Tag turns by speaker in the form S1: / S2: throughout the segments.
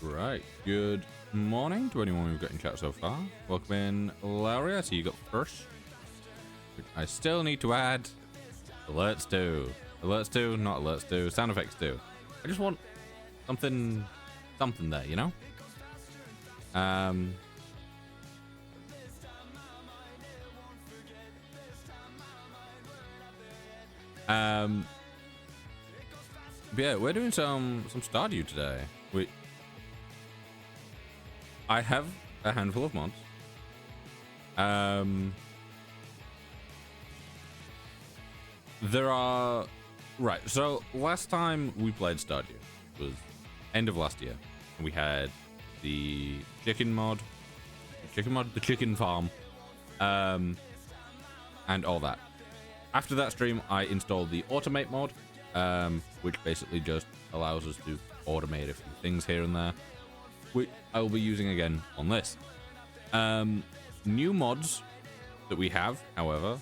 S1: Right. Good morning to anyone we've got in chat so far. Welcome in, Larry. I see you got first. I still need to add alerts to. Alerts to, not alerts to. Sound effects to. I just want something there, you know? But yeah, we're doing some Stardew today. I have a handful of mods. There are right. So last time we played Stardew was end of last year, and we had the chicken mod, the chicken farm, and all that. After that stream, I installed the automate mod, which basically just allows us to automate a few things here and there, which I will be using again on this. New mods that we have, however,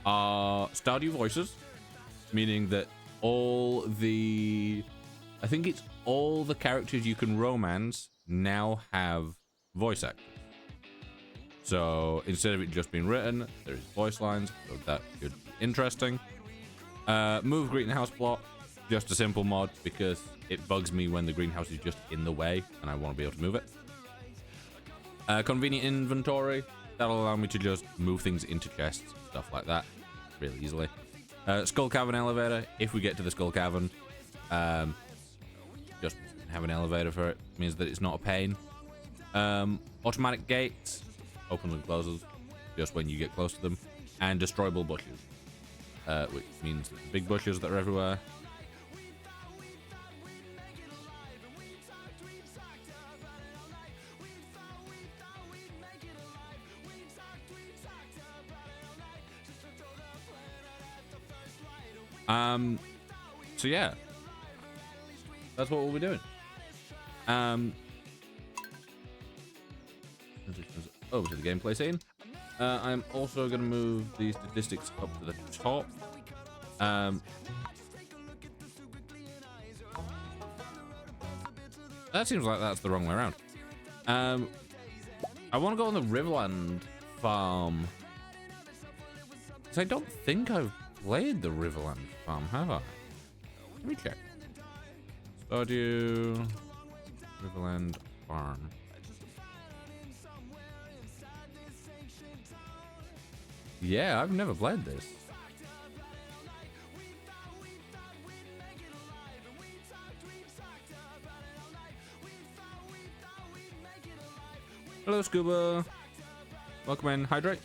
S1: are Stardew voices, meaning that all the characters you can romance now have voice actors. So instead of it just being written, there is voice lines, so that should be interesting. Move greenhouse block, just a simple mod because it bugs me when the greenhouse is just in the way and I want to be able to move it. Convenient inventory, that'll allow me to just move things into chests, stuff like that, really easily. Skull Cavern elevator, if we get to the Skull Cavern, just have an elevator for it, means that it's not a pain. Automatic gates, open and closes just when you get close to them, and destroyable bushes, which means big bushes that are everywhere. So yeah, that's what we'll be doing. Over to the gameplay scene. I'm also going to move the statistics up to the top. That seems like that's the wrong way around. I want to go on the Riverland farm. Because I don't think I've played the Riverland farm, have I? Let me check. Stardew Riverland farm. Yeah, I've never played this. Hello, Scuba. Welcome in. Hydrate.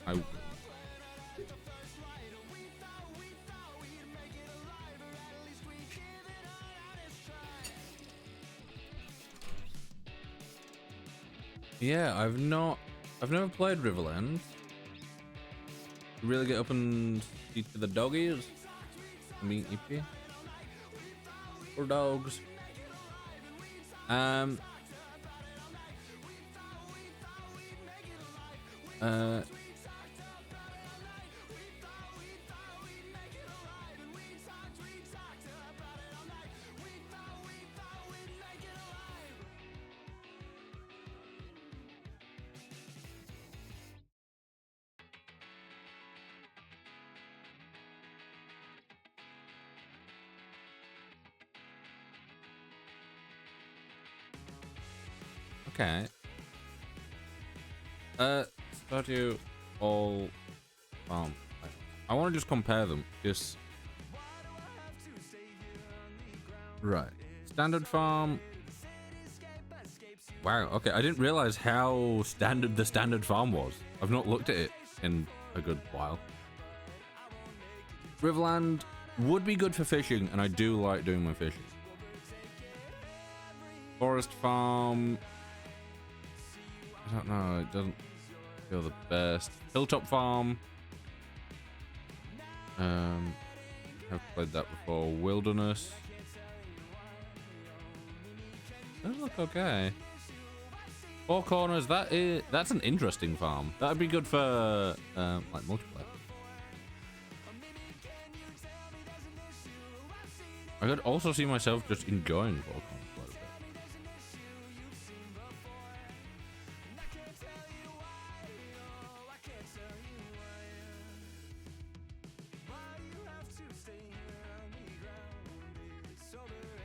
S1: Yeah, I've never played Riverland. Really get up and speak to the doggies. Me, EP. Or dogs. Okay. Stardew all I want to just compare them. Just right. Standard farm. Wow. Okay, I didn't realize how standard the standard farm was. I've not looked at it in a good while. Riverland would be good for fishing, and I do like doing my fishing. Forest farm. I don't know, it doesn't feel the best. Hilltop farm. I've played that before. Wilderness. Does look okay. Four Corners, that's an interesting farm. That'd be good for like multiplayer. I could also see myself just enjoying Four Corners quite a bit.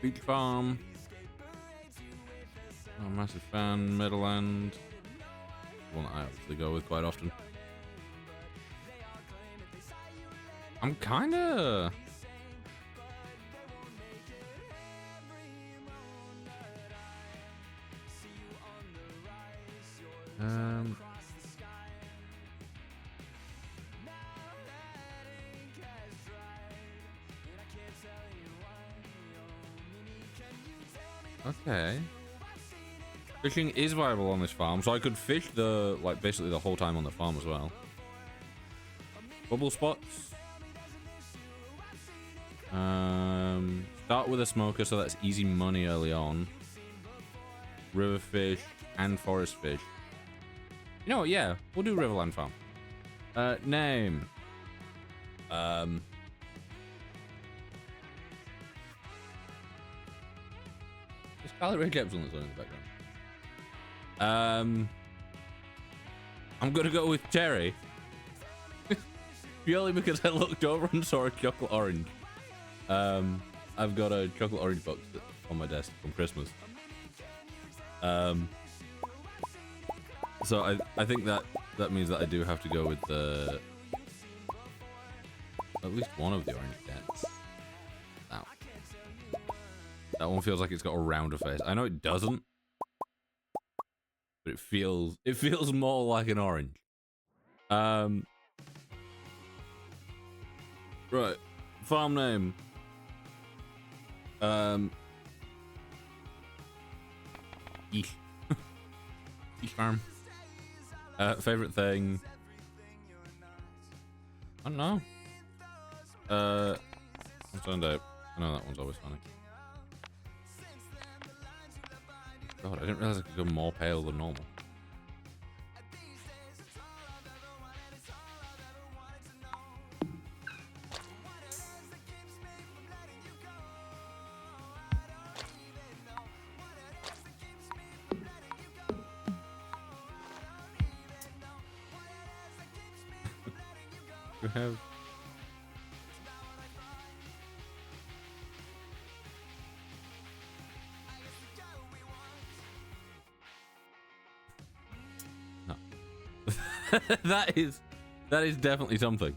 S1: Beach Farm. I'm a massive fan. Meadowland. One that I actually go with quite often. I'm kinda... Okay. Fishing is viable on this farm, so I could fish basically the whole time on the farm as well. Bubble spots. Start with a smoker, so that's easy money early on. River fish and forest fish. You know what? Yeah, we'll do Riverland Farm. Name. There's Scarlet Ray Caps on the zone in the background. I'm gonna go with cherry. Purely because I looked over and saw a chocolate orange. I've got a chocolate orange box on my desk from Christmas. So I think that means that I do have to go with the at least one of the orange cats. That one feels like it's got a rounder face. I know it doesn't, but it feels more like an orange. Right, farm name. Eesh. Eesh farm. Favorite thing. I don't know. I'm turned out. I know that one's always funny. God, I didn't realize I could go more pale than normal. We have... No. that is definitely something.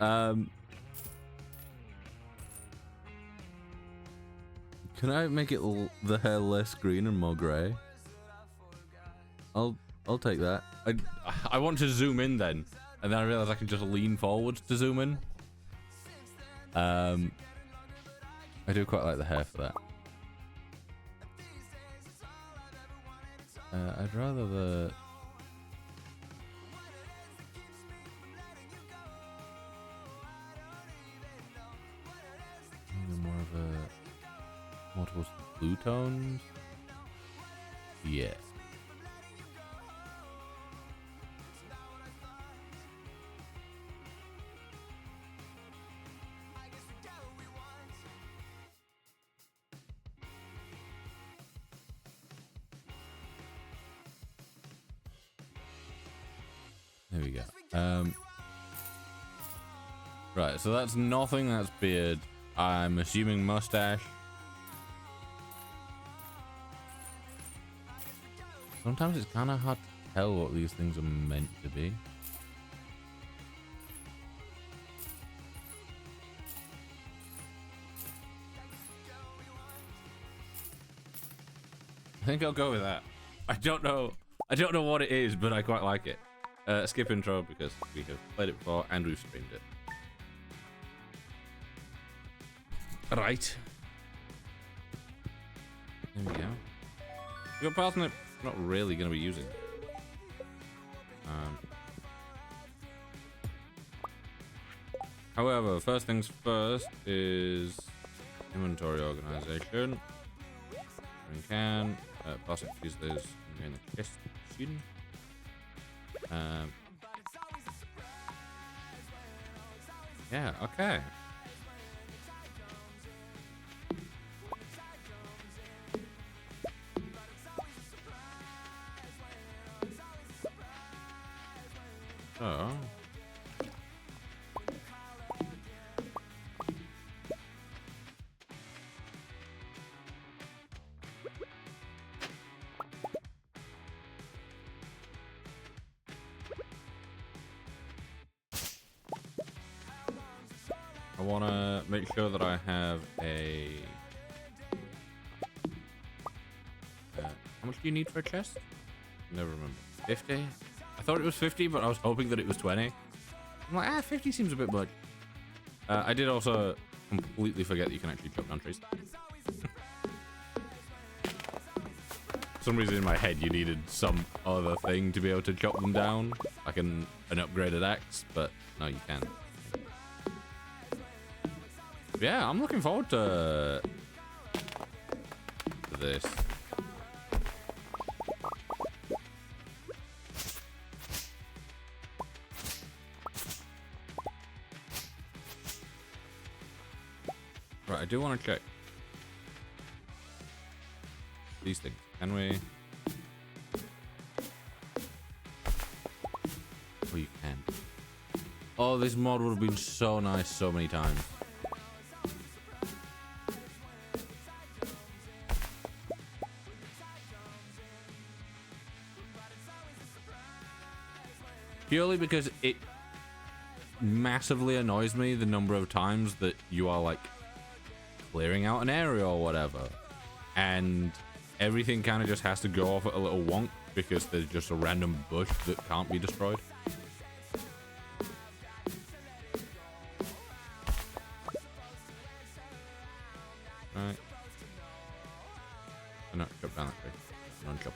S1: Can I make it the hair less green and more grey? I'll take that. I want to zoom in then. And then I realize I can just lean forward to zoom in. I do quite like the hair for that. I'd rather the... Maybe more of a... more towards the blue tones? Yeah. There we go. Right, so that's nothing, that's beard. I'm assuming mustache. Sometimes it's kind of hard to tell what these things are meant to be. I think I'll go with that. I don't know what it is, but I quite like it. Skip intro because we have played it before and we've streamed it. Right. There we go. We got parsnip. Not really going to be using. However, first things first is inventory organization. We can parsnip use those in the chest machine. Yeah, okay. So want to make sure that I have a... how much do you need for a chest? Never remember. 50? I thought it was 50, but I was hoping that it was 20. I'm like, 50 seems a bit much. I did also completely forget that you can actually chop down trees. For some reason in my head, you needed some other thing to be able to chop them down, like an upgraded axe, but no, you can. Yeah, I'm looking forward to this. Right, I do want to check these things. Can we? Oh, you can. Oh, this mod would have been so nice so many times. Purely because it massively annoys me the number of times that you are like clearing out an area or whatever, and everything kind of just has to go off at a little wonk because there's just a random bush that can't be destroyed. Right. No, chop down that tree. Non-chop.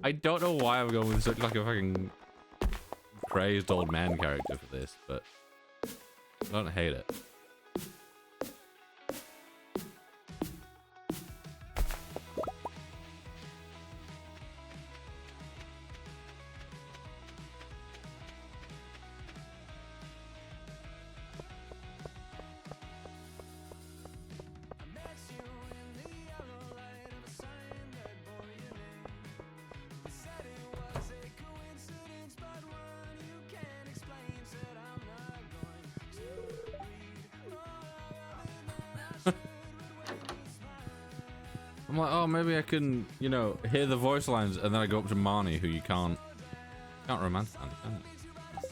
S1: I don't know why I'm going with such like a fucking crazed old man character for this, but I don't hate it. I'm like, oh, maybe I can, you know, hear the voice lines, and then I go up to Marnie, who you can't romance, can you?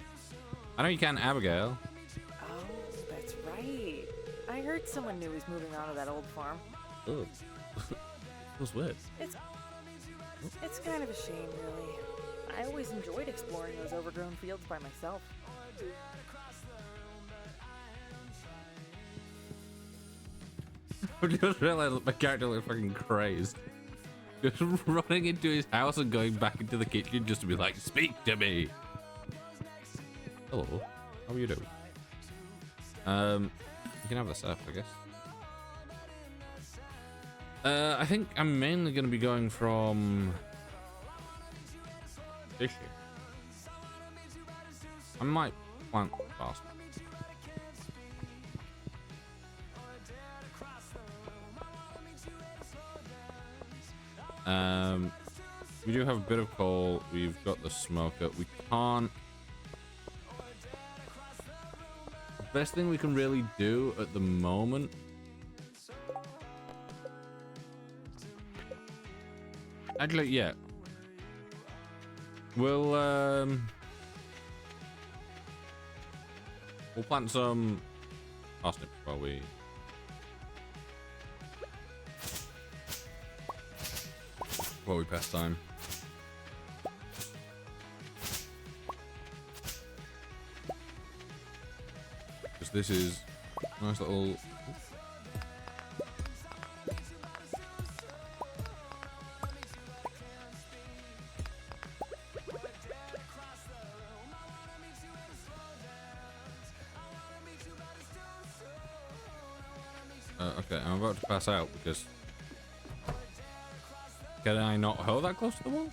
S1: I know you can, Abigail.
S2: Oh, that's right. I heard someone new was moving on to that old farm.
S1: Oh, feels weird.
S2: It's kind of a shame, really. I always enjoyed exploring those overgrown fields by myself.
S1: I just realized that my character looks fucking crazed. Just running into his house and going back into the kitchen just to be like, speak to me. Hello, how are you doing? You can have the stuff, I guess. I think I'm mainly going to be going from fishing. I might plant fast. We do have a bit of coal. We've got the smoker. We can't. The best thing we can really do at the moment. Actually, yeah. We'll plant some parsnips while we pass time. Because this is a nice little. Okay, I'm about to pass out because. Can I not hold that close to the wall?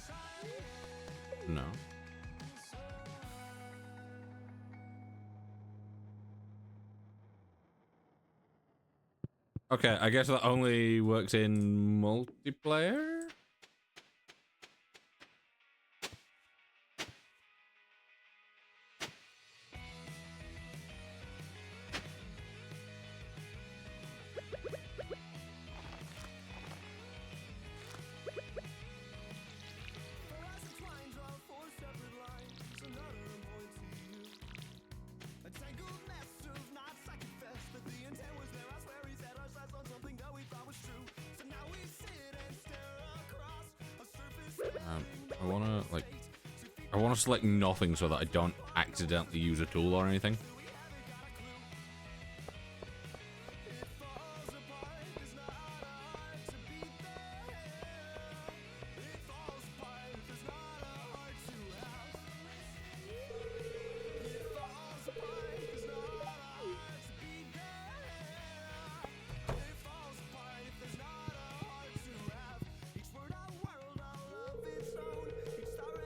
S1: No. Okay, I guess that only works in multiplayer? I wanna select nothing so that I don't accidentally use a tool or anything.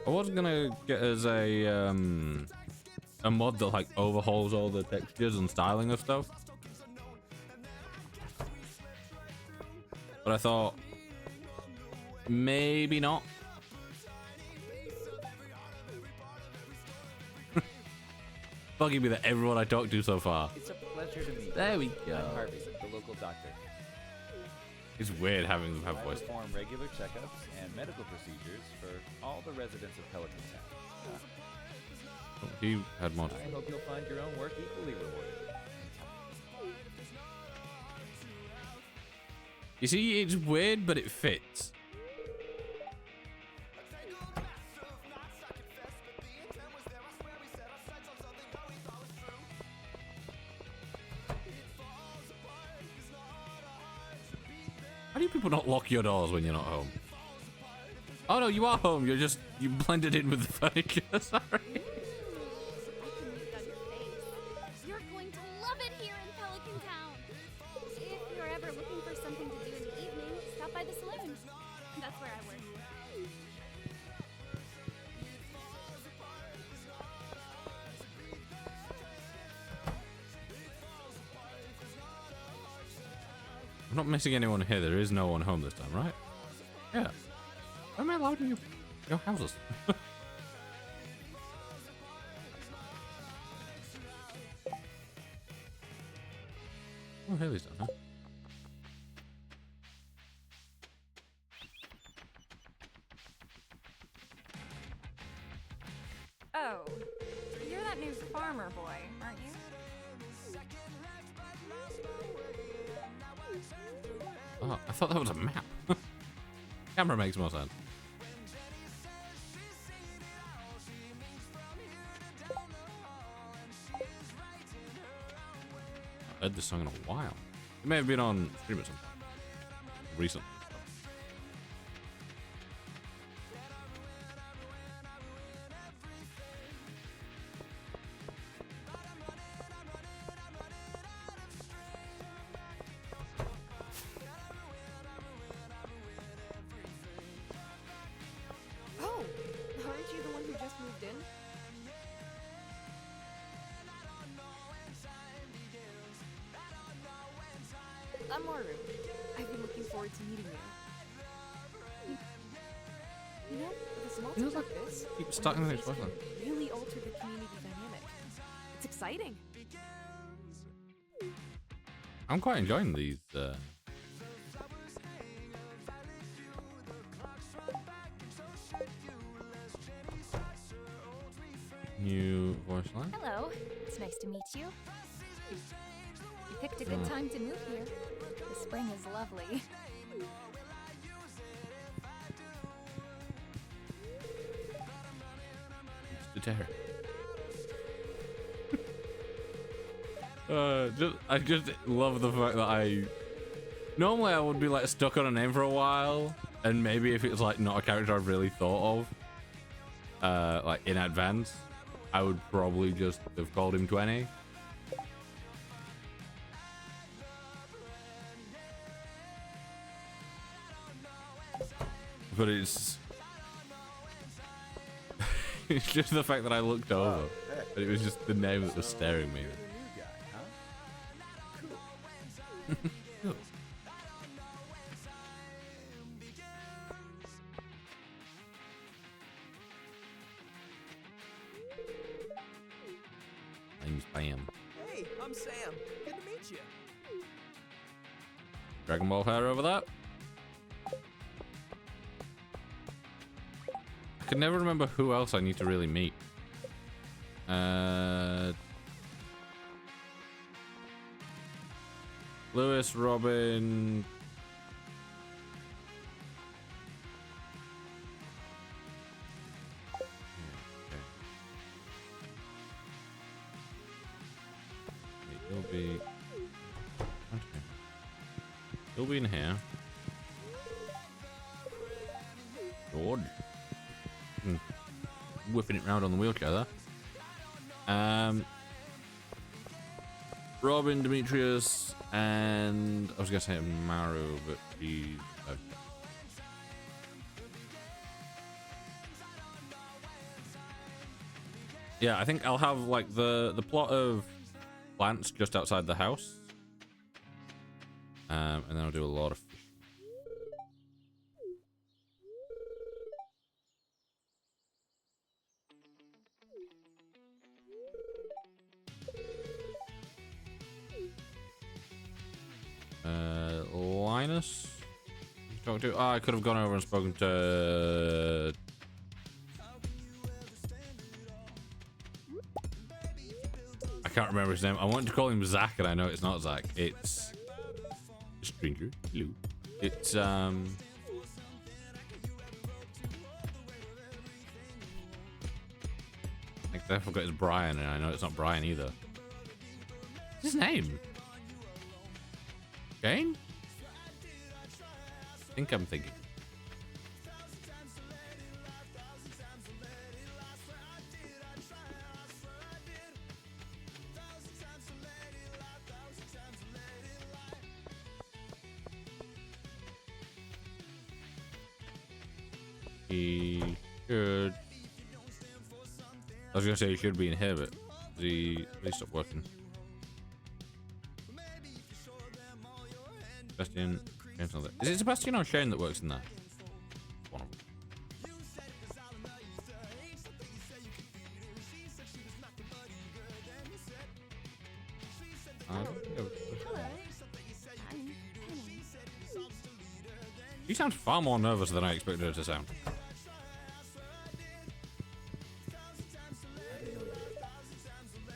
S1: I was gonna get as a mod that like overhauls all the textures and styling of stuff, but I thought maybe not. Bugging me that everyone I talked to so far.
S3: It's a pleasure to meet you.
S1: There we go.
S3: I'm Harvey, the local doctor.
S1: It's weird having them have
S3: I
S1: voice.
S3: perform regular checkups and medical procedures for all the residents of Pelican Town.
S1: He had more.
S3: I hope you'll find your own work equally rewarding.
S1: You see, it's weird, but it fits. How do people not lock your doors when you're not home? Oh no, you are home. You blended in with the furniture. Sorry.
S4: You're going to love it here in Pelican Town. If you're ever looking for something to do in the evening, stop by the saloon. That's where I work.
S1: I'm not missing anyone here. There is no one home this time, right? Yeah. Why am I allowed in your houses? Oh, Haley's done, huh?
S5: Oh, you're that new farmer boy, aren't you?
S1: Oh, I thought that was a map. Camera makes more sense. I heard this song in a while. It may have been on stream at some point. Recently.
S5: Oh, aren't you the one who just moved in? I'm Maru. I've been looking forward to meeting you. You know, with a small town like this,
S1: Keep stuck in the next one.
S5: really alter the community dynamic. It's exciting.
S1: I'm quite enjoying these. New voice line.
S4: Hello. It's nice to meet you. You picked a good time to move here. The spring is lovely.
S1: Mr. Terror. I just love the fact that normally I would be like stuck on a name for a while, and maybe if it's like not a character I've really thought of, like in advance, I would probably just have called him 20. But it's it's just the fact that I looked over, and it was just the name that was staring me. Cool. Name's Bam.
S6: Hey, I'm Sam. Good to meet you.
S1: Dragon Ball hair over that. I can never remember who else I need to really meet. Lewis, Robin. He'll be. Okay. He'll be in here. George. Whipping it round on the wheelchair there. Robin, Demetrius, and I was gonna say Maru, but he's. Yeah, I think I'll have like the plot of plants just outside the house, and then I'll do a lot of. Linus, talk to. I could have gone over and spoken to. I can't remember his name. I wanted to call him Zach, and I know it's not Zach. It's a stranger. Hello. It's I think I forgot it's Brian, and I know it's not Brian either. What's his name? Jane? I think I'm thinking. He should. I was gonna say he should be in here, but he stopped working. Sebastian, is it Sebastian or Shane that works in there? One of them. I don't think she sounds far more nervous than I expected her to sound.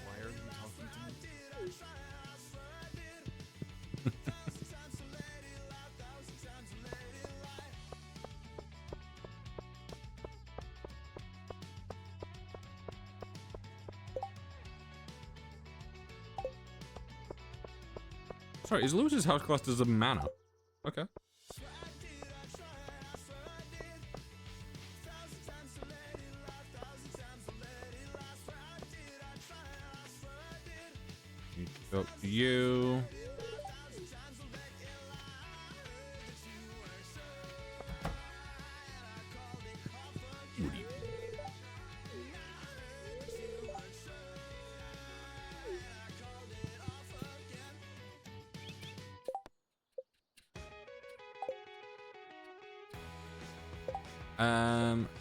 S3: Why are you talking to me?
S1: Sorry, is Lewis's house classed as a manor? Okay. Talk to you.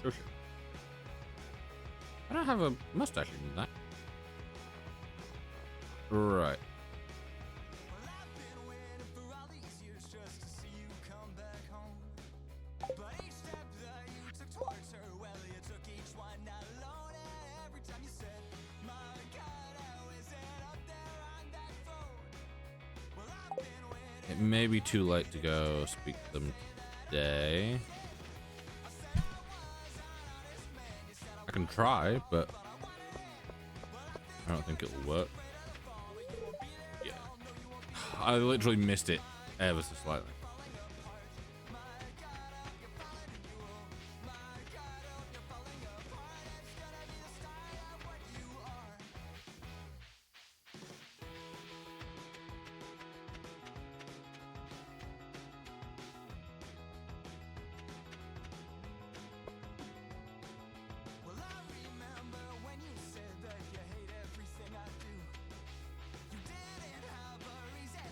S1: Sure. I don't have a mustache in that. Right. It may be too late to go speak to them today. I can try, but I don't think it'll work. Yeah. I literally missed it ever so slightly.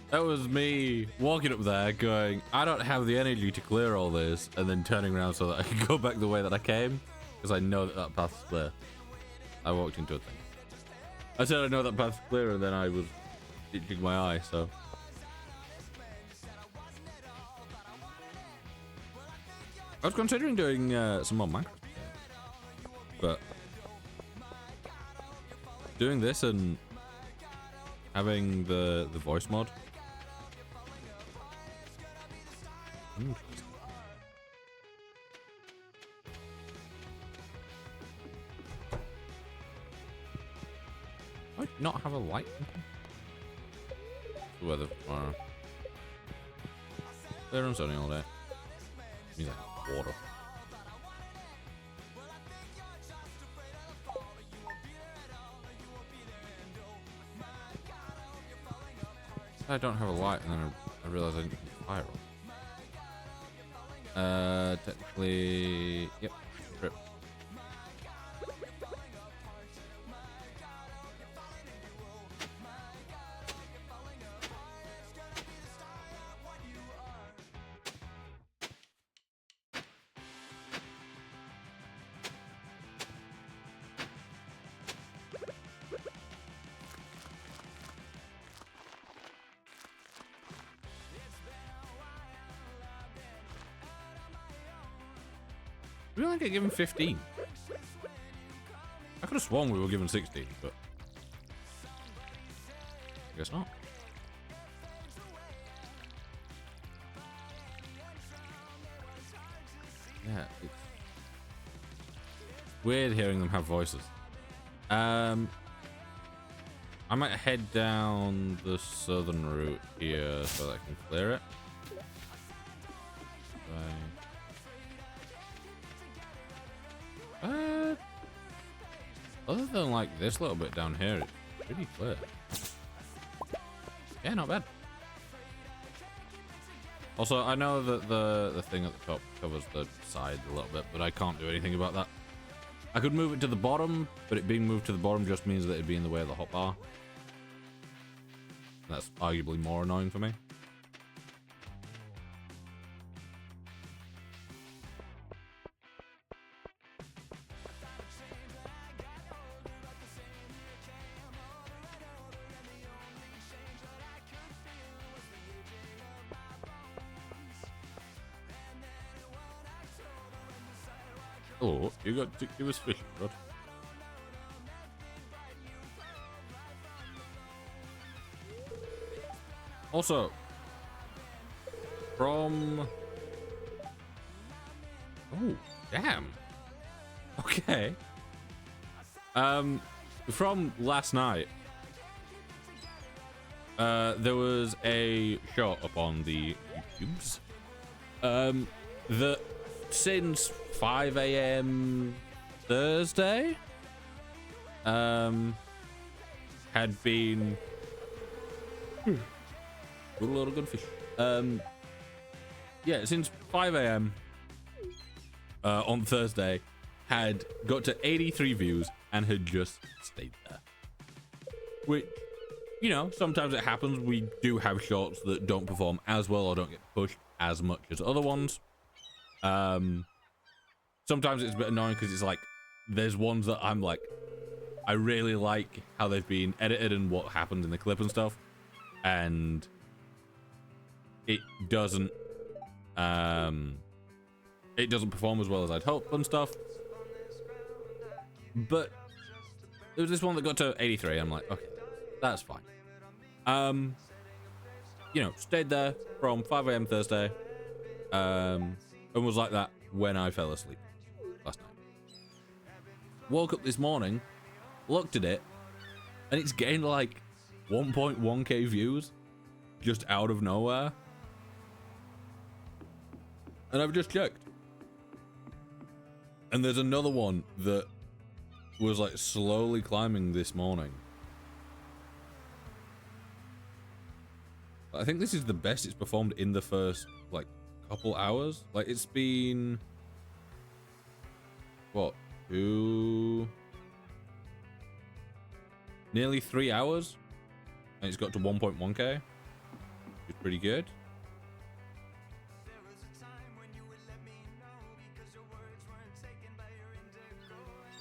S1: That was me walking up there going, I don't have the energy to clear all this, and then turning around so that I can go back the way that I came, because I know that that path's clear. I walked into a thing. I said I know that path's clear, and then I was itching my eye, so. I was considering doing some more Minecraft, but doing this and having the voice mod. I not have a light. the weather for tomorrow? Clear and sunny all day. Means like water. I don't have a light, and then I realized I didn't put fire on. Technically, yep, trip. We only get given 15. I could have sworn we were given 16, but I guess not. Yeah, it's weird hearing them have voices. I might head down the southern route here so that I can clear it. Other than like this little bit down here, it's pretty clear. Yeah, not bad. Also, I know that the thing at the top covers the side a little bit, but I can't do anything about that. I could move it to the bottom, but it being moved to the bottom just means that it'd be in the way of the hotbar. That's arguably more annoying for me. Oh, you got to give us fishing, bud. Also, from... Oh, damn. Okay. From last night, there was a shot up on the YouTubes, that since 5 a.m. Thursday, had been a lot of good fish. Yeah, since 5 a.m. On Thursday, had got to 83 views and had just stayed there. Which, you know, sometimes it happens. We do have shorts that don't perform as well or don't get pushed as much as other ones. Sometimes it's a bit annoying because it's like there's ones that I'm like, I really like how they've been edited and what happened in the clip and stuff, and it doesn't perform as well as I'd hope and stuff. But there was this one that got to 83. I'm like, okay, that's fine. You know, stayed there from 5 a.m. Thursday, and was like that when I fell asleep last night. Woke up this morning, looked at it, and it's gained like 1.1k views just out of nowhere. And I've just checked. And there's another one that was like slowly climbing this morning. I think this is the best it's performed in the first like couple hours. Like it's been what, nearly 3 hours, and it's got to 1.1k, which is pretty good.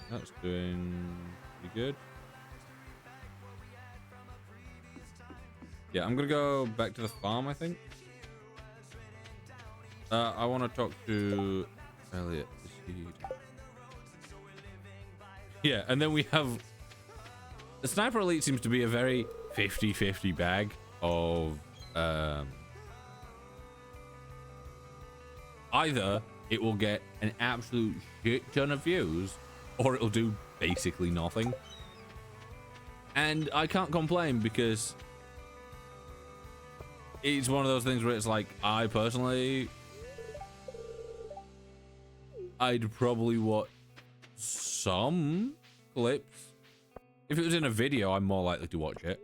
S1: That's doing pretty good. Yeah, I'm gonna go back to the farm, I think. I want to talk to Elliot. Yeah, and then we have... The Sniper Elite seems to be a very 50-50 bag of... either it will get an absolute shit ton of views, or it'll do basically nothing. And I can't complain because it's one of those things where it's like, I personally, I'd probably watch some clips. If it was in a video, I'm more likely to watch it.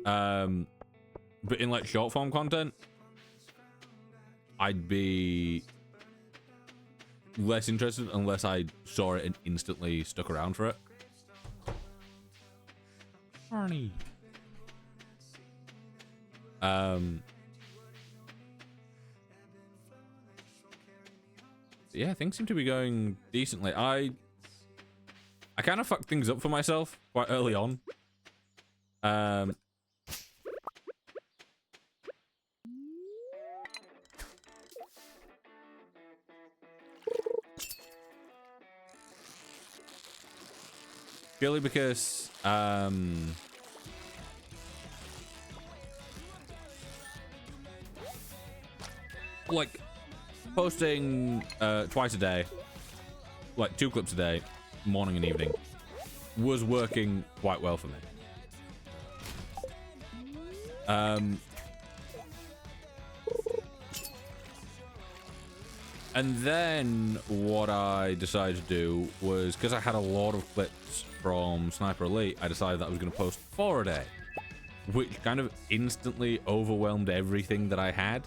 S1: But in like short form content, I'd be less interested unless I saw it and instantly stuck around for it. Arnie. Yeah, things seem to be going decently. I kind of fucked things up for myself quite early on. Purely because like posting twice a day, like 2 clips a day, morning and evening, was working quite well for me. And then what I decided to do was, because I had a lot of clips from Sniper Elite, I decided that I was going to post 4 a day, which kind of instantly overwhelmed everything that I had.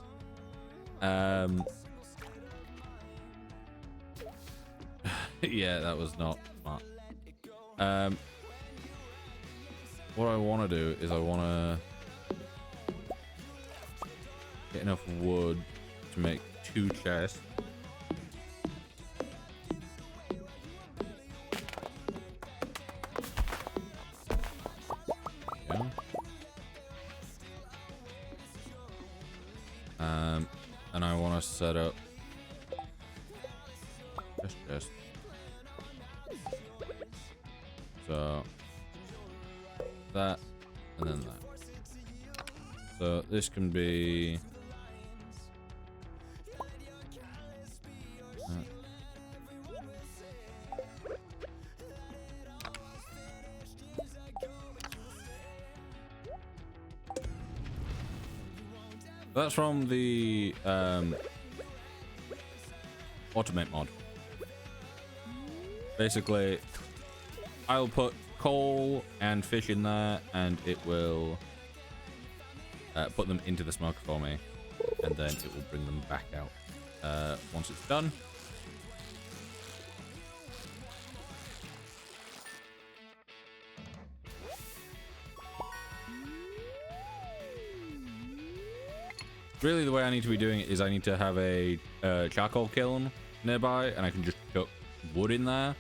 S1: Yeah, that was not smart. What I want to do is I want to get enough wood to make 2 chests. And I want to set up just so that and then that. So this can be that's from the automate mod. Basically, I'll put coal and fish in there, and it will put them into the smoker for me, and then it will bring them back out once it's done. Really, the way I need to be doing it is I need to have a charcoal kiln nearby, and I can just chuck wood in there,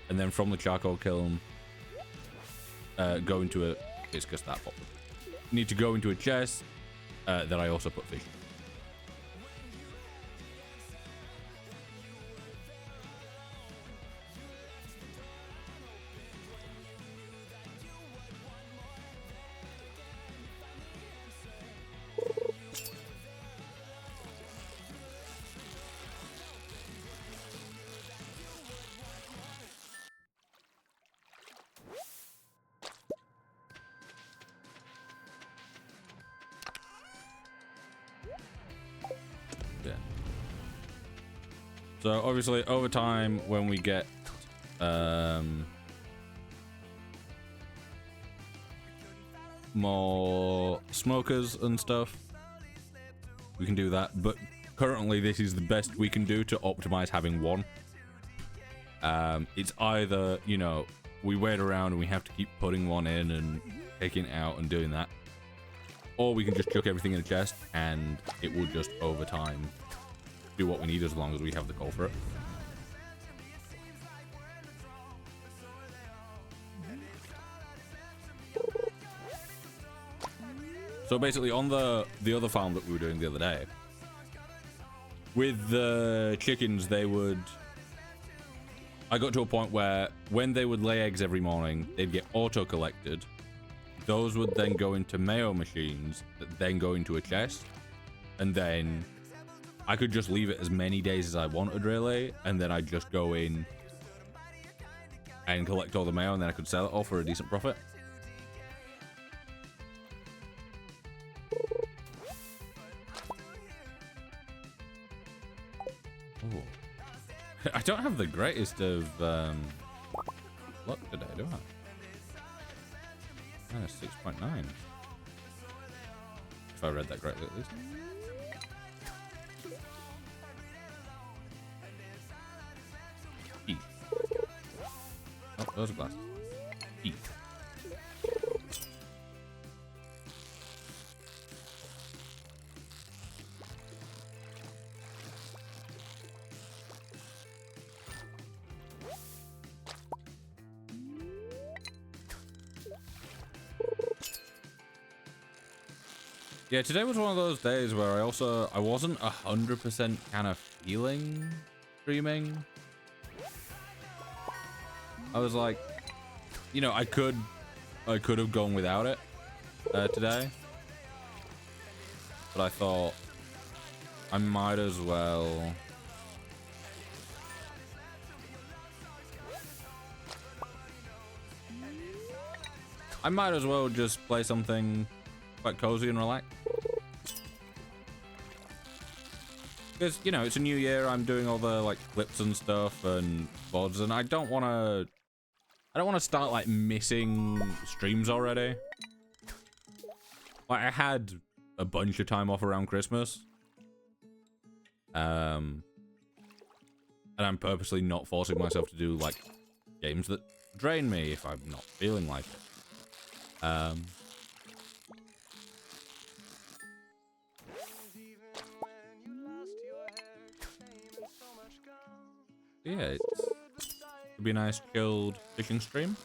S1: and then from the charcoal kiln, go into a. It's just that pop. Need to go into a chest that I also put fish in. So obviously over time, when we get more smokers and stuff, we can do that. But currently this is the best we can do to optimize having one. It's either, you know, we wait around and we have to keep putting one in and taking it out and doing that, or we can just chuck everything in a chest and it will just over time do what we need as long as we have the coal for it. So basically on the other farm that we were doing the other day, with the chickens, they would, I got to a point where when they would lay eggs every morning, they'd get auto collected. Those would then go into mayo machines that then go into a chest, and then I could just leave it as many days as I wanted, really, and then I'd just go in and collect all the mayo, and then I could sell it all for a decent profit. I don't have the greatest of luck today, do I? Minus 6.9. If I read that correctly, at least. E. Oh, those are glasses. E. Yeah, today was one of those days where I wasn't 100% kind of feeling streaming. I was like, you know, I could have gone without it today, but I thought I might as well. I might as well just play something quite cozy and relaxed. Because, you know, it's a new year, I'm doing all the, like, clips and stuff and VODs, and I don't want to start, like, missing streams already. Like, I had a bunch of time off around Christmas. And I'm purposely not forcing myself to do, like, games that drain me if I'm not feeling like it. Yeah, it'd be a nice chilled fishing stream.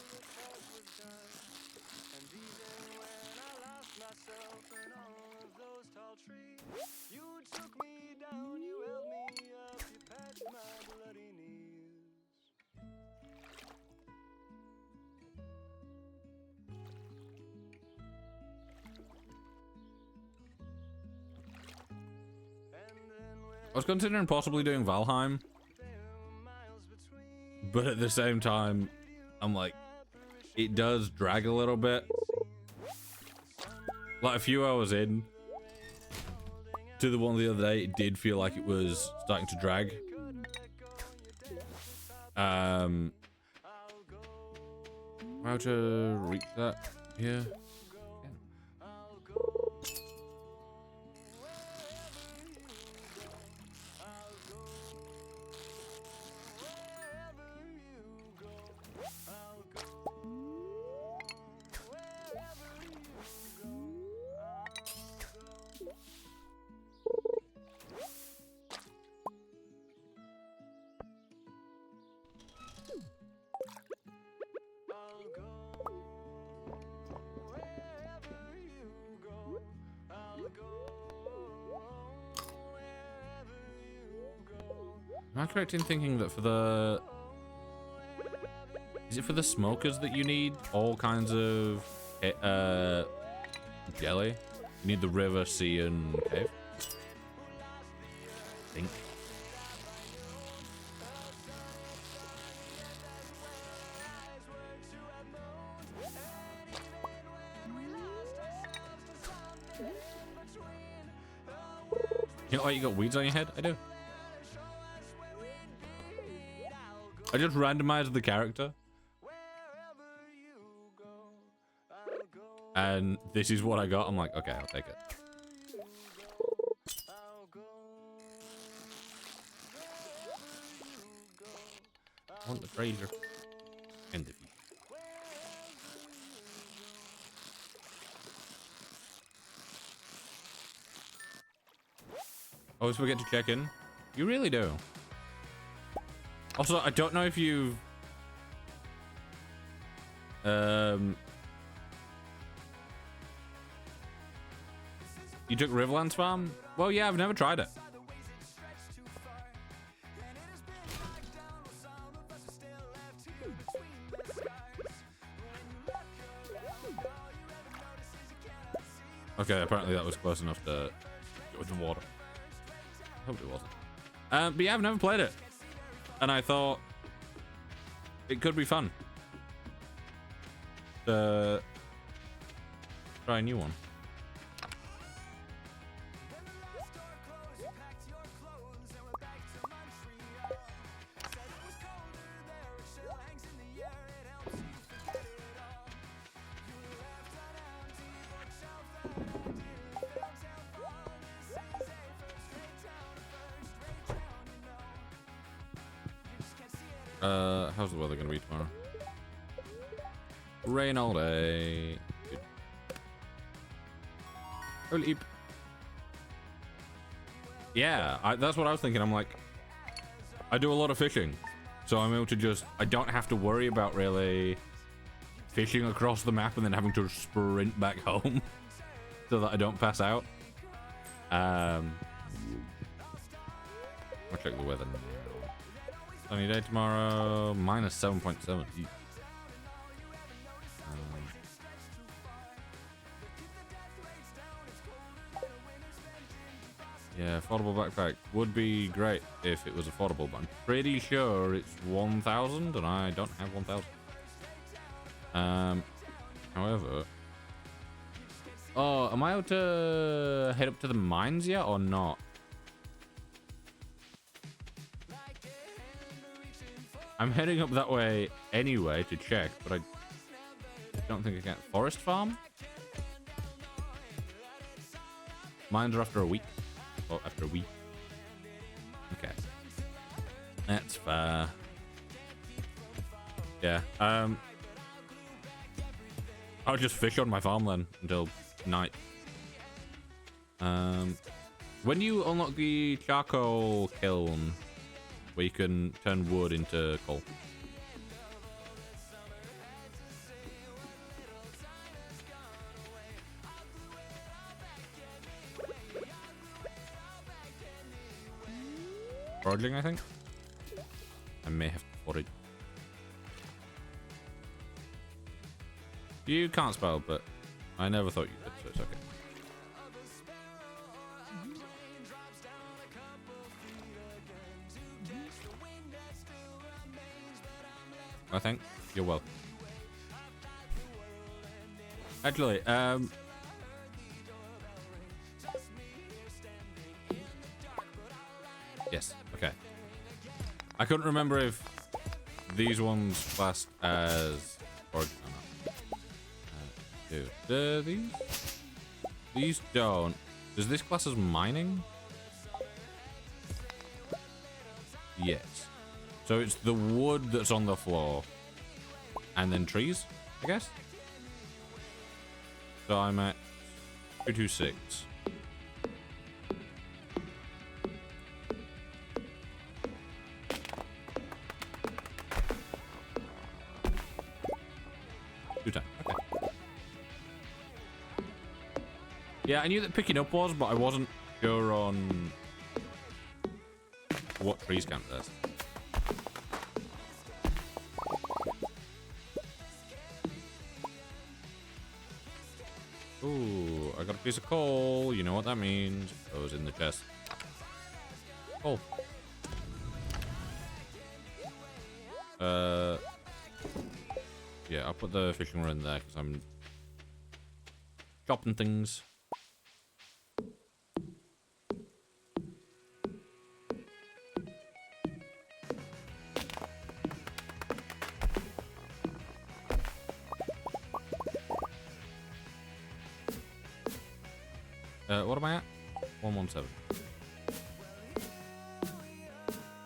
S1: I was considering possibly doing Valheim, but at the same time, I'm like, it does drag a little bit. Like a few hours in to the one the other day, it did feel like it was starting to drag. How to reach that here? Am I correct in thinking that for the... Is it for the smokers that you need all kinds of jelly? You need the river, sea, and cave? I think. You know, oh, you got weeds on your head? I do. I just randomized the character. And this is what I got. I'm like, okay, I'll take it. I want the treasure. And the fish. Always forget to check in. You really do. Also, I don't know if you've... You took Riverlands Farm? Well, yeah, I've never tried it. Okay, apparently that was close enough to go with the water. I hope it wasn't. But yeah, I've never played it. And I thought it could be fun to try a new one. How's the weather gonna be tomorrow? Rain all day. Good. Oh, leap. Yeah, that's what I was thinking. I'm like, I do a lot of fishing, so I'm able to just, I don't have to worry about really fishing across the map and then having to sprint back home so that I don't pass out. I'll check the weather now. Sunny day tomorrow, minus 7.7. Yeah, affordable backpack would be great if it was affordable, but I'm pretty sure it's 1,000 and I don't have 1,000. However, oh, am I able to head up to the mines yet or not? I'm heading up that way anyway to check, but I don't think I can. Forest farm? Mines are after a week. Or after a week. Okay. That's fair. Yeah. I'll just fish on my farm then until night. When you unlock the charcoal kiln, where you can turn wood into coal. Foraging, I think. I may have to forage. You can't spell, but I never thought you could, so it's okay. I think you're welcome. Actually, yes, okay. I couldn't remember if these ones classed as origin or not. These don't. Does this class as mining? Yes. So it's the wood that's on the floor. And then trees, I guess? So I'm at 226. Okay. Yeah, I knew that picking up was, but I wasn't sure on what trees count as. Ooh, I got a piece of coal. You know what that means. It goes in the chest. Coal. Yeah, I'll put the fishing rod in there because I'm chopping things. What am I at? 117.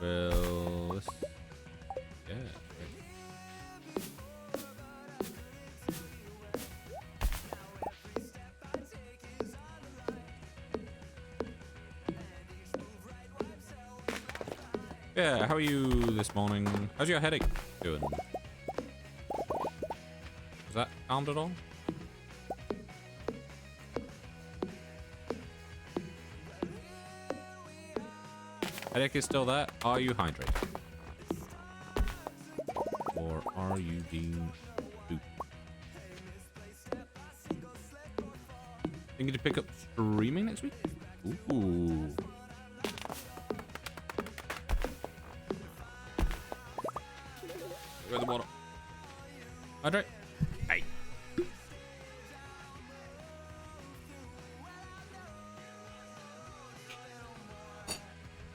S1: Well, this... Yeah. Yeah, how are you this morning? How's your headache doing? Is that calmed at all? Headache is still there. Are you hydrated? Or are you being pooped? Thinking to pick up streaming next week? Ooh. Where's the water? Hydrate. Hey.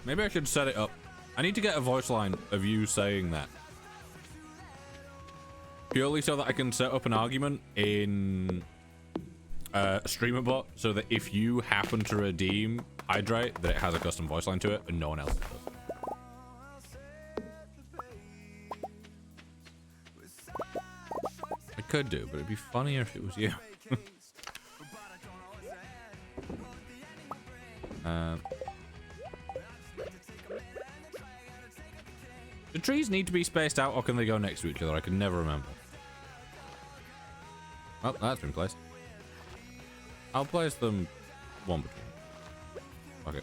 S1: Maybe I should set it up. I need to get a voice line of you saying that. Purely so that I can set up an argument in streamer bot so that if you happen to redeem Hydrate, that it has a custom voice line to it and no one else does. I could do, but it'd be funnier if it was you. The trees need to be spaced out, or can they go next to each other? I can never remember. Oh, that's been placed. I'll place them one between. Okay.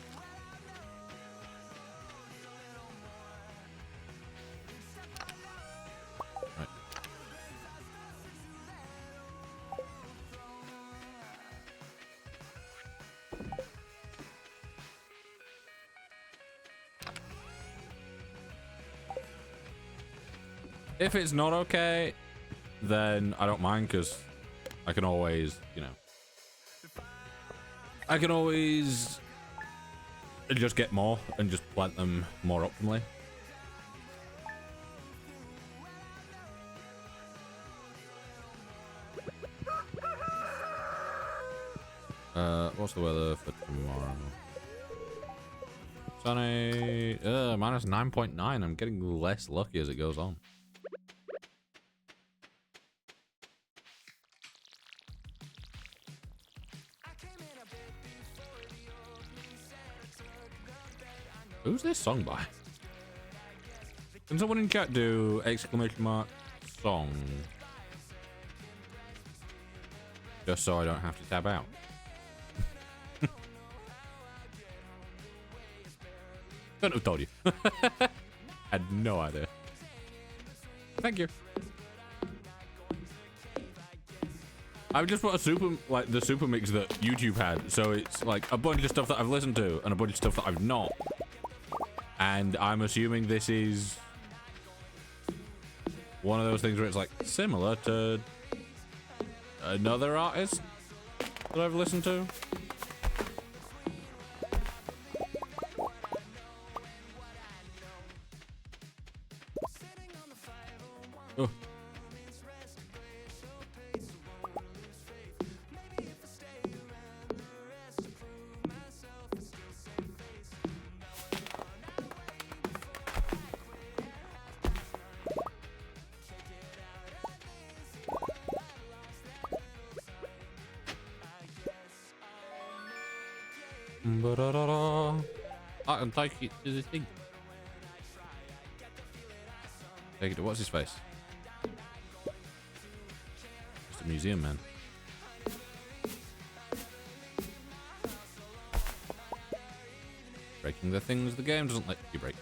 S1: Right. If it's not okay, then I don't mind, because I can always, you know, I can always just get more and just plant them more optimally. What's the weather for tomorrow? Sunny, minus 9.9. I'm getting less lucky as it goes on. Who's this song by? Can someone in chat do !" song? Just so I don't have to tab out. Couldn't have told you. Had no idea. Thank you. I've just put a the super mix that YouTube had, so it's like a bunch of stuff that I've listened to and a bunch of stuff that I've not. And I'm assuming this is one of those things where it's like similar to another artist that I've listened to. Oh. I can take it to the thing. Take it to what's his face? Just a museum man. Breaking the things the game doesn't let you break.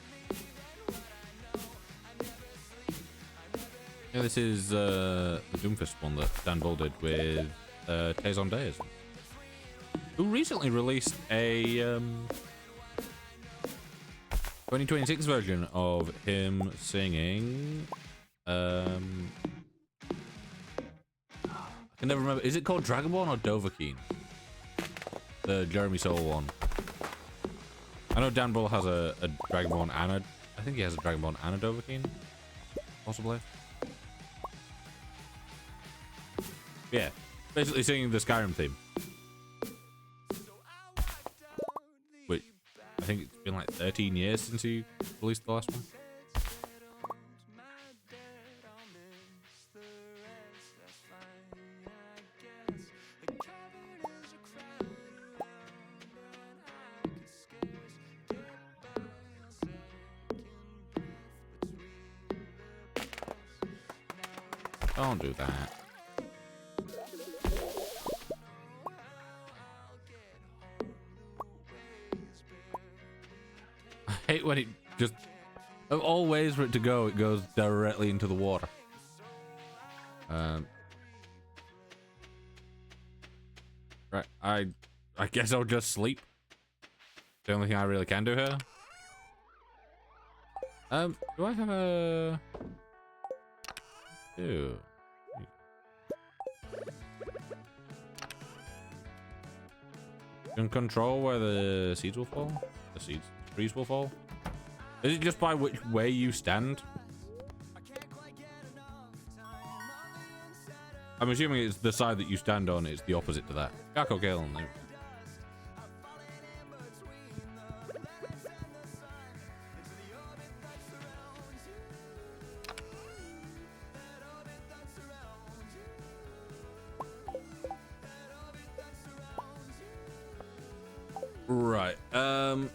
S1: Yeah, this is the Doomfist one that Dan Bull did with Days on Days, who recently released a 2026 version of him singing. I can never remember. Is it called Dragonborn or Dovahkiin? The Jeremy Soule one. I know Dan Bull has a Dragonborn and I think he has a Dragonborn and a Dovahkiin, possibly. Yeah, basically singing the Skyrim theme. Which I think it's been like 13 years since he released the last one. Don't do that. I hate when it just, of all ways for it to go, it goes directly into the water. Right, I guess I'll just sleep. The only thing I really can do here. Do I have a... Ew. You can control where the seeds will fall? The trees will fall? Is it just by which way you stand? I'm assuming it's the side that you stand on is the opposite to that. Gakko Gale. Right.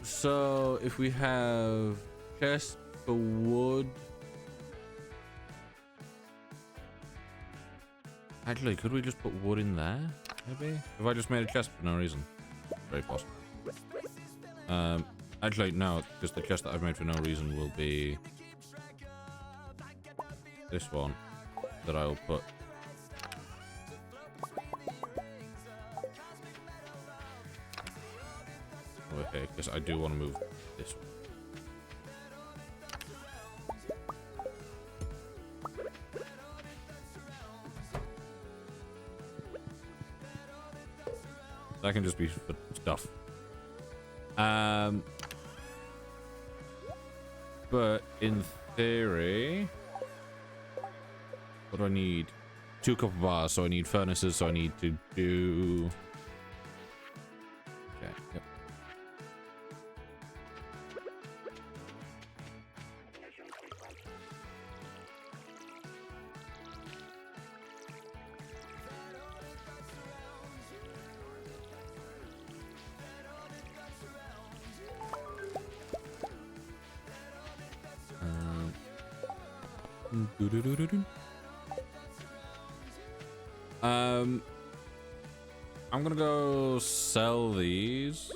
S1: So if we have chest for wood. Actually, could we just put wood in there? Maybe? Have I just made a chest for no reason? Very possible. Actually, no, because the chest that I've made for no reason will be this one that I'll put. Okay, because I do want to move this one. That can just be for stuff. But in theory, what do I need? 2 copper bars, so I need furnaces, so I need to do... Okay, yep. I'm gonna go sell these.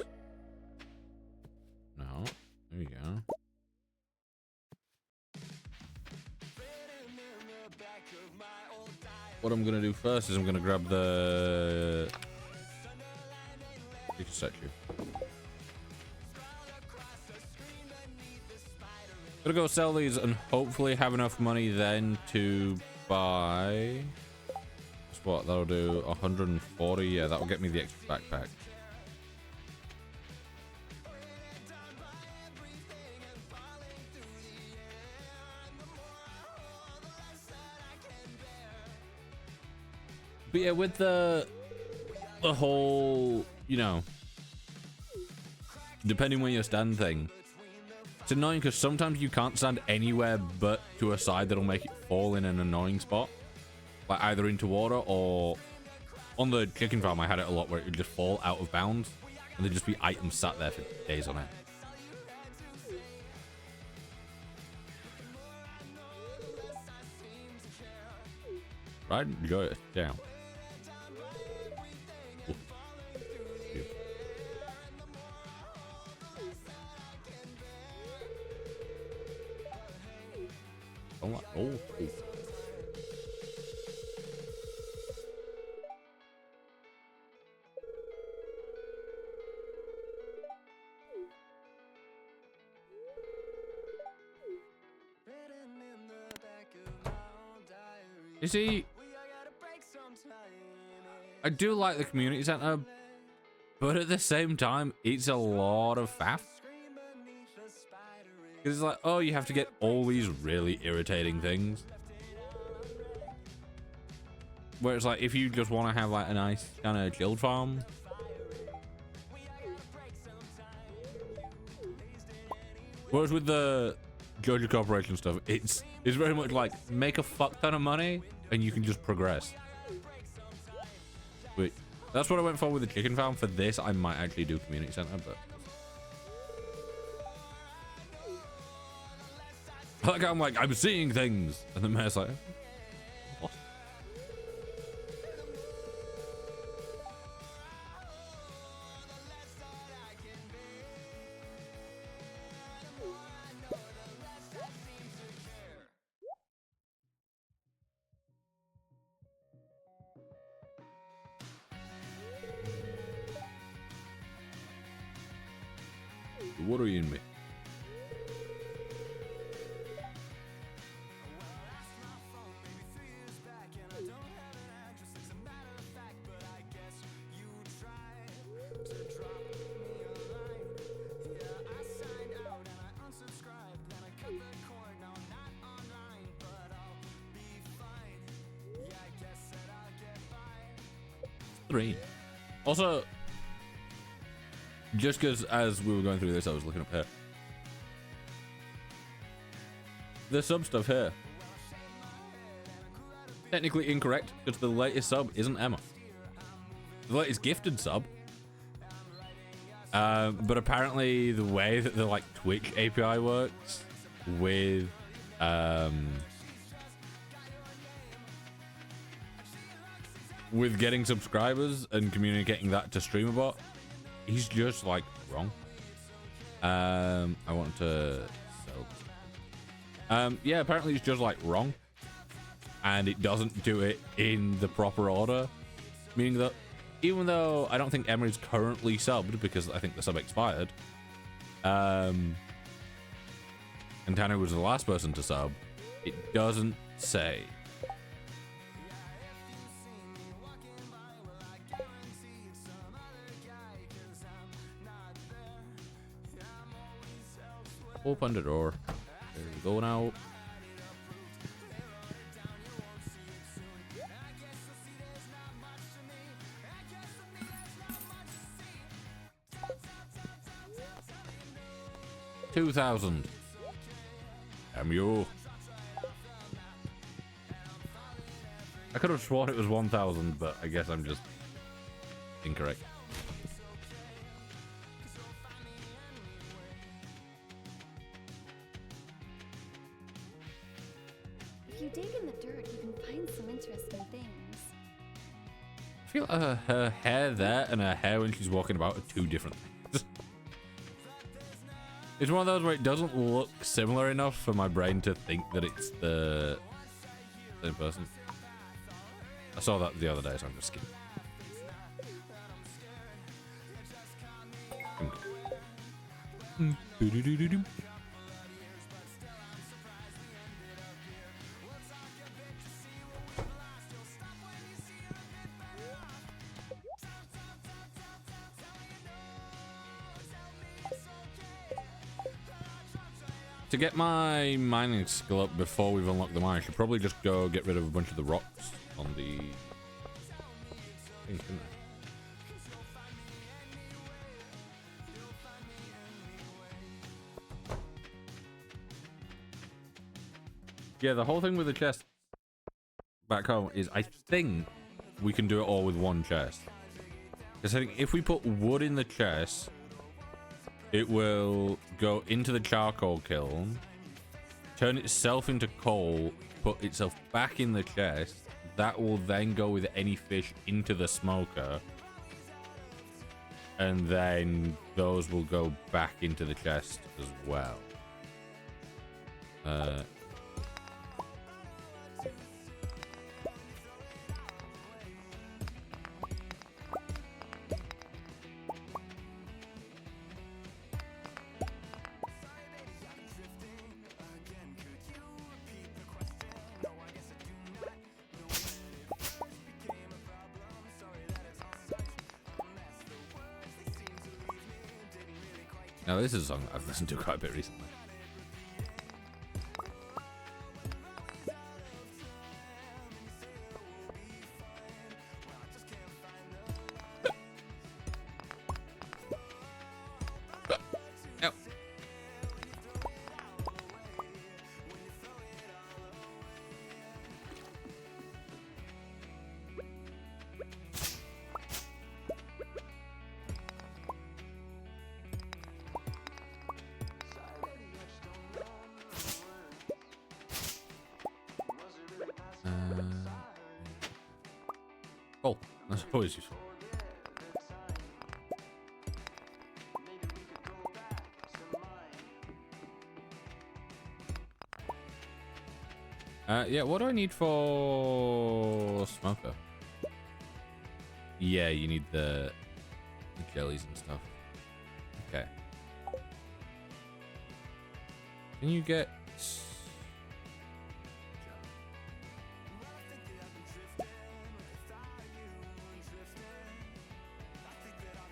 S1: No, there you go. What I'm gonna do first is I'm gonna grab the statue. Gonna go sell these and hopefully have enough money then to buy. That's what that'll do. 140. Yeah, that'll get me the extra backpack. But yeah, with the whole, you know, depending where you stand thing. It's annoying because sometimes you can't stand anywhere but to a side that'll make it fall in an annoying spot. Like either into water or... On the chicken farm I had it a lot where it would just fall out of bounds. And there'd just be items sat there for days on end. Right? Enjoy it. Down. Oh. You see, I do like the community center, but at the same time, it's a lot of faff. Because it's like, oh, you have to get all these really irritating things. Where it's like, if you just want to have like a nice kind of chilled farm. Whereas with the Georgia Corporation stuff, it's very much like, make a fuck ton of money and you can just progress. Wait, that's what I went for with the chicken farm. For this, I might actually do community center, but... Like I'm like, I'm seeing things, and the mayor's like, what? What are you in me? 3. Also, just because as we were going through this, I was looking up here. The sub stuff here. Technically incorrect, because the latest sub isn't Emma. The latest gifted sub. But apparently the way that the like Twitch API works with getting subscribers and communicating that to StreamerBot, he's just like wrong. I want to sell. Yeah, apparently he's just like wrong, and it doesn't do it in the proper order, meaning that even though I don't think Emma is currently subbed because I think the sub expired, and Tana was the last person to sub, it doesn't say. Open the door. There we go now. $2,000. Damn you. I could have sworn it was 1,000, but I guess I'm just incorrect.
S4: If you dig in the dirt, you can find some interesting things.
S1: I feel like her hair there and her hair when she's walking about are two different things. It's one of those where it doesn't look similar enough for my brain to think that it's the same person. I saw that the other day, so I'm just skipping. To get my mining skill up before we've unlocked the mine, I should probably just go get rid of a bunch of the rocks on the thing, shouldn't I? Yeah, the whole thing with the chest back home is I think we can do it all with one chest. Because I think if we put wood in the chest, it will go into the charcoal kiln, turn itself into coal, put itself back in the chest. That will then go with any fish into the smoker. And then those will go back into the chest as well. Now this is a song that I've listened to quite a bit recently. Oh, that's always useful. Yeah, what do I need for smoker? Yeah, you need the jellies and stuff. Okay. Can you get...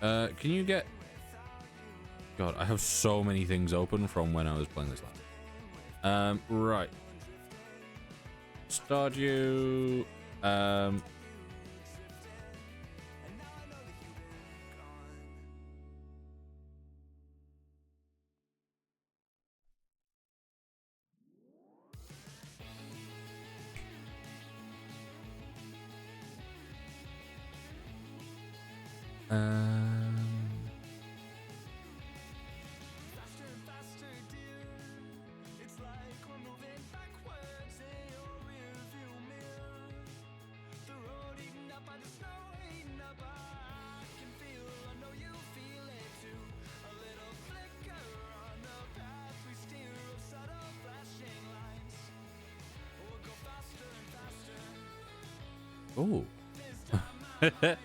S1: can you get... God, I have so many things open from when I was playing this last. Right. Stardew... Oh. Okay.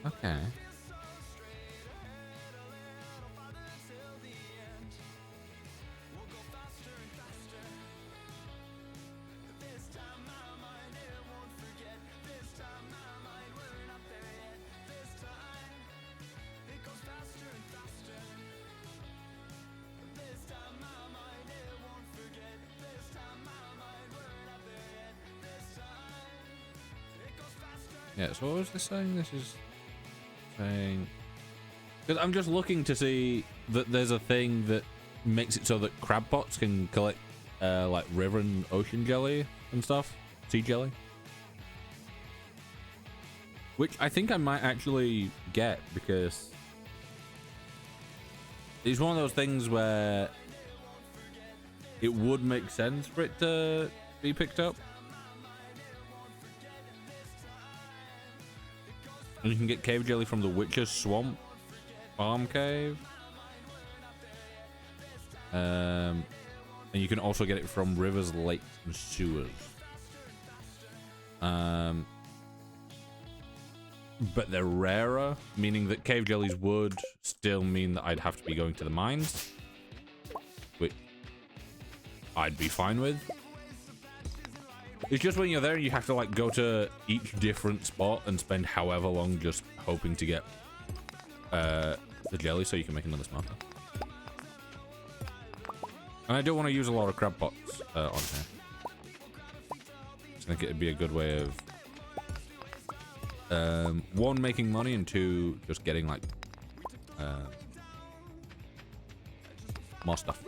S1: Okay. Yeah, so what was this saying? This is saying... Because I'm just looking to see that there's a thing that makes it so that crab pots can collect like river and ocean jelly and stuff. Sea jelly. Which I think I might actually get because it's one of those things where it would make sense for it to be picked up. And you can get cave jelly from the Witch's Swamp Farm Cave. And you can also get it from rivers, lakes, and sewers. But they're rarer, meaning that cave jellies would still mean that I'd have to be going to the mines, which I'd be fine with. It's just when you're there, you have to like go to each different spot and spend however long just hoping to get the jelly so you can make another smelter. And I do want to use a lot of crab pots on here. I think it'd be a good way of one, making money, and two, just getting like more stuff.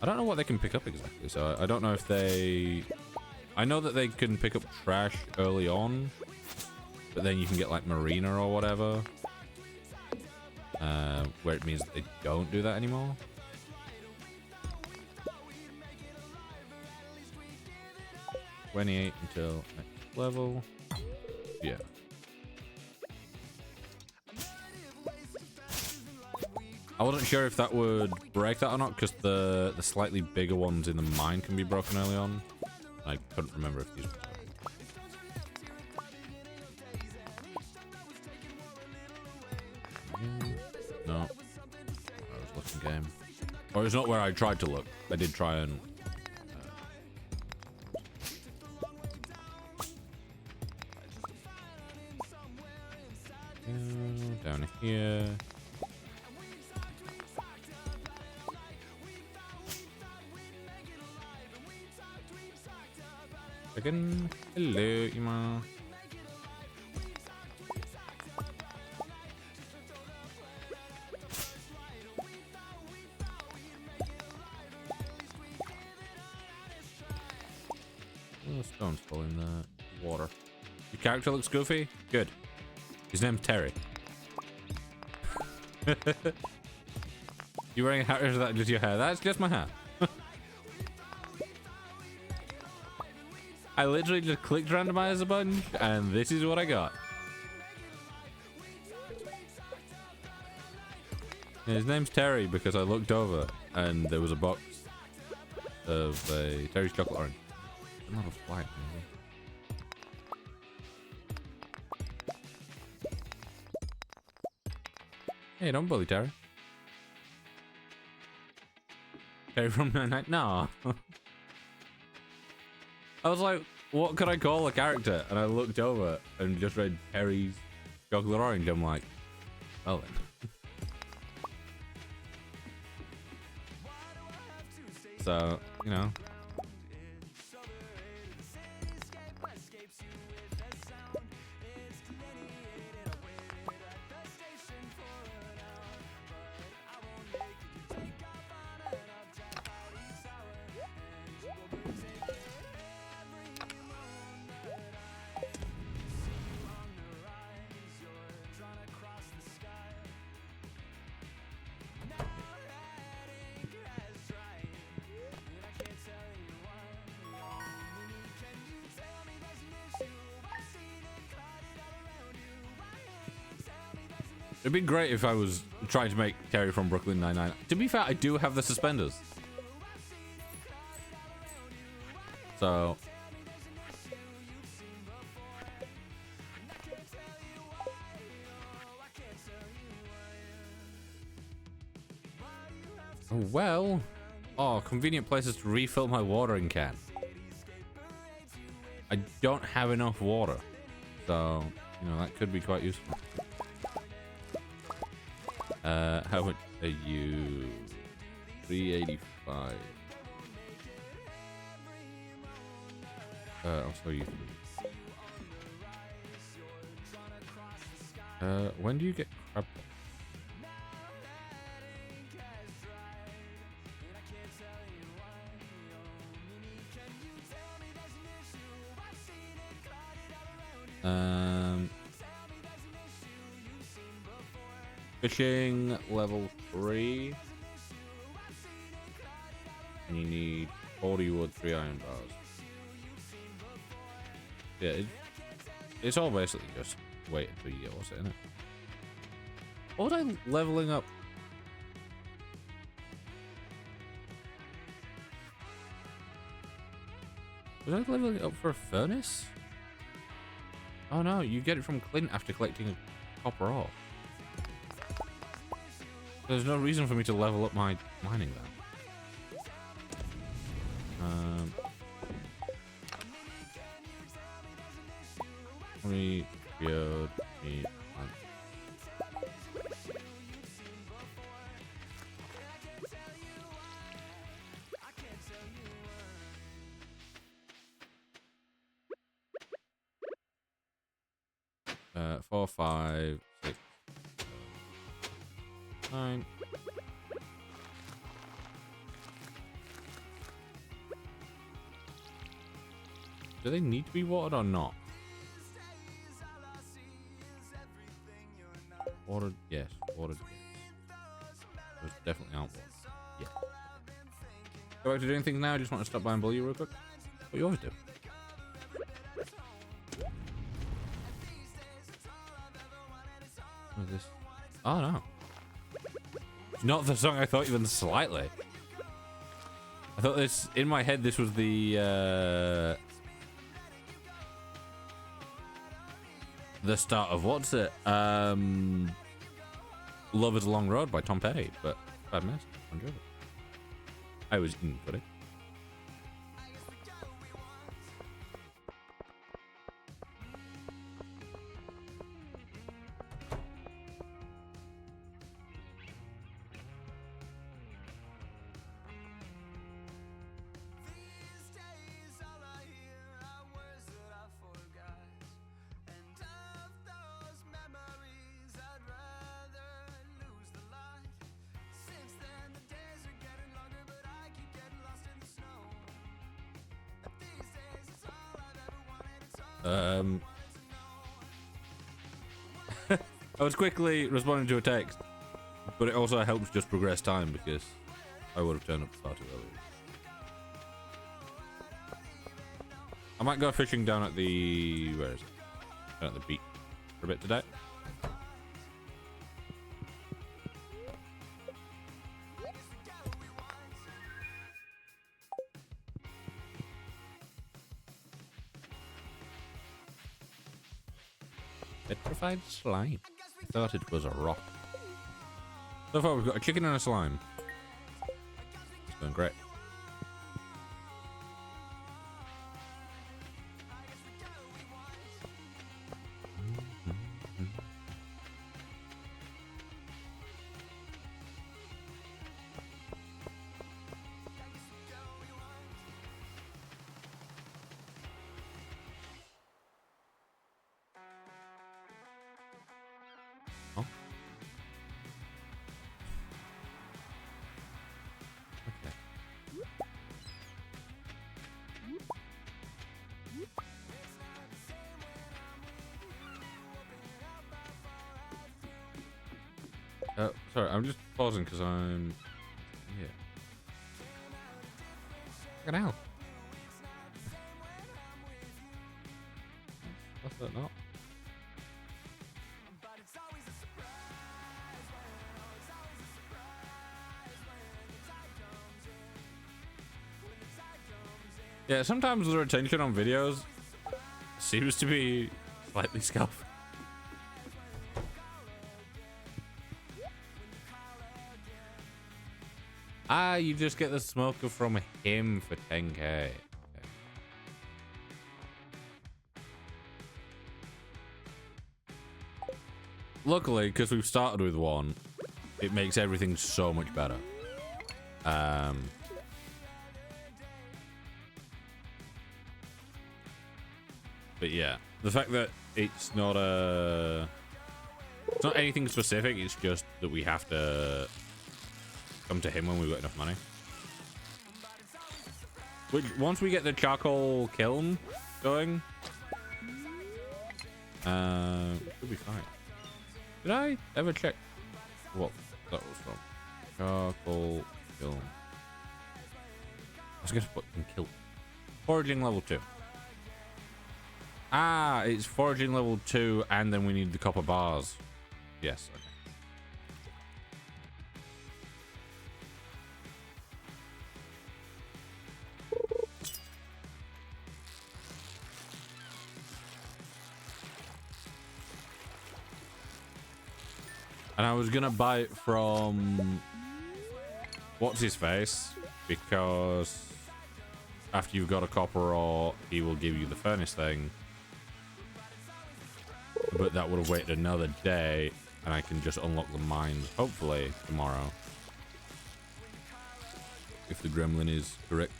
S1: I don't know what they can pick up exactly, so I don't know if they... I know that they can pick up trash early on, but then you can get like marina or whatever, where it means that they don't do that anymore. $28 until next level. Yeah. I wasn't sure if that would break that or not, because the slightly bigger ones in the mine can be broken early on. I couldn't remember if these were. No. I was looking game. Or it's not where I tried to look. I did try and... down here. Again, hello, Ima. Oh, stones fall in the water. Your character looks goofy? Good. His name's Terry. You wearing a hat or is that just your hair? That's just my hat. I literally just clicked randomize a bunch, and this is what I got. And his name's Terry because I looked over and there was a box of a Terry's chocolate orange. Not a flag, maybe. Hey, don't bully Terry. Terry from 99. No. I was like, what could I call a character? And I looked over and just read Terry's chocolate orange. I'm like, well then. So, you know. It'd be great if I was trying to make Terry from Brooklyn Nine-Nine. To be fair, I do have the suspenders. So... Oh, well... Oh, convenient places to refill my watering can. I don't have enough water. So, you know, that could be quite useful. How much are you? 385. I'll show you. When do you get crab? Fishing level 3. And you need 40 wood, 3 iron bars. Yeah, it's all basically just wait until you get what's in it. What was I leveling up? Was I leveling it up for a furnace? Oh no, you get it from Clint after collecting copper ore. There's no reason for me to level up my mining then. Me build me on. Uh, 4, 5, 6, 9. Do they need to be watered or not? Watered, yes. Watered, yes. Those definitely aren't watered. Yeah. Go back to doing things now. I just want to stop by and bully you real quick. What you always do. What is this? Oh no. It's not the song I thought even slightly. I thought this, in my head, this was the start of what's it? Love is a Long Road by Tom Petty, but bad mess. I enjoyed it. I was inputting. I was quickly responding to a text, but it also helps just progress time because I would have turned up far too early. I might go fishing down at the... where is it? Down at the beach for a bit today. Petrified slime. I thought it was a rock. So far, we've got a chicken and a slime. It's going great. Oh. Okay. Sorry, I'm just pausing because I'm here. Look at hell. That's that not. Yeah, sometimes the retention on videos seems to be slightly scuffed. Ah, you just get the smoker from him for 10k. Okay. Luckily, because we've started with one, it makes everything so much better. But yeah, the fact that it's not anything specific, it's just that we have to come to him when we've got enough money. Which, once we get the charcoal kiln going, we'll be fine. Did I ever check what that was from? Charcoal kiln. I was gonna put in kill. Foraging level 2. Ah, it's foraging level 2, and then we need the copper bars. Yes. Okay. And I was gonna buy it from what's his face, because after you've got a copper ore, he will give you the furnace thing. But that would have waited another day, and I can just unlock the mines hopefully tomorrow, if the gremlin is correct.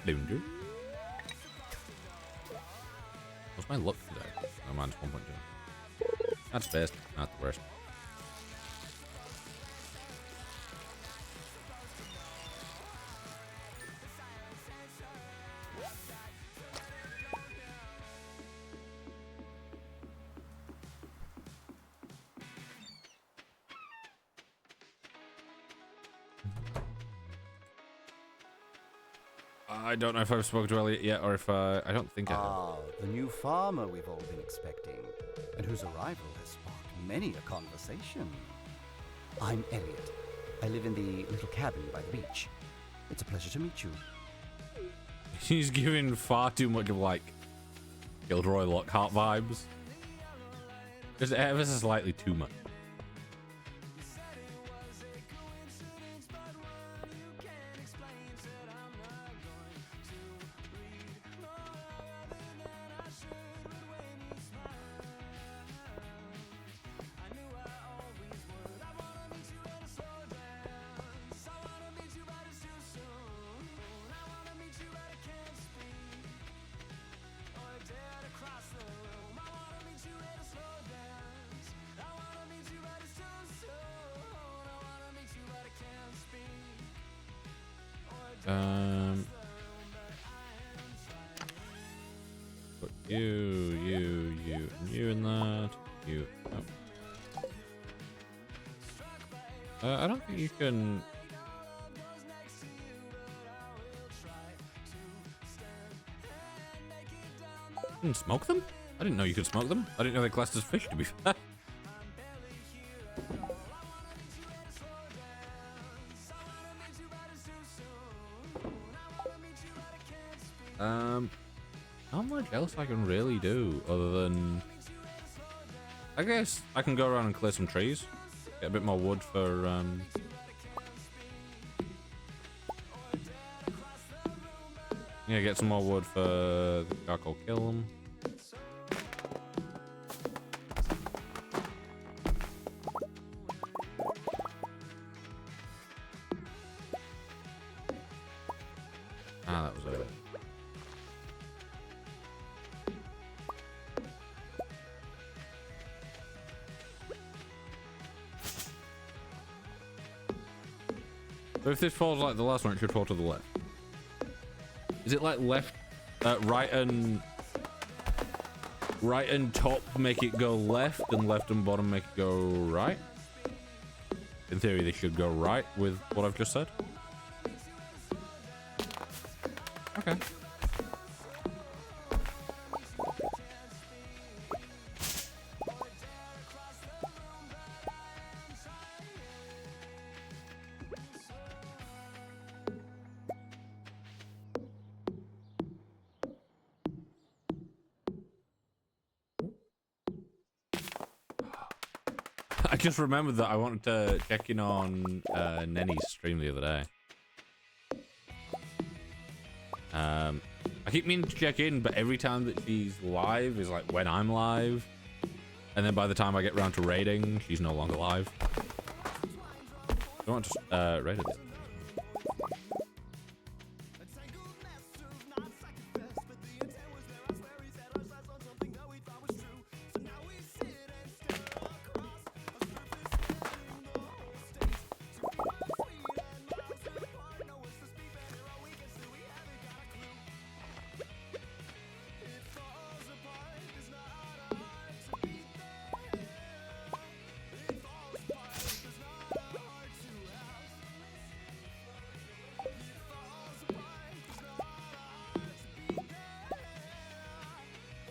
S1: Danger. What's my luck today? Oh, mine's 1.2. That's best, not the worst. I don't know if I've spoken to Elliot yet, or if I don't think I have.
S7: Ah, the new farmer we've all been expecting, and whose arrival has sparked many a conversation. I'm Elliot. I live in the little cabin by the beach. It's a pleasure to meet you.
S1: He's giving far too much of like Gilderoy Lockhart vibes. Just ever so slightly too much. Put you in that. You. Oh. I don't think you can. You can smoke them? I didn't know you could smoke them. I didn't know they classed as fish, to be fair. Not much else I can really do other than I guess I can go around and clear some trees. Get a bit more wood for, yeah, get some more wood for the charcoal kiln. Ah, that was over. So if this falls like the last one, it should fall to the left. Is it like left, right and top make it go left, and left and bottom make it go right? In theory, they should go right with what I've just said. Okay. I just remembered that I wanted to check in on Nenny's stream the other day. I keep meaning to check in, but every time that she's live is like when I'm live. And then by the time I get around to raiding, she's no longer live. I want to raid it.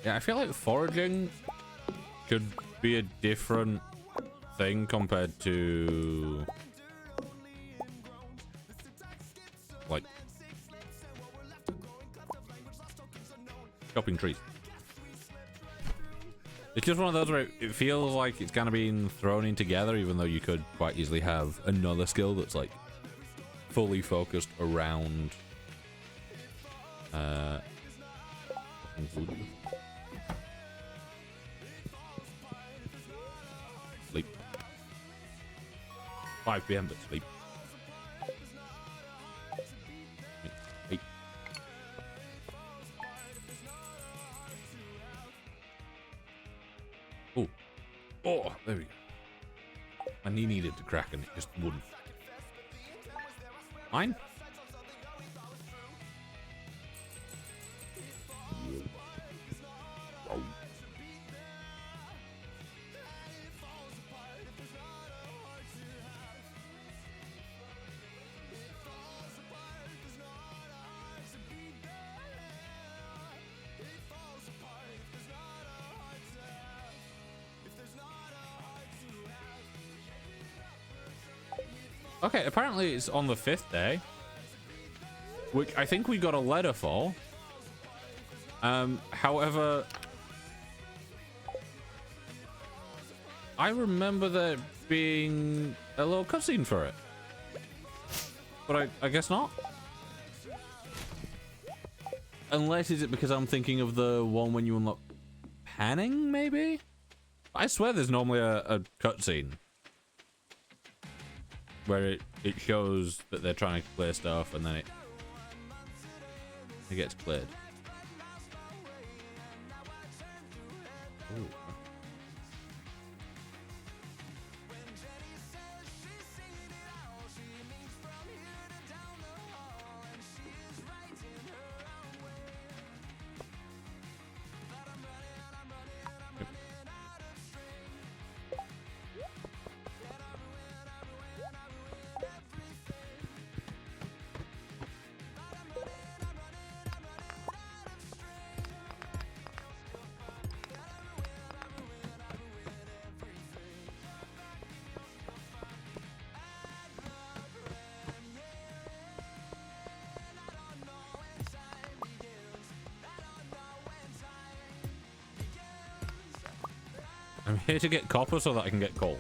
S1: Yeah, I feel like foraging should be a different thing compared to like chopping trees. It's just one of those where it feels like it's kind of being thrown in together, even though you could quite easily have another skill that's like fully focused around sleep. 5 PM, but sleep. Wait. Oh. Oh, there we go. My knee needed to crack and it just wouldn't. Mine? Okay, apparently it's on the 5th day, which I think we got a letter for. However, I remember there being a little cutscene for it, but I guess not. Unless is it because I'm thinking of the one when you unlock panning, maybe? I swear there's normally a cutscene where it shows that they're trying to clear stuff and then it gets cleared. Ooh. I'm here to get copper so that I can get coal.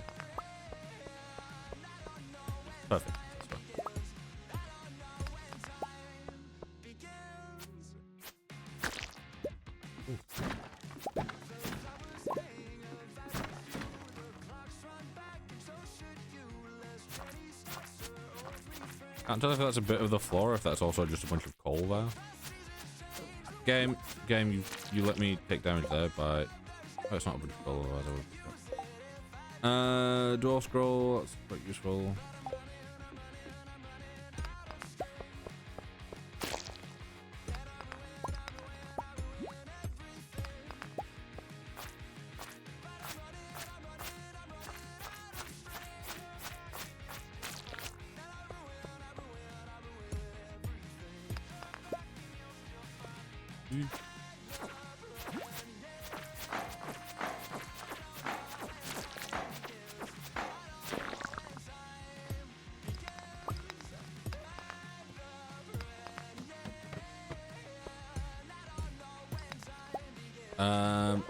S1: Perfect. Can't tell if that's a bit of the floor, or if that's also just a bunch of coal there. Game, you let me take damage there by... Oh, it's not a bunch of coal, otherwise I would... Dwarf scroll, that's quite useful.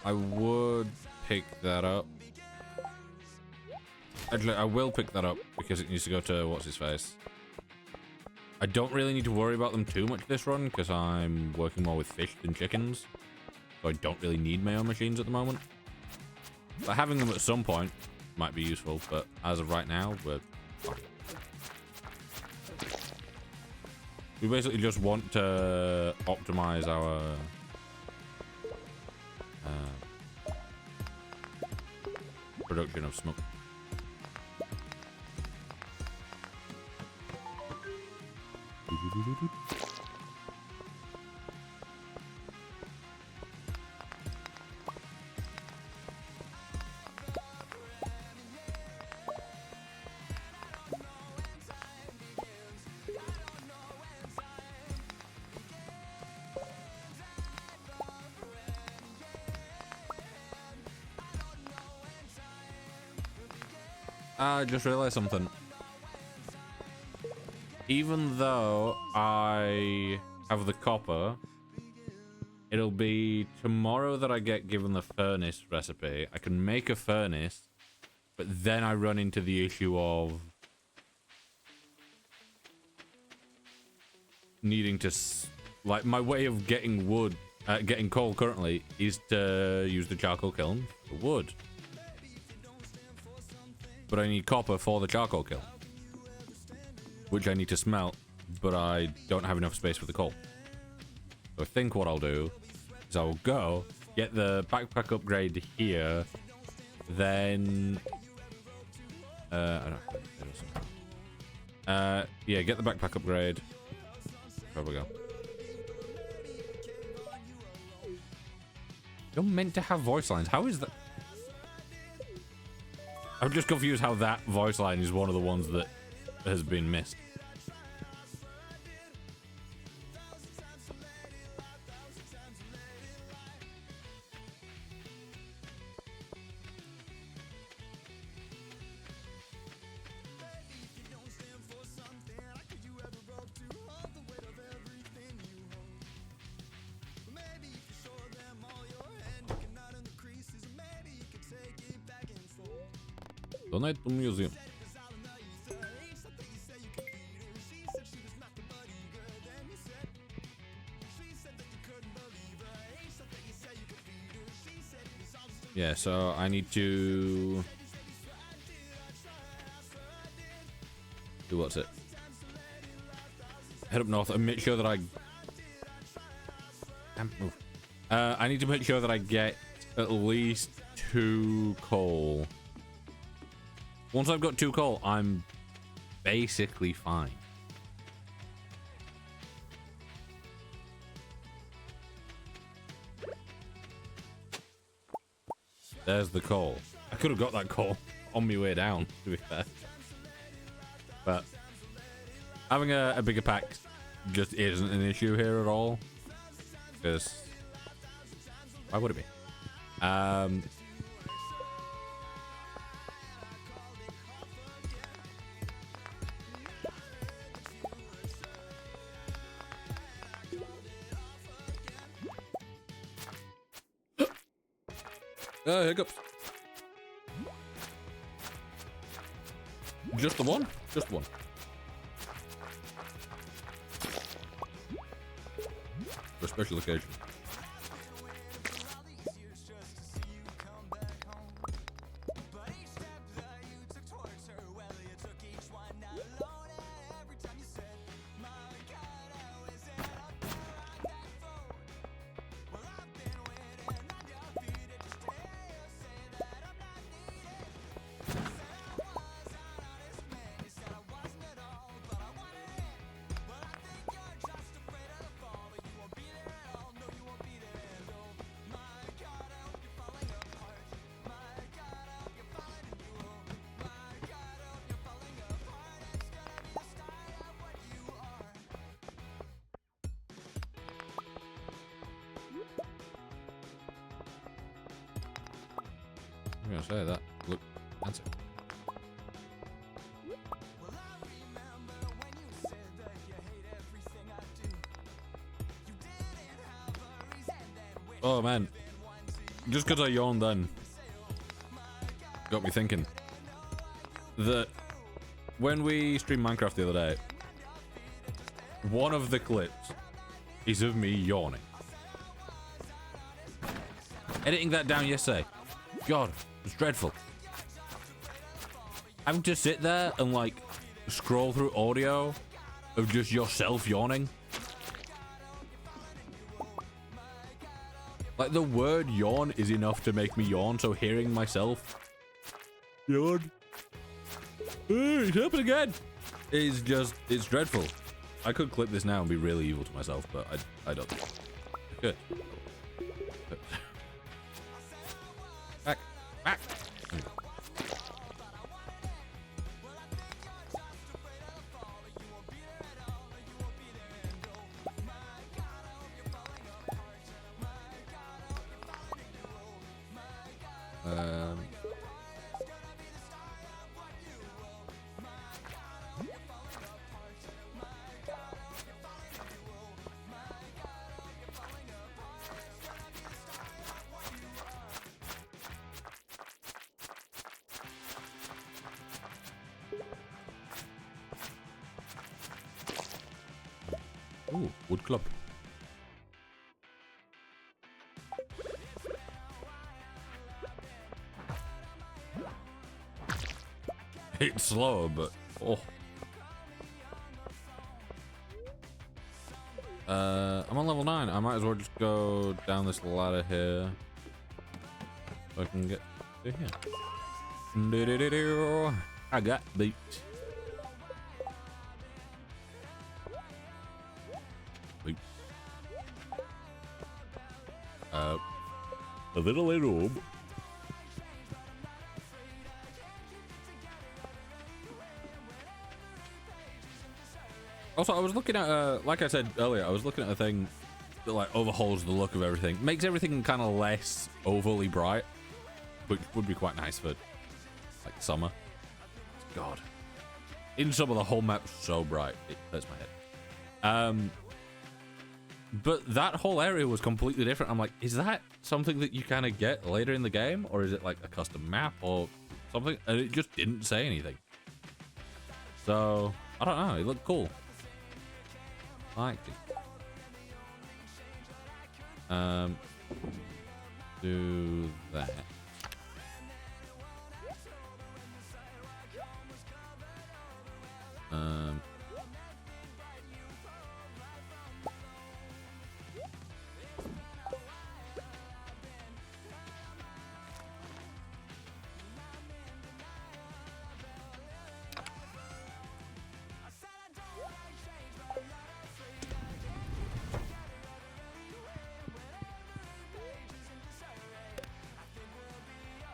S1: I would pick that up. Actually, I will pick that up because it needs to go to what's his face. I don't really need to worry about them too much this run because I'm working more with fish than chickens, so I don't really need my own machines at the moment. But having them at some point might be useful. But as of right now, we're fine. We basically just want to optimize our production of smoke. I just realized something. Even though I have the copper, it'll be tomorrow that I get given the furnace recipe. I can make a furnace, but then I run into the issue of needing to, like, my way of getting wood, getting coal currently is to use the charcoal kiln for wood. But I need copper for the charcoal kiln, which I need to smelt, but I don't have enough space for the coal. So I think what I'll do is I'll go get the backpack upgrade here, then I don't yeah, get the backpack upgrade. Where we go? You're meant to have voice lines. How is that? I'm just confused how that voice line is one of the ones that has been missed. Donate to museum. Yeah, so I need to do what's it? Head up north and make sure that I need to make sure that I get at least 2 coal. Once I've got 2 coal, I'm basically fine. There's the coal. I could have got that coal on my way down, to be fair. But having a bigger pack just isn't an issue here at all. Because why would it be? Hiccups. Just the one? Just one. For a special occasion. I'm gonna say that. Look, that's it. Oh man, just because I yawned then got me thinking that when we streamed Minecraft the other day, one of the clips is of me yawning. Editing that down yesterday, God, it's dreadful. Having to sit there and like scroll through audio of just yourself yawning. Like the word yawn is enough to make me yawn, so hearing myself yawn, it's happening again, is just, it's dreadful. I could clip this now and be really evil to myself, but I don't. Good. Back. Back. Ooh, wood club. It's slow, but oh. I'm on level 9. I might as well just go down this ladder here so I can get to here. I got beat. A little robe. Also, I was looking at, like I said earlier, I was looking at a thing that like overhauls the look of everything, makes everything kind of less overly bright, which would be quite nice for like summer. God, in summer the whole map's so bright it hurts my head. But that whole area was completely different. I'm like, is that something that you kind of get later in the game, or is it like a custom map or something? And it just didn't say anything. So I don't know. It looked cool. I liked it. Do that.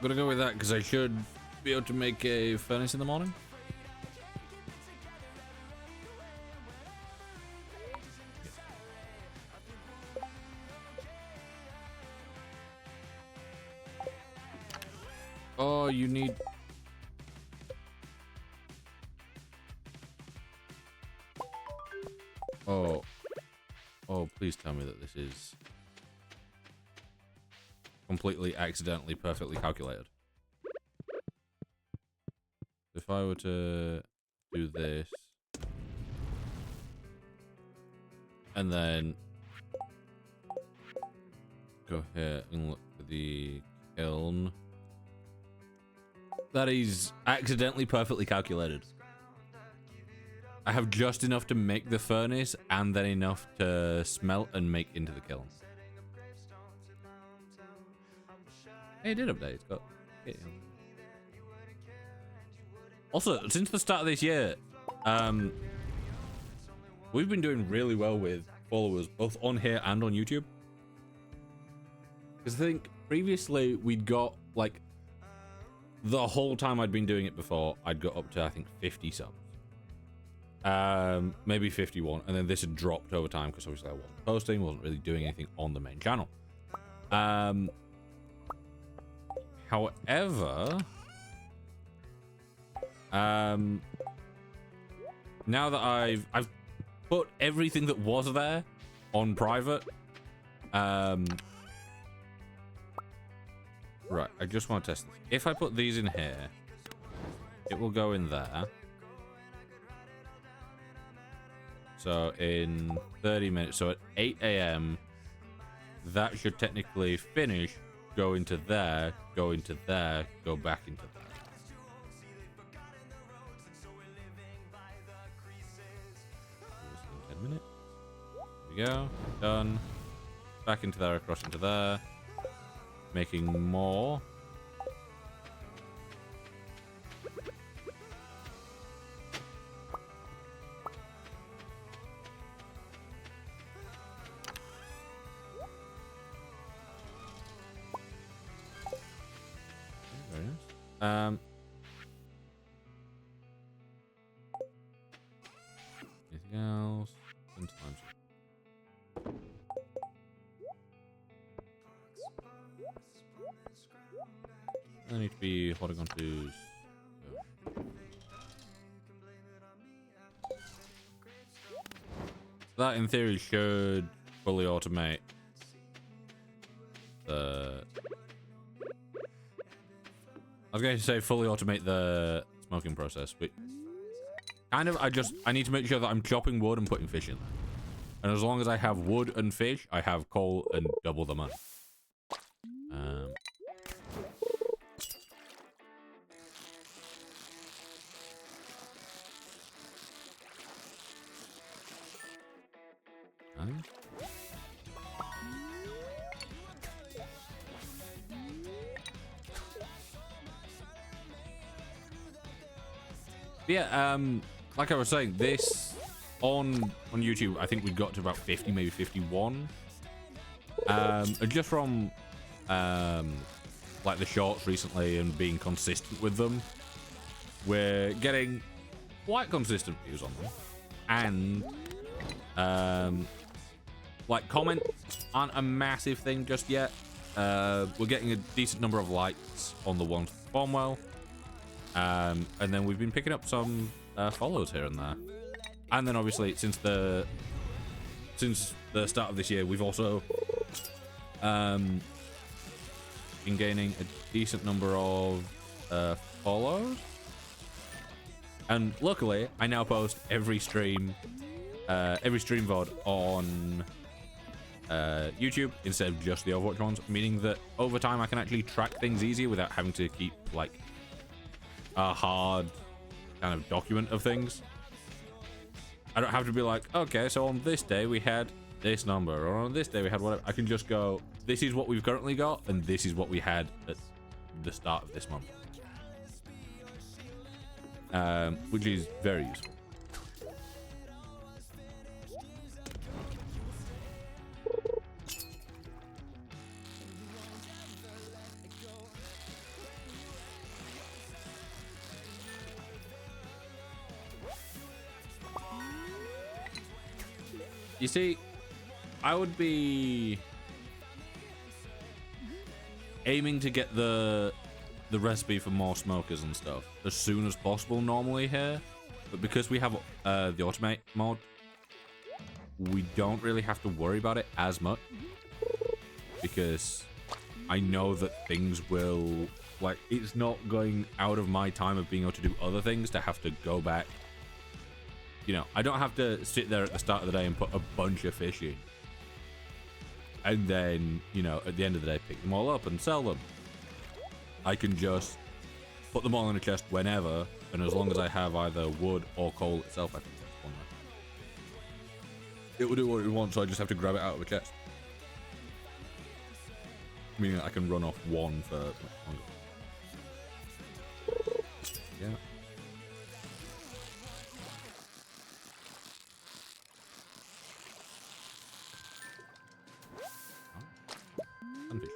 S1: I'm gonna go with that because I should be able to make a furnace in the morning. Oh, you need... Oh. Oh, please tell me that this is completely accidentally perfectly calculated. If if I were to do this, and then go here and look for the kiln, that is accidentally perfectly calculated. I have just enough to make the furnace and then enough to smelt and make into the kiln. Hey, it did update. It's got... Also, since the start of this year, we've been doing really well with followers, both on here and on YouTube. Because I think previously we'd got, like, the whole time I'd been doing it before, I'd got up to, I think, 50 subs. Maybe 51, and then this had dropped over time because obviously I wasn't posting, wasn't really doing anything on the main channel. However, now that I've put everything that was there on private, right, I just want to test this. If I put these in here, it will go in there. So in 30 minutes, so at 8 AM, that should technically finish, go into there, go into there, go back into there. 10 minutes. There we go. Done. Back into there, across into there. Making more. Anything else? Sometimes. I need to be holding on to. That, in theory, should fully automate the. I was going to say fully automate the smoking process, but kind of, I need to make sure that I'm chopping wood and putting fish in there. And as long as I have wood and fish, I have coal and double the money. Yeah, like I was saying, this on YouTube, I think we got to about 50, maybe 51. And just from like the shorts recently and being consistent with them, we're getting quite consistent views on them. And like comments aren't a massive thing just yet. We're getting a decent number of likes on the ones that perform well. And then we've been picking up some follows here and there. And then obviously since the start of this year, we've also been gaining a decent number of follows. And luckily, I now post every stream VOD on YouTube instead of just the Overwatch ones, meaning that over time I can actually track things easier without having to keep like a hard kind of document of things. I don't have to be like, okay, so on this day we had this number, or on this day we had whatever. I can just go, this is what we've currently got, and this is what we had at the start of this month. Which is very useful. You see, I would be aiming to get the recipe for more smokers and stuff as soon as possible normally here, but because we have the automate mod, we don't really have to worry about it as much, because I know that things will, like, it's not going out of my time of being able to do other things to have to go back. You know, I don't have to sit there at the start of the day and put a bunch of fish in. And then, you know, at the end of the day, pick them all up and sell them. I can just put them all in a chest whenever, and as long as I have either wood or coal itself, I can just one there. It will do what it wants, so I just have to grab it out of a chest. Meaning I can run off one for much longer. Yeah. Sunfish.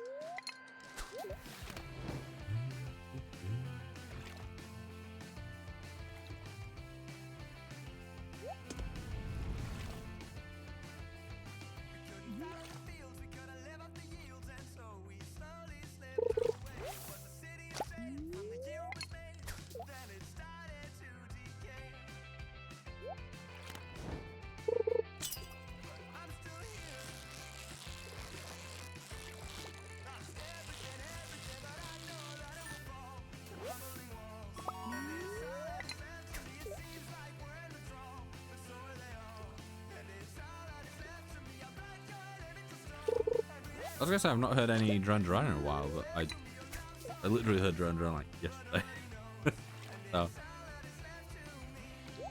S1: I was gonna say I've not heard any Duran Duran in a while, but I literally heard Duran Duran like yesterday. So I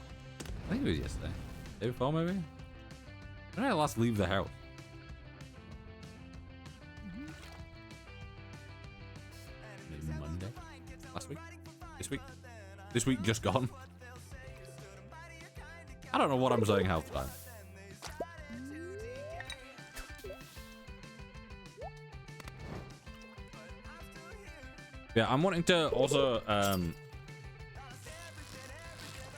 S1: think it was yesterday. Day before maybe? When did I last leave the house? Maybe Monday? Last week? This week? This week just gone? I don't know what I'm saying half the time. Yeah, I'm wanting to also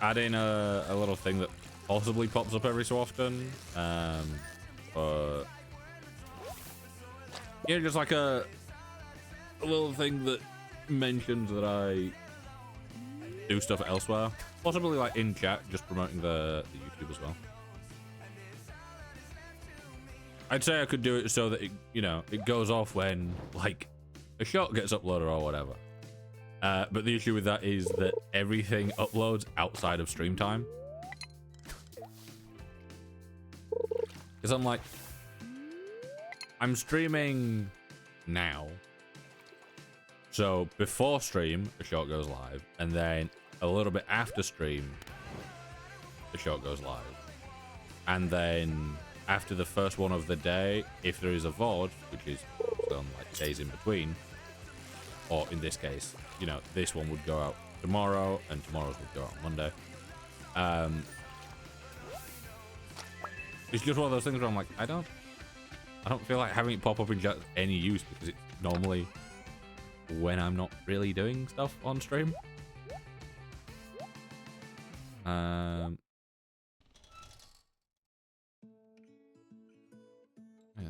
S1: add in a little thing that possibly pops up every so often. But yeah, just like a little thing that mentions that I do stuff elsewhere. Possibly like in chat, just promoting the YouTube as well. I'd say I could do it so that it, you know, it goes off when like a shot gets uploaded or whatever. But the issue with that is that everything uploads outside of stream time. Because I'm like, I'm streaming now. So before stream, a shot goes live. And then a little bit after stream, the shot goes live. And then after the first one of the day, if there is a VOD, which is on like days in between, or in this case, you know, this one would go out tomorrow and tomorrow's would go out on Monday. It's just one of those things where I'm like, I don't feel like having it pop up in chat any use, because it's normally when I'm not really doing stuff on stream. Yeah.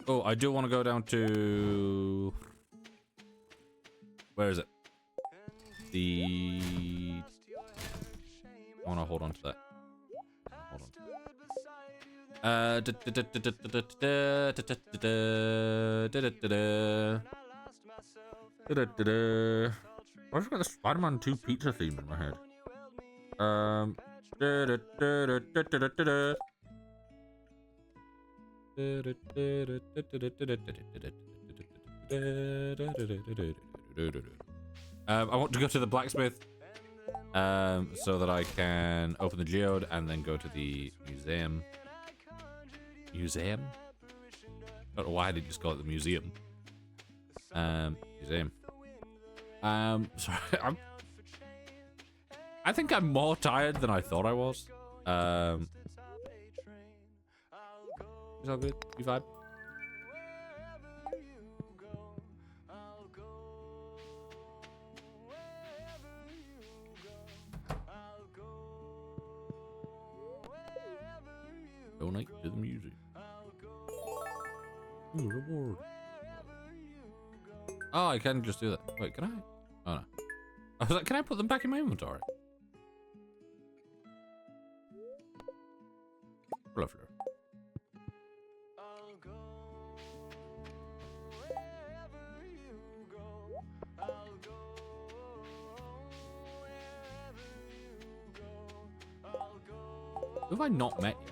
S1: Oh, I do want to go down to... Where is it? I want to hold on to that. Hold on to that. I just got the Spider-Man 2 pizza theme in my head. I want to go to the blacksmith so that I can open the geode and then go to the museum. Museum? I don't know why I didn't just call it the museum. Museum. Sorry, I think I'm more tired than I thought I was. Is all good? You vibe? Donate to the music. Ooh, reward. Oh, I can just do that. Wait, can I? Oh no. I was like, can I put them back in my inventory? Lovely. Who have I not met yet?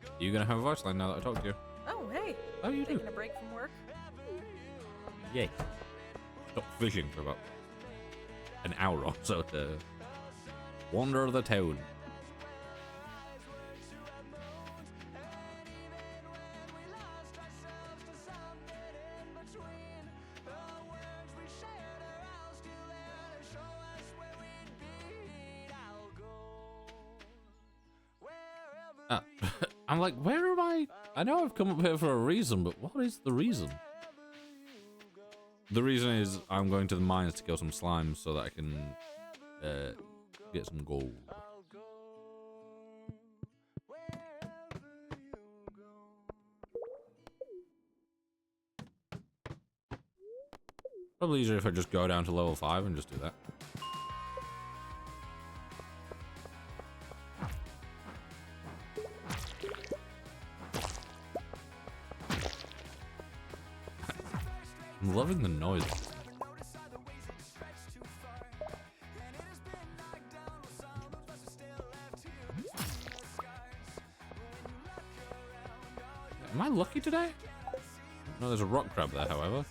S1: Are you gonna have a voice line now that I talk to you?
S2: Oh, hey.
S1: Oh, you do?
S2: Taking a break from work?
S1: Yay. Stop fishing for about an hour or so to wander the town. I'm like, where am I? I know I've come up here for a reason, but what is the reason? The reason is I'm going to the mines to kill some slimes so that I can get some gold. Probably easier if I just go down to level 5 and just do that. I'm loving the noise. Am I lucky today? No, there's a rock crab there, however.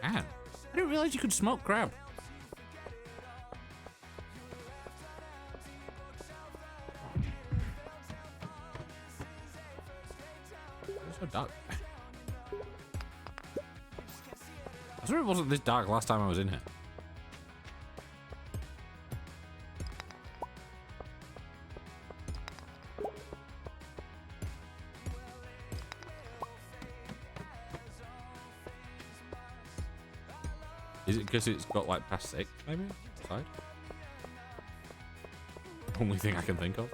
S1: Man, I didn't realize you could smoke crab. It's so dark. I swear it wasn't this dark last time I was in here. Is it because it's got like past 6 maybe? Outside? Only thing I can think of.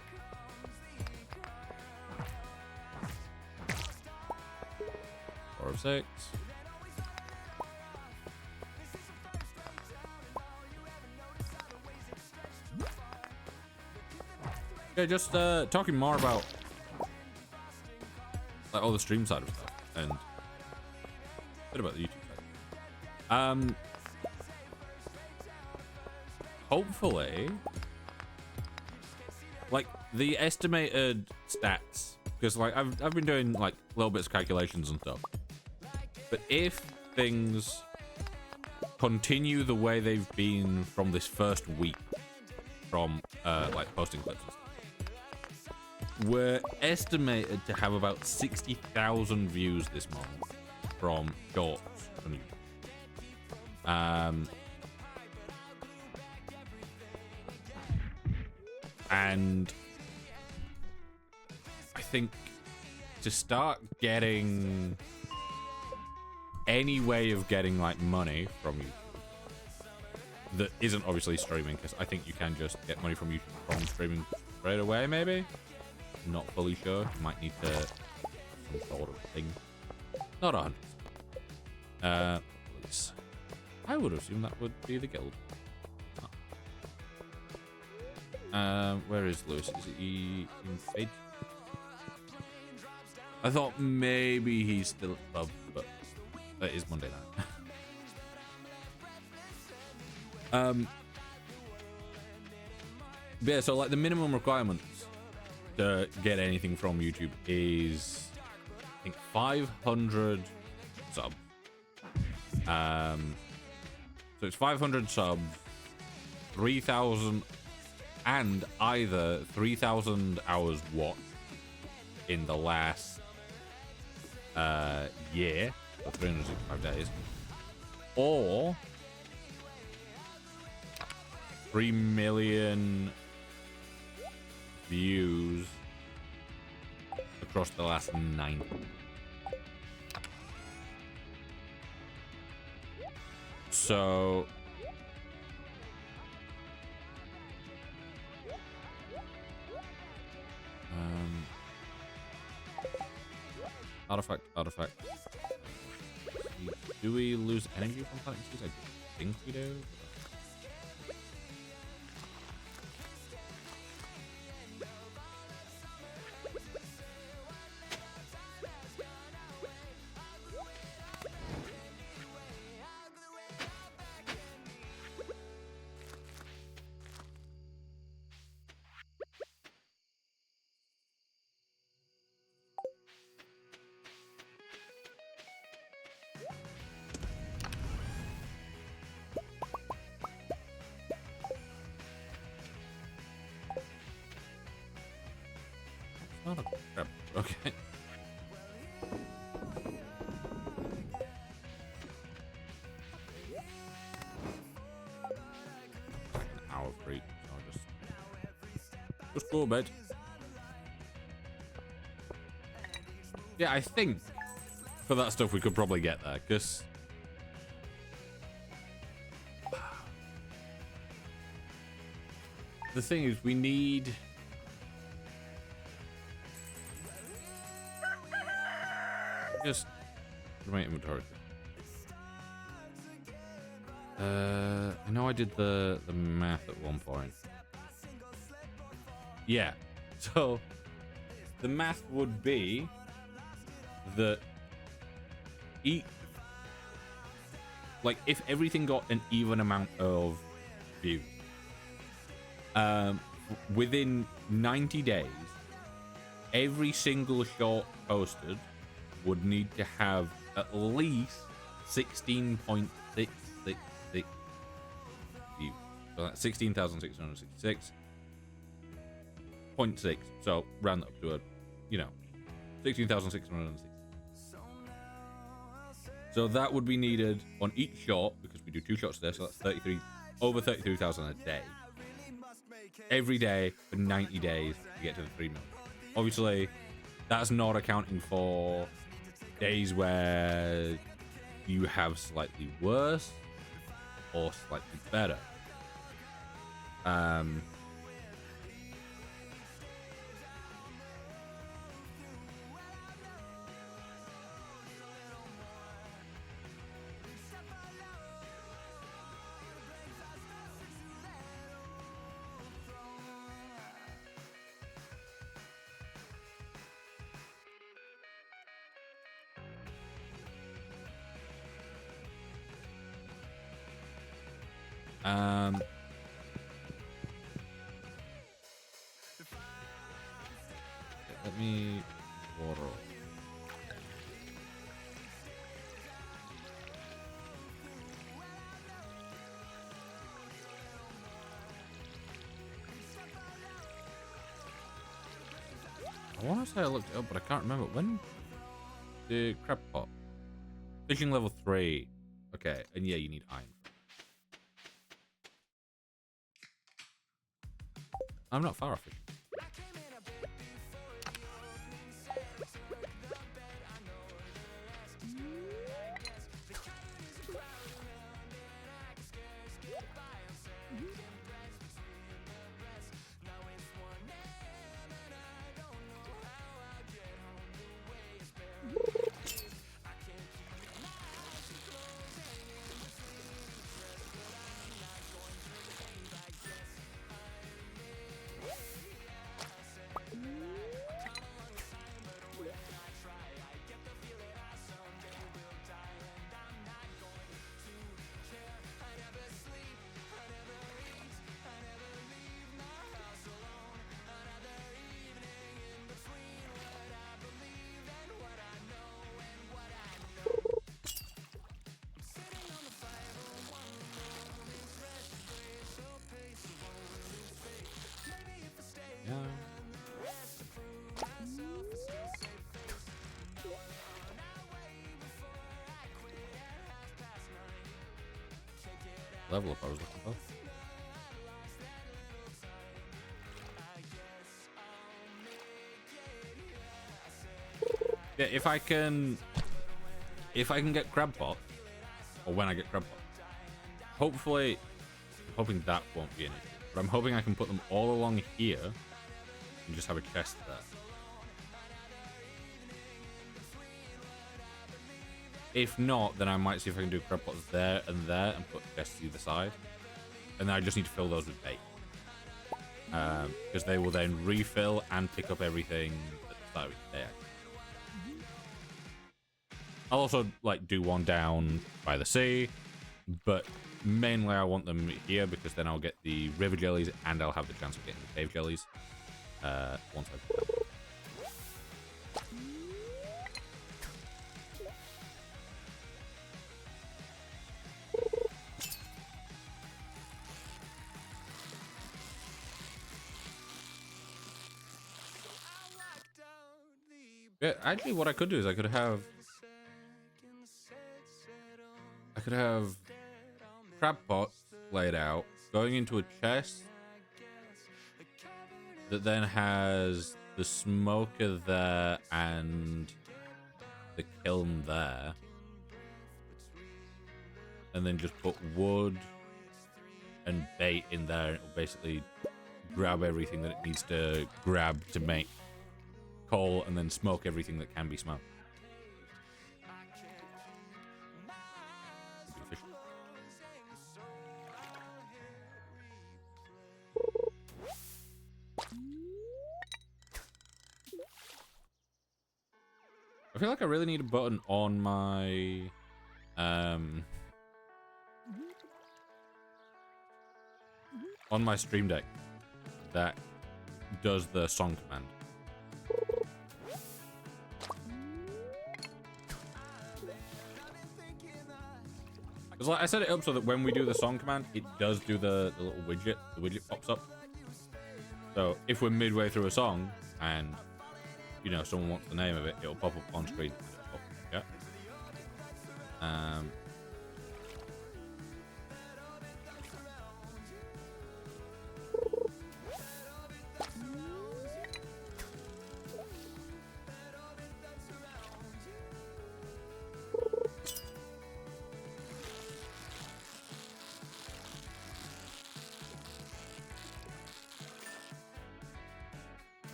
S1: Four of 6. Okay, just talking more about like all the stream side of stuff and a bit about the YouTube side. Hopefully, like the estimated stats, because like I've been doing like little bits of calculations and stuff. But if things continue the way they've been from this first week, from like posting clips and stuff, we're estimated to have about 60,000 views this month from shorts from YouTube. And I think to start getting any way of getting like money from YouTube that isn't obviously streaming, because I think you can just get money from YouTube from streaming straight away, maybe. Not fully sure. You might need to have some sort of thing. Not 100%. I would assume that would be the guild. Where is Lewis? Is he in bed? I thought maybe he's still at the pub, but that is Monday night. But yeah, so like the minimum requirements to get anything from YouTube is, I think, 500 subs. So it's 500 subs, 3,000, and either 3,000 hours watched in the last year, or 365 days, or 3 million views across the last 9. So artifact. Do we lose energy from planting seeds? I think we do. Not a crap. Okay. An hour free. So I'll just go to bed. Yeah, I think for that stuff we could probably get there, because the thing is we need just my inventory. I know I did the math at one point. Yeah, so the math would be that like if everything got an even amount of views, within 90 days, every single short posted would need to have at least 16.666 views. So that's 16,666.6. So round that up to 16,660. So that would be needed on each shot, because we do 2 shots there, so that's over 33,000 a day. Every day for 90 days to get to the 3 million. Obviously, that's not accounting for days where you have slightly worse or slightly better. Let me water. I want to say I looked it up, but I can't remember. When the crab pot? Fishing level 3. Okay, and yeah, you need iron. I'm not far off it. Yeah. Level up I was looking for. Yeah, if I can get crab pot, or when I get crab pot, hopefully, I'm hoping that won't be an issue. But I'm hoping I can put them all along here and just have a chest there. If not, then I might see if I can do crab pots there and put chests either side. And then I just need to fill those with bait. Because they will then refill and pick up everything at the start of each day. I'll also like do one down by the sea, but mainly I want them here because then I'll get the river jellies and I'll have the chance of getting the cave jellies once I've done. Yeah, actually, what I could do is I could have crab pot laid out, going into a chest that then has the smoker there and the kiln there, and then just put wood and bait in there, and it'll basically grab everything that it needs to grab to make coal, and then smoke everything that can be smoked. I feel like I really need a button on my Stream Deck that does the song command. Because like I set it up so that when we do the song command, it does do the little widget. The widget pops up. So if we're midway through a song and you know someone wants the name of it, it'll pop up on screen. Yeah.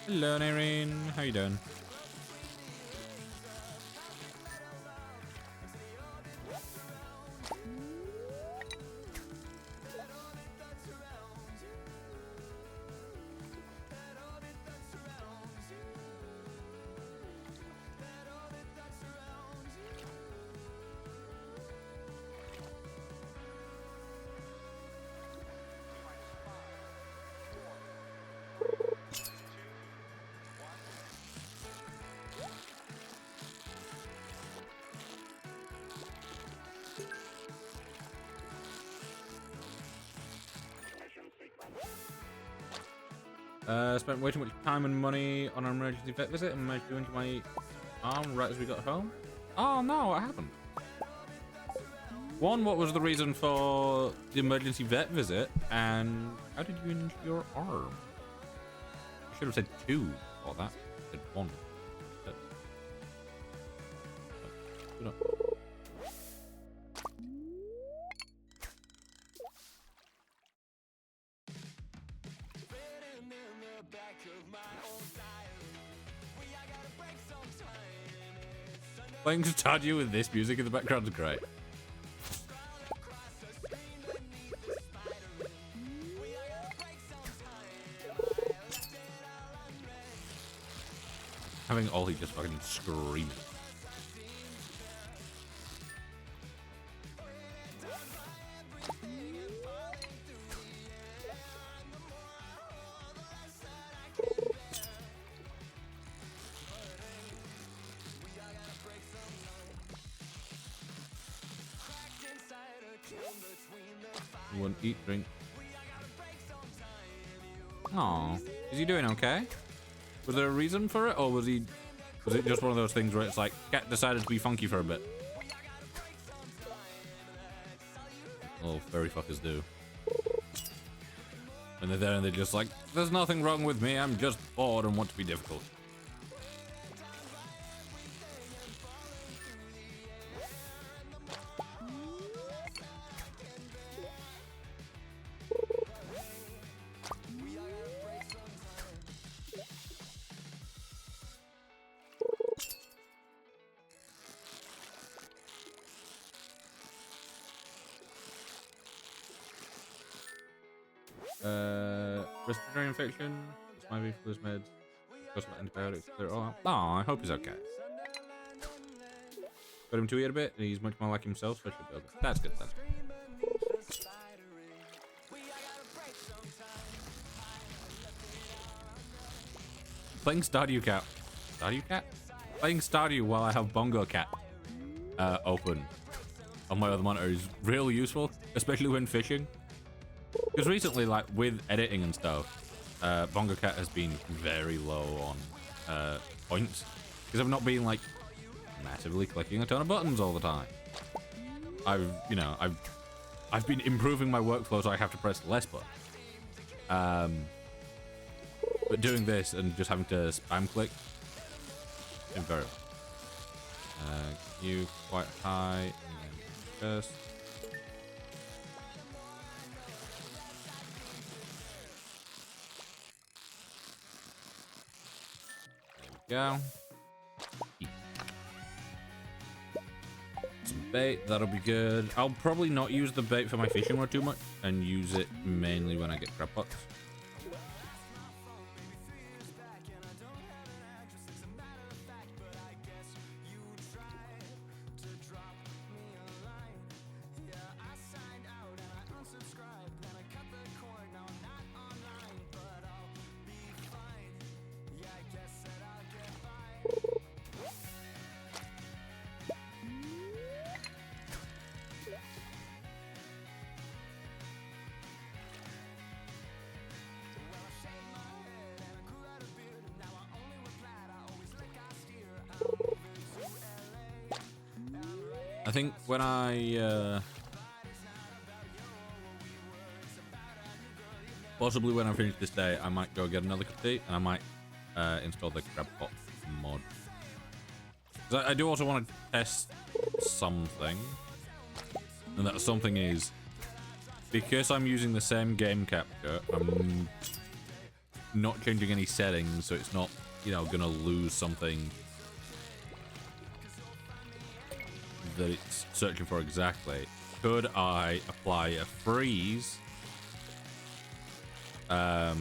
S1: Hello, Nareen. How you doing? Spent way too much time and money on an emergency vet visit and managed to injure my arm right as we got home. Oh no, what happened? One, what was the reason for the emergency vet visit, and how did you injure your arm? I should have said two or that. I said one. Good up. Playing Stardew with this music in the background is great. Having Ollie just fucking screaming. One eat, drink. Aw, is he doing okay? Was there a reason for it, or was it just one of those things where it's like cat decided to be funky for a bit? little furry fuckers do. And they're there and they're just like, there's nothing wrong with me, I'm just bored and want to be difficult. Respiratory infection. This might be flu meds. Cost of antibiotics. They're all out. Oh, I hope he's okay. Got him to eat a bit, and he's much more like himself, so I should be okay. That's good. That's good. Playing Stardew Cat. Stardew Cat? Playing Stardew while I have Bongo Cat open on my other monitor is real useful, especially when fishing. Because recently, like, with editing and stuff, Bongo Cat has been very low on points. Because I've not been, like, massively clicking a ton of buttons all the time. I've been improving my workflow so I have to press less buttons. But doing this and just having to spam click, been very well. You quite high, and then just... Go. Some bait, that'll be good. I'll probably not use the bait for my fishing rod too much and use it mainly when I get crab pots. I think when possibly when I finish this day, I might go get another cup of tea, and I might install the crab pot mod. 'Cause I do also want to test something, and that something is, because I'm using the same game capture, I'm not changing any settings, so it's not, you know, gonna lose something that it's searching for exactly. Could I apply a freeze to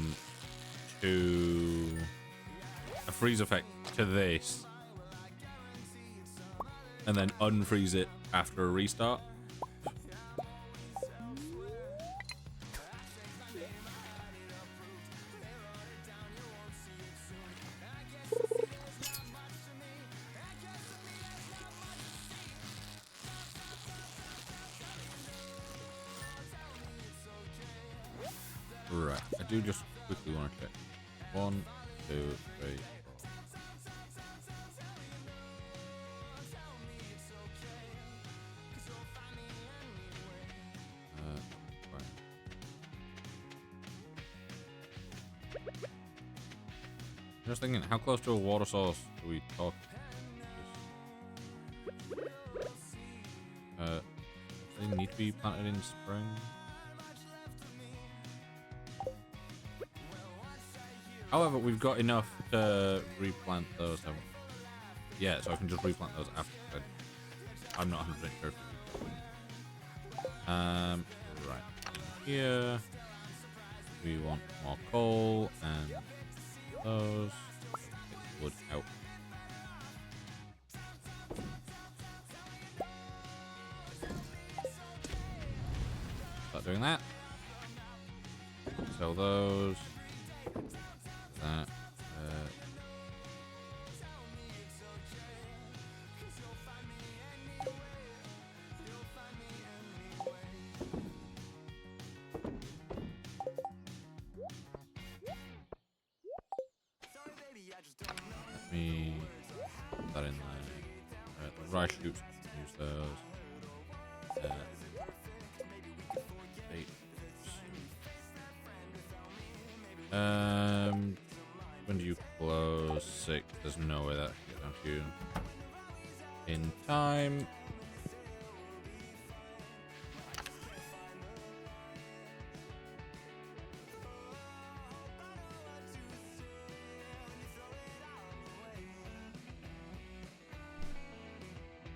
S1: a freeze effect to this and then unfreeze it after a restart? Right, I do just quickly want to check. 1, 2, 3, 4. Right. Just thinking, how close to a water source do we talk? They need to be planted in spring. However, we've got enough to replant those. Yeah, so I can just replant those after. I'm not 100% sure. Right. In here, we want more coal and those. Get wood out. Start doing that. Sell those. That. Let me put that in there. The rice shoots, use those. When do you close? 6. There's no way that can count you in time.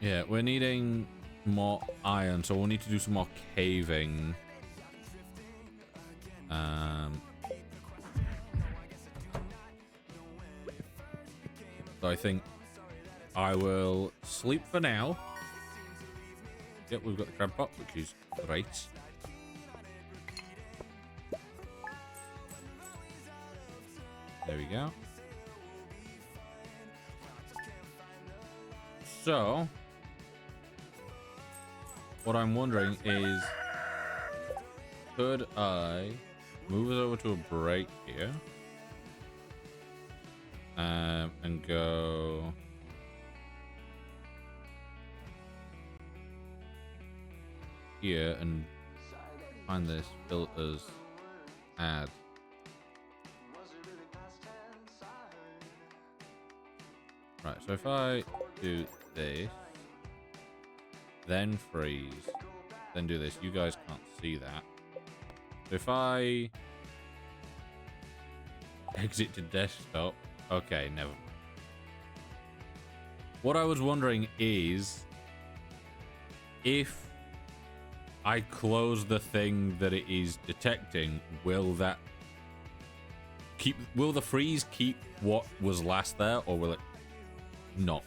S1: Yeah, we're needing more iron, so we'll need to do some more caving. So I think I will sleep for now. Yep, we've got the crab pot, which is great. There we go. So, what I'm wondering is, could I move us over to a break here? And go here and find this filters add. Right, so if I do this, then freeze, then do this, you guys can't see that. So if I exit to desktop, okay, never mind. What I was wondering is, if I close the thing that it is detecting, will that keep, will the freeze keep what was last there, or will it not?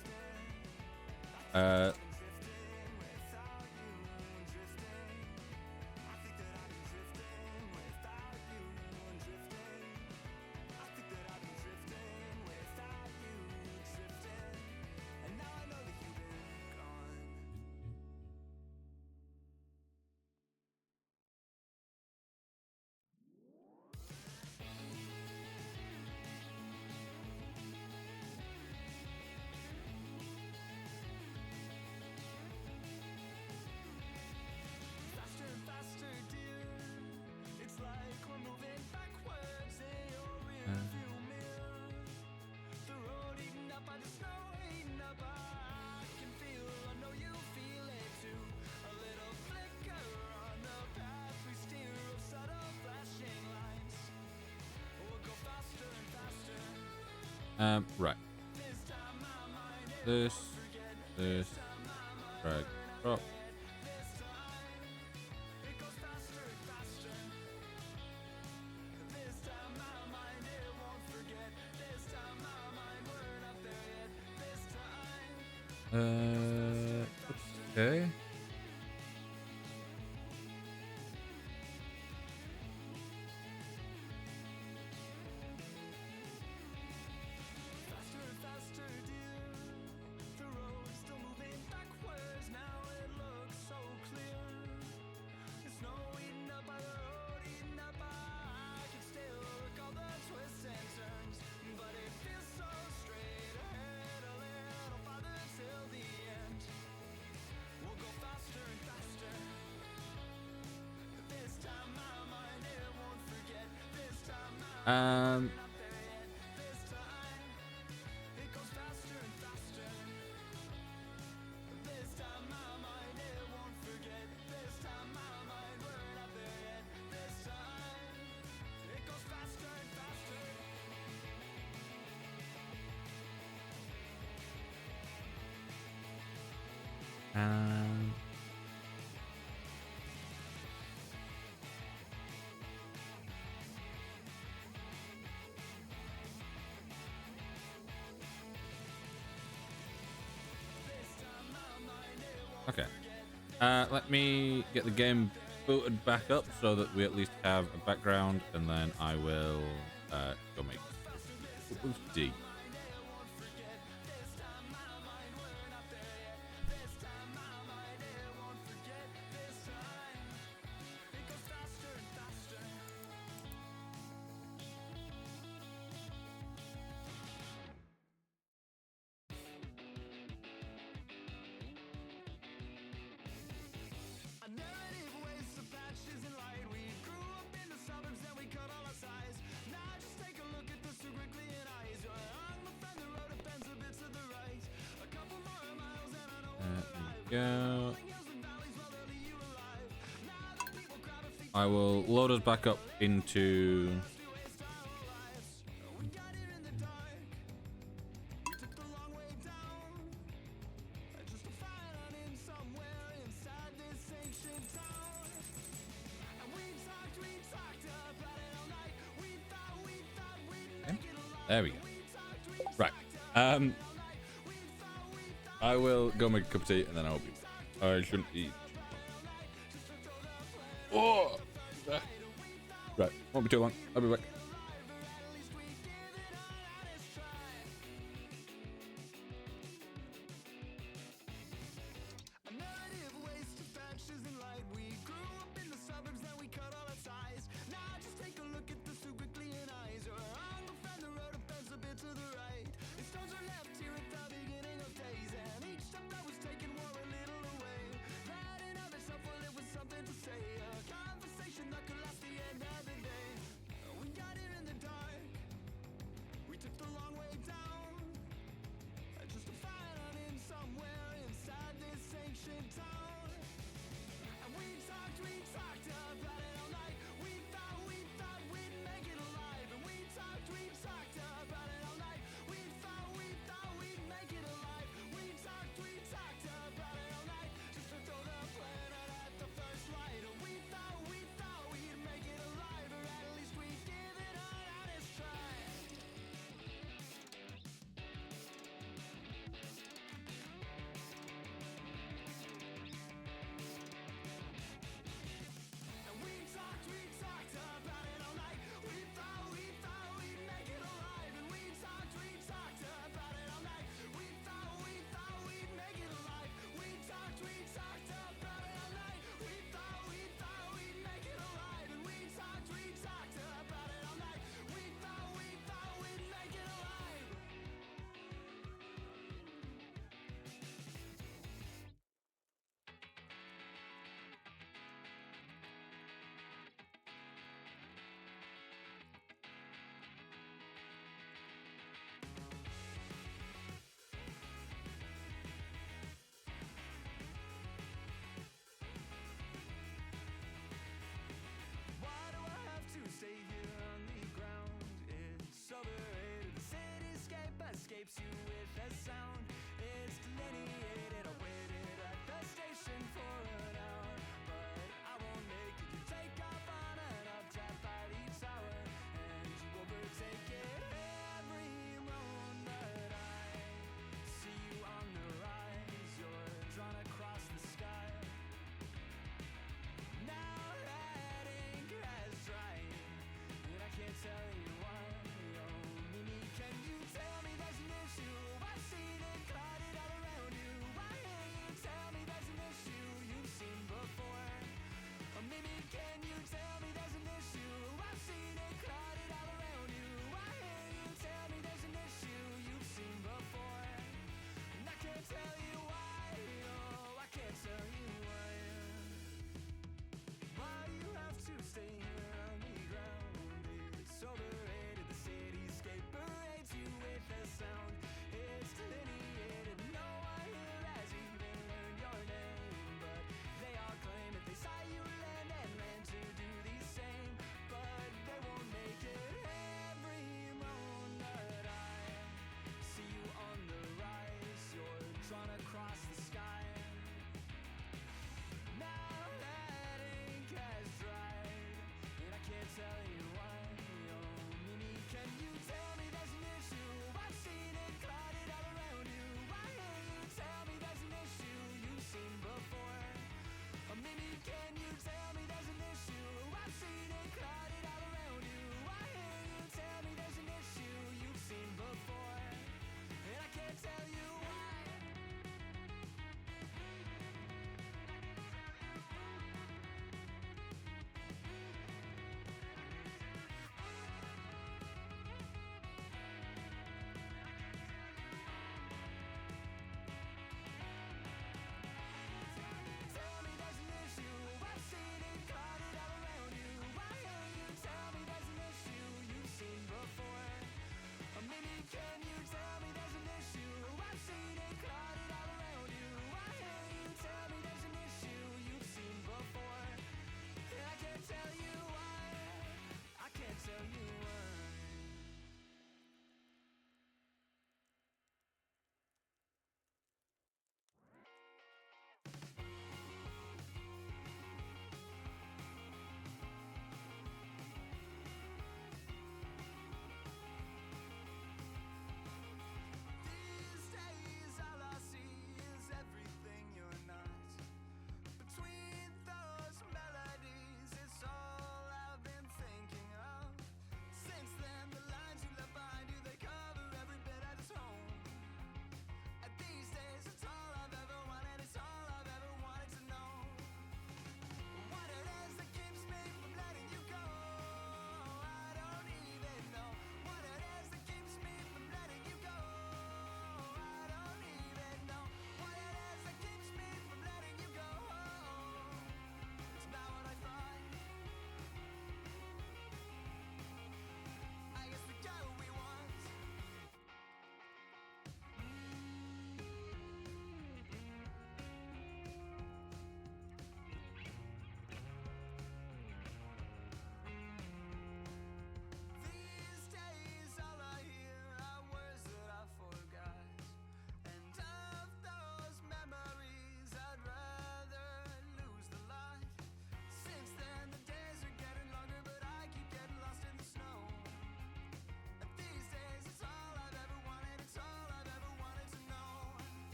S1: Right. This, drag, drop. Okay. Okay. Let me get the game booted back up so that we at least have a background, and then I will go make D. go. I will load us back up into... Okay. There we go. Right. I will go make a cup of tea and then I'll be... I shouldn't eat. Oh! Right, won't be too long. I'll be back.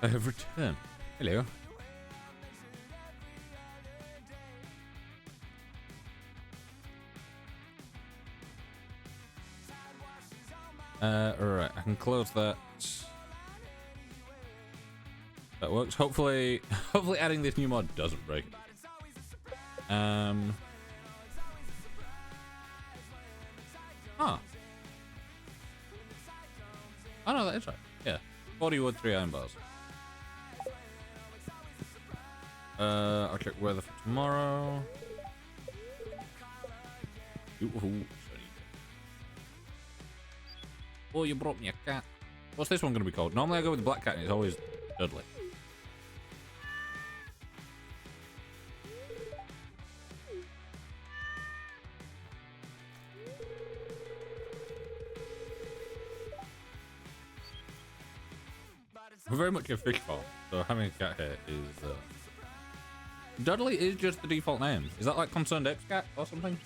S1: I have returned. Hello. Alright, I can close that. That works. Hopefully adding this new mod doesn't break it. Huh. Oh no, that is right. Yeah. 40 wood, 3 iron bars. I'll check weather for tomorrow. Ooh. Oh, you brought me a cat. What's this one going to be called? Normally I go with the black cat and it's always Dudley. We're very much a fish farm, so having a cat here is... Dudley is just the default name. Is that like Concerned Apes Cat or something?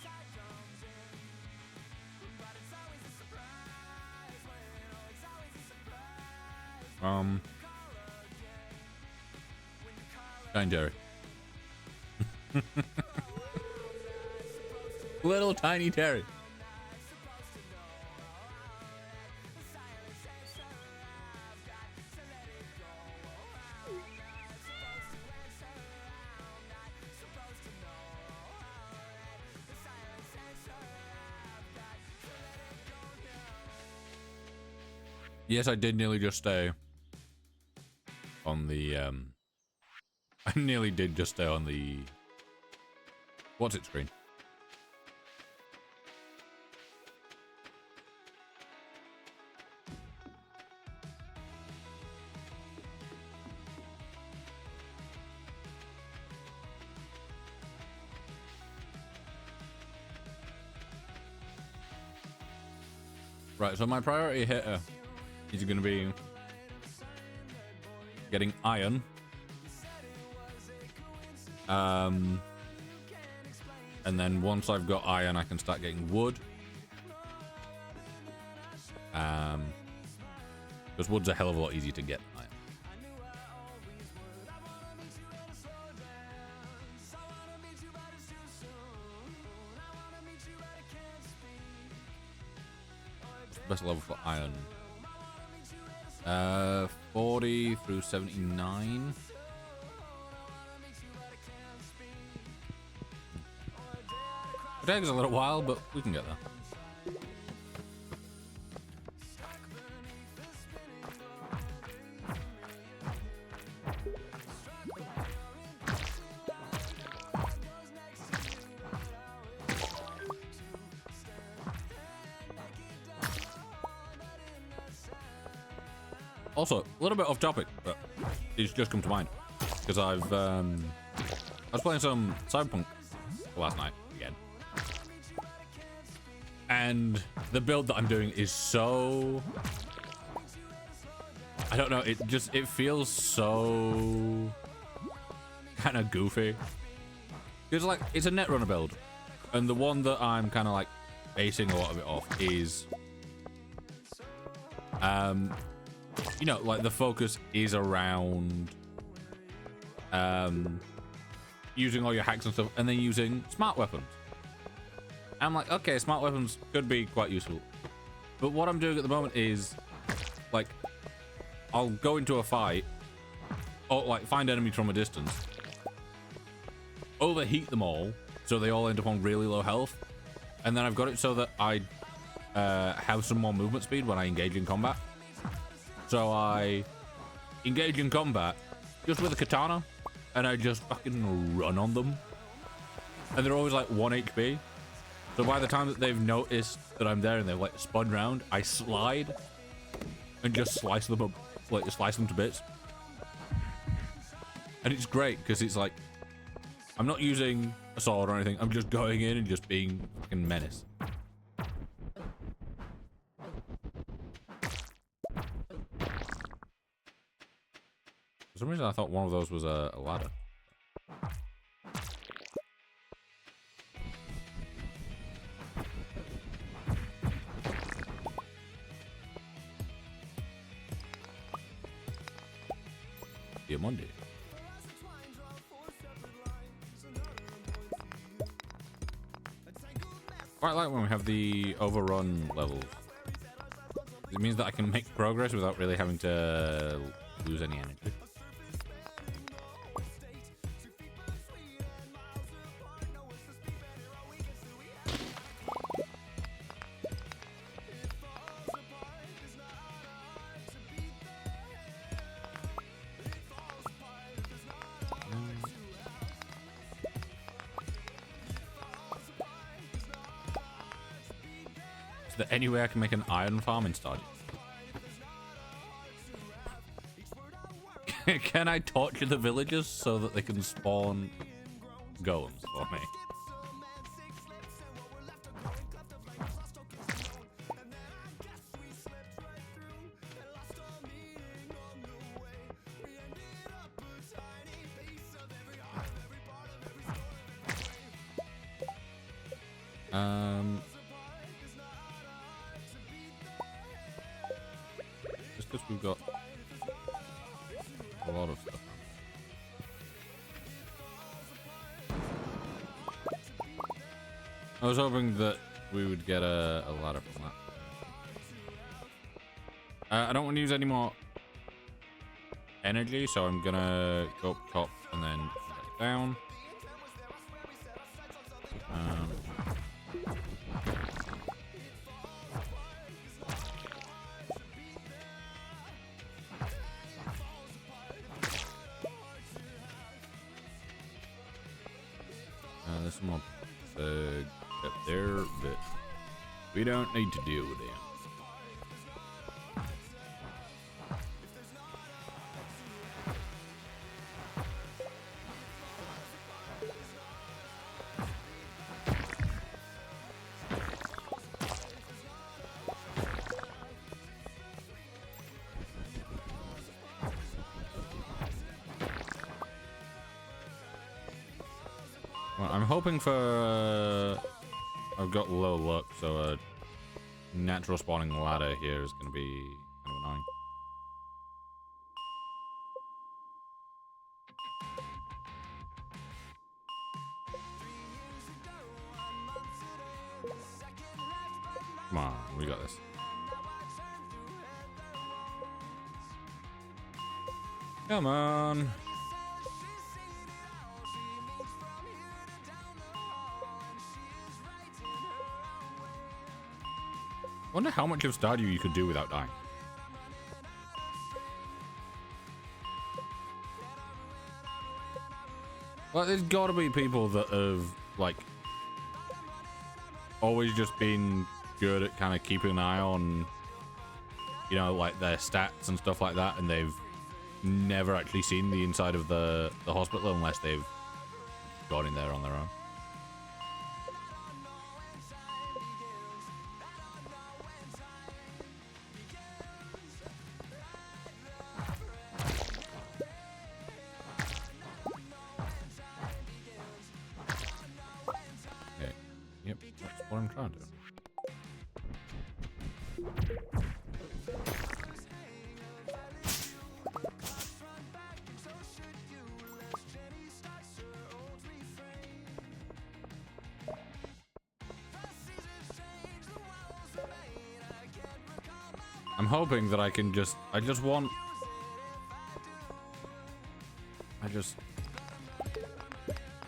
S1: Kind Jerry. Little tiny Terry. Yes, I did nearly just stay on the, I nearly did just stay on the, what's it screen? Right, so my priority hitter is going to be getting iron. And then once I've got iron, I can start getting wood. Because wood's a hell of a lot easier to get than iron. Best level for iron. 40 through 79. It takes a little while, but we can get there. Also, a little bit off topic, but it's just come to mind because I was playing some Cyberpunk last night again, and the build that I'm doing is so, I don't know, it feels so kind of goofy. It's like it's a Netrunner build, and the one that I'm kind of like basing a lot of it off is you know, like the focus is around using all your hacks and stuff and then using smart weapons. I'm like, okay, smart weapons could be quite useful, but what I'm doing at the moment is like I'll go into a fight or like find enemies from a distance, overheat them all so they all end up on really low health, and then I've got it so that I have some more movement speed when I engage in combat. So I engage in combat just with a katana, and I just fucking run on them. And they're always like 1 HP. So by the time that they've noticed that I'm there and they've like spun round, I slide and just slice them up, like slice them to bits. And it's great because it's like, I'm not using a sword or anything. I'm just going in and just being fucking menace. For some reason, I thought one of those was a ladder. quite like when we have the overrun levels. It means that I can make progress without really having to lose any energy. Is there any way I can make an iron farm in Stardew? Can I torture the villagers so that they can spawn golems for me? Just because we've got a lot of stuff. I was hoping that we would get a ladder from that. I don't want to use any more energy, so I'm gonna go up top and then back down. This mob up there, but we don't need to deal with them. Well, I'm hoping for I've got low luck, so a natural spawning ladder here is going to be kind of annoying. Come on, we got this. Come on. I wonder how much of Stardew you could do without dying. Well, there's gotta be people that have, like, always just been good at kind of keeping an eye on, you know, like their stats and stuff like that, and they've never actually seen the inside of the hospital unless they've gone in there on their own. Yep, that's what I'm trying to do. I'm hoping that I can just, I'm gonna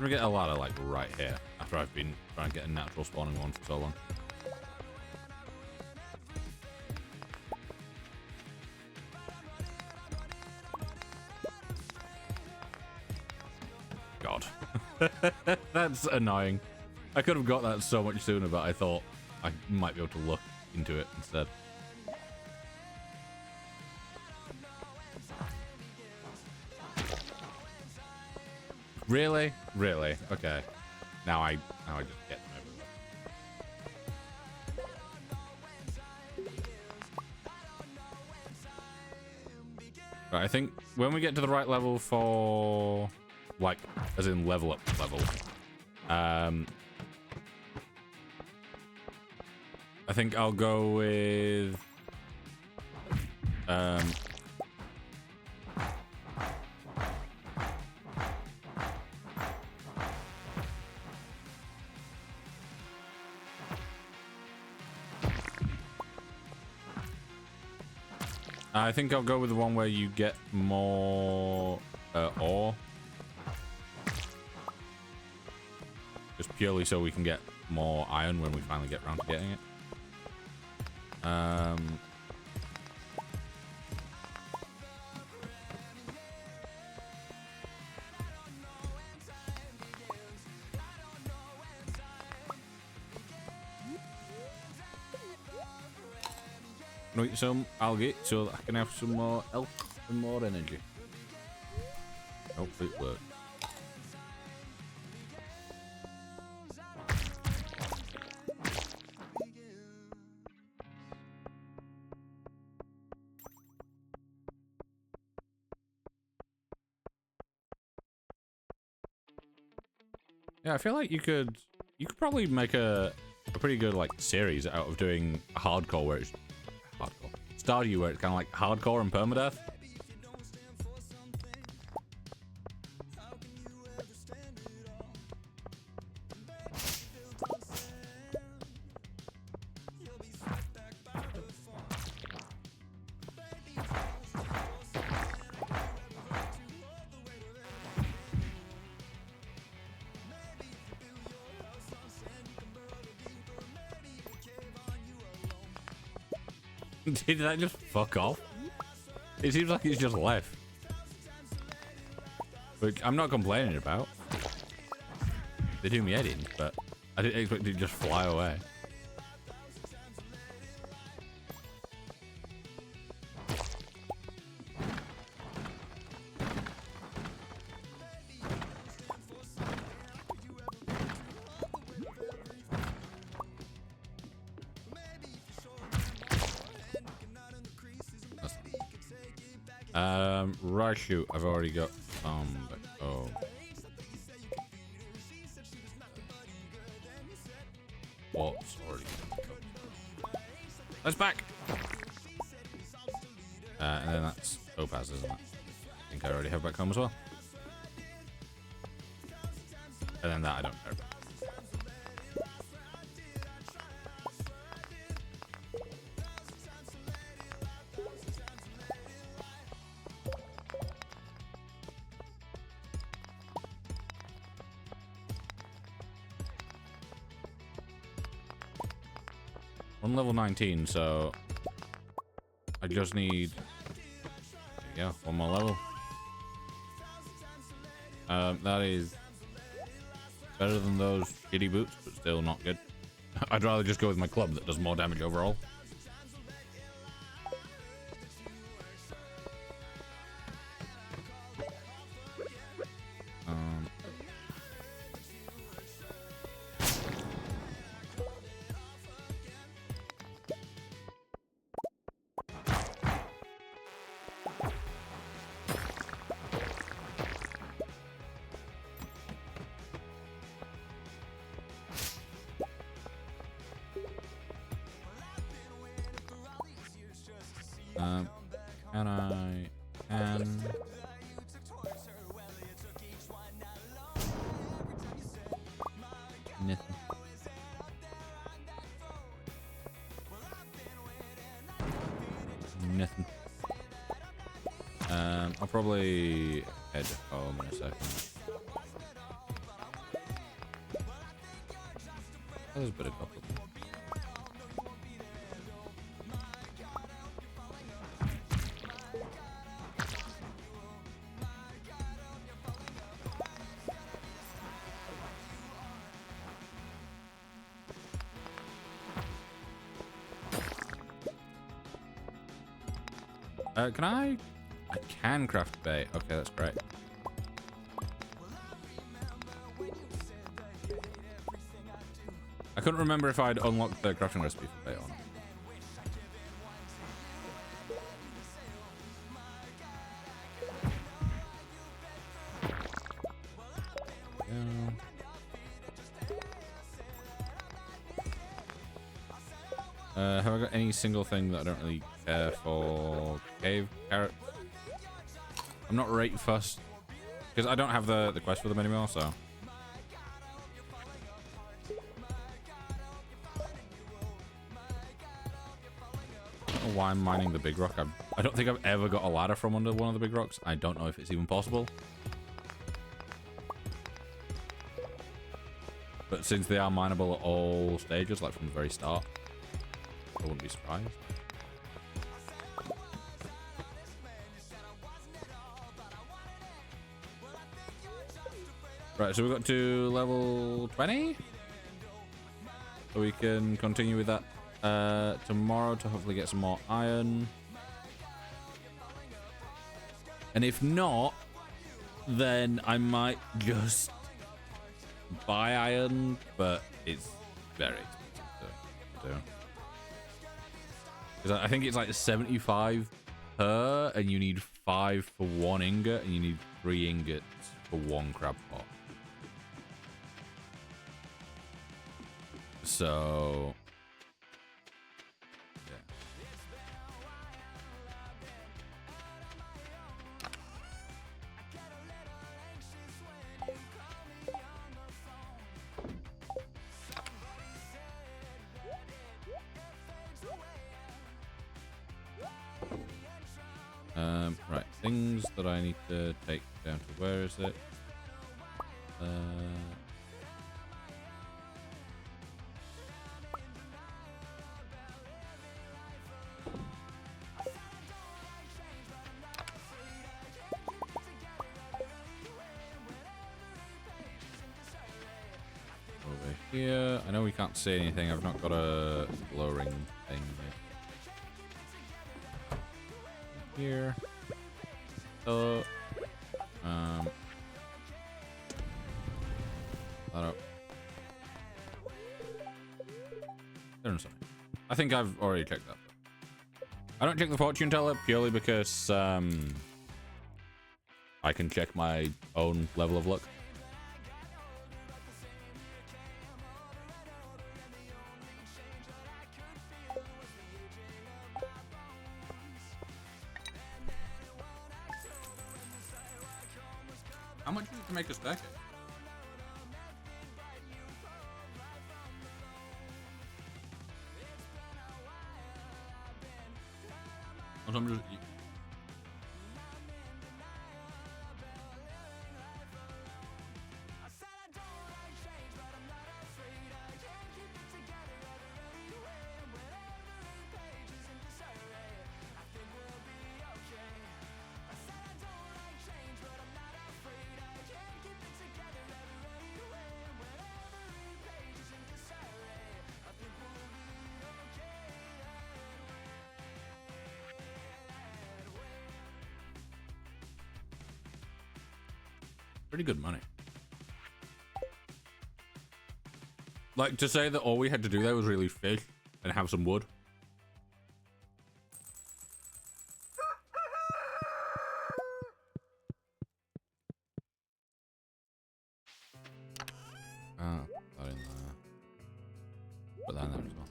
S1: get a ladder like right here after I've been trying to get a natural spawning one for so long. God. That's annoying. I could have got that so much sooner, but I thought I might be able to look into it instead. Really? Really? Okay. Now I just get them everywhere. Right, I think when we get to the right level for, like, as in level up level, I think I'll go with I think I'll go with the one where you get more ore. Just purely so we can get more iron when we finally get around to getting it. Can I eat some algae so that I can have some more health and more energy? Hopefully it works. Yeah, I feel like you could probably make a pretty good like series out of doing hardcore where it's hardcore. Stardew where it's kind of like hardcore and permadeath. Did that just fuck off? It seems like it's just left. Which I'm not complaining about. They do me head in, but I didn't expect it to just fly away. Right, shoot, I've already got oh. What's already that's back. And then that's Topaz, isn't it? I think I already have back home as well. And then that I don't care about. I'm level 19, so I just need, there you go, one more level. That is better than those shitty boots, but still not good. I'd rather just go with my club that does more damage overall. Nothing. I'll probably head home in a second. There's a bit of couple. Can I can craft bait. Okay, that's great. I couldn't remember if I'd unlocked the crafting recipe for bait or not. Have I got any single thing that I don't really care for? Cave carrots. I'm not right fussed because I don't have the quest for them anymore, so. know why I'm mining the big rock. I don't think I've ever got a ladder from under one of the big rocks. I don't know if it's even possible. But since they are mineable at all stages, like from the very start, I wouldn't be surprised. Right, so we got to level 20. So we can continue with that tomorrow to hopefully get some more iron. And if not, then I might just buy iron, but it's very expensive to do. Because I think it's like 75 per, and you need 5 for 1 ingot, and you need 3 ingots for 1 crab pot. So, yeah. Right, things that I need to take down to, where is it? Over here. I know we can't see anything. I've not got a lowering thing here. Hello. That up. I think I've already checked that. I don't check the fortune teller purely because I can check my own level of luck. How much is it to make a stack? Pretty good money. Like, to say that all we had to do there was really fish and have some wood. Oh, that in there. Put that in there as well.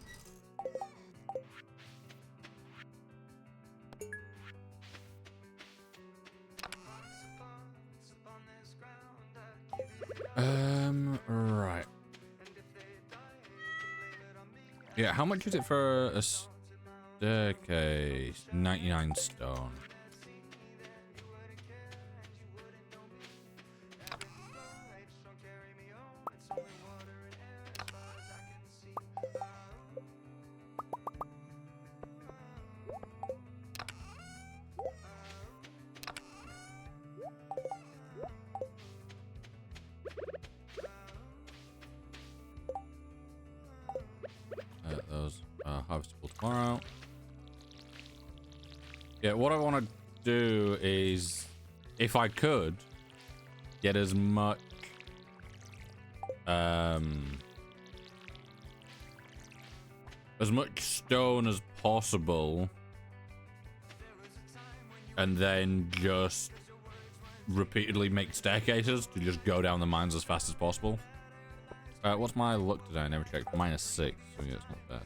S1: Right. Yeah, how much is it for a staircase? 99 stone. Those are harvestable tomorrow. Yeah, what I want to do is, if I could, get as much stone as possible, and then just repeatedly make staircases to just go down the mines as fast as possible. What's my luck today? I never checked. -6, so yeah, it's not bad.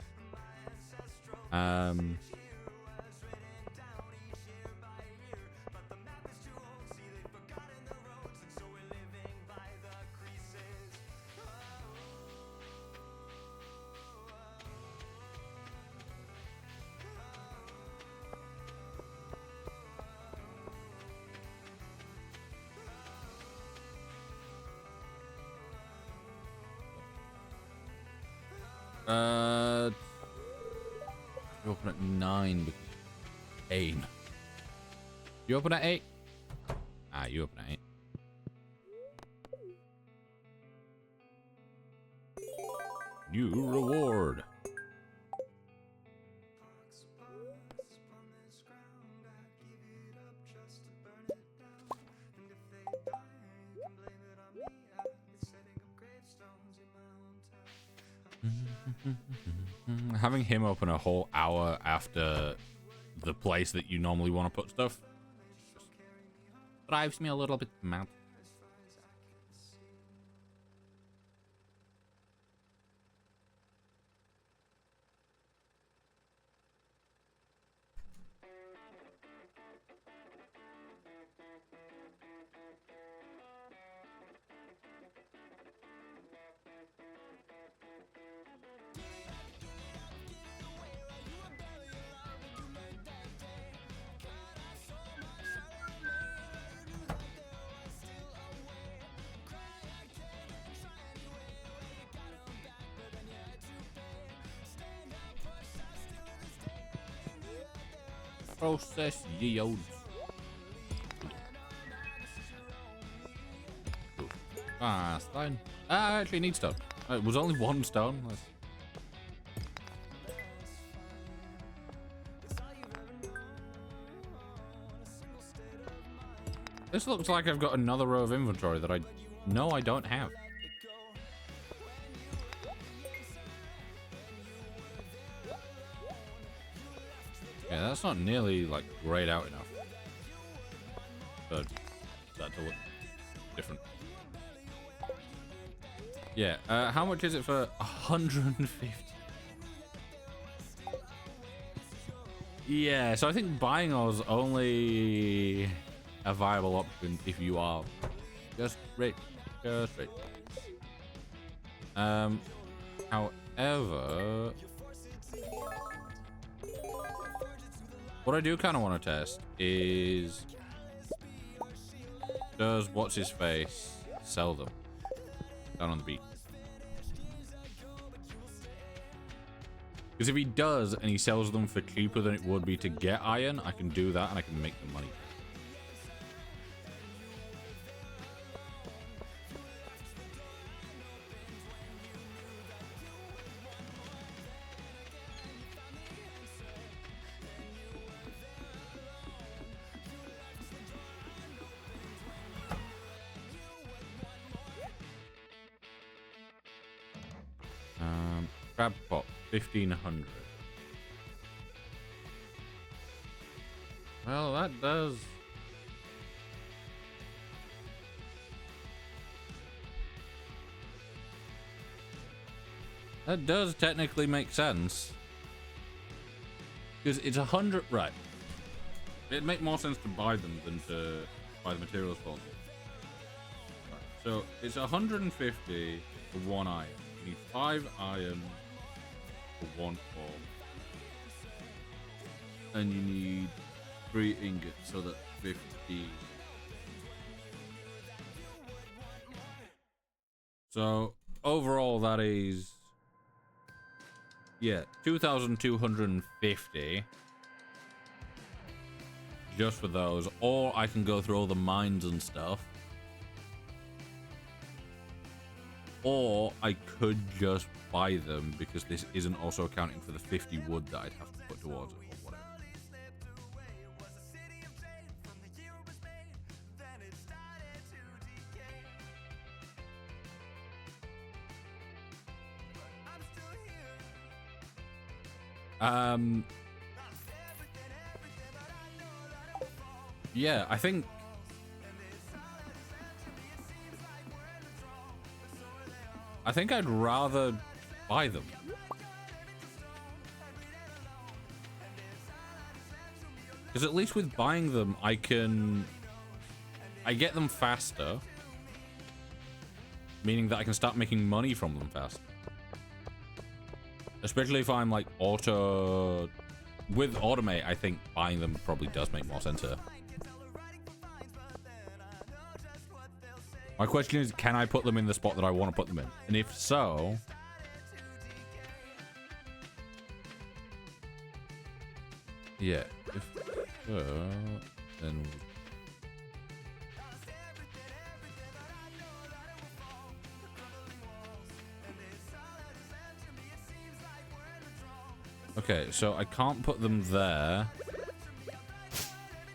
S1: You open at 9 because pain. You open at 8? Ah, you open at 8. New reward. Having him open a whole hour after the place that you normally want to put stuff just drives me a little bit mad. Process yields. Ah, stone. Ah, I actually need stone. It was only one stone. This looks like I've got another row of inventory that I know I don't have. Yeah, that's not nearly like grayed out enough. But that to look different. Yeah, how much is it for 150? Yeah, so I think buying those only a viable option if you are just rich. Just rich. However, what I do kind of want to test is, does what's his face sell them down on the beach? Because if he does and he sells them for cheaper than it would be to get iron, I can do that and I can make the money. Crab pot, 1500. Well, that does. That does technically make sense. Because it's 100, right. It'd make more sense to buy them than to buy the materials for them. Right. So it's 150 for one iron. You need 5 iron for 1 ore. And you need 3 ingots, so that's 50. So overall that is, yeah, 2,250 just for those. Or I can go through all the mines and stuff. Or I could just buy them because this isn't also accounting for the 50 wood that I'd have to put towards it or whatever. Yeah, I think I'd rather buy them. Because at least with buying them, I get them faster. Meaning that I can start making money from them faster. Especially if I'm like with automate, I think buying them probably does make more sense here. My question is, can I put them in the spot that I want to put them in? And if so, Yeah. If then. Okay, so I can't put them there.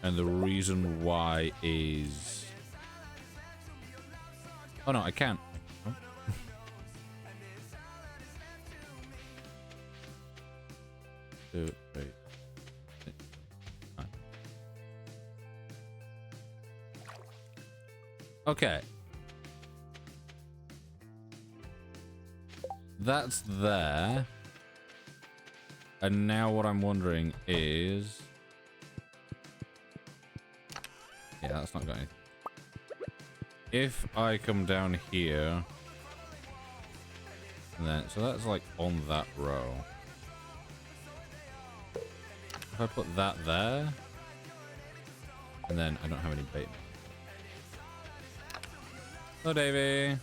S1: And the reason why is... Oh no, I can't. Oh. 2, 3, 6, 9. Okay. That's there. And now what I'm wondering is... Yeah, that's not got anything. If I come down here... And then, so that's like on that row. If I put that there... And then I don't have any bait. Hello, Davey.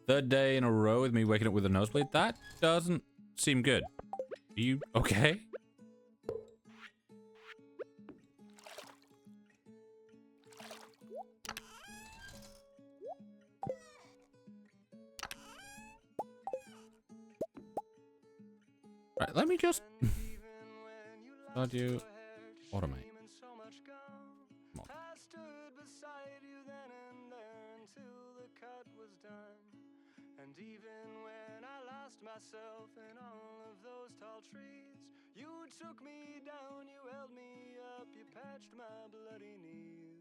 S1: Third day in a row with me waking up with a nosebleed? That doesn't seem good. Are you okay? Right, let me just... Stardew automate. Come on.
S8: And even when I lost myself in all of those tall trees, you took me down, you held me up, you patched my bloody knees.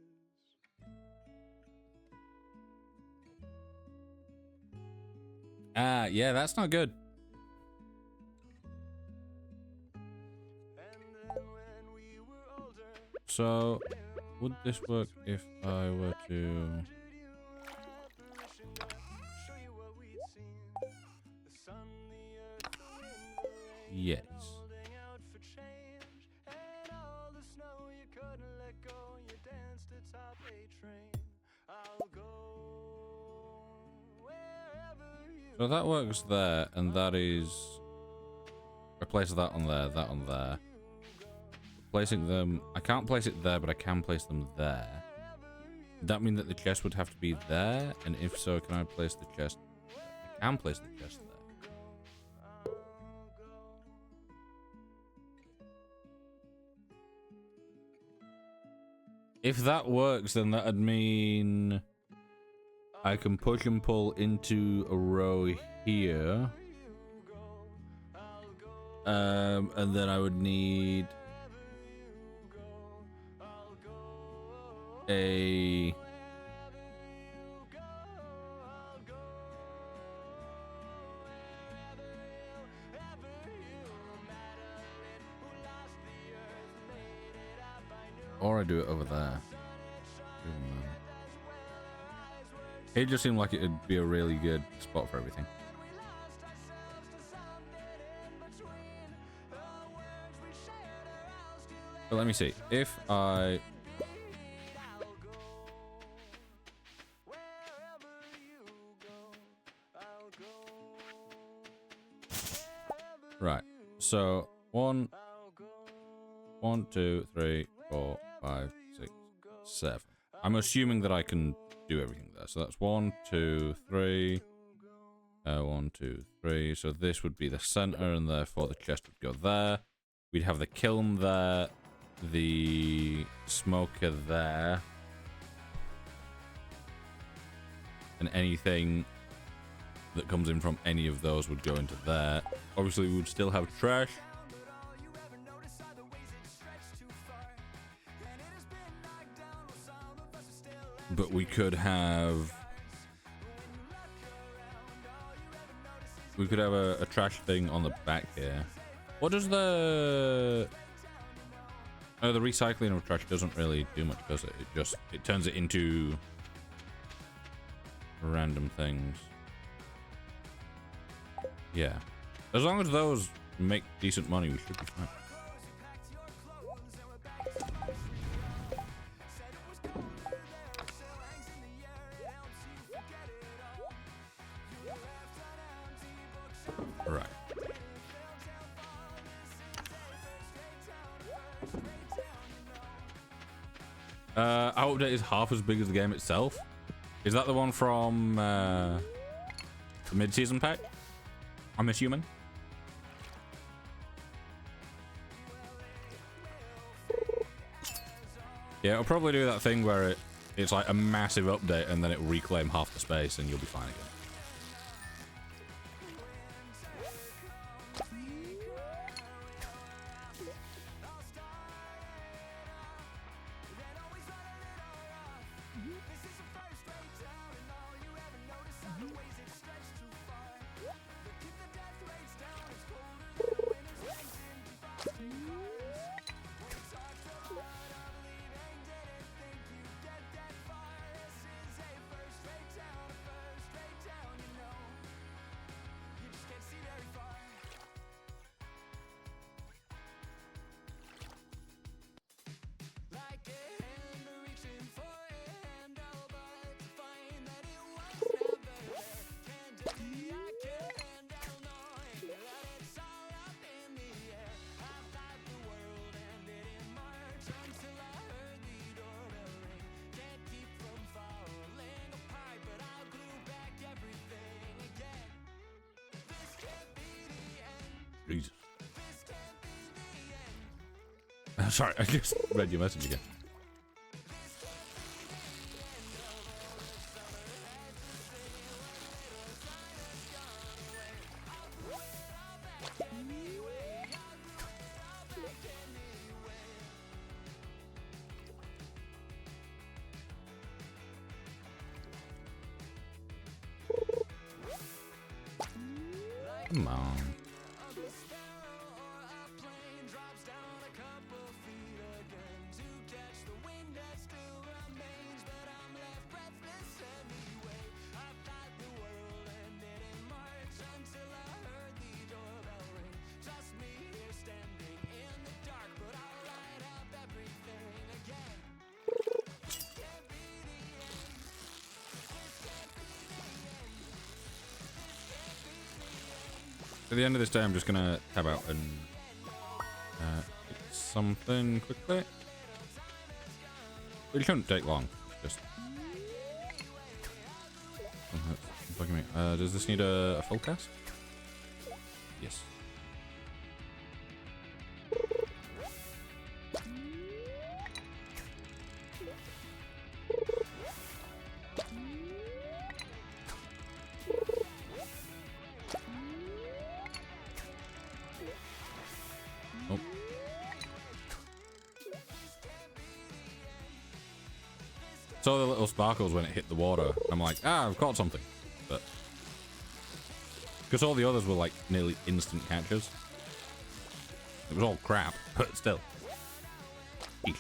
S1: Ah, yeah, that's not good. So, would this work if I were to... Yes. So that works there, and that is... Replace that on there, that on there. Placing them... I can't place it there, but I can place them there. Would that mean that the chest would have to be there? And if so, can I place the chest... I can place the chest there. If that works, then that'd mean I can push and pull into a row here. And then I would need a... Or I do it over there. It just seemed like it would be a really good spot for everything. But let me see. If I... Right. So, 1, 2, 3, 4, 5, 6, 7. I'm assuming that I can do everything there. So that's 1, 2, 3. 1, 2, 3. So this would be the center, and therefore the chest would go there. We'd have the kiln there, the smoker there, and anything that comes in from any of those would go into there. Obviously, we would still have trash. But we could have... We could have a trash thing on the back here. What does the... Oh, the recycling of trash doesn't really do much, does it? It turns it into random things. Yeah. As long as those make decent money, we should be fine. Right. Our update is half as big as the game itself. Is that the one from the mid-season pack? I'm assuming. Yeah, it'll probably do that thing where it's like a massive update and then it'll reclaim half the space and you'll be fine again. Jesus. Sorry, I just read your message again. Come on. At the end of this day, I'm just gonna tab out and get something quickly. It shouldn't take long. Just bugging me. Does this need a full cast? Yes. Saw the little sparkles when it hit the water. I'm like, I've caught something. But because all the others were like nearly instant catches. It was all crap, but still. Eesh.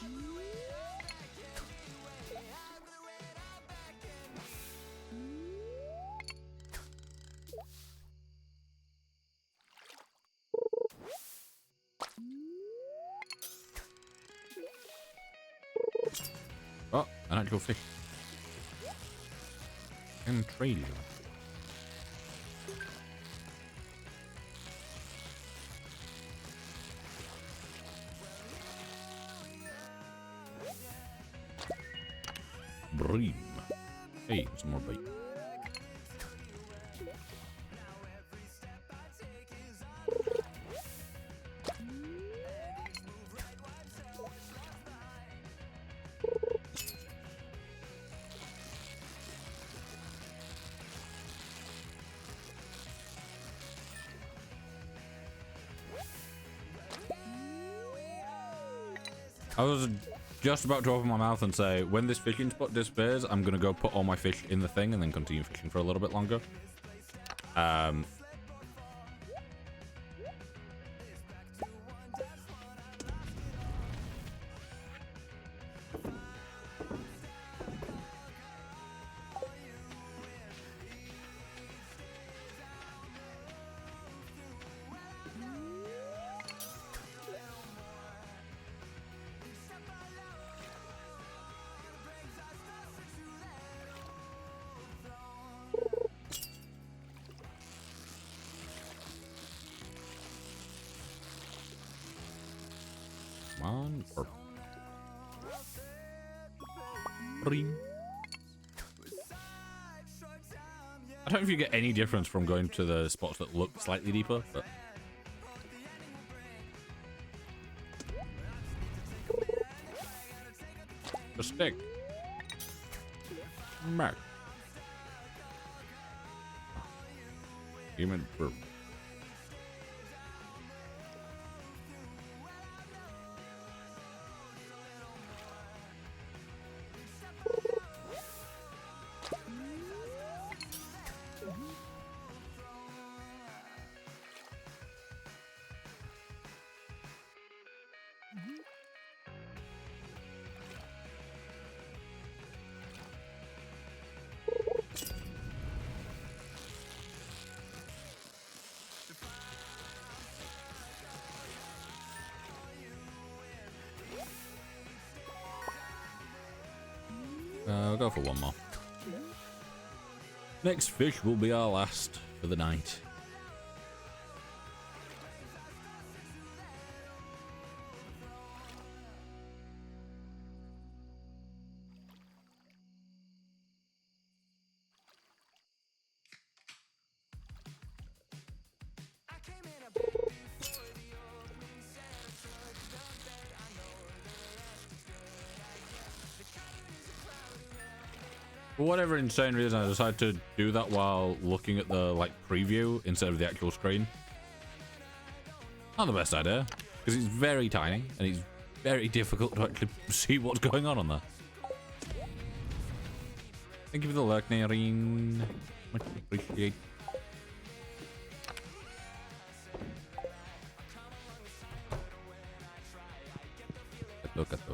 S1: Oh, an actual fish. And trade you. Bream. Hey, some more bait. I was just about to open my mouth and say, when this fishing spot disappears, I'm going to go put all my fish in the thing and then continue fishing for a little bit longer. Ring. I don't know if you get any difference from going to the spots that look slightly deeper, but... The stick. Mark. Human burp. I'll go for one more. Next fish will be our last for the night. For whatever insane reason, I decided to do that while looking at the preview instead of the actual screen. Not the best idea, because it's very tiny and it's very difficult to actually see what's going on there. Thank you for the lurk, Nareen. Much appreciate. Cut.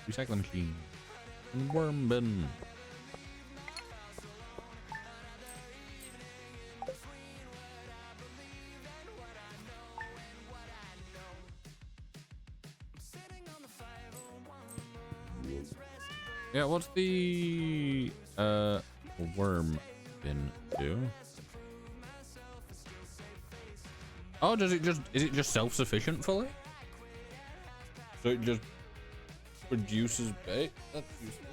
S1: Recycling machine. Worm bin. Yeah, what's the worm bin do? Oh, is it just self-sufficient fully? So it just produces bait? That's useful.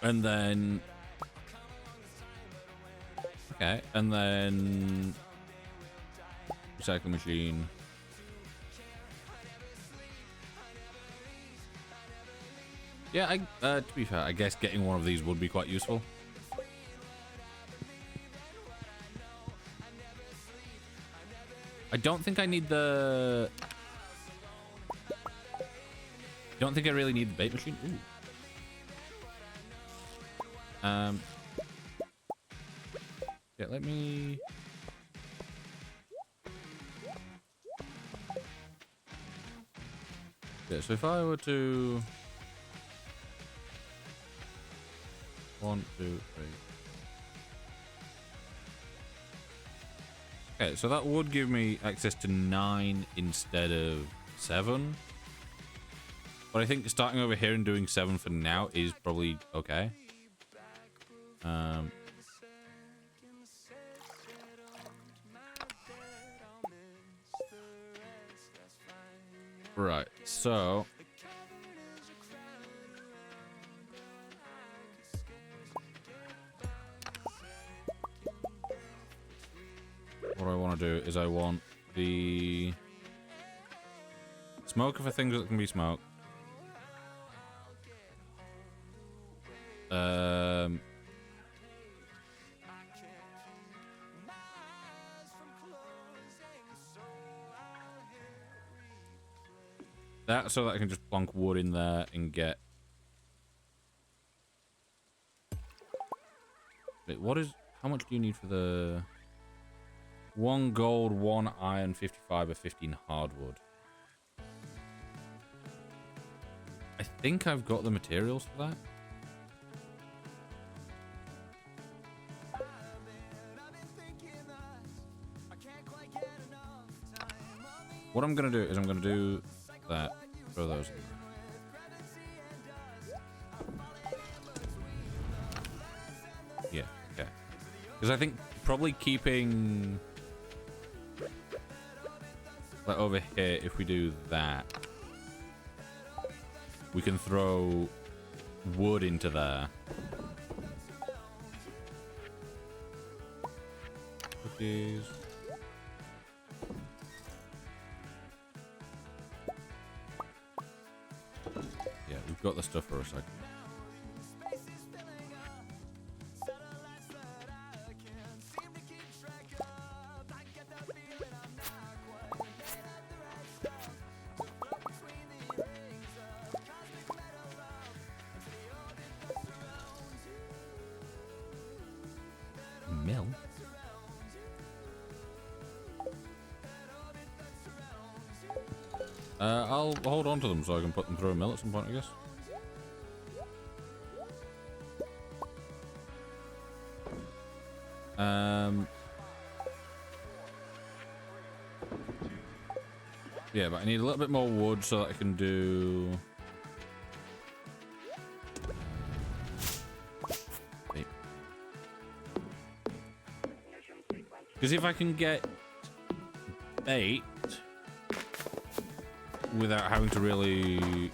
S1: And then... Okay, and then... Recycle machine. Yeah, to be fair, I guess getting one of these would be quite useful. I don't think I need the... Don't think I really need the bait machine. Ooh. Yeah, let me... Yeah, so if I were to... 1, 2, 3... Okay, so that would give me access to 9 instead of 7. But I think starting over here and doing 7 for now is probably okay. Right, so... What I want to do is I want the smoker for things that can be smoked. That so that I can just plonk wood in there and get... Wait, what is... How much do you need for the... 1 gold, 1 iron, 55 or 15 hardwood. I think I've got the materials for that. What I'm going to do is I'm going to do that. Throw those in. Yeah, okay. Because I think probably keeping like over here, if we do that, we can throw wood into there. Cookies. Yeah, we've got the stuff for a second. Mill? I'll hold on to them so I can put them through a mill at some point, I guess. Yeah, but I need a little bit more wood so that I can do... Because if I can get bait without having to really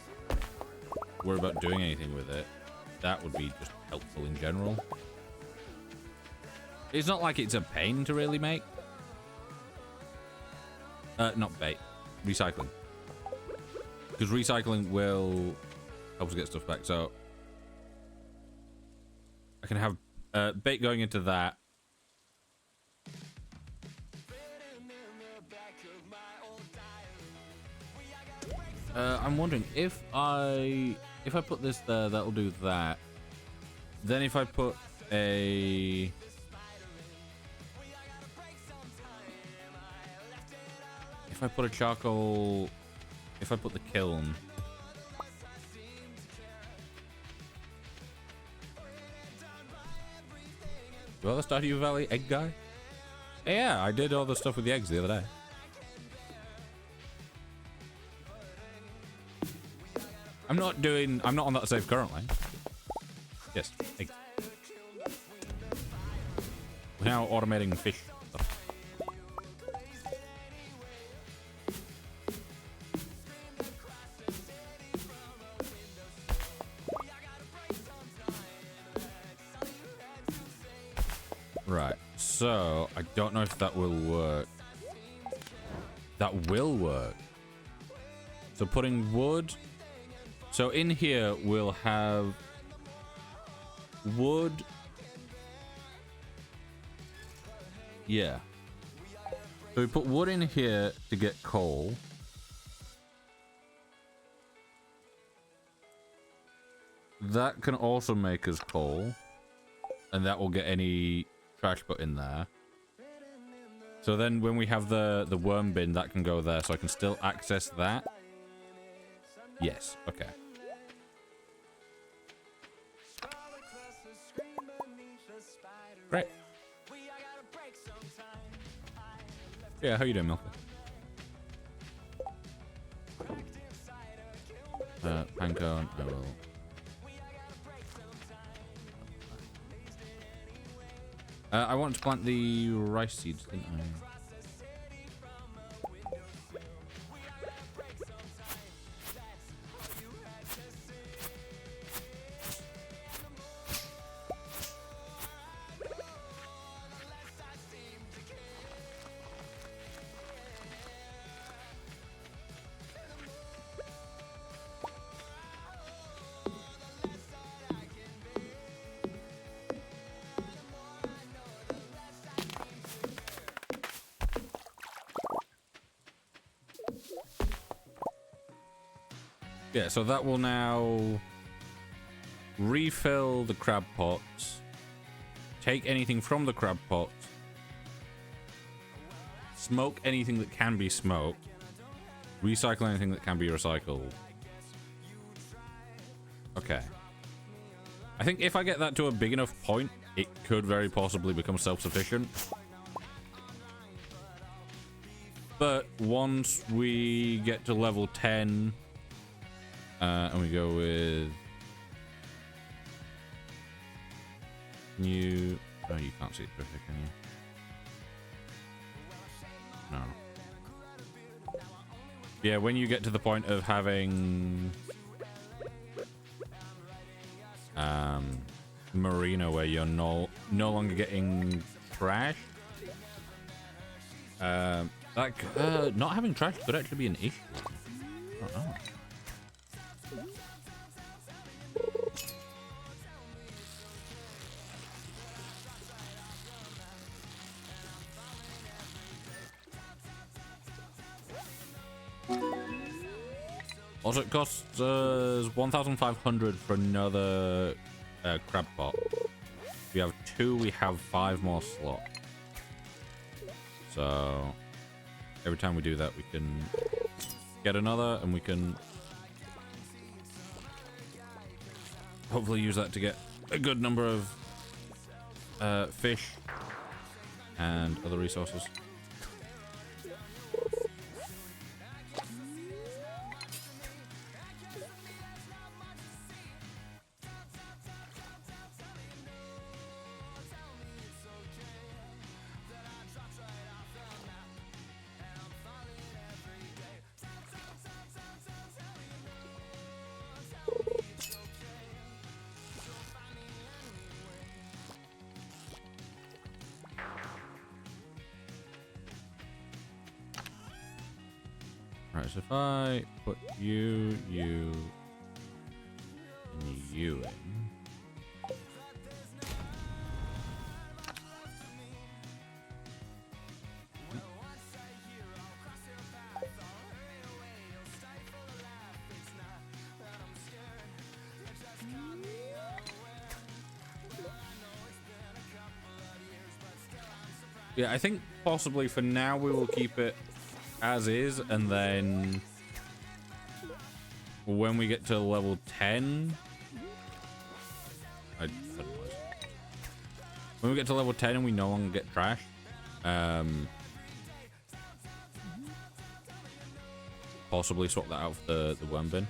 S1: worry about doing anything with it, that would be just helpful in general. It's not like it's a pain to really make. Not bait. Recycling. Because recycling will help us get stuff back. So I can have bait going into that. I'm wondering if I put this there, that'll do that. Then if I put a... If I put a charcoal... If I put the kiln... You want the Stardew Valley egg guy? Yeah, I did all the stuff with the eggs the other day. I'm not on that save currently. Yes, eggs. We're now automating fish stuff. Right, so I don't know if that will work. That will work. So putting wood. So in here we'll have wood. Yeah. So we put wood in here to get coal. That can also make us coal. And that will get any trash put in there. So then when we have the worm bin, that can go there. So I can still access that. Yes, okay. Great. Yeah, how you doing, Milky? Pancone, I will. I wanted to plant the rice seeds, didn't I? Yeah, so that will now refill the crab pots, take anything from the crab pots, smoke anything that can be smoked, recycle anything that can be recycled. Okay. I think if I get that to a big enough point, it could very possibly become self-sufficient. But once we get to level 10... and we go with new. Oh, you can't see it perfect, can you? No. Yeah, when you get to the point of having Marina, where you're no longer getting trash, not having trash could actually be an issue. I don't know. Also, it costs us 1,500 for another crab pot. We have 2, we have 5 more slots. So every time we do that, we can get another, and we can hopefully use that to get a good number of fish and other resources. Right, so if I put you, and you in. Yeah, I think possibly for now we will keep it as is, and then when we get to level 10, when we get to level 10 and we no longer get trash, possibly swap that out for the worm bin.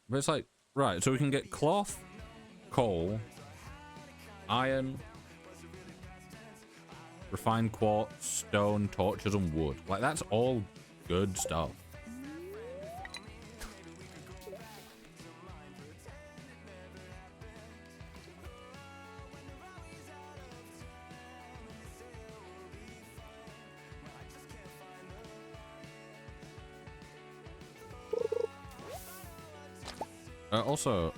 S1: But it's like, right, so we can get cloth, coal, iron, refined quartz, stone, torches, and wood. Like, that's all good stuff. Also,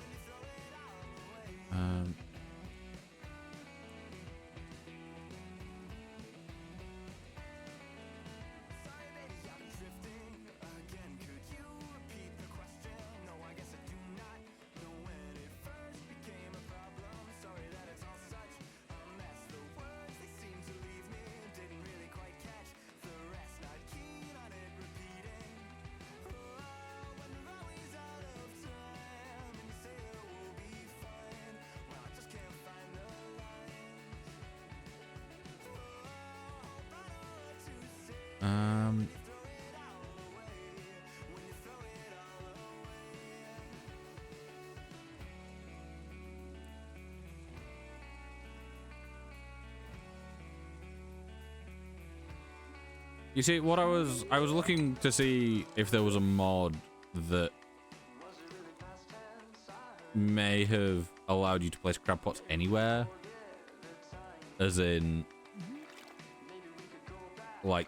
S1: you see, what I was looking to see if there was a mod that may have allowed you to place crab pots anywhere, as in, like,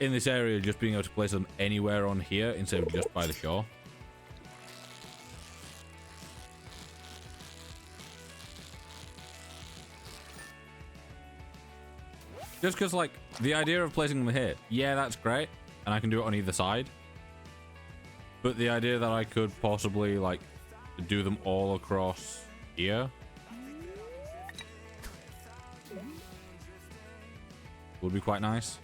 S1: in this area, just being able to place them anywhere on here instead of just by the shore. Just because, like, the idea of placing them here, yeah, that's great, and I can do it on either side. But the idea that I could possibly, like, do them all across here would be quite nice.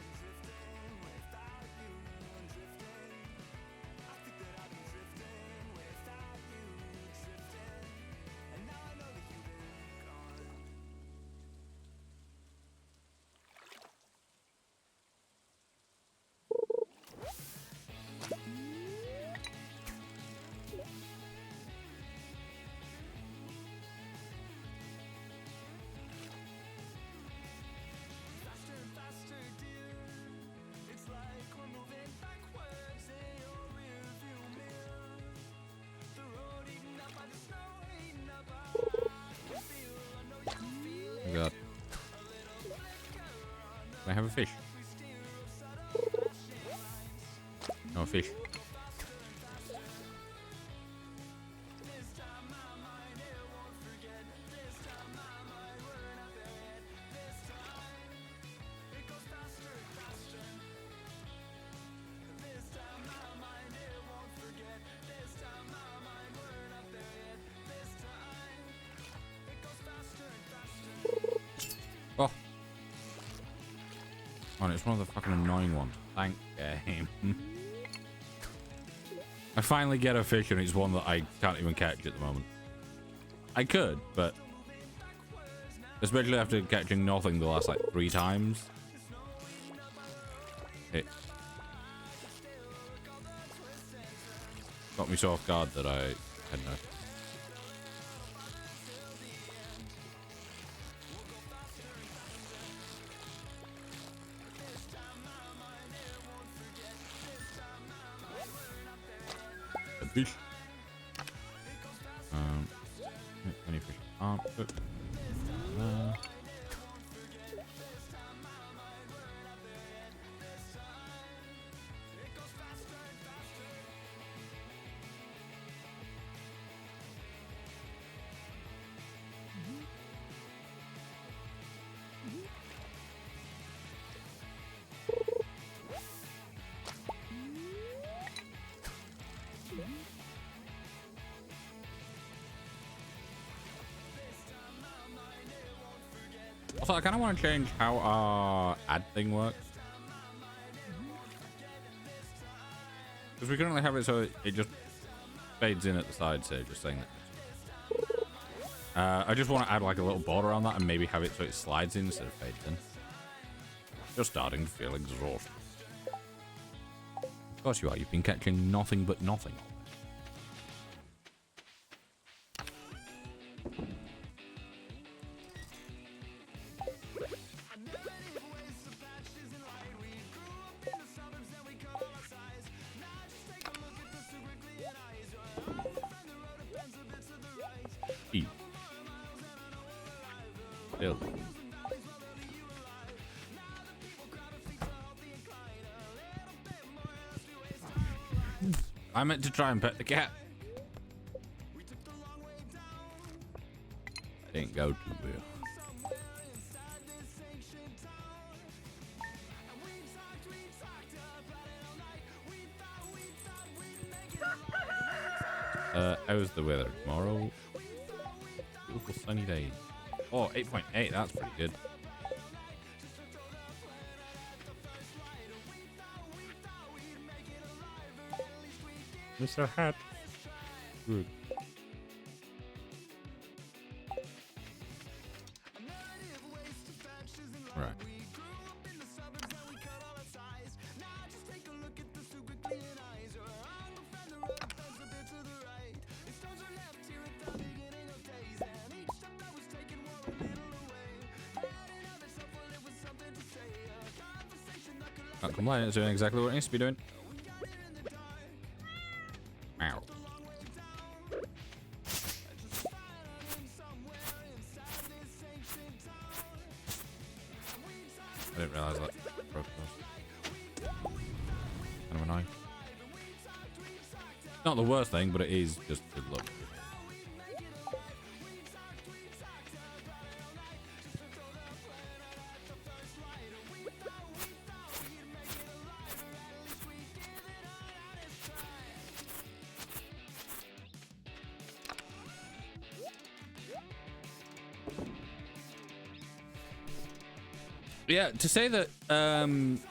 S1: have a fish? No fish. Oh. Man, it's one of the fucking annoying ones. Thank game. I finally get a fish and it's one that I can't even catch at the moment. I could, but especially after catching nothing the last like 3 times. It got me so off guard that I had no. Fish. Any fish aren't cooked. Also, I kind of want to change how our ad thing works. Because we currently have it so it just fades in at the sides here, just saying that. I just want to add like a little border on that and maybe have it so it slides in instead of fades in. Just starting to feel exhausted. Of course you are. You've been catching nothing but nothing. I meant to try and pet the cat. Didn't go too well. How's the weather tomorrow? Beautiful sunny day. Oh, 8.8, that's pretty good. Mr. Hat. Good. Right. Can't complain, it's doing exactly what it needs to be doing. Ow. I didn't realize that. Kind of annoying. Not the worst thing, but it is just good luck. Yeah, to say that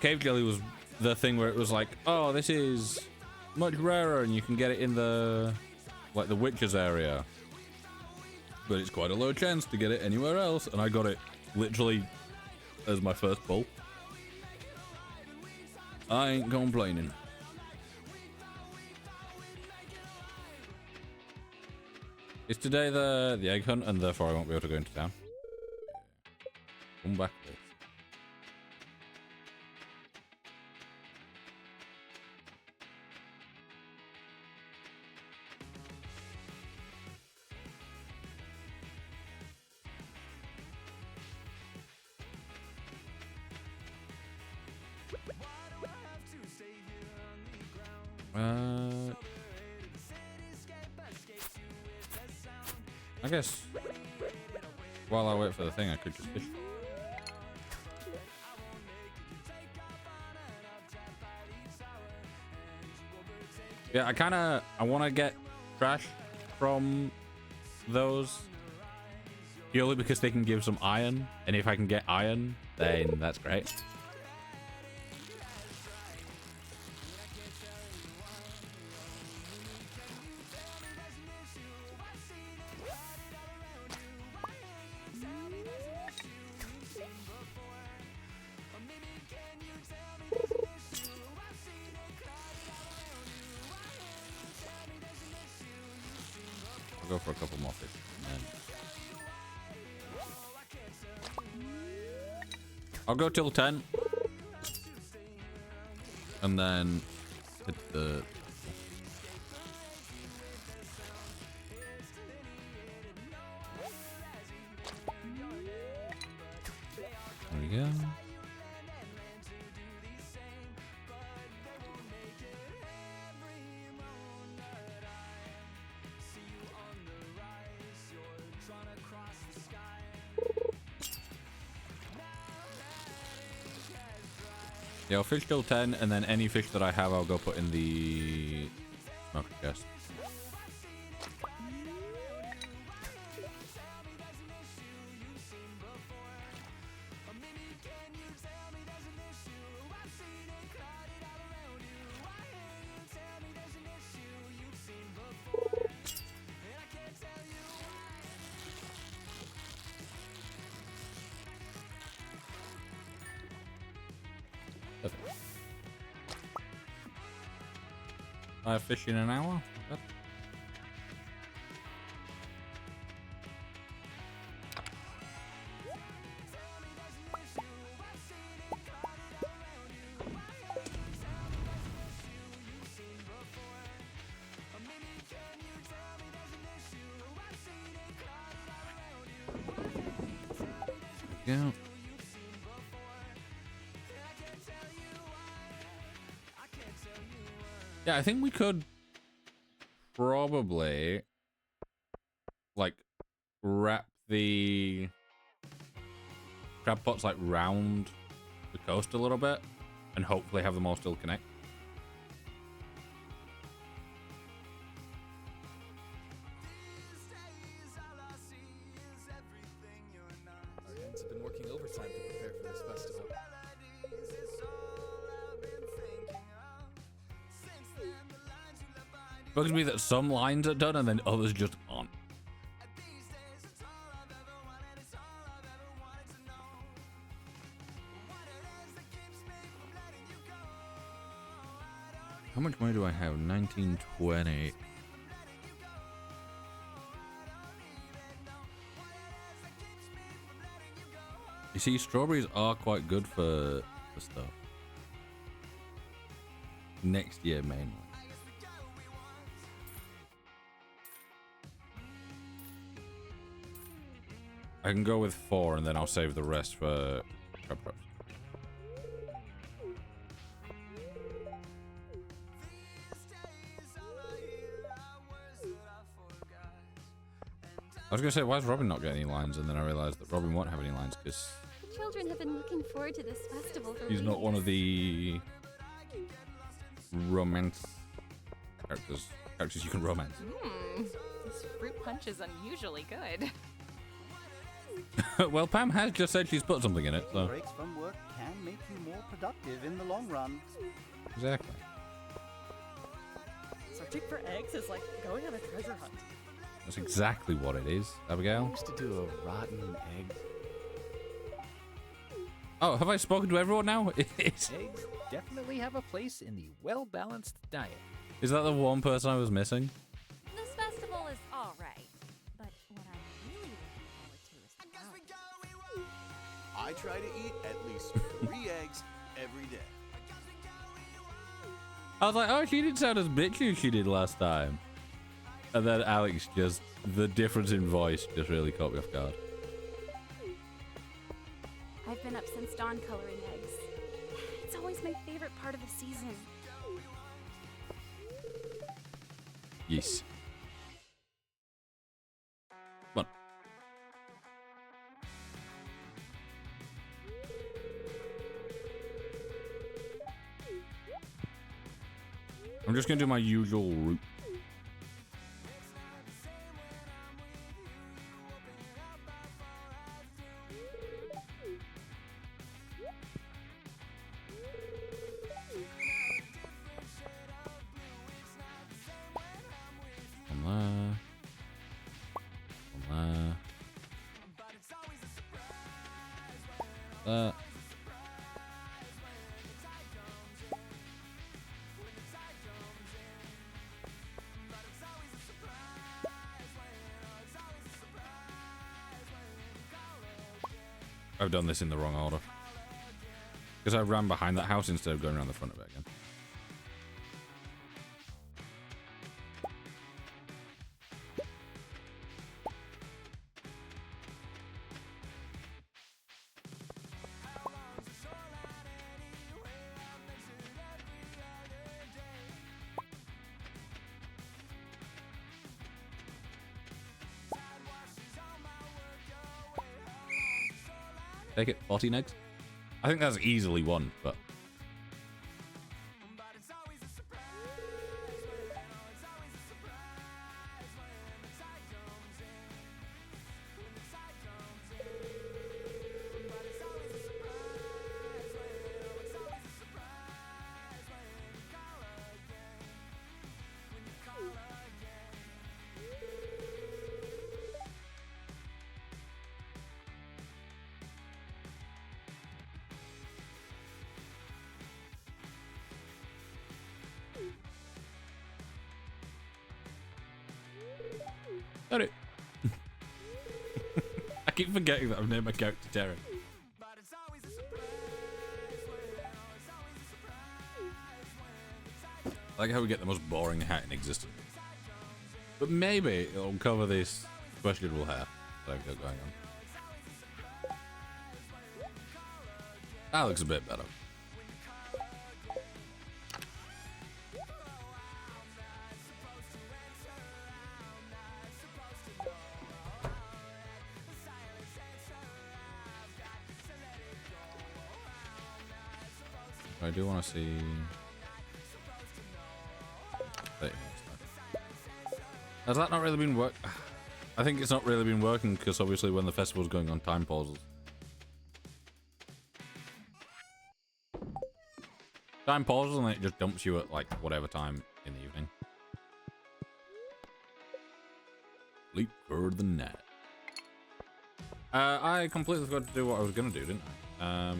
S1: cave jelly was the thing where it was like, oh, this is much rarer and you can get it in the like the witches area, but it's quite a low chance to get it anywhere else, and I got it literally as my first pull. I ain't complaining. Is today the egg hunt, and therefore I won't be able to go into town? Come back, please. I guess while I wait for the thing, I could just fish. Yeah, I want to get trash from those purely because they can give some iron, and if I can get iron, then that's great. I'll go for a couple more fish. And I'll go till 10. And then hit the... There we go. Yeah, I'll fish till 10, and then any fish that I have, I'll go put in the smoker chest. Fish in an hour? Yep. Yeah. Yeah, I think we could probably like wrap the crab pots like round the coast a little bit and hopefully have them all still connect.
S6: Our hands have been working overtime to prepare for this festival.
S1: Bugs me that some lines are done and then others just aren't. How much money do I have? 1920. You see, strawberries are quite good for stuff. Next year, mainly. I can go with 4 and then I'll save the rest for crab traps. I was gonna say, why is Robin not getting any lines? And then I realized that Robin won't have any lines because
S4: The children have been looking forward to this festival for
S1: he's not
S4: weeks.
S1: one of the romance characters you can romance.
S5: This fruit punch is unusually good.
S1: Well, Pam has just said she's put something in it, so
S7: Breaks from work can make you more productive in the long run.
S1: exactly.
S2: Searching for eggs is like going on a treasure hunt.
S1: That's exactly what it is,
S6: I
S1: Abigail.
S6: used to do a rotten egg.
S1: Oh, have I spoken to everyone now? Is
S3: Eggs definitely have a place in the well-balanced diet.
S1: that the one person I was missing?
S4: This festival is all right, but what I'm really looking forward to is the flowers.
S6: I try to eat at least 3 eggs every day.
S1: I was like, oh, she didn't sound as bitchy as she did last time. And then Alex just, the difference in voice just really caught me off guard.
S4: I've been up since dawn coloring eggs. It's always my favorite part of the season.
S1: Yes. Come on. I'm just gonna do my usual route. I've done this in the wrong order. Because I ran behind that house instead of going around the front of it again. Take it, 14 eggs. I think that's easily one, but got it. I keep forgetting that I've named my character Terry. I like how we get the most boring hat in existence. But maybe it'll cover this questionable hair that I've got going on. That looks a bit better. I do want to see. Has that not really been work? I think it's not really been working because obviously when the festival's going on, time pauses. Time pauses and then it just dumps you at like whatever time in the evening. Leap for the net. I completely forgot to do what I was gonna do, didn't I?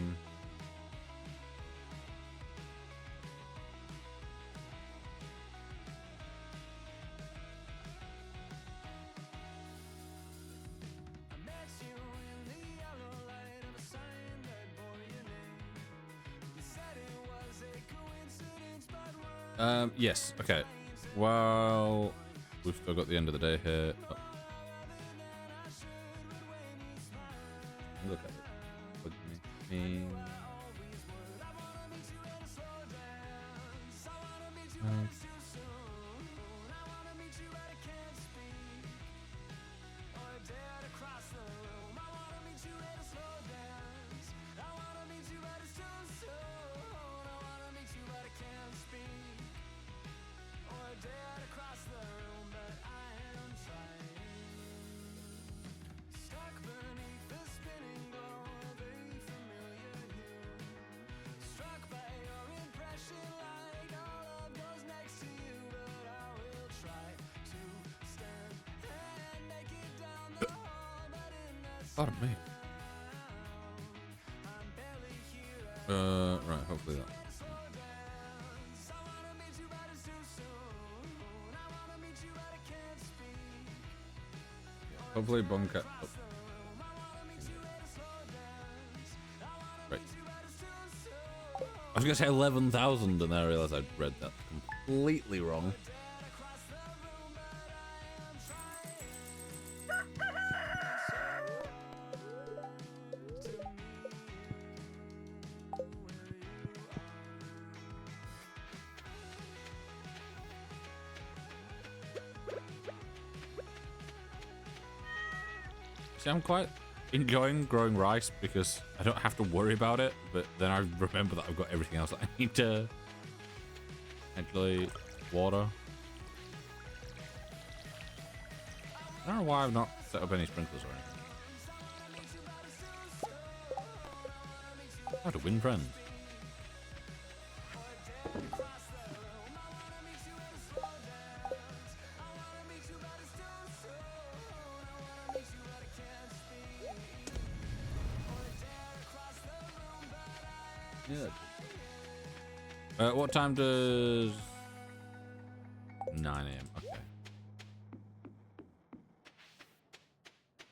S1: Yes, okay. Well, we've still got the end of the day here. Oh. Look at it. Look at me. Pardon me. Right, hopefully that. Hopefully bunker. Oh. Right. I was gonna say 11,000 and then I realized I'd read that completely wrong. See, I'm quite enjoying growing rice because I don't have to worry about it, but then I remember that I've got everything else that I need to actually water. I don't know why I've not set up any sprinklers or anything. How to win friends. Yeah. What time does 9 a.m. Okay.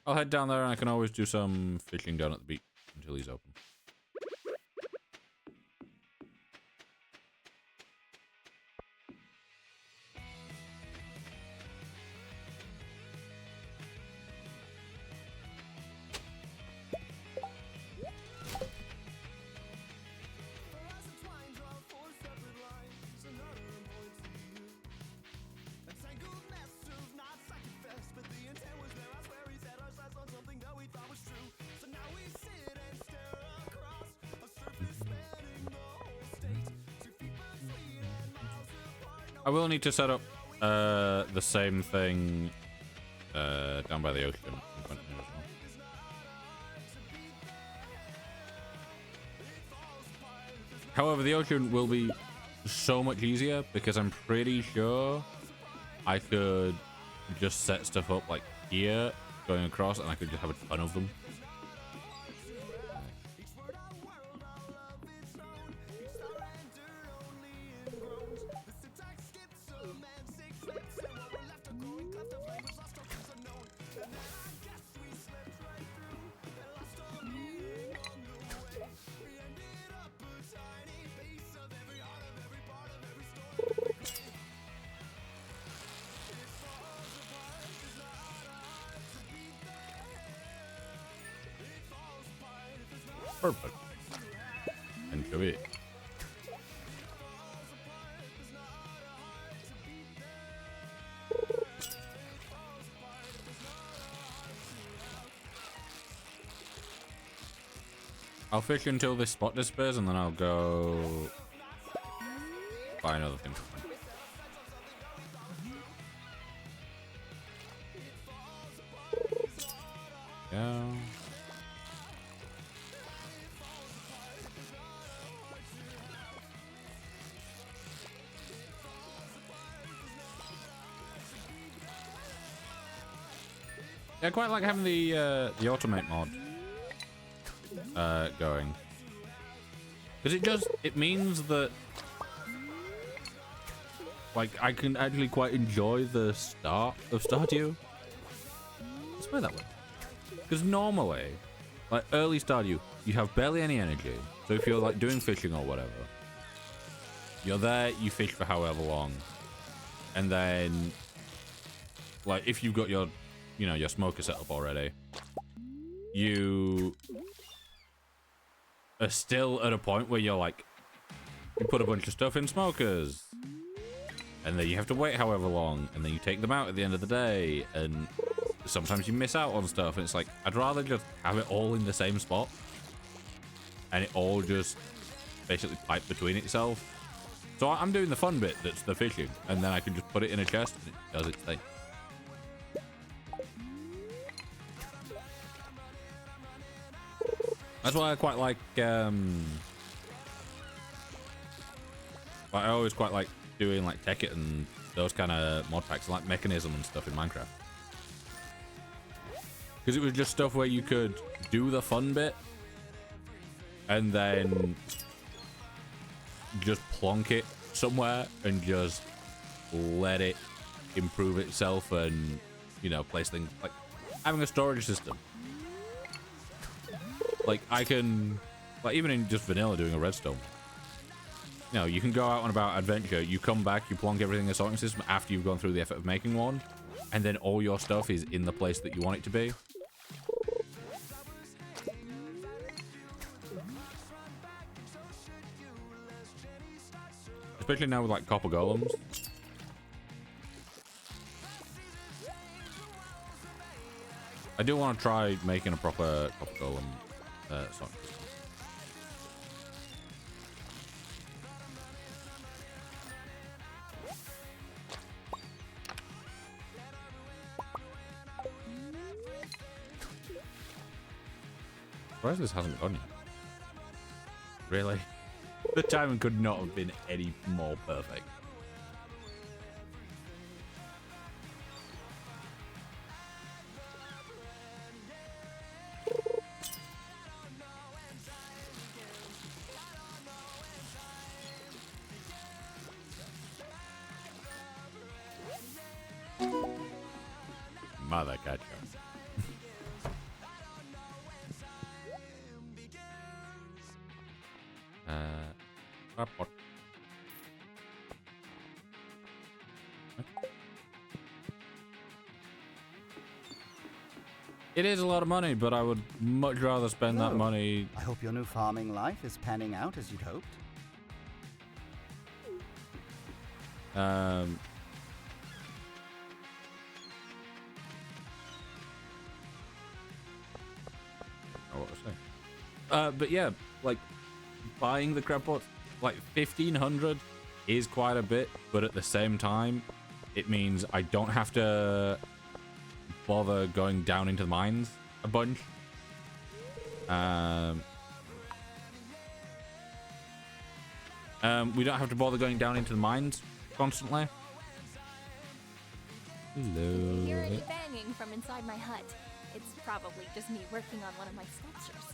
S1: I'll head down there and I can always do some fishing down at the beach until he's open. I will need to set up the same thing down by the ocean in front of me as well. However, the ocean will be so much easier because I'm pretty sure I could just set stuff up like here going across and I could just have a ton of them. Perfect. Enjoy it. I'll fish until this spot disappears and then I'll go buy another thing. Yeah. I quite like having the automate mod going, because it means that like I can actually quite enjoy the start of Stardew. Let's play that way. Because normally, like early Stardew, you have barely any energy. So if you're like doing fishing or whatever, you're there, you fish for however long, and then like if you've got your your smoker set up already, you are still at a point where you're like, you put a bunch of stuff in smokers, and then you have to wait however long, and then you take them out at the end of the day, and sometimes you miss out on stuff, and it's like, I'd rather just have it all in the same spot, and it all just basically pipe between itself. So I'm doing the fun bit, that's the fishing, and then I can just put it in a chest, and it does its thing. That's why I quite like, I always quite like doing like Tekkit and those kind of mod packs, like Mechanism and stuff in Minecraft. Because it was just stuff where you could do the fun bit and then just plonk it somewhere and just let it improve itself and, place things, like having a storage system. Like I can, like even in just vanilla doing a redstone, you can go out on about adventure, you come back, you plonk everything in a sorting system after you've gone through the effort of making one, and then all your stuff is in the place that you want it to be. Especially now with like copper golems. I do want to try making a proper copper golem song. Surprised this hasn't gone yet. Really? The timing could not have been any more perfect. Mother catcher. Report. It is a lot of money, but I would much rather spend that money.
S7: I hope your new farming life is panning out as you'd hoped.
S1: Oh, what was I saying? But yeah, like buying the crab pots, like 1,500 is quite a bit, but at the same time, it means I don't have to bother going down into the mines a bunch. We don't have to bother going down into the mines constantly. Hello.
S4: I hear any banging from inside my hut. It's probably just me working on one of my sculptures.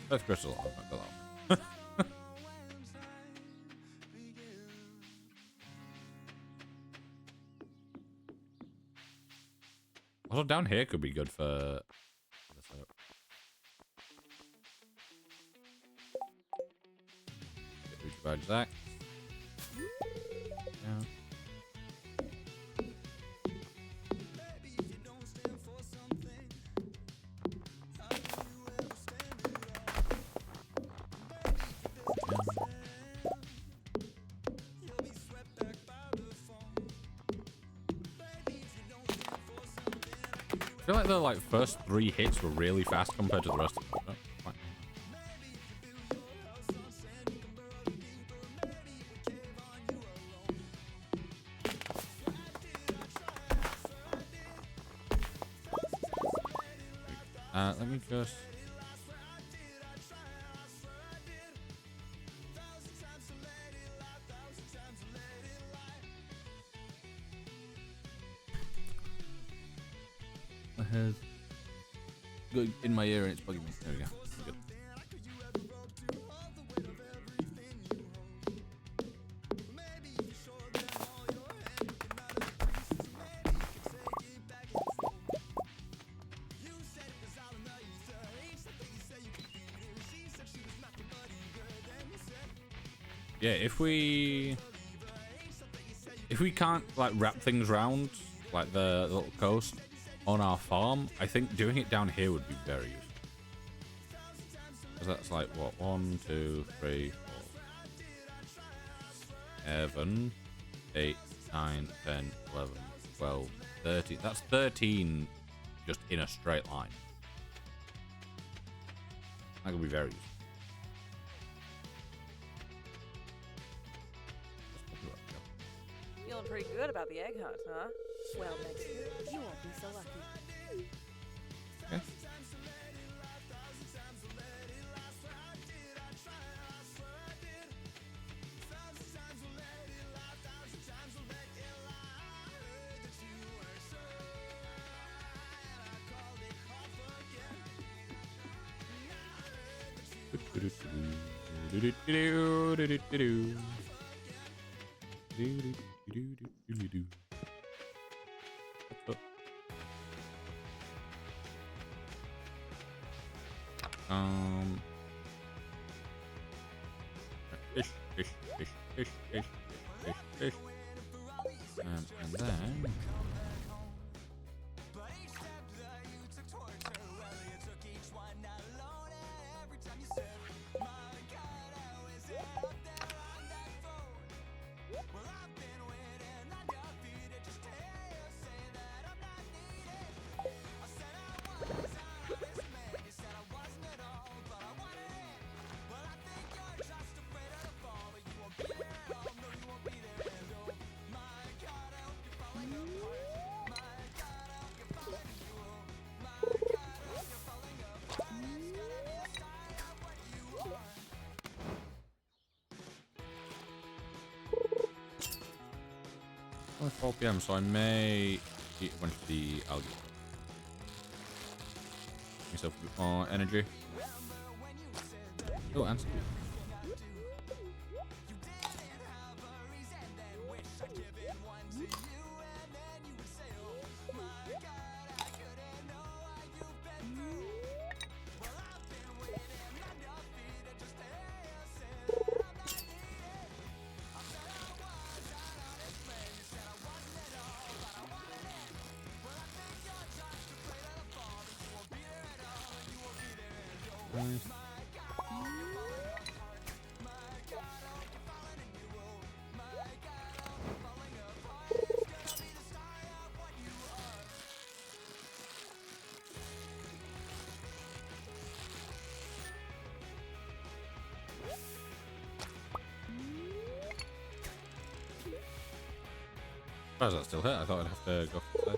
S1: That's crystal. Also, down here could be good for. Badge that. Yeah. I feel like the first 3 hits were really fast compared to the rest of them. Oh, fine. Let me just. My head going in my ear and it's bugging me. There we go. Good. Yeah, if we can't wrap things round like the little coast on our farm, I think doing it down here would be very useful. Because that's what 1, 2, 3, 4, 7, 8, 9, 10, 11, 12, 13. That's 13 just in a straight line. That could be very useful.
S2: Feeling pretty good about the egg hunt, huh? Well, next year, you won't be so lucky.
S1: Okay. Fish. And then Only 4 p.m. so I may eat a bunch of the algae. Myself a bit more energy. Oh, and why is that still hit? I thought I'd have to go for the side.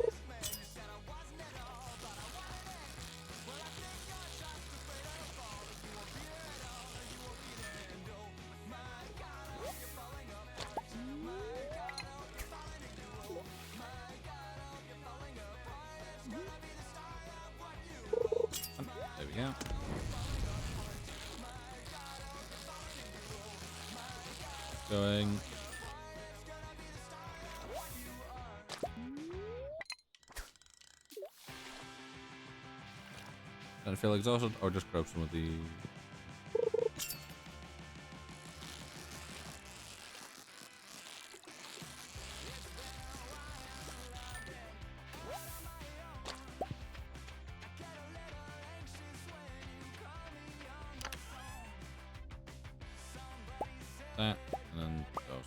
S1: There we go. Going. Don't feel exhausted, or just grab some of the. That, and then those.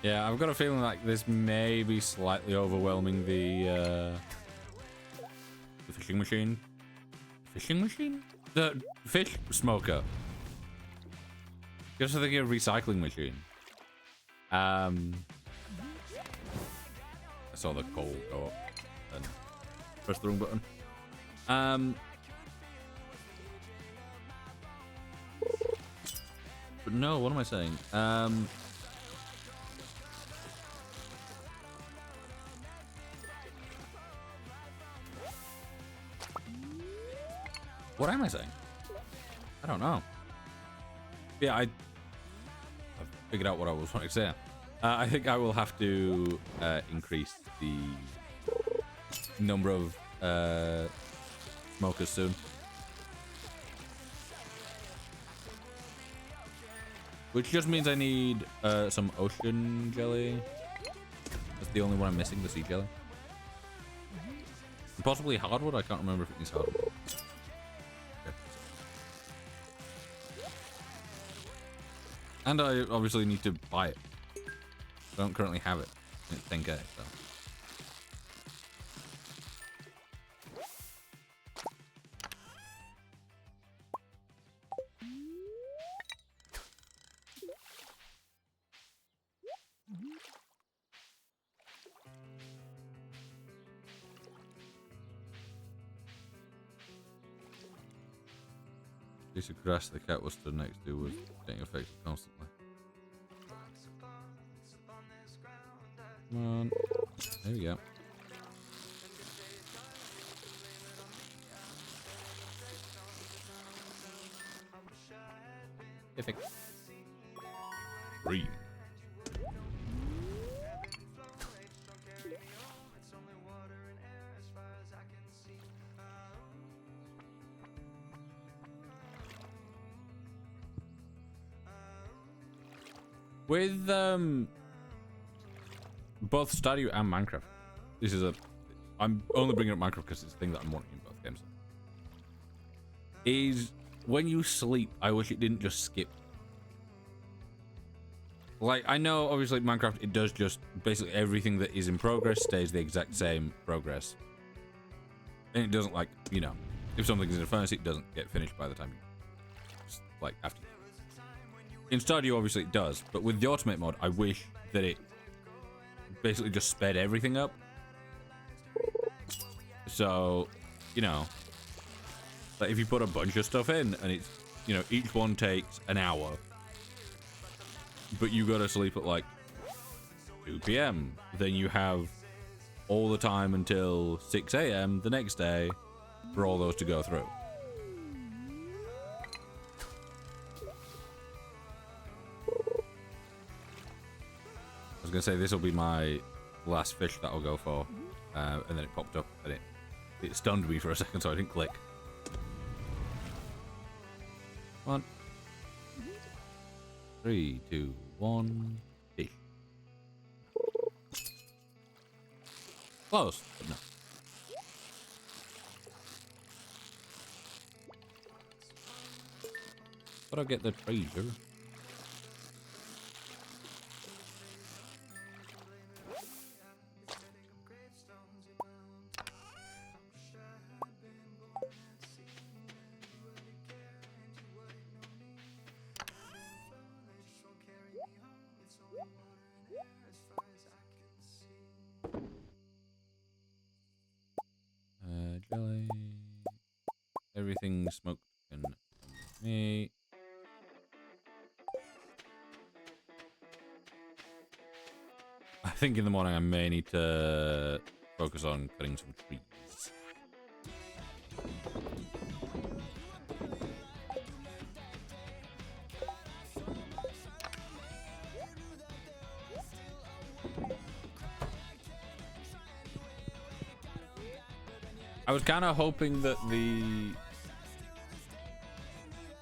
S1: Yeah, I've got a feeling like this may be slightly overwhelming the fishing machine. Fishing machine? The fish smoker. Just thinking of recycling machine. I saw the coal go up and press the wrong button. But no, what am I saying? What am I saying? I don't know. Yeah, I've figured out what I was wanting to say. I think I will have to increase the number of smokers soon. Which just means I need some ocean jelly. That's the only one I'm missing, the sea jelly. And possibly hardwood, I can't remember if it needs hardwood. And I obviously need to buy it. I don't currently have it. It's 10k, so. Piece of grass the cat was stood next to was getting affected constantly. Come on. There we go. Perfect. Green. With both Stardew and Minecraft, this is I'm only bringing up Minecraft because it's the thing that I'm wanting in both games. Is when you sleep, I wish it didn't just skip. Like, I know, obviously, Minecraft, it does just basically everything that is in progress stays the exact same progress. And it doesn't, like, you know, if something's in a furnace, it doesn't get finished by the time you, just, like, after. In Stardew, obviously, it does. But with the Automate mod, I wish that it basically just sped everything up. So, you know, like if you put a bunch of stuff in and it's, you know, each one takes an hour, but you go to sleep at like 2 p.m. Then you have all the time until 6 a.m. the next day for all those to go through. I was gonna say this will be my last fish that I'll go for, and then it popped up and it stunned me for a second, so I didn't click. 1, 3, 2, 1, fish. Close, but no. But I'll get the treasure. Jelly. Everything smoked and me. I think in the morning I may need to focus on cutting some trees. I was kind of hoping that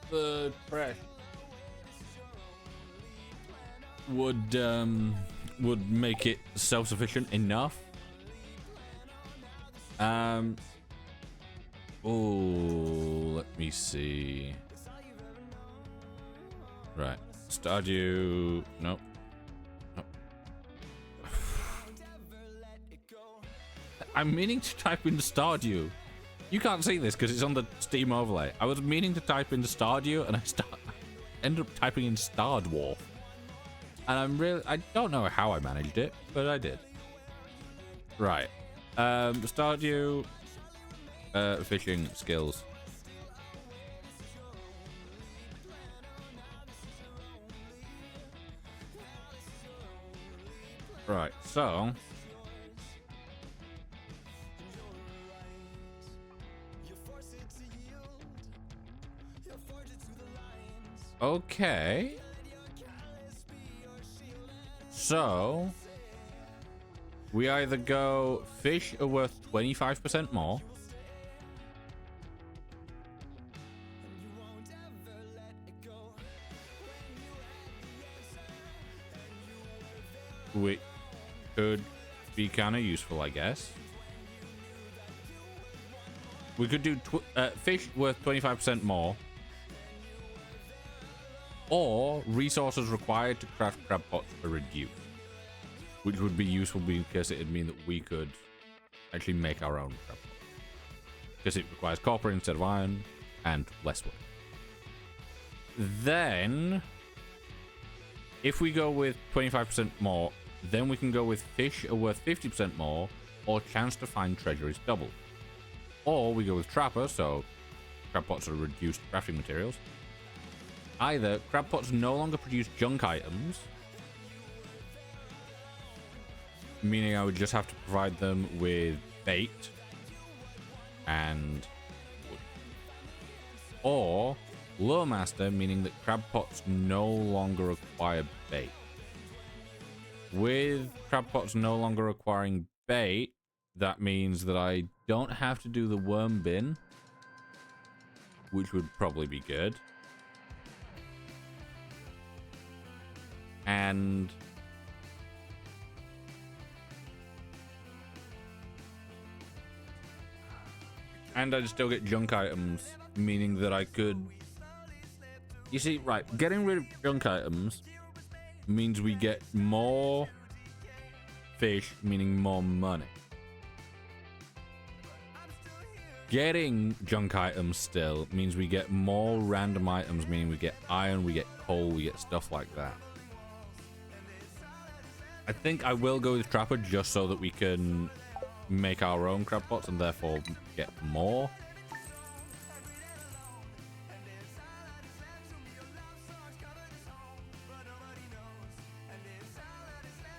S1: the trash would make it self-sufficient enough. Oh, let me see. Right, Stardew. Nope. I'm meaning to type in Stardew. You can't see this because it's on the Steam overlay. I was meaning to type in Stardew and I ended up typing in Stardwarf. And I don't know how I managed it, but I did. Right. Stardew fishing skills. Right, so okay. So we either go fish are worth 25% more, which could be kind of useful, I guess. We could do fish worth 25% more, or resources required to craft crab pots are reduced, which would be useful because it would mean that we could actually make our own crab pot, because it requires copper instead of iron and less wood. Then if we go with 25% more, then we can go with fish are worth 50% more, or chance to find treasure is doubled. Or we go with trapper, so crab pots are reduced crafting materials. Either crab pots no longer produce junk items, meaning I would just have to provide them with bait and wood. Or lure master, meaning that crab pots no longer require bait. With crab pots no longer requiring bait, that means that I don't have to do the worm bin, which would probably be good. And I'd still get junk items, meaning that I could You see, right, getting rid of junk items means we get more fish, meaning more money. Getting junk items still means we get more random items, meaning we get iron, we get coal, we get stuff like that. I think I will go with Trapper just so that we can make our own crab pots and therefore get more.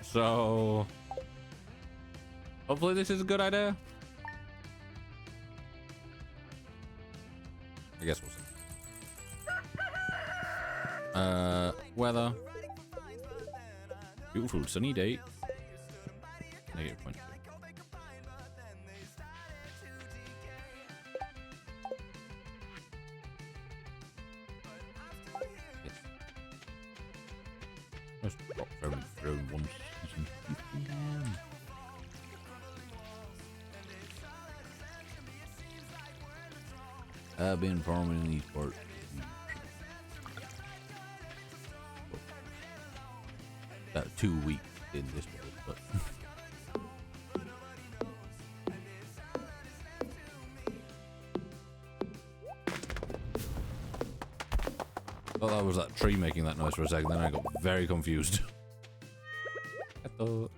S1: So hopefully this is a good idea. I guess we'll see. Weather. Beautiful sunny day. -0.2. Yes. Just drop very through in one season. I've been farming in these parts. About 2 weeks in this world, but thought that was that tree making that noise for a second, then I got very confused. I thought.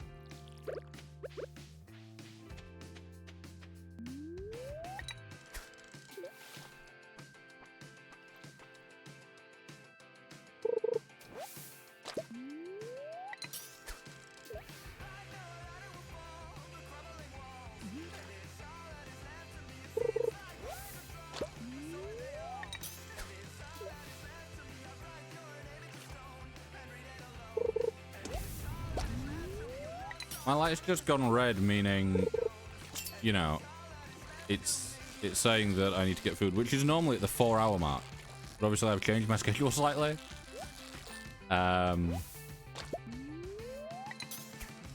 S1: My light's just gone red, meaning, you know, it's saying that I need to get food, which is normally at the 4-hour mark. But obviously I've changed my schedule slightly.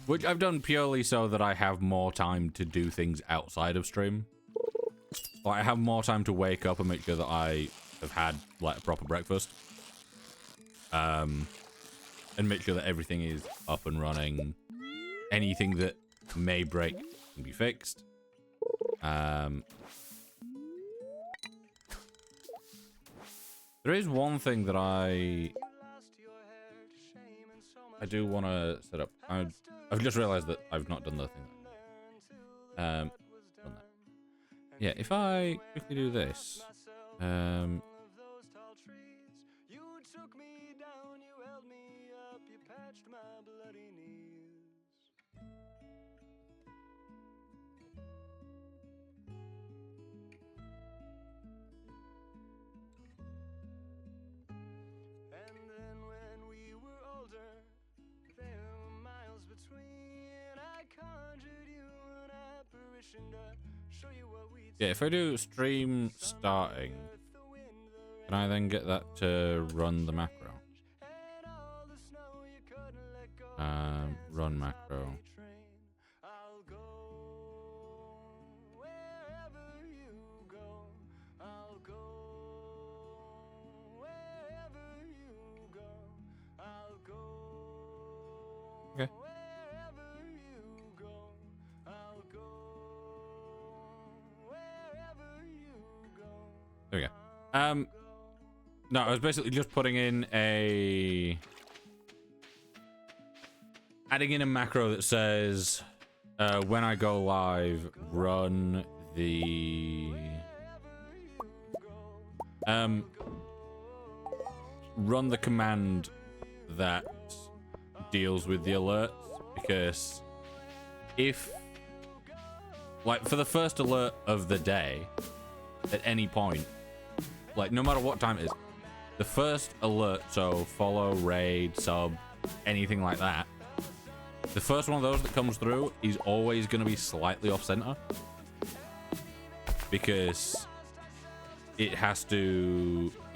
S1: Which I've done purely so that I have more time to do things outside of stream. Like, I have more time to wake up and make sure that I have had, like, a proper breakfast. And make sure that everything is up and running. Anything that may break can be fixed. There is one thing that I do want to set up. I've just realized that I've not done the thing. Done that. Yeah, if I quickly do this. Yeah, if I do stream starting, can I then get that to run the macro? Run macro. Okay. There we go. No, I was basically just putting in adding in a macro that says, when I go live, run the, run the command that deals with the alerts, because if, like, for the first alert of the day, at any point, like, no matter what time it is, the first alert, so follow, raid, sub, anything like that, the first one of those that comes through is always going to be slightly off center, because it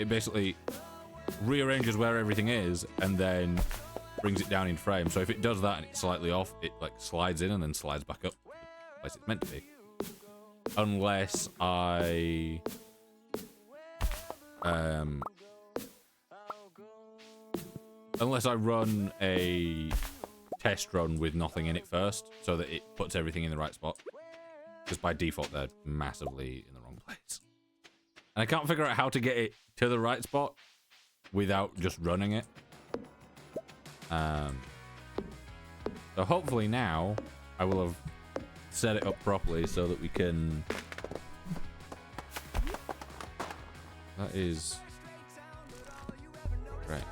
S1: basically rearranges where everything is and then brings it down in frame. So if it does that and it's slightly off, it like slides in and then slides back up to the place it's meant to be. Unless I unless I run a test run with nothing in it first, so that it puts everything in the right spot. Because by default, they're massively in the wrong place. And I can't figure out how to get it to the right spot without just running it. So hopefully now I will have set it up properly so that we can... That is... Right.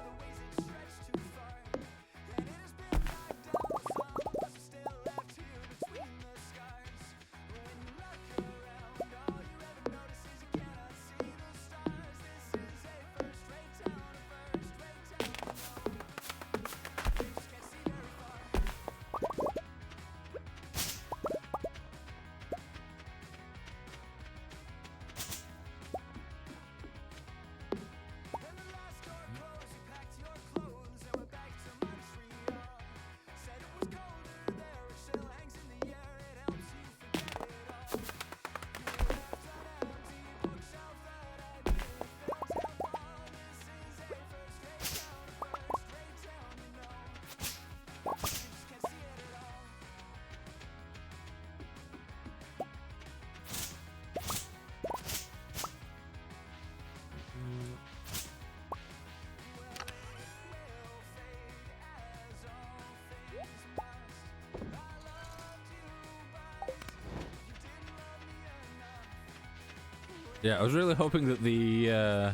S1: Yeah, I was really hoping that the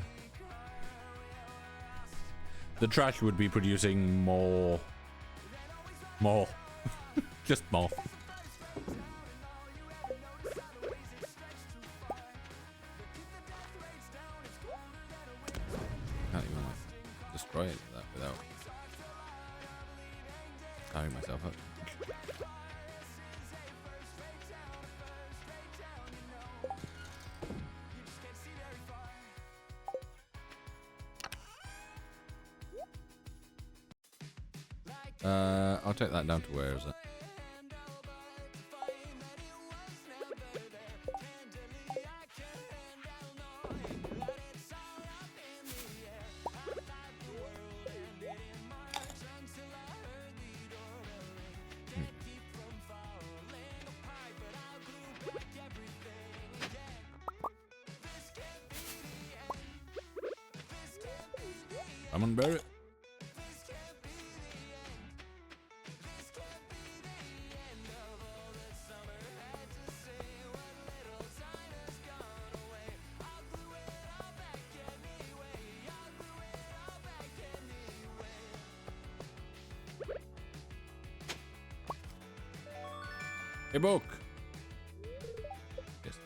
S1: trash would be producing more, just more. Can't even like destroy it that without tiring myself up. I'll take that down to where is it? Come on, Barrett. A book. Yes.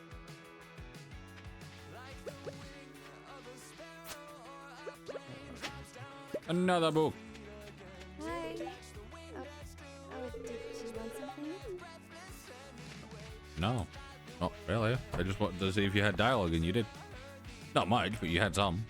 S1: Another book.
S4: Hi. Did you want something?
S1: No, not really. I just wanted to see if you had dialogue, and you did. Not much, but you had some.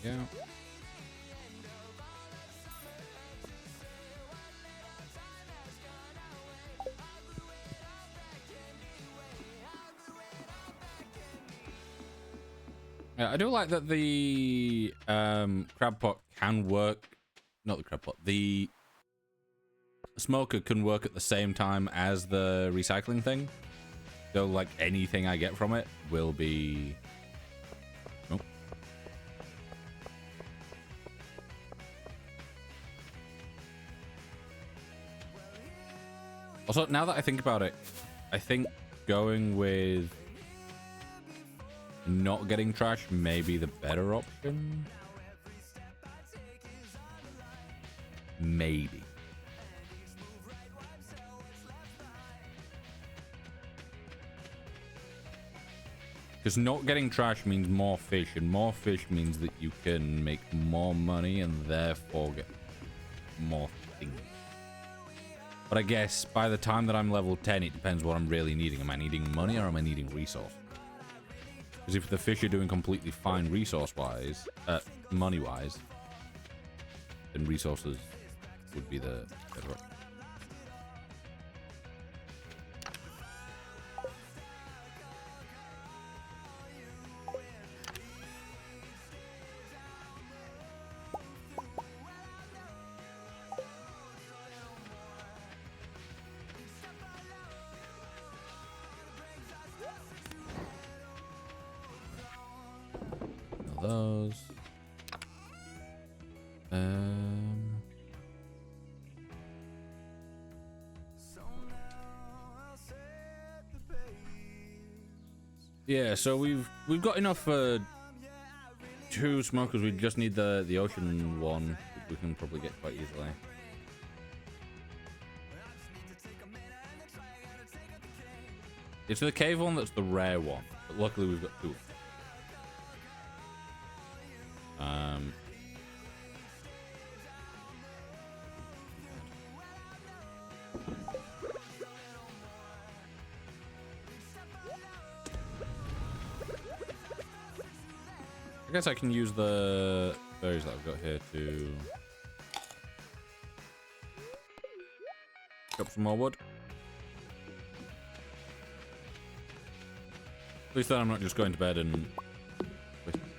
S1: Yeah. Yeah, I do like that the crab pot can work. Not the crab pot. The smoker can work at the same time as the recycling thing. So, like, anything I get from it will be... Nope. Also, now that I think about it, I think going with not getting trash may be the better option. Maybe. Because not getting trash means more fish, and more fish means that you can make more money and therefore get more things. But I guess by the time that I'm level 10, it depends what I'm really needing. Am I needing money or am I needing resource? Because if the fish are doing completely fine resource-wise, money-wise, then resources would be the better option. Those. Yeah, so we've got enough for 2 smokers. We just need the ocean one, which we can probably get quite easily. It's the cave one that's the rare one, but luckily we've got 2. I guess I can use the berries that I've got here to chop some more wood. At least then I'm not just going to bed and wasting time.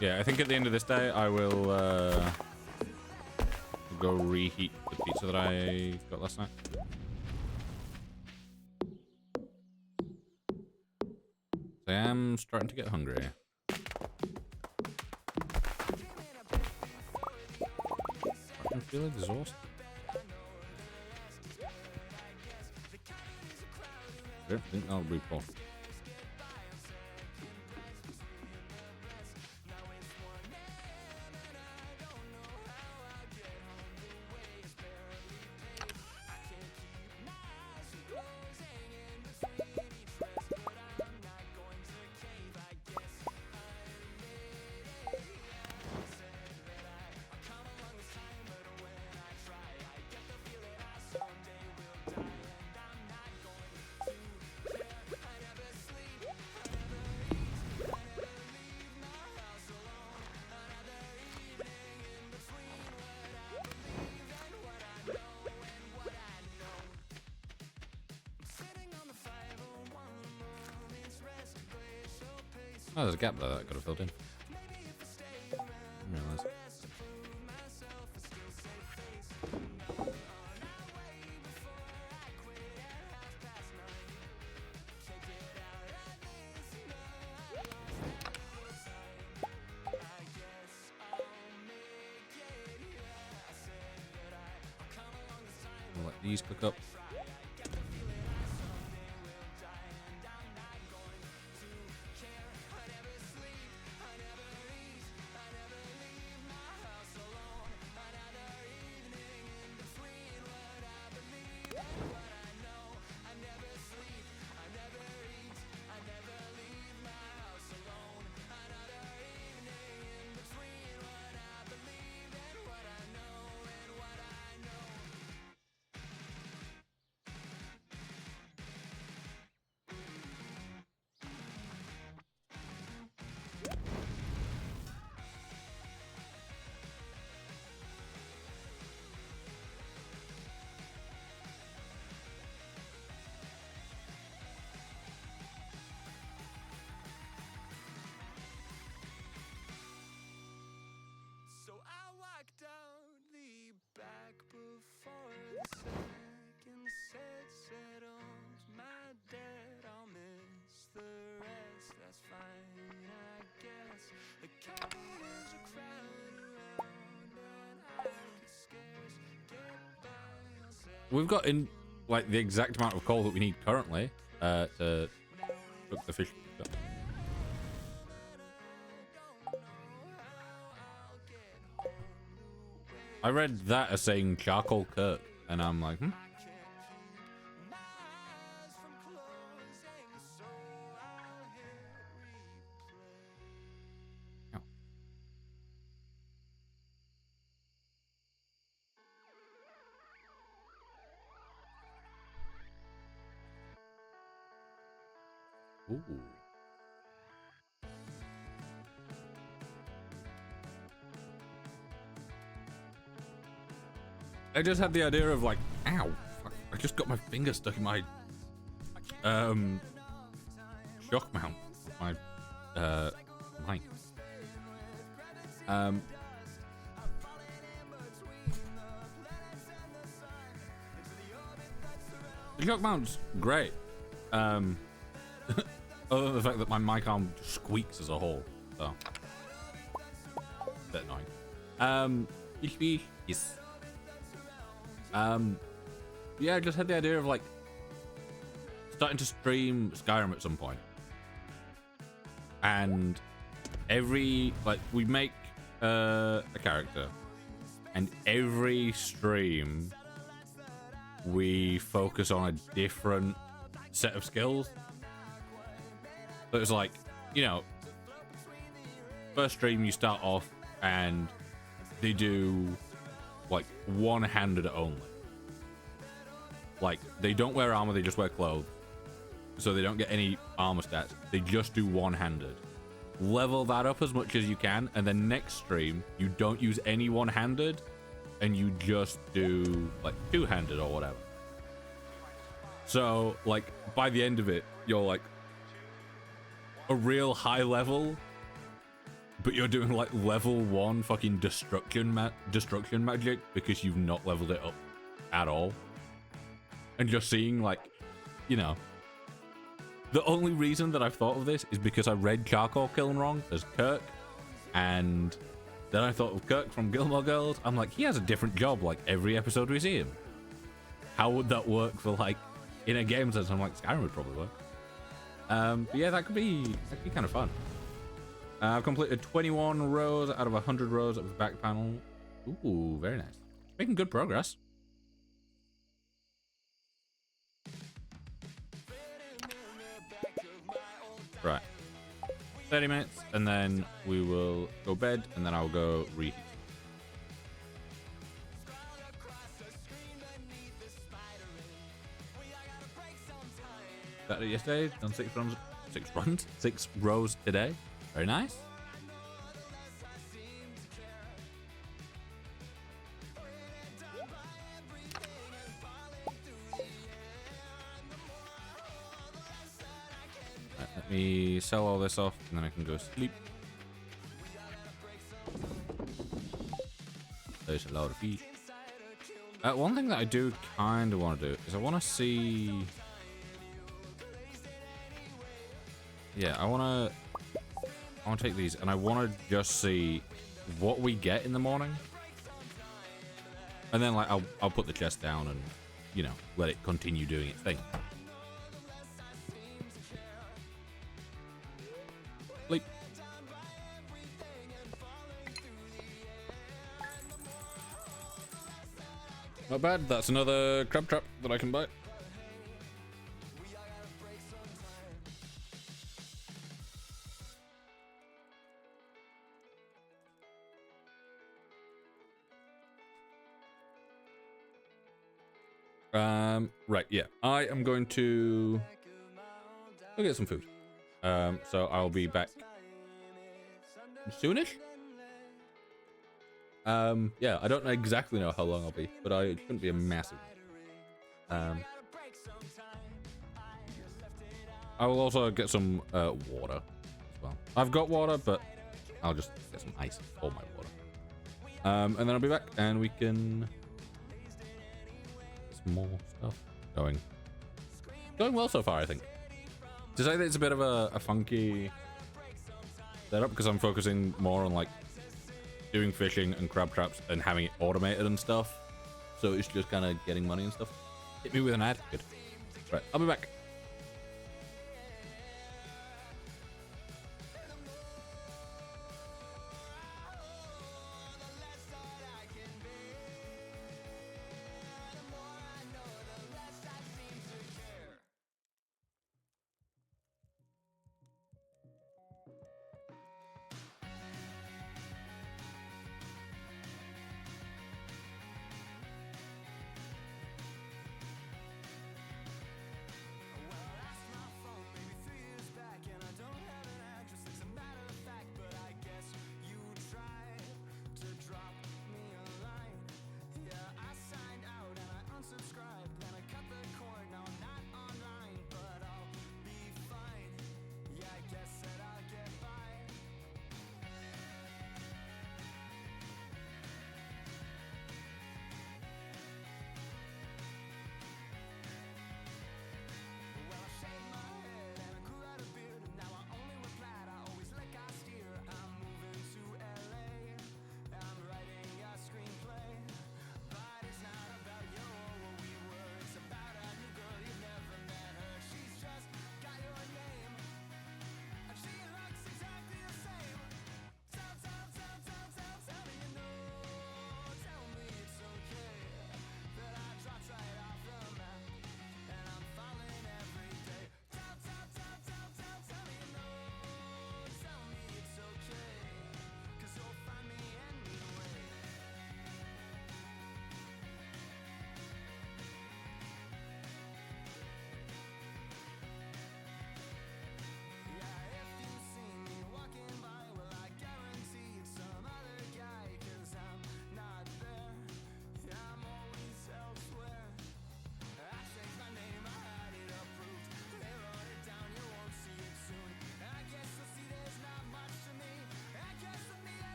S1: Yeah, I think at the end of this day I will go reheat the pizza that I got last night. I am starting to get hungry. I feel exhausted. I don't think that'll be possible. Oh, there's a gap there that I could have filled in. Didn't realise. I'll let these cook up. we've got in like the exact amount of coal that we need currently to cook the fish. I read that as saying charcoal Kirk, and I'm like, Oh. Ooh. I just had the idea of like, ow, fuck, I just got my finger stuck in my shock mount of my mic. The shock mount's great. Other than the fact that my mic arm squeaks as a whole, so a bit annoying. Yes. Yeah, I just had the idea of like starting to stream Skyrim at some point, and every like we make a character, and every stream we focus on a different set of skills. So it's like, you know, first stream you start off and they do like one-handed only. Like, they don't wear armor, they just wear clothes. So they don't get any armor stats. They just do one-handed. Level that up as much as you can, and then next stream, you don't use any one-handed, and you just do, like, two-handed or whatever. So, like, by the end of it, you're, like, a real high level, but you're doing, like, level 1 fucking destruction magic because you've not leveled it up at all. And just seeing, like, you know, the only reason that I've thought of this is because I read Charcoal Kiln wrong as Kirk, and then I thought of Kirk from Gilmore Girls. I'm like, he has a different job like every episode we see him. How would that work for, like, in a game sense? I'm like, Skyrim would probably work. But yeah, that'd be kind of fun. I've completed 21 rows out of 100 rows of the back panel. Ooh, very nice. Making good progress. Right. 30 minutes, and then we will go bed, and then I'll go reheat. Started yesterday, done 6 rows today. Very nice. Right, let me sell all this off, and then I can go sleep. There's a lot of fish. One thing that I do kind of want to do is I want to see. Yeah, I want to take these, and I want to just see what we get in the morning, and then like I'll put the chest down and, you know, let it continue doing its thing. Sleep. Not bad. That's another crab trap that I can buy. Right, yeah. I am going to go get some food. So I'll be back soonish. Yeah, I don't exactly know how long I'll be, but it shouldn't be a massive. I will also get some water as well. I've got water, but I'll just get some ice for my water. And then I'll be back, and we can get some more stuff going. Going well so far, I think. To say that it's a bit of a funky setup because I'm focusing more on like doing fishing and crab traps and having it automated and stuff. so it's just kind of getting money and stuff. Hit me with an ad. Good. Right, I'll be back.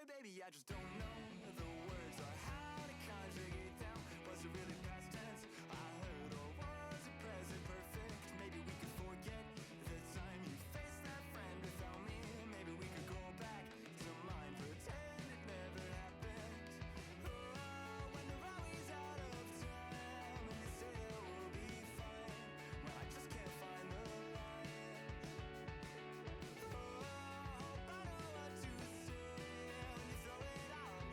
S8: Baby, I just don't know the words or how to conjugate them. Was it really past tense I heard, or was it present perfect? Maybe we could forget the time you faced that friend without me. Maybe we could go back to mine, pretend it never happened. Oh, when they're always out of time and you say it will be fine, well, I just can't find the line. Oh, hope I know what to say. Throw it out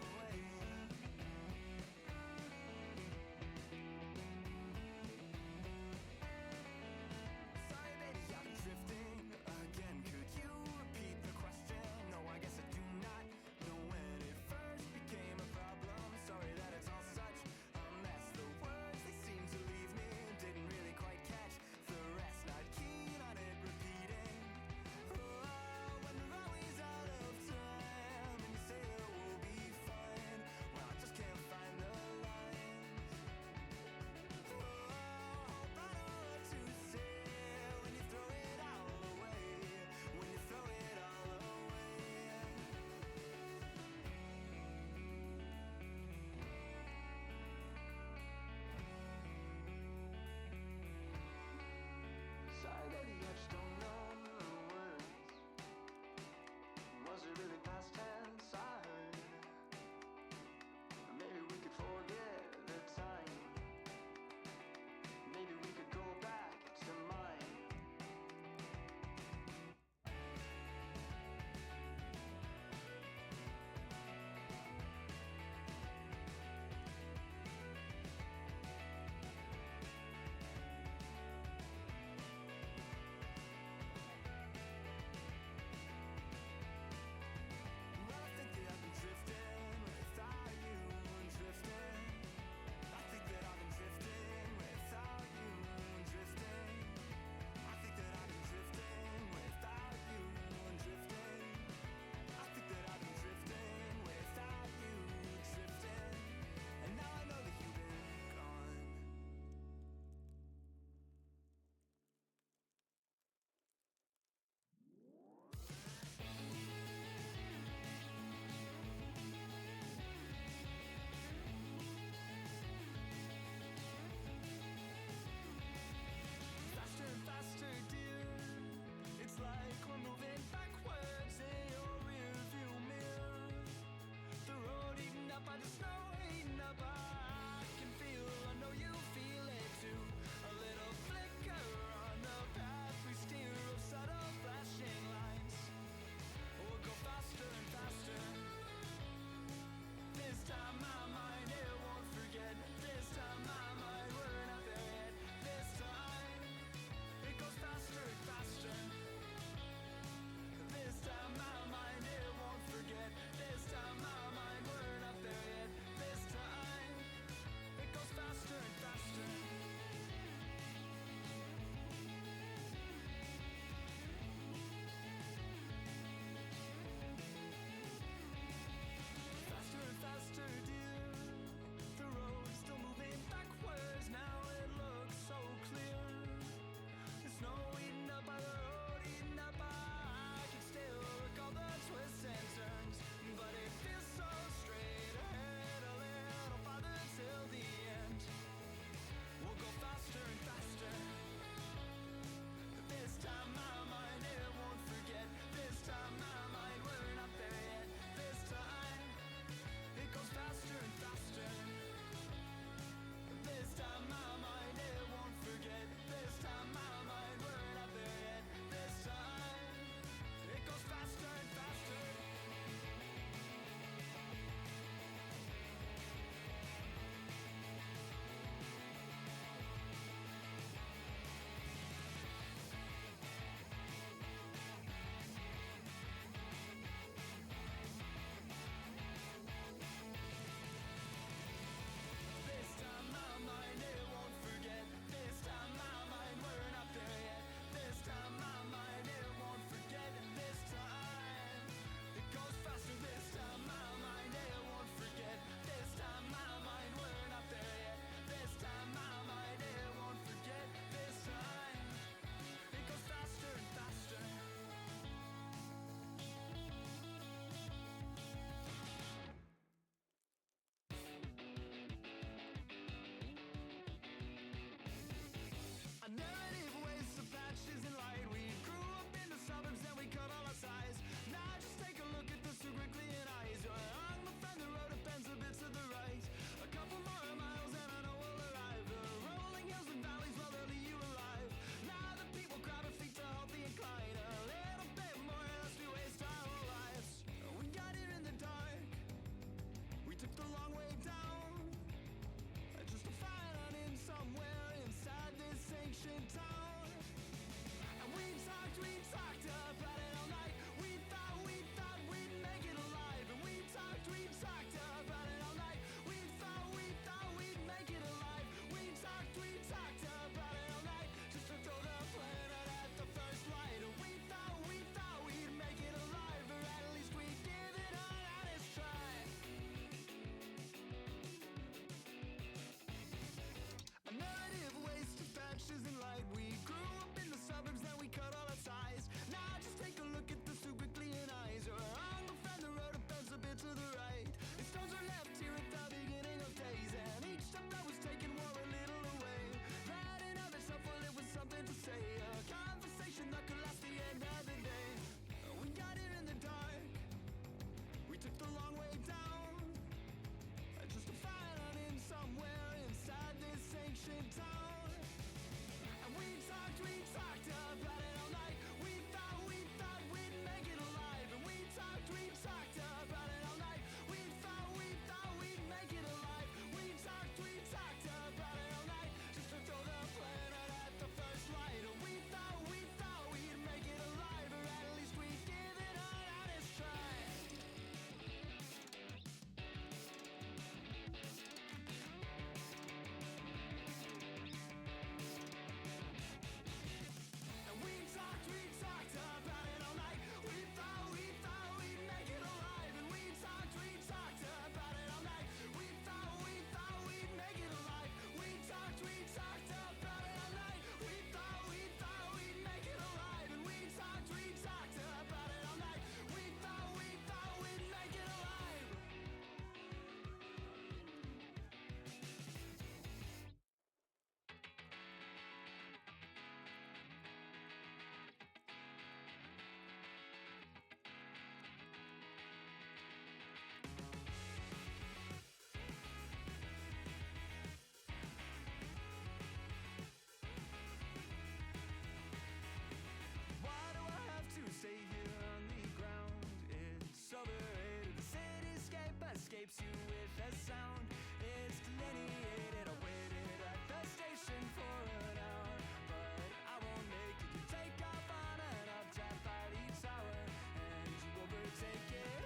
S8: 28 and I waited at the station for an hour. But I won't make it. You take off on an uptight fight each hour, and you overtake it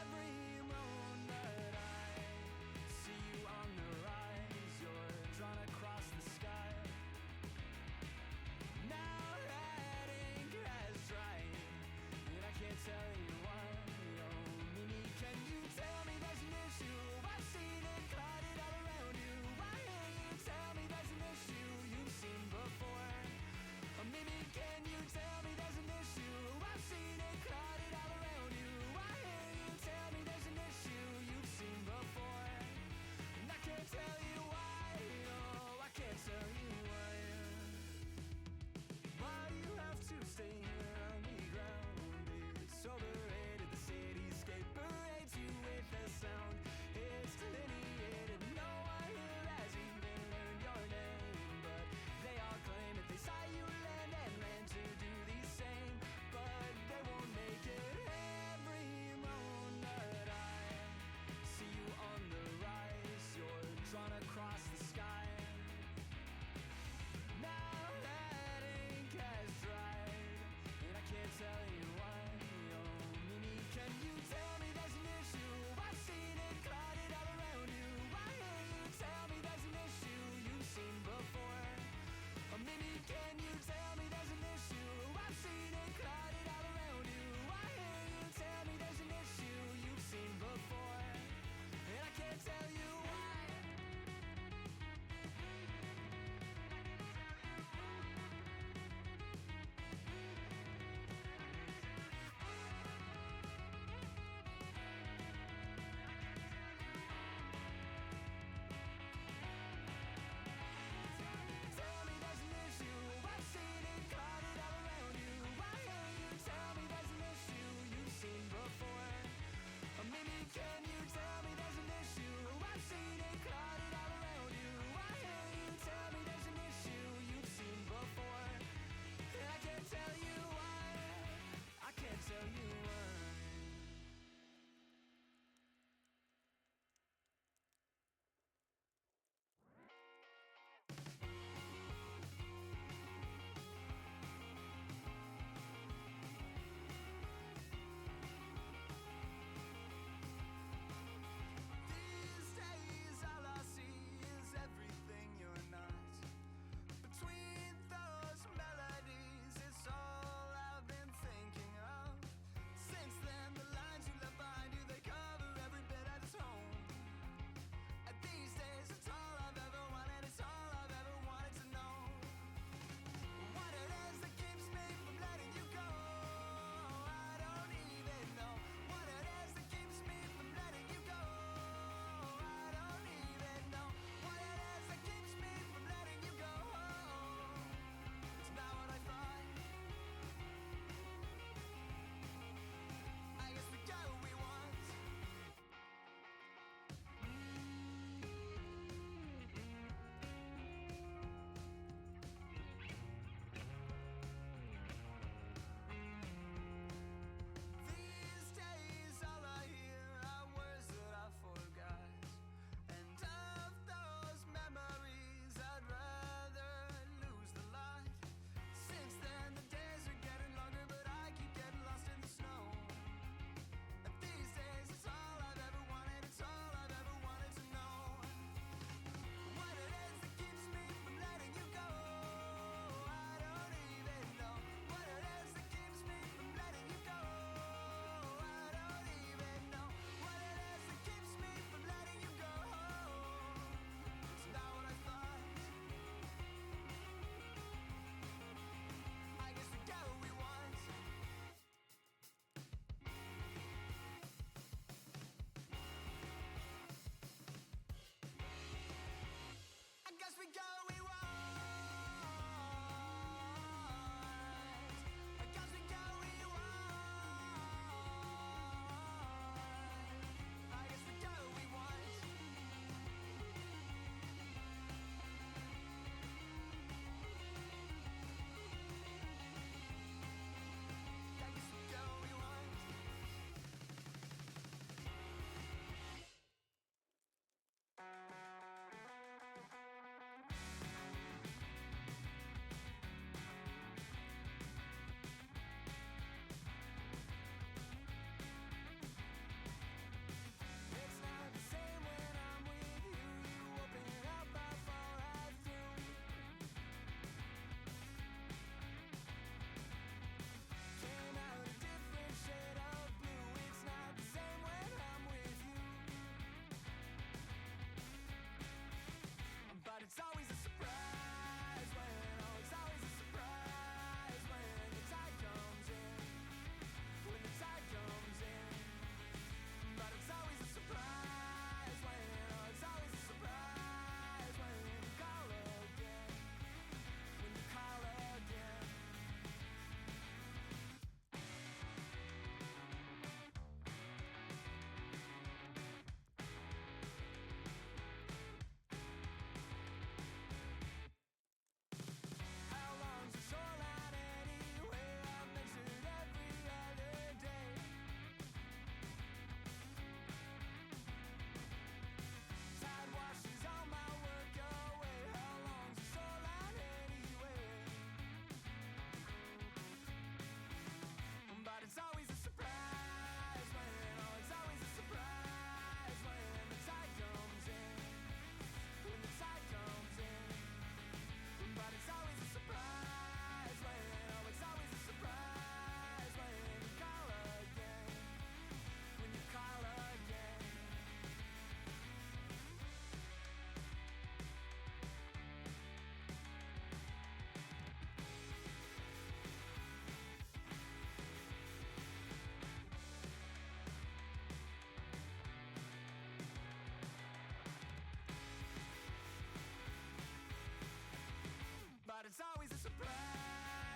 S8: every moment. I see you on the rise. You're drawn across the sky. Now that ink has dried, and I can't tell you why. Oh, Mimi, can you tell me there's an issue? I've seen it clouded all around you.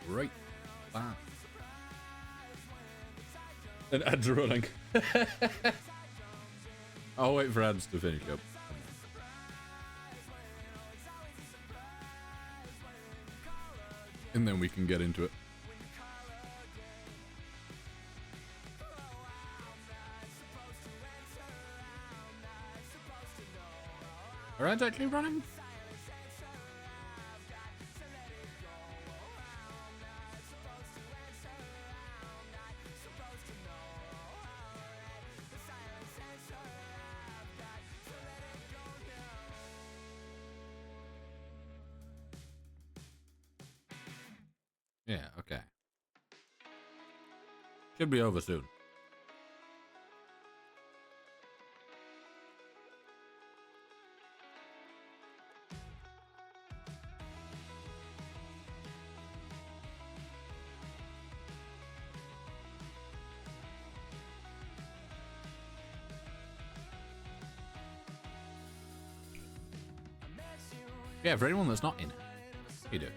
S1: right back. And ads are running. I'll wait for ads to finish up. And then we can get into it. Are ads actually running? Yeah, okay. Should be over soon. Yeah, for anyone that's not in it, you do.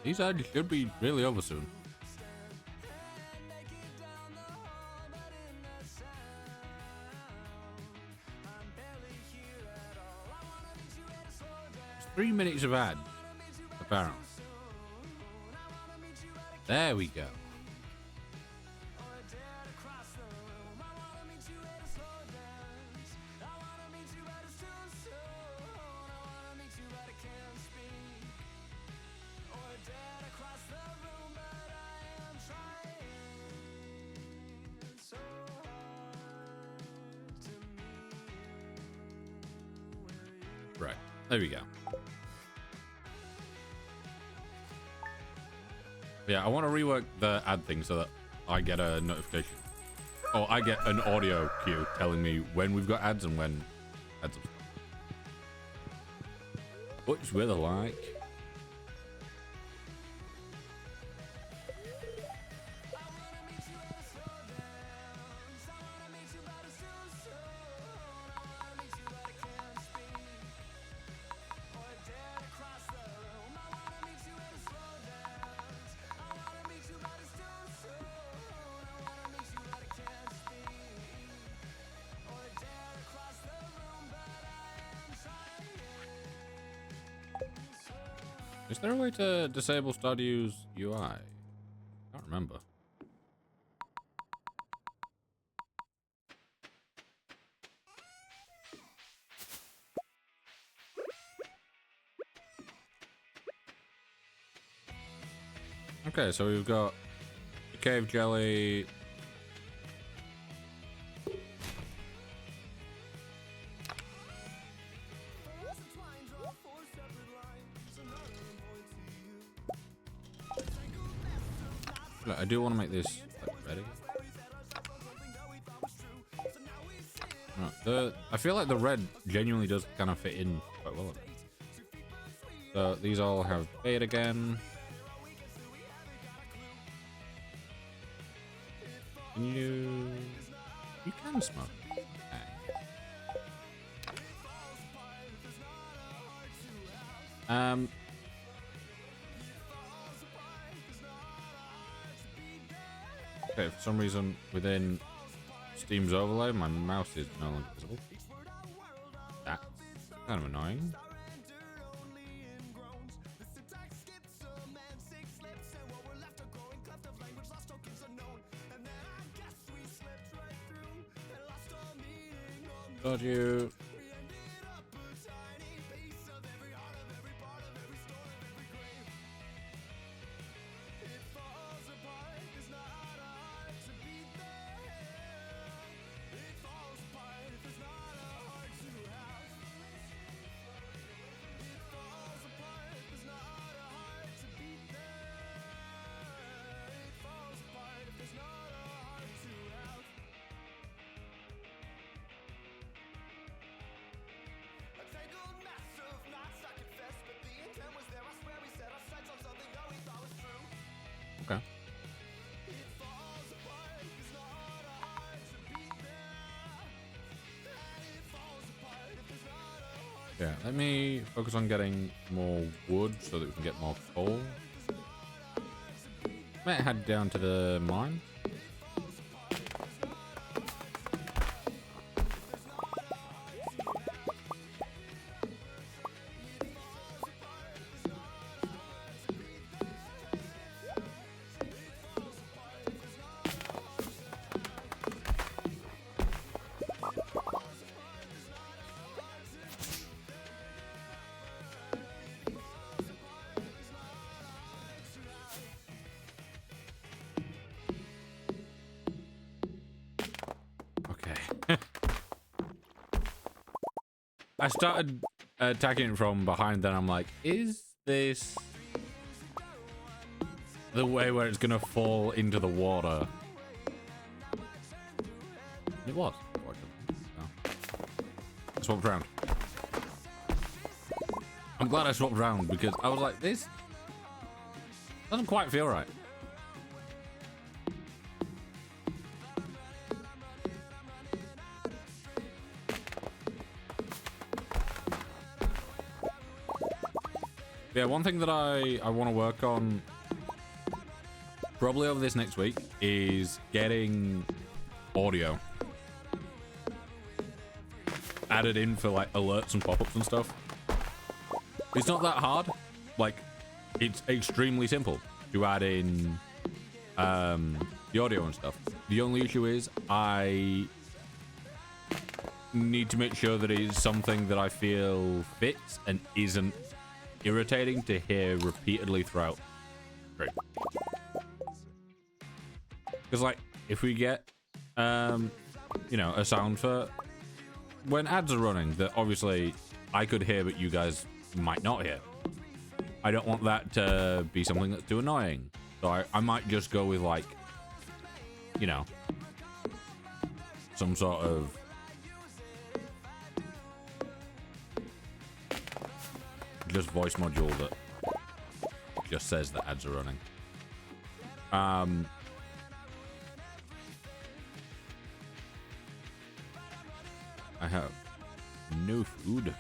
S1: These ads should be really over soon. It's 3 minutes of ad, apparently. There we go. Right, there we go. Yeah, I want to rework the ad thing so that I get a notification. Or I get an audio cue telling me when we've got ads and when ads are. Which weather like. Is there a way to disable Stardew's UI? I can't remember. Okay, so we've got the cave jelly. I do want to make this like, ready. Right, I feel like the red genuinely does kind of fit in quite well. So these all have bait again. Can you can smoke. Okay. Okay, for some reason within Steam's overlay, my mouse is no longer visible. That's kind of annoying. Got you. Yeah, let me focus on getting more wood so that we can get more coal. Might head down to the mine. I started attacking it from behind, then I'm like, is this the way where it's gonna fall into the water? It was. No. I swapped around. I'm glad I swapped around because I was like, this doesn't quite feel right. Yeah, one thing that I want to work on probably over this next week is getting audio added in for like alerts and pop-ups and stuff. It's not that hard. Like, it's extremely simple to add in the audio and stuff. The only issue is I need to make sure that it is something that I feel fits and isn't irritating to hear repeatedly throughout. Great. Because, like, if we get, you know, a sound for when ads are running that obviously I could hear but you guys might not hear, I don't want that to be something that's too annoying. So I might just go with, like, you know, some sort of just voice module that just says that ads are running. I have no food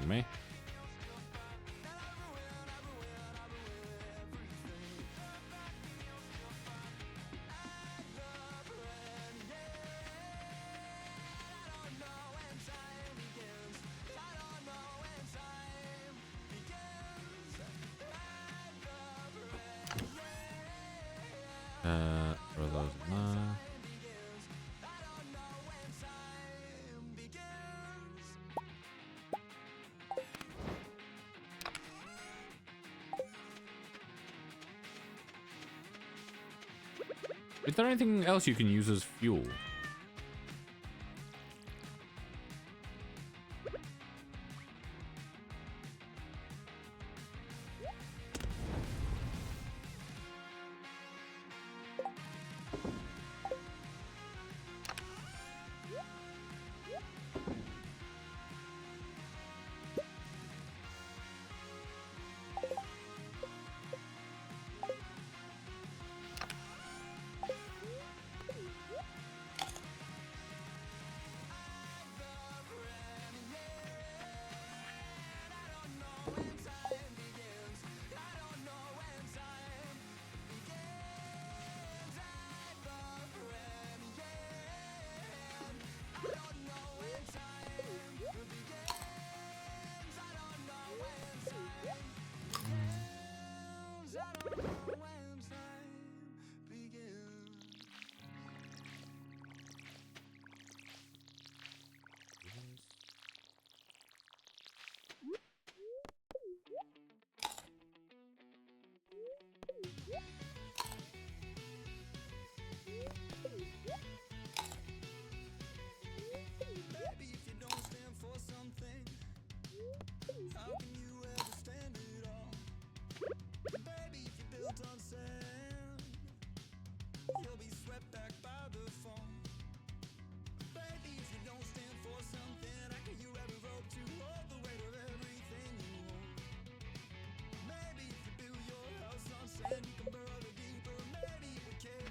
S1: on me. Throw those in there. Is there anything else you can use as fuel?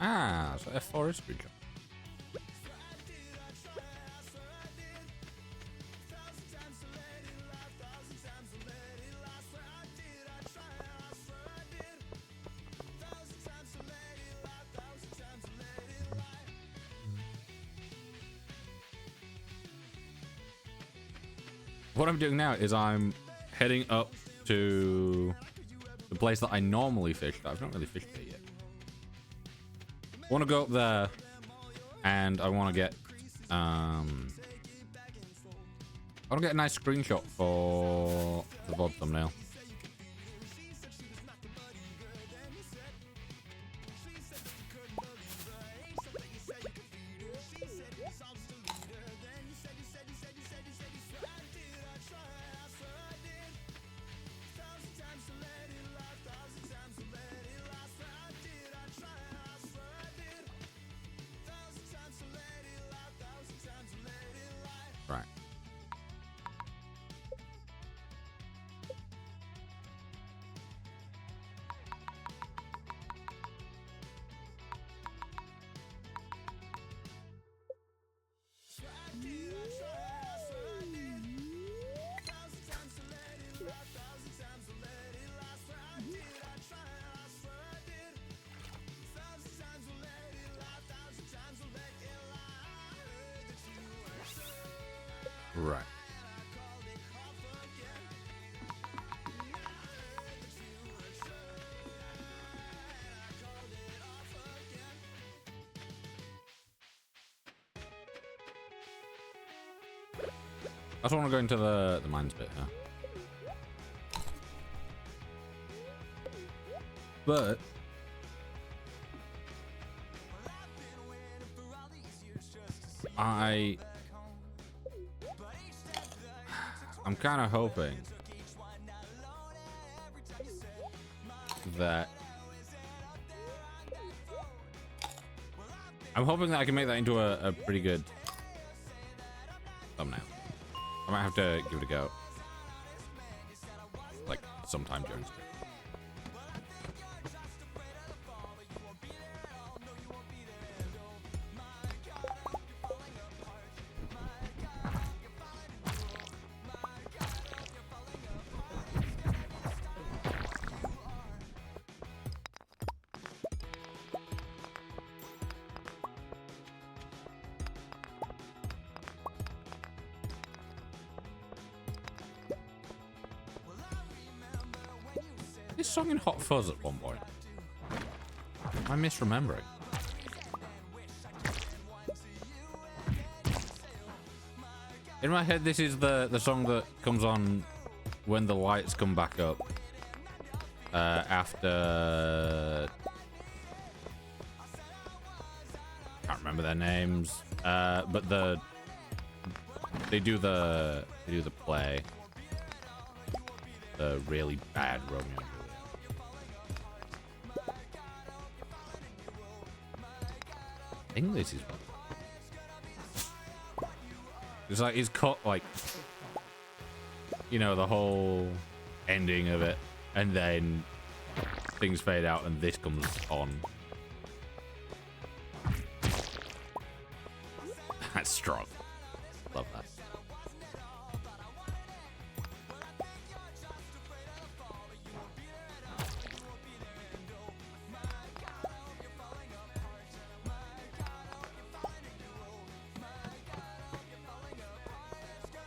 S1: Ah, so a forestry job. what I'm doing now is I'm heading up to the place that I normally fish. I've not really fished there yet. I want to go up there, and I want to get a nice screenshot for the VOD thumbnail. Right. Right. I just want to go into the mines bit here. But I'm kind of hoping that I can make that into a pretty good thumbnail. I might have to give it a go, like sometime during stream. This song in Hot Fuzz at one point. Am I misremembering? In my head, this is the song that comes on when the lights come back up after. Can't remember their names, but they do the play. The really bad Romeo and Juliet. I think this is one. It's like he's cut like, you know, the whole ending of it, and then things fade out and this comes on. That's strong. Love that.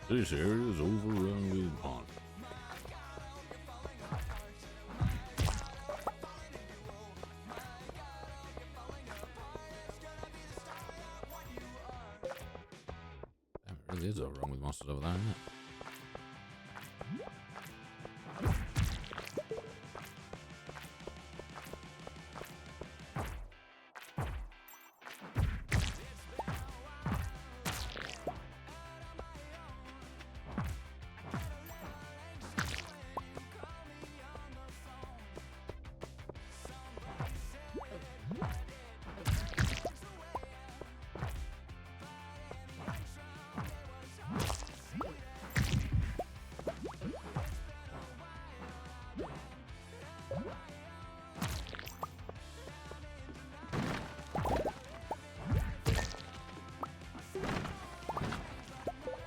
S1: This area is overrun with monsters. Damn, it really is overrun with monsters over there, isn't it?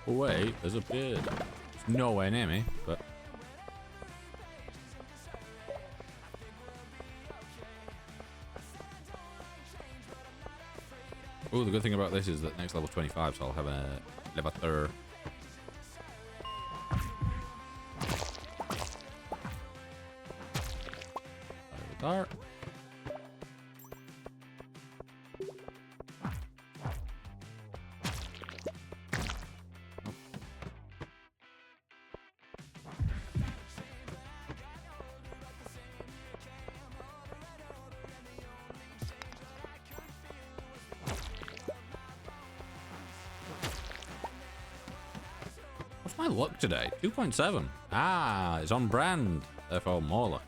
S1: Oh, wait, there's a beard. It's nowhere near me, but. Oh, the good thing about this is that next level's 25, so I'll have a elevator. Start. What's my luck today? 2.7. Ah, it's on brand. Therefore, more luck.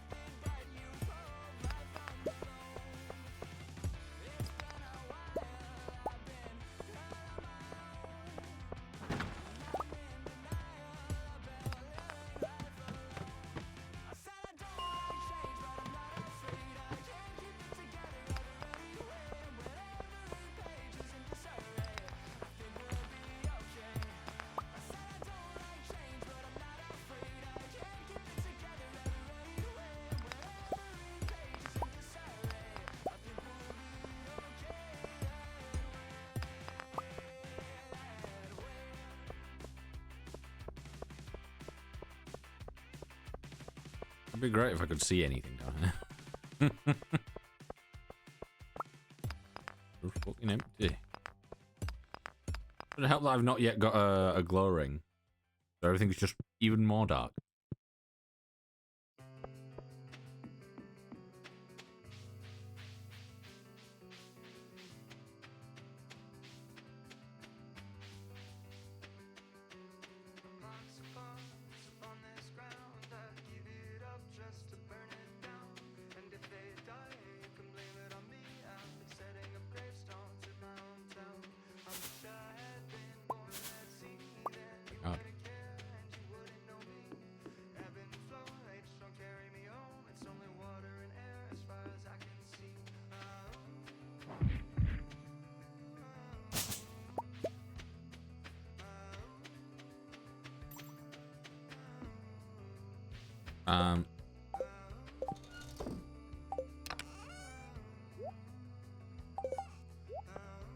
S1: It'd be great if I could see anything down here. We're fucking empty. Would it help that I've not yet got a glow ring? So everything's just even more dark. God.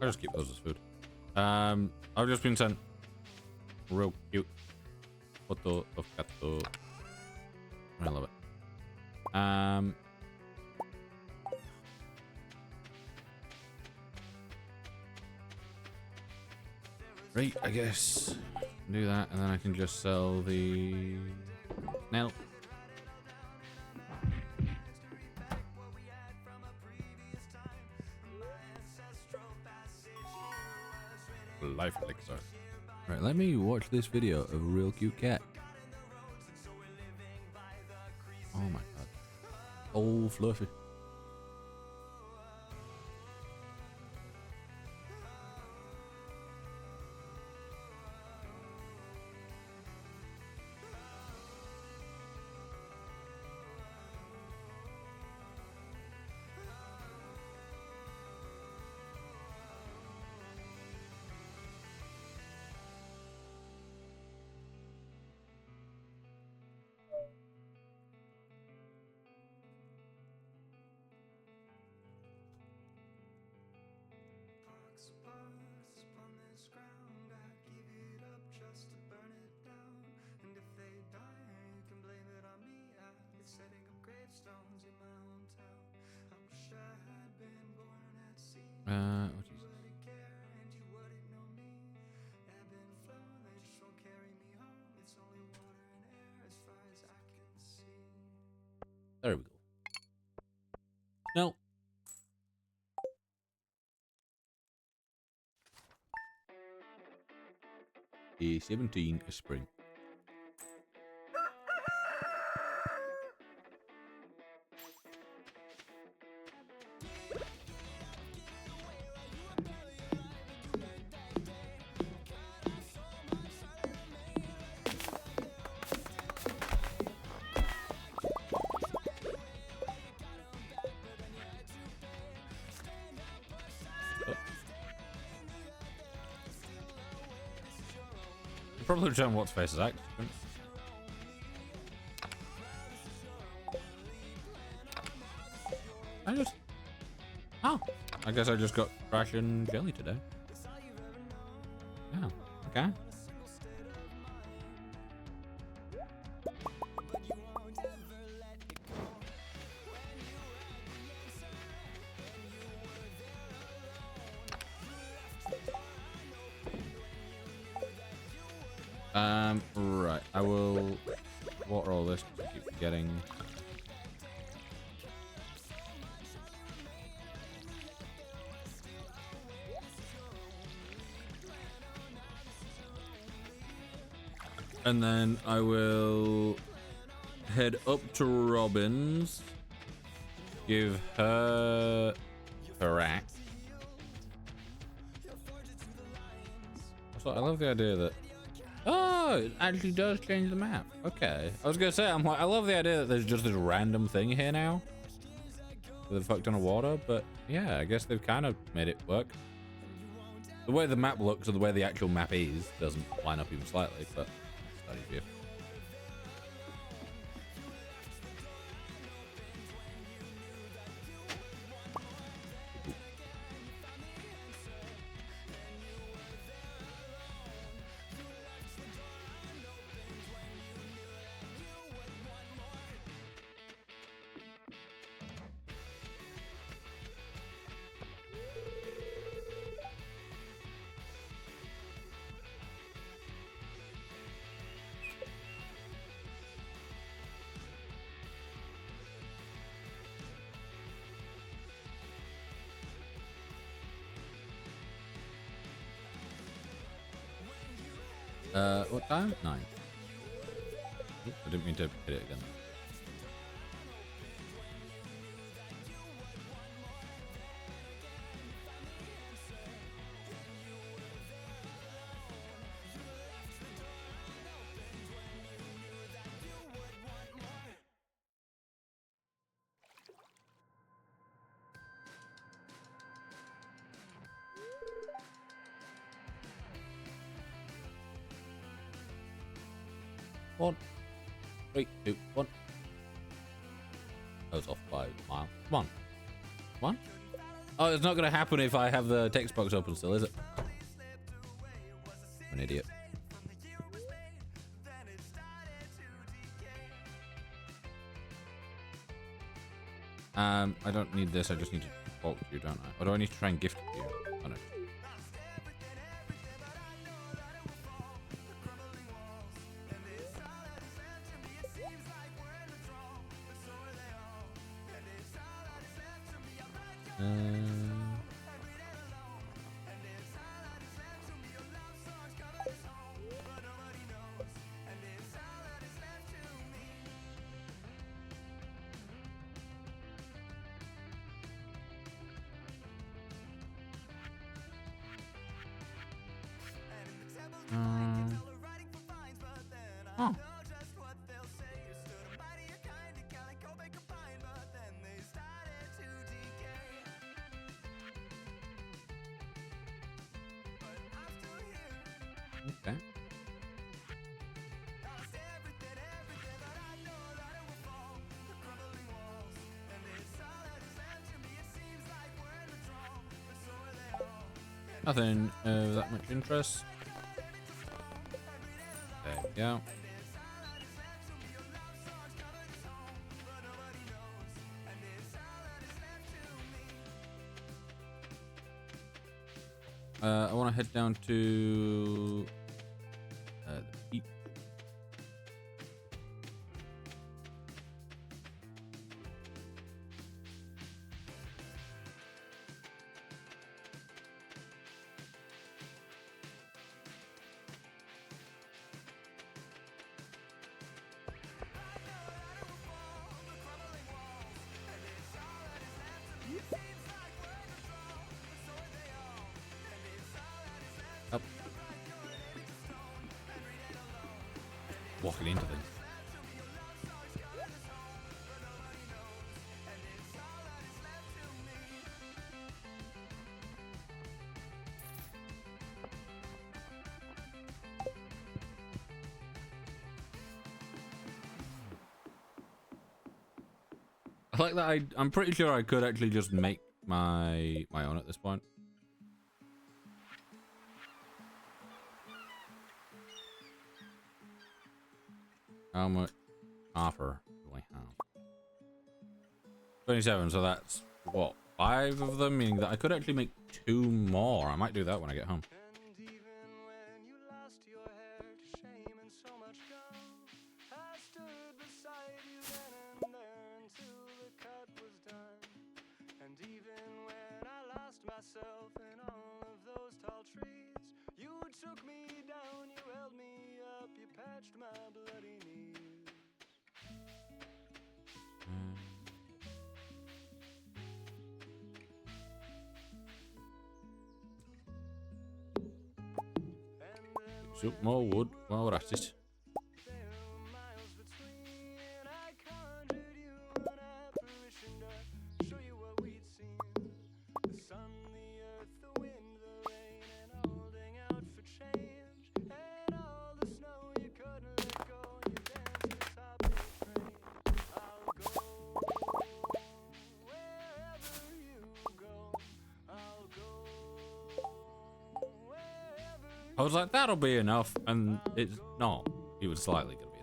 S1: I'll just keep those as food. I've just been sent a real cute photo of Gato. I love it. Right, I guess do that, and then I can just sell the snail. Life elixir. Right, let me watch this video of a real cute cat. Oh my god. Oh, fluffy. Oh Jesus. There we go. No. A 17 is spring. Probably return what's face's act. Oh, I guess I just got trash and jelly today. Yeah, okay. Right. I will water all this because I keep forgetting. And then I will head up to Robin's, give her her axe. So I love the idea that, oh, it actually does change the map. Okay. I was gonna say, I'm like, I love the idea that there's just this random thing here now with a fuck ton of water, but yeah, I guess they've kind of made it work. The way the map looks and the way the actual map is doesn't line up even slightly, but that is beautiful. What time? 9. Oops, I didn't mean to hit it again. One, 3, 2, 1. I was off by a mile. Come on. Come on. Oh, it's not going to happen if I have the text box open still, is it? I'm an idiot. I don't need this. I just need to talk to you, don't I? Or do I need to try and gift it to you? Oh, no. Oh. Okay. Nothing of that much interest. There we go. I want to head down to the beach. Up. Walking into things. I like that. I'm pretty sure I could actually just make my own at this point. How much offer do I have? 27, so that's what, 5 of them, meaning that I could actually make 2 more. I might do that when I get home.
S8: And even when you lost your hair to shame myself in all of those tall trees. You took me down, you held me up, you patched my bloody knees.
S1: So more wood while we're at it. I was like, that'll be enough, and it's not. It was slightly gonna be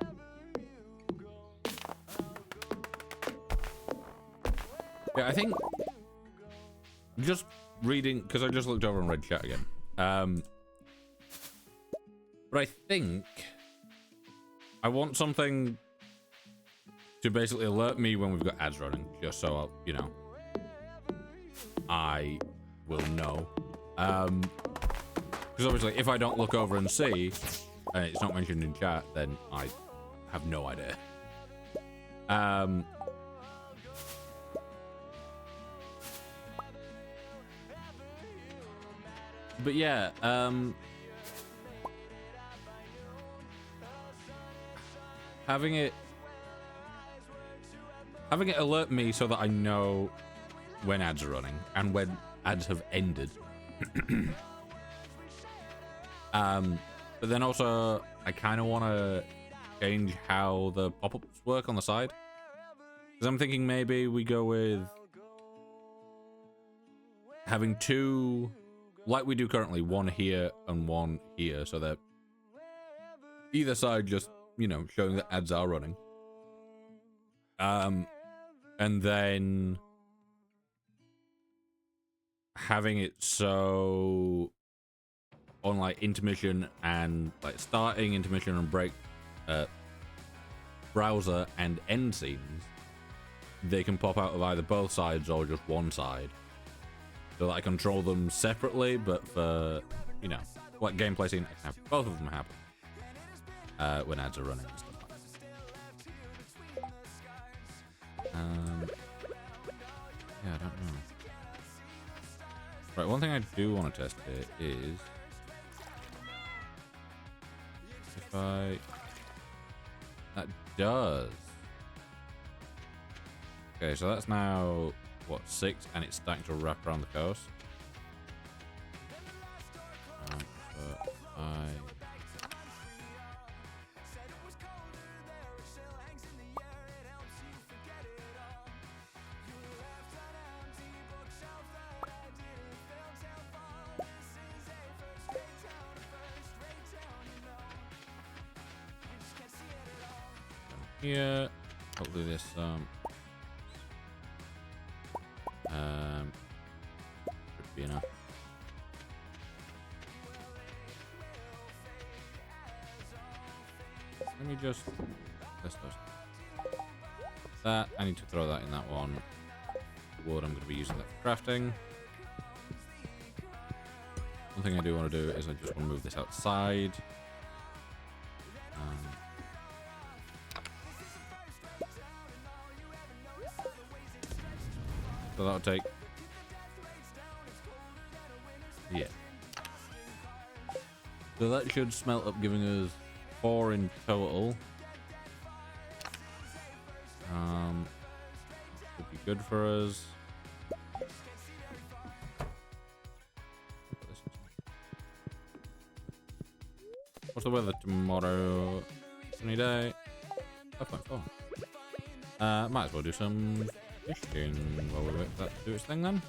S1: enough. Yeah, I think just reading, because I just looked over and read chat again. But I think I want something to basically alert me when we've got ads running, just so I'll, you know, I will know. Because obviously, if I don't look over and see, and it's not mentioned in chat, then I have no idea. But yeah, having it alert me so that I know when ads are running and when ads have ended. But then also, I kind of want to change how the pop-ups work on the side. Because I'm thinking maybe we go with having two, like we do currently, one here and one here, so that either side just, you know, showing that ads are running. And then having it so on like intermission and like starting, intermission and break, browser and end scenes, they can pop out of either both sides or just one side, so that I control them separately, but for, you know, like gameplay scene, I can have both of them happen when ads are running and stuff like that. Yeah, I don't know. Right, one thing I do want to test here is if that does. Okay, so that's now what, 6, and it's starting to wrap around the coast. Yeah, hopefully this should be enough. Let me just test those. That I need to throw that in that one. Wood, I'm going to be using that for crafting. One thing I do want to do is I just want to move this outside. So that'll take, yeah. So that should smelt up, giving us 4 in total. Should be good for us. What's the weather tomorrow? Sunny day. 5.4. Might as well do some fishing while we wait for that to do its thing then.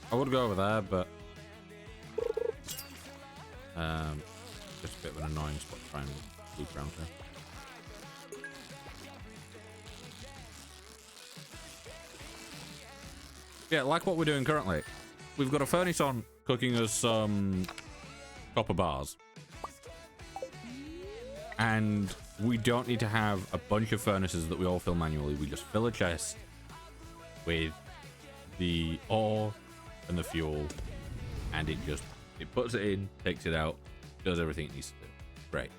S1: I would go over there, but just a bit of an annoying spot to try and loop around here. Yeah, like what we're doing currently. We've got a furnace on cooking us some copper bars. And we don't need to have a bunch of furnaces that we all fill manually. We just fill a chest, with the ore and the fuel, and it puts it in, takes it out, does everything it needs to do. Great.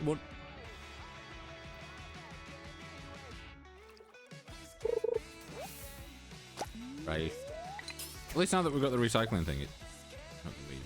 S1: What? Right. At least now that we've got the recycling thing, it's not gonna be easy.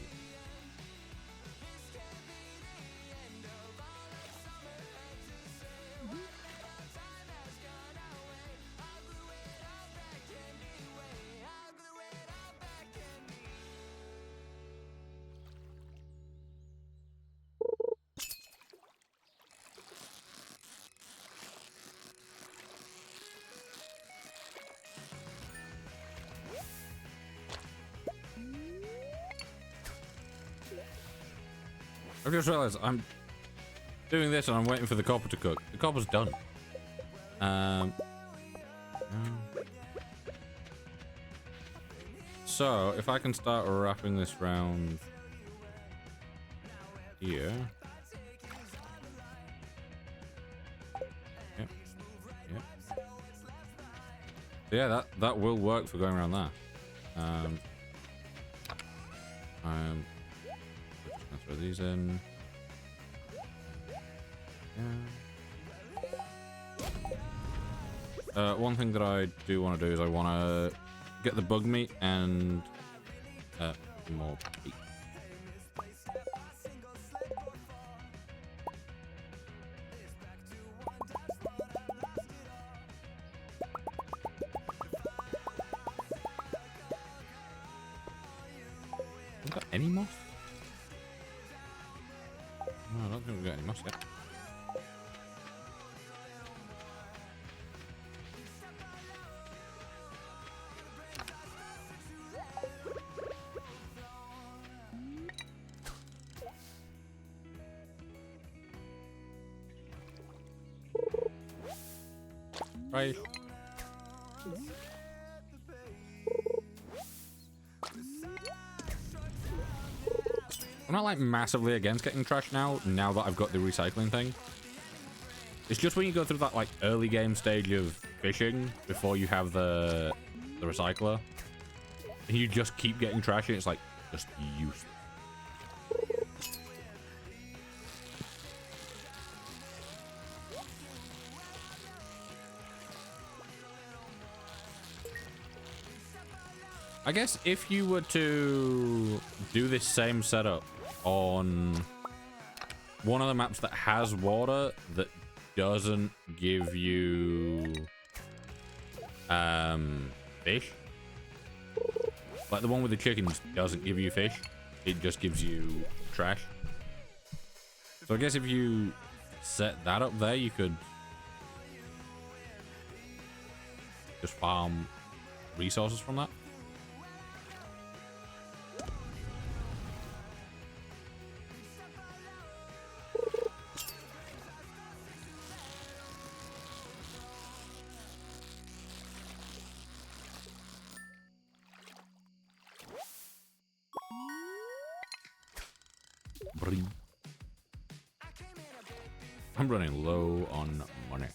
S1: I just realized I'm doing this and I'm waiting for the copper to cook. The copper's done. So if I can start wrapping this round here. Yep. Yep. So yeah, that will work for going around that. Throw these in. Yeah. One thing that I do want to do is I want to get the bug meat and more meat. Have we got any moss? No, I don't think we've got any moss yet. Right. I'm not like massively against getting trash now that I've got the recycling thing. It's just when you go through that like early game stage of fishing before you have the recycler, and you just keep getting trash and it's like just useless. I guess if you were to do this same setup on one of the maps that has water that doesn't give you fish, like the one with the chickens doesn't give you fish, it just gives you trash. So I guess if you set that up there, you could just farm resources from that. I'm running low on money.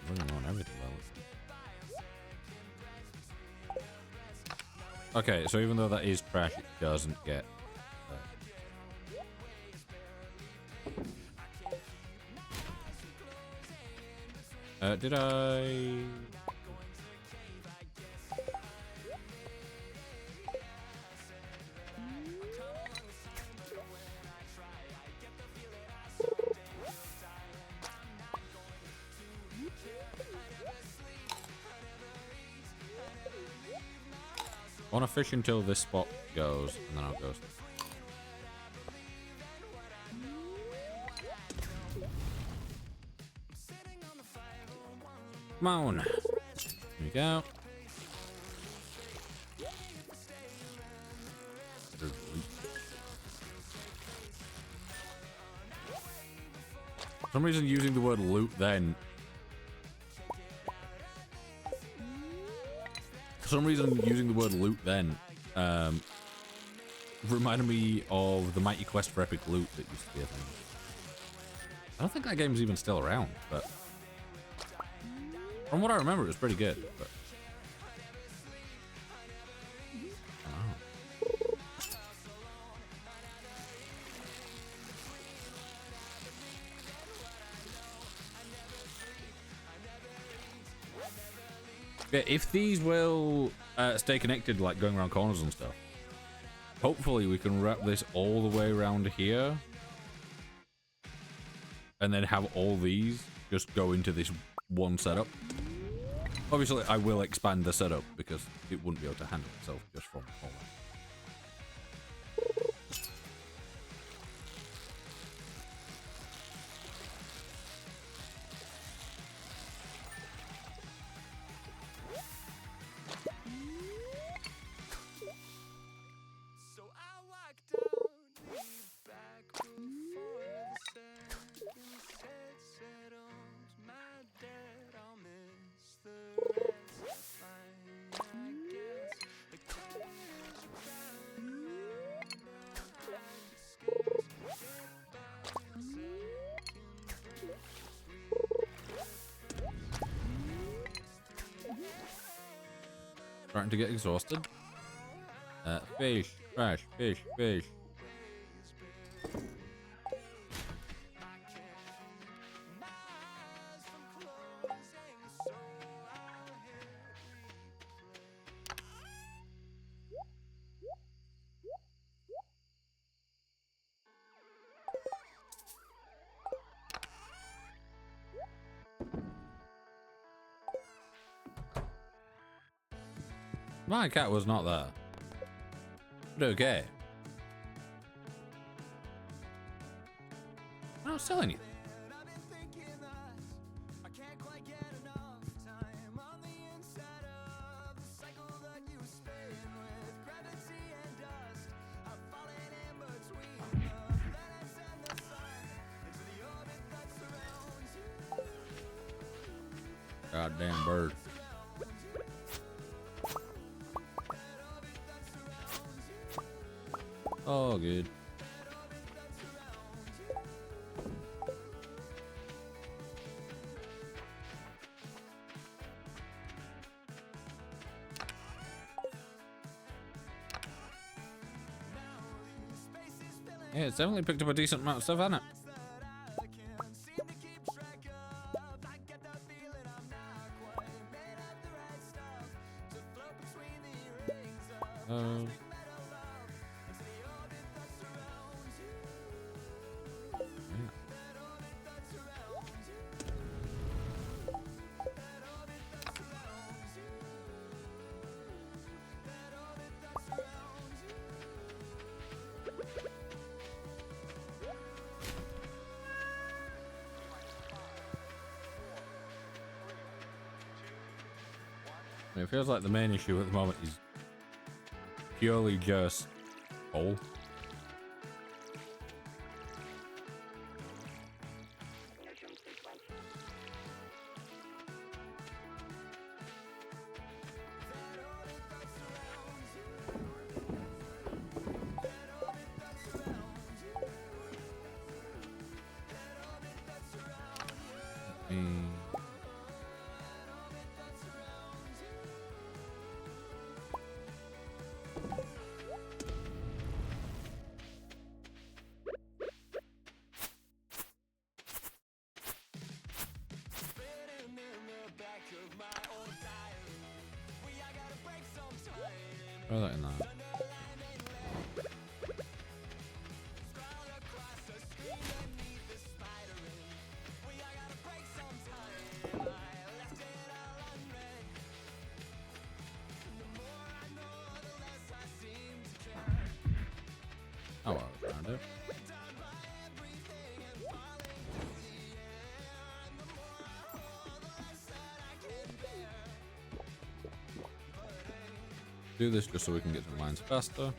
S1: Running low on everything, though. Okay, so even though that is trash, it doesn't get... did I... I want to fish until this spot goes, and then I'll go. Come on. Here we go. For some reason, using the word loot then. For some reason, using the word loot then reminded me of the Mighty Quest for Epic Loot that used to be a thing. I don't think that game's even still around, but from what I remember, it was pretty good. But yeah, if these will stay connected, like going around corners and stuff, hopefully we can wrap this all the way around here and then have all these just go into this one setup. Obviously, I will expand the setup because it wouldn't be able to handle itself just from all that. Starting to get exhausted. Fish, fish, fish, fish. My cat was not there. But okay. I don't sell anything. Goddamn bird. Oh, good. Yeah, it's definitely picked up a decent amount of stuff, hasn't it? It feels like the main issue at the moment is purely just coal. Throw that in there. Oh, well, I found it. Do this just so we can get to the lines faster.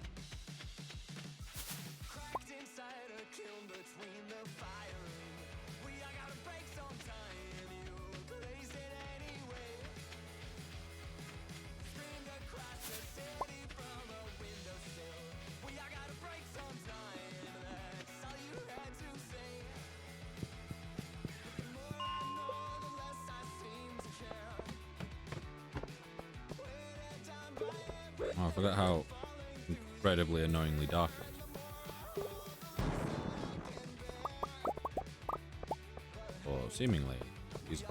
S1: Oh, I forgot how incredibly annoyingly dark it is. Or seemingly easy.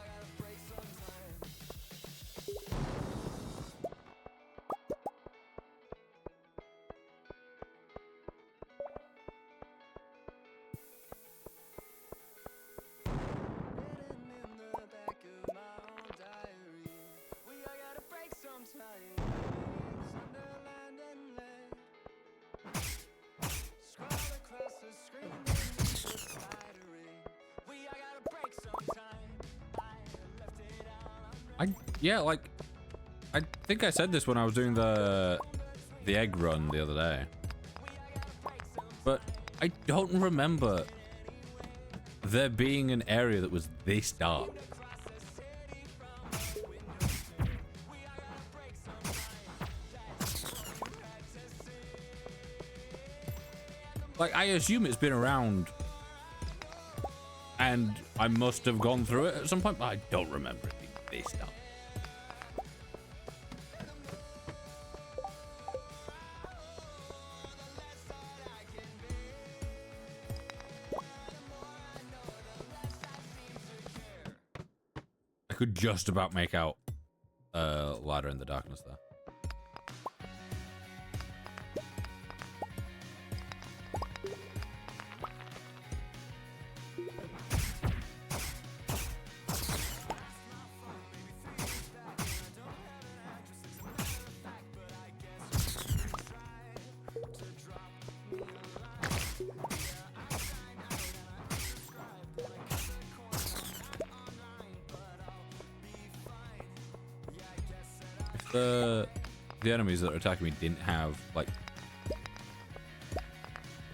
S1: Yeah, like, I think I said this when I was doing the egg run the other day, but I don't remember there being an area that was this dark. Like, I assume it's been around and I must have gone through it at some point, but I don't remember it being this dark. I could just about make out a ladder in the darkness there. The enemies that are attacking me didn't have like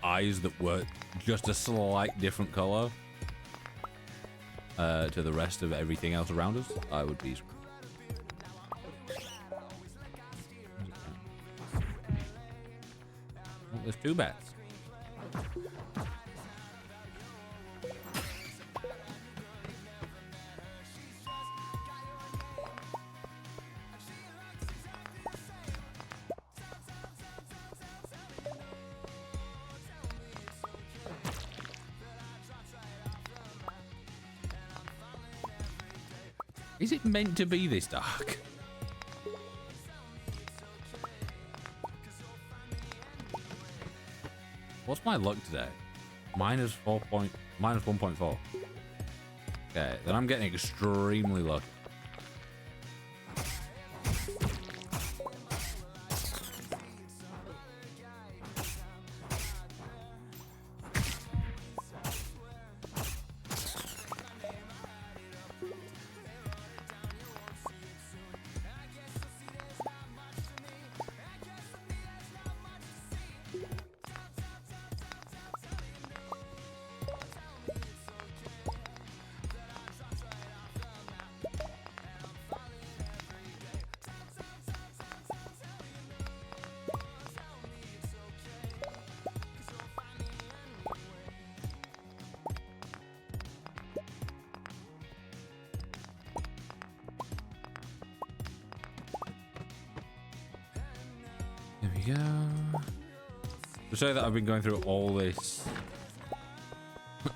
S1: eyes that were just a slight different color to the rest of everything else around us, I would be screwed. Well, there's two bats. Is it meant to be this dark? What's my luck today? Minus 1.4. Okay, then I'm getting extremely lucky. There we go. To say that I've been going through all this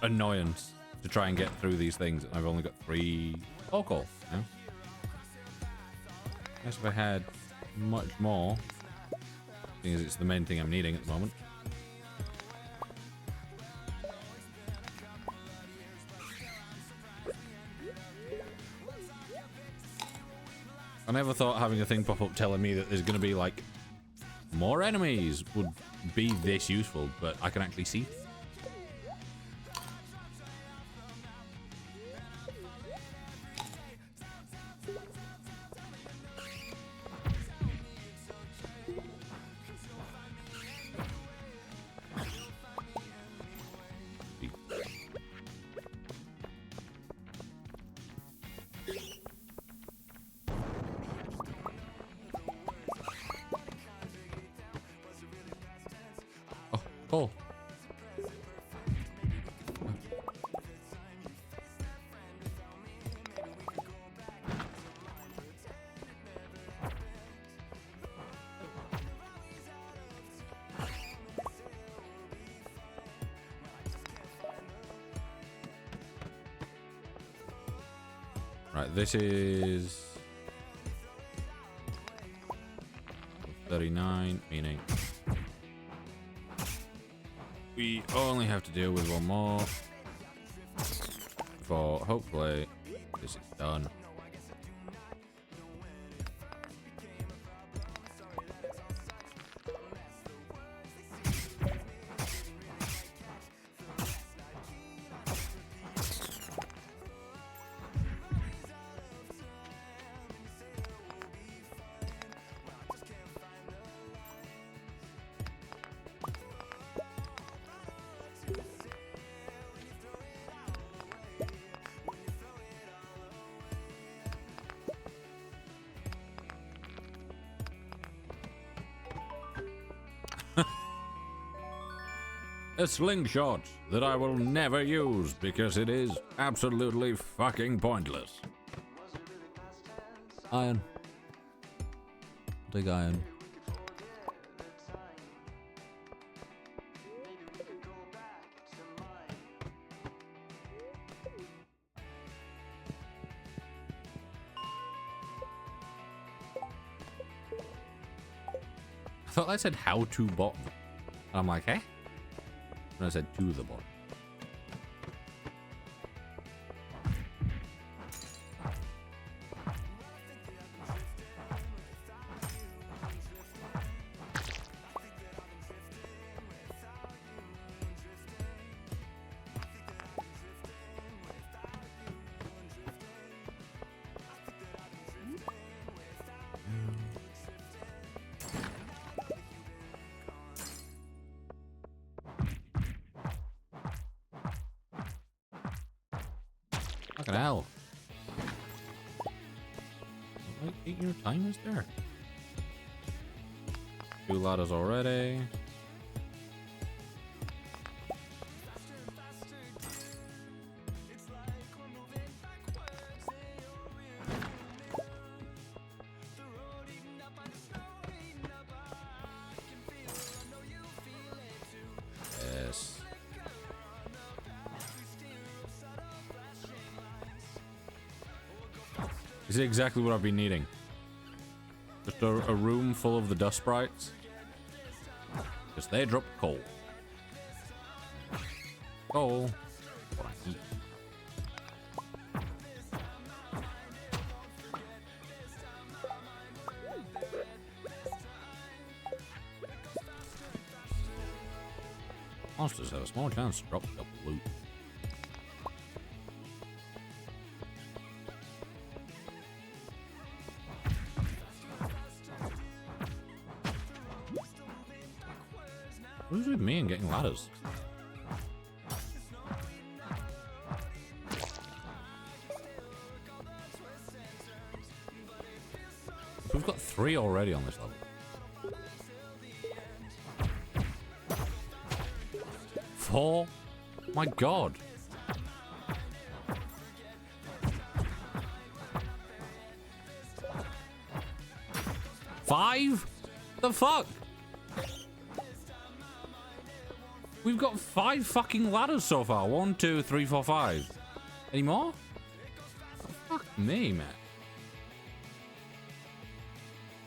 S1: annoyance to try and get through these things, and I've only got 3 alcohol. You know? I guess if I had much more, Seeing as it's the main thing I'm needing at the moment. I never thought having a thing pop up telling me that there's going to be, like, more enemies would be this useful, but I can actually see. Oh. Right, this is 39, meaning we only have to deal with one more before hopefully this is done. A slingshot that I will never use because it is absolutely fucking pointless. Iron. Big iron. I thought I said how to bottom. And I'm like, eh? And I said to the bottom. Fucking hell. Like 8-year time is there? 2 ladders already. Yes. This is exactly what I've been needing. Just a room full of the dust sprites. Because they drop coal. Coal. What I eat. Monsters have a small chance to drop double loot. Who's with me and getting ladders? We've got 3 already on this level. 4? My god. 5? The fuck? We've got 5 fucking ladders so far. 1, 2, 3, 4, 5. Any more? Oh, fuck me, man.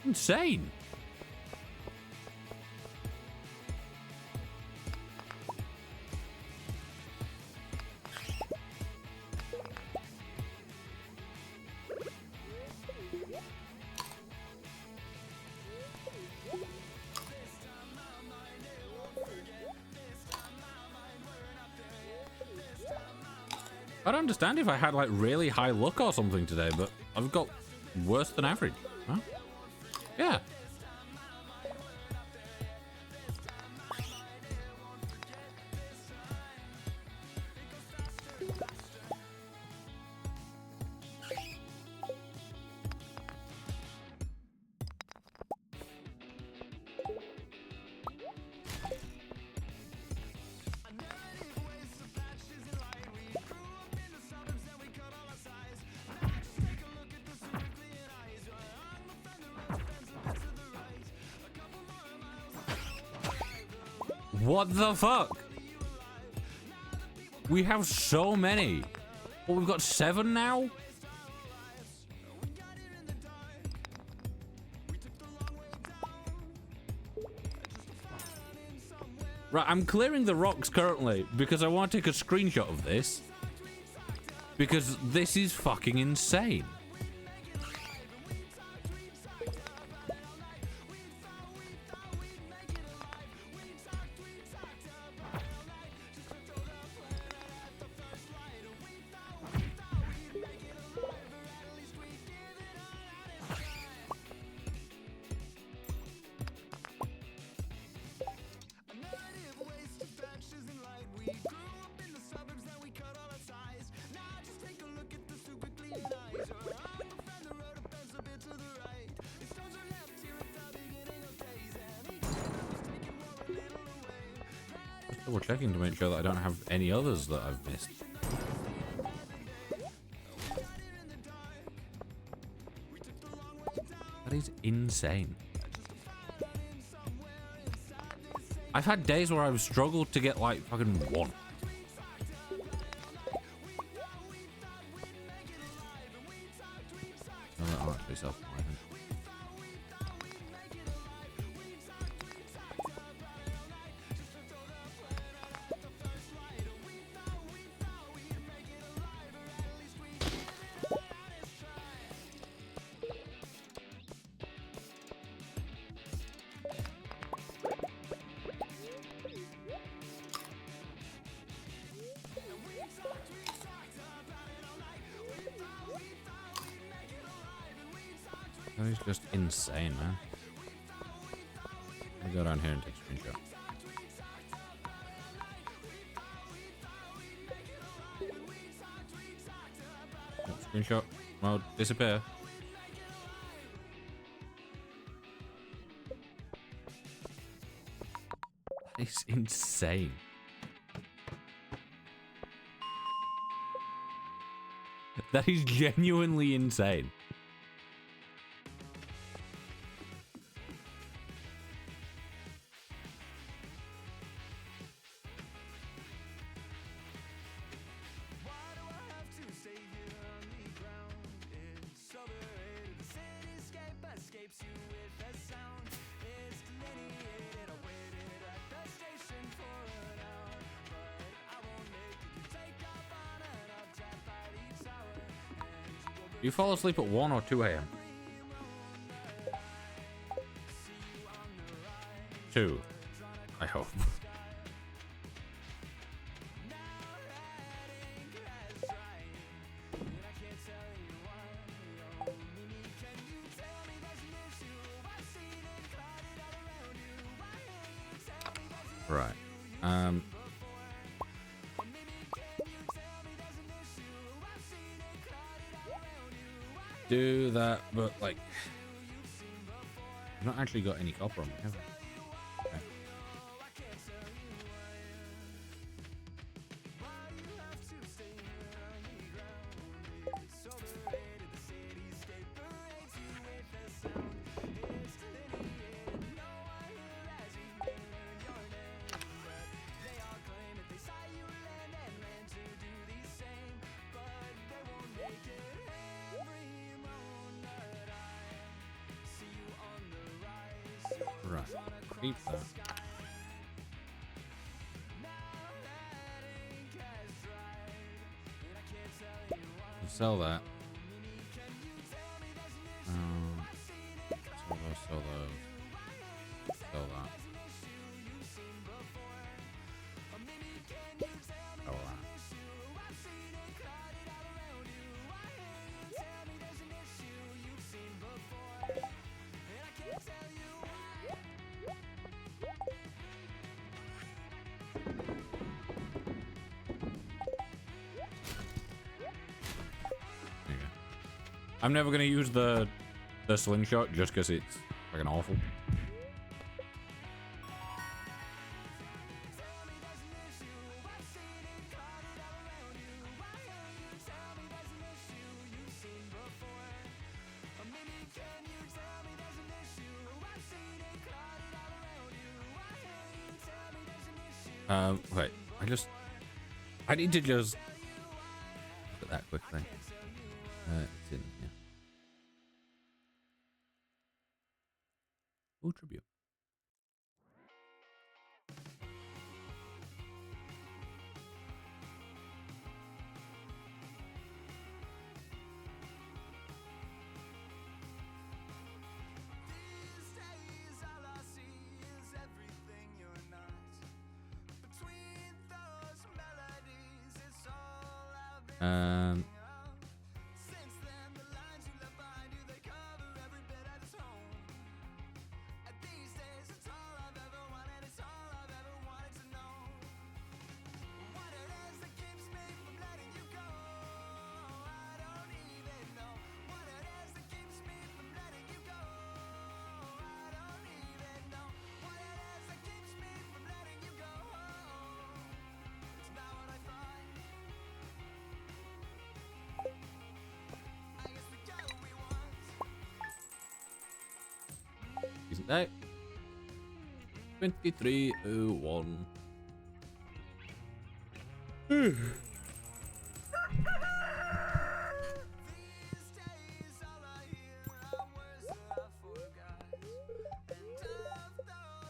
S1: Insane. I'd understand if I had like really high luck or something today, but I've got worse than average. Huh? Yeah. What the fuck? We have so many. Well, we've got 7 now? Right, I'm clearing the rocks currently because I want to take a screenshot of this. Because this is fucking insane. Double checking to make sure that I don't have any others that I've missed. That is insane. I've had days where I've struggled to get like fucking 1. No, that aren't actually self-driving. That is just insane, man. Let me go down here and take a screenshot. Oh, screenshot mode, disappear. That is insane. That is genuinely insane. You fall asleep at 1 or 2 a.m. 2, I hope. Right. Do that, but like, I've not actually got any copper on me, have I? Okay. Right, keep that. Sell that. Sell those. Sell that. Sell that. I'm never gonna use the slingshot just because it's fucking awful. Wait, I need to just look at that quickly. It's in here. Oh, tribute. Isn't that 2301?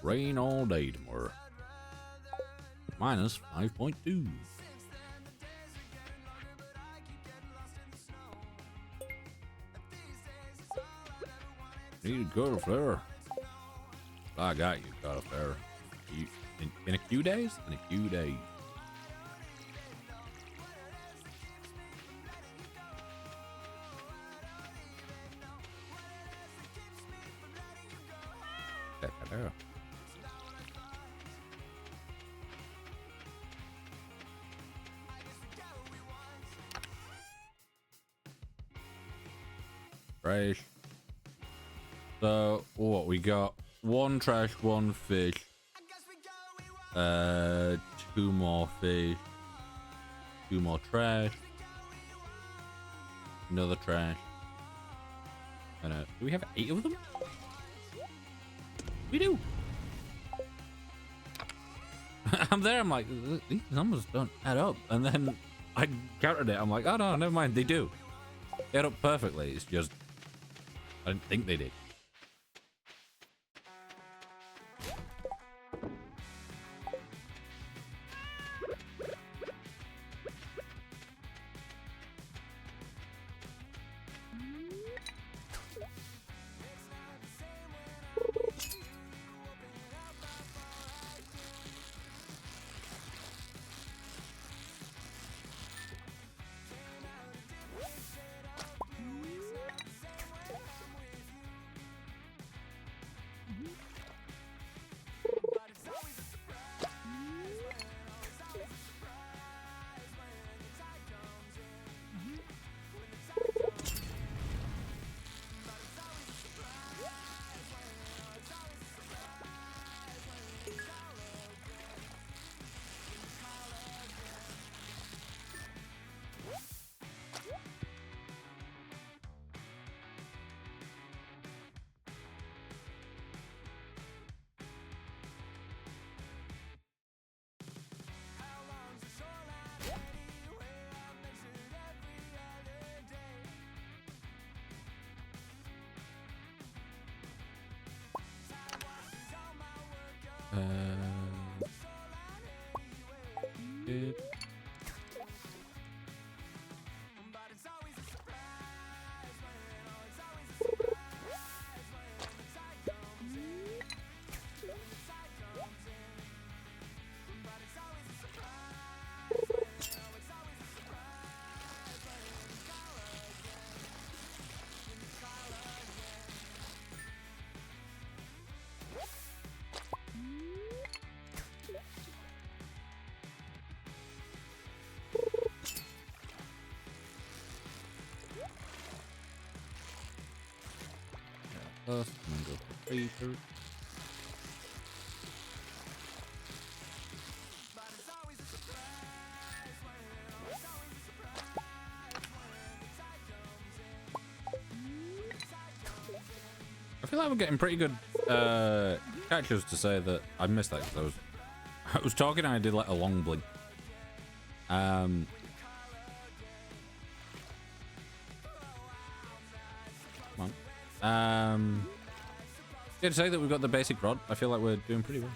S1: Rain all day tomorrow. Minus 5.2. Need a good flare. I got you, got a flare. In a few days? In a few days. Hello. Trash. So what we got? One trash, one fish. 2 more fish. 2 more trash. Another trash. And do we have 8 of them? We do. I'm there. I'm like, these numbers don't add up. And then I counted it. I'm like, oh no, never mind. They do. They add up perfectly. It's just I didn't think they did. Good. first, and then go for paper. I feel like we're getting pretty good catches to say that I missed that because I was talking and I did like a long blink. Come on. Yeah, to say that we've got the basic rod, I feel like we're doing pretty well.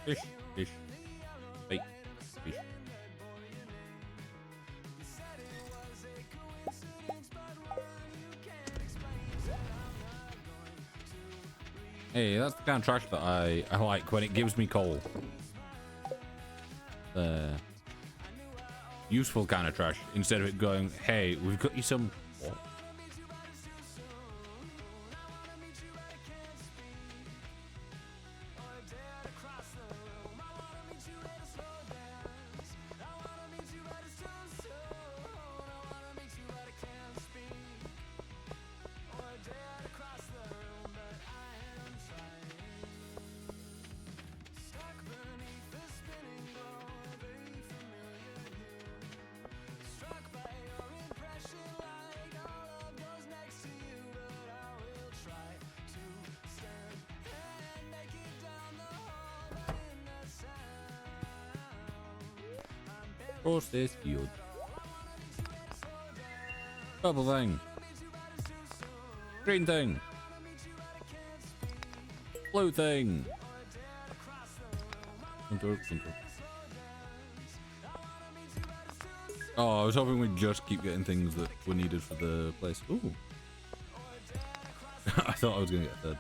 S1: Fish, fish, bait, fish. Hey, that's the kind of trash that I like when it gives me coal. Useful kind of trash, instead of it going, hey, we've got you some... What? Across this field. Purple thing. Green thing. Blue thing. Oh, I was hoping we'd just keep getting things that were needed for the place. Ooh. I thought I was gonna get a third.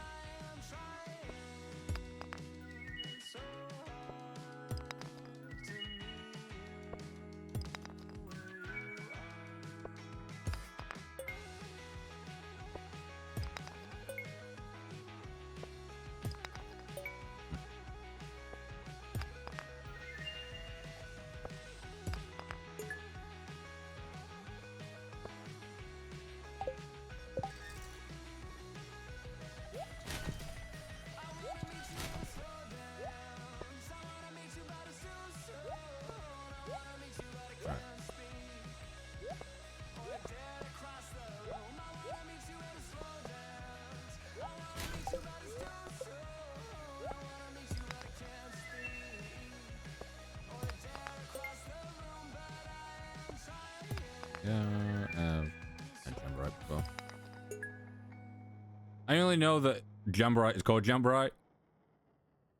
S1: I only know that Jamborite is called Jamborite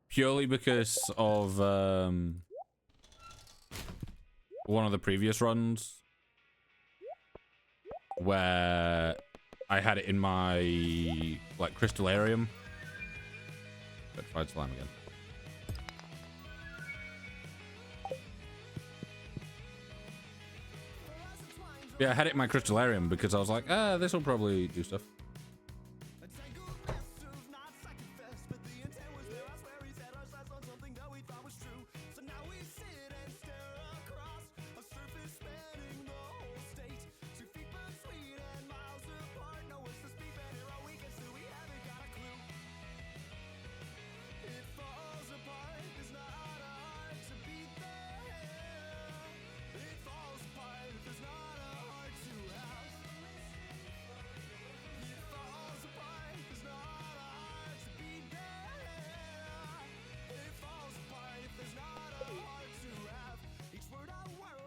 S1: purely because of one of the previous runs where I had it in my like crystallarium. Petrified slime again. Yeah, I had it in my crystallarium because I was like, this will probably do stuff.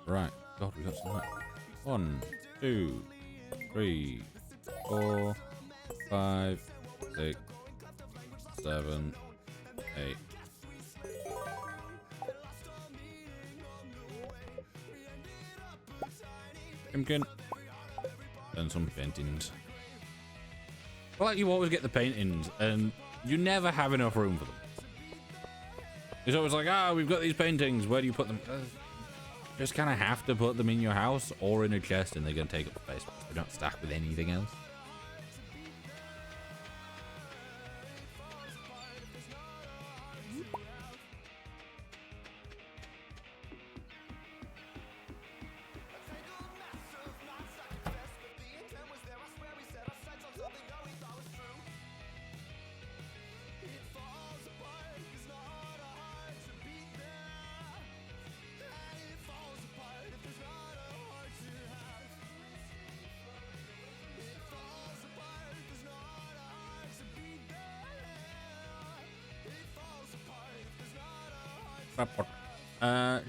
S1: Right, God, we got some light. 1, 2, 3, 4, 5, 6, 7, 8. Pumpkin. And some paintings. Well, like you always get the paintings, and you never have enough room for them. It's always like, ah, we've got these paintings. Where do you put them? Just kind of have to put them in your house or in a chest, and they're going to take up space. They don't stack with anything else.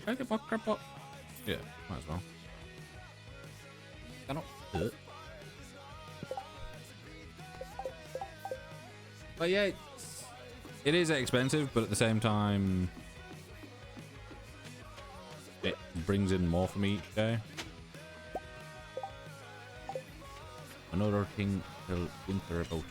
S1: Should I get my crap up? Yeah, might as well. Cannot hurt. But yeah, it is expensive, but at the same time, it brings in more for me each day. Another thing to winter about.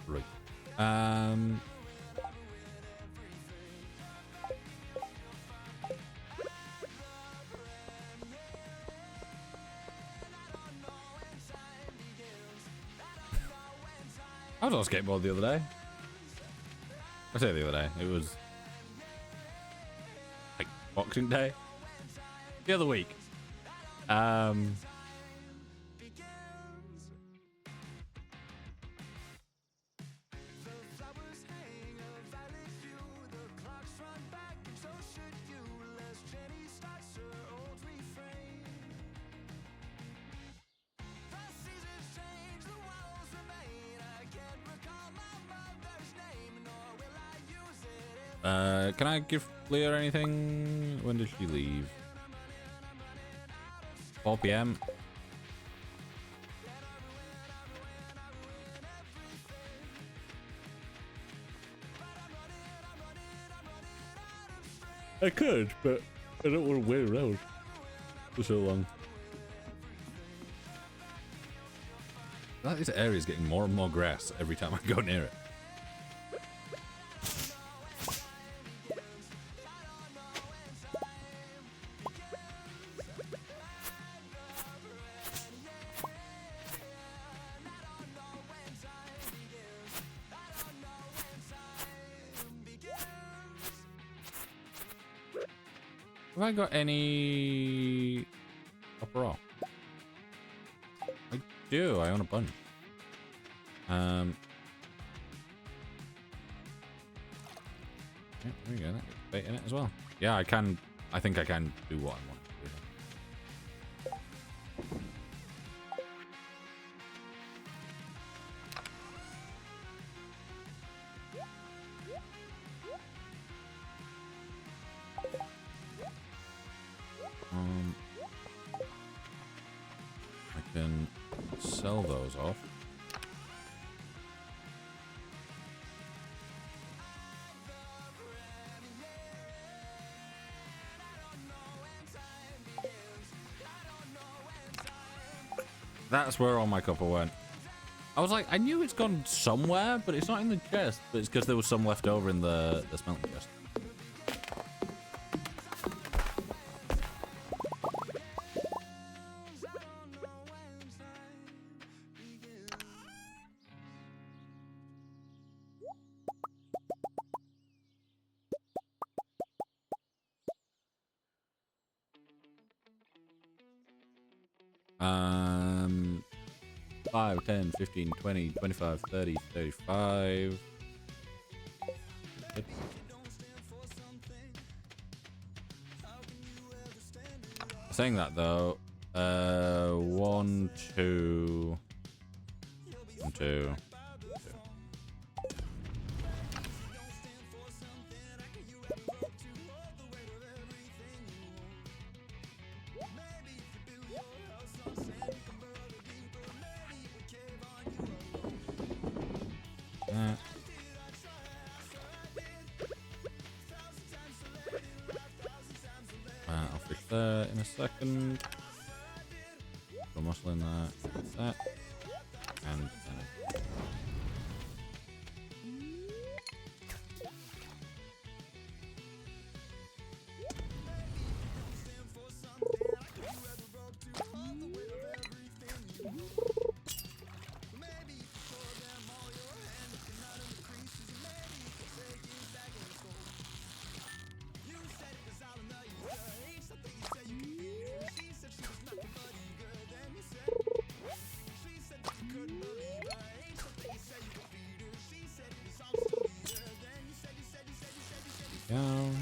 S1: Right. I was on skateboard the other day. I say the other day. It was like Boxing Day. The other week. Can I give Leah anything? When did she leave? 4 PM. I could, but I don't want to wait around for so long. This area is getting more and more grass every time I go near it. Have I got any upper off? I do. I own a bunch. Yeah, there we go. That gets bait in it as well. Yeah, I can. I think I can do what I want to do. I can sell those off. That's where all my copper went. I was like, I knew it's gone somewhere, but it's not in the chest. But it's because there was some left over in the smelting chest. 5, 10, 15, 20, 25, 30, 35. Saying that though, 1, 2, 1, 2. I'll fish there in a second. Put muscle in there. That. And down.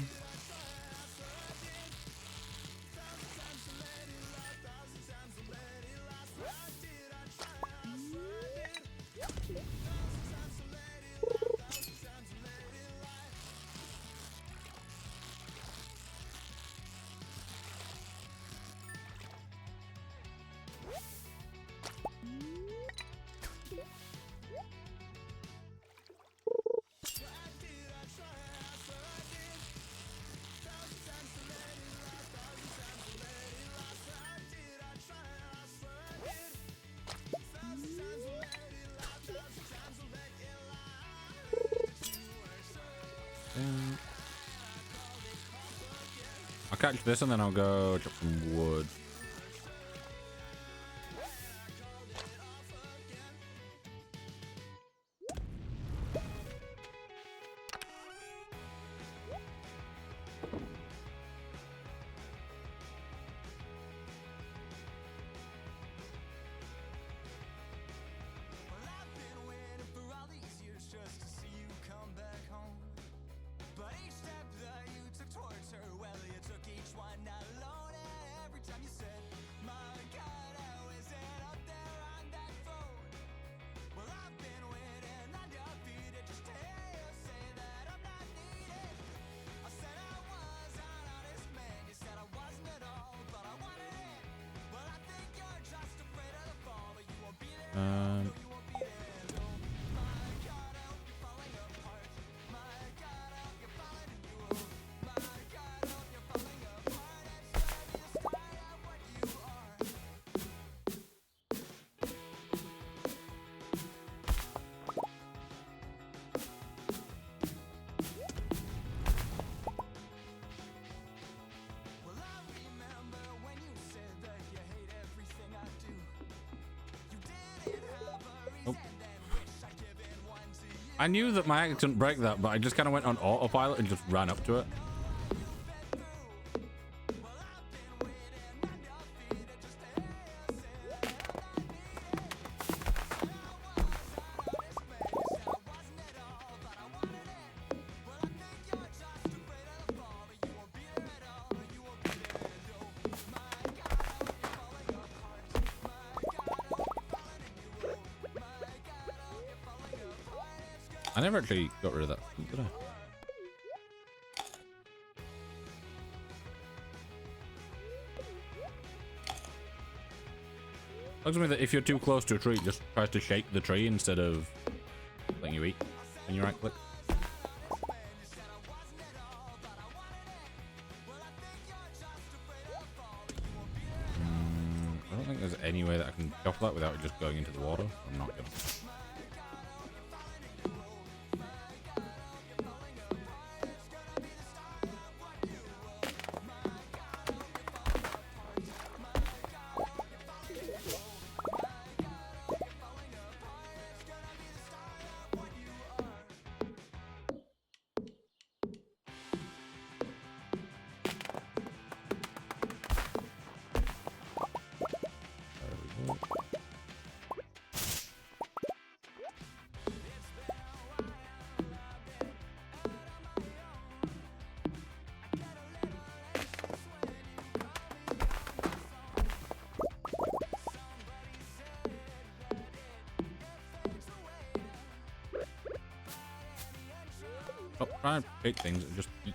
S1: I'll catch this and then I'll go chop some wood. I knew that my axe couldn't break that, but I just kind of went on autopilot and just ran up to it. I never actually got rid of that, did I? Looks to me that if you're too close to a tree, it just tries to shake the tree instead of letting you eat when you right click. I don't think there's any way that I can chop that without it just going into the water. I'm not gonna. try and pick things and just eat.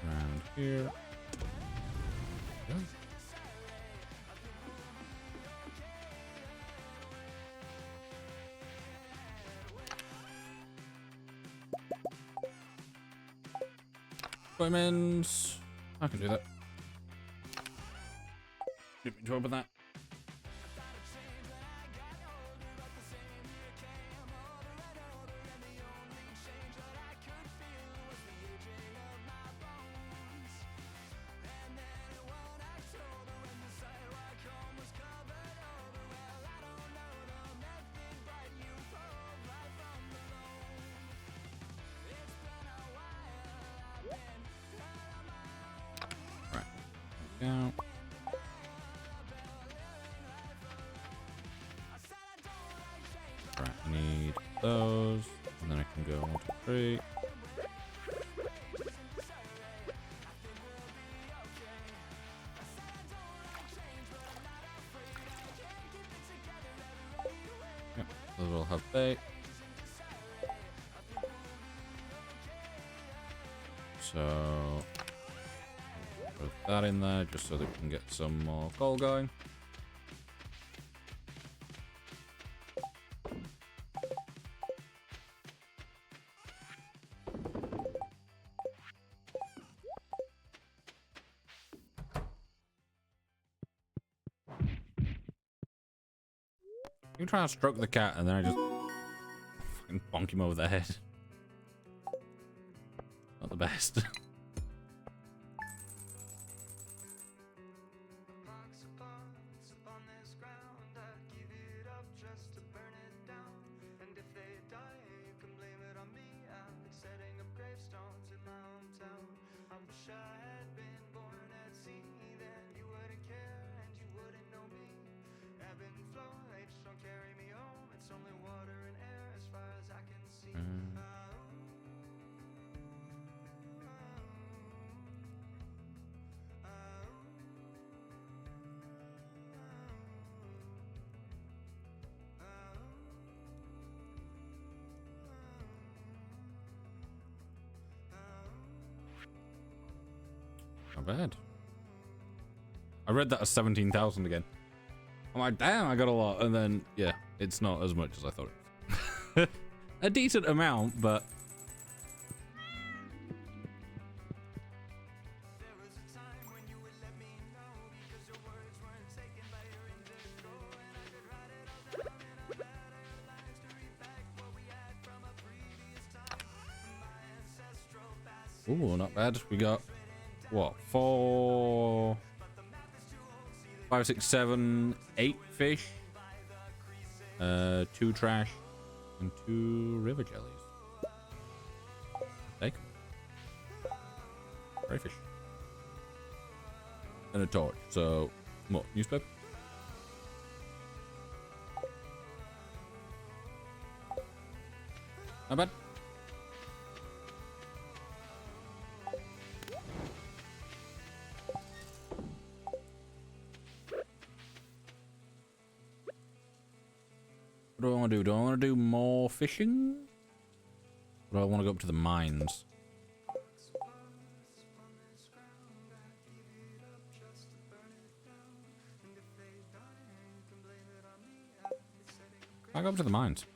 S1: Around here. Yeah. Women's. I can do that. Didn't mean to open that. Right. There we go. Right, I need those, and then I can go 1, 2, 3. Yep, those will have bait. So put that in there just so that we can get some more coal going. You try and stroke the cat and then I just fucking bonk him over the head. Not the best.
S8: Pox upon this ground, I give it up just to burn it down. And if they die, you can blame it on me. I've been setting up gravestones in my hometown. I wish I had been born at sea, then you wouldn't care and you wouldn't know me. Ebb and flow, they just don't carry me home. It's only water and air as far as I can see.
S1: Not bad. I read that as 17,000 again. I'm like, damn, I got a lot. And then, yeah, it's not as much as I thought it was. A decent amount, but... Ooh, not bad. We got, what, 4, 5, 6, 7, 8 fish, 2 trash, and 2 river jellies. Take 'em. Very fish. And a torch. So, what, newspaper? Not bad. What do I want to do? Do I want to do more fishing? Or do I want to go up to the mines? I'll go up to the mines.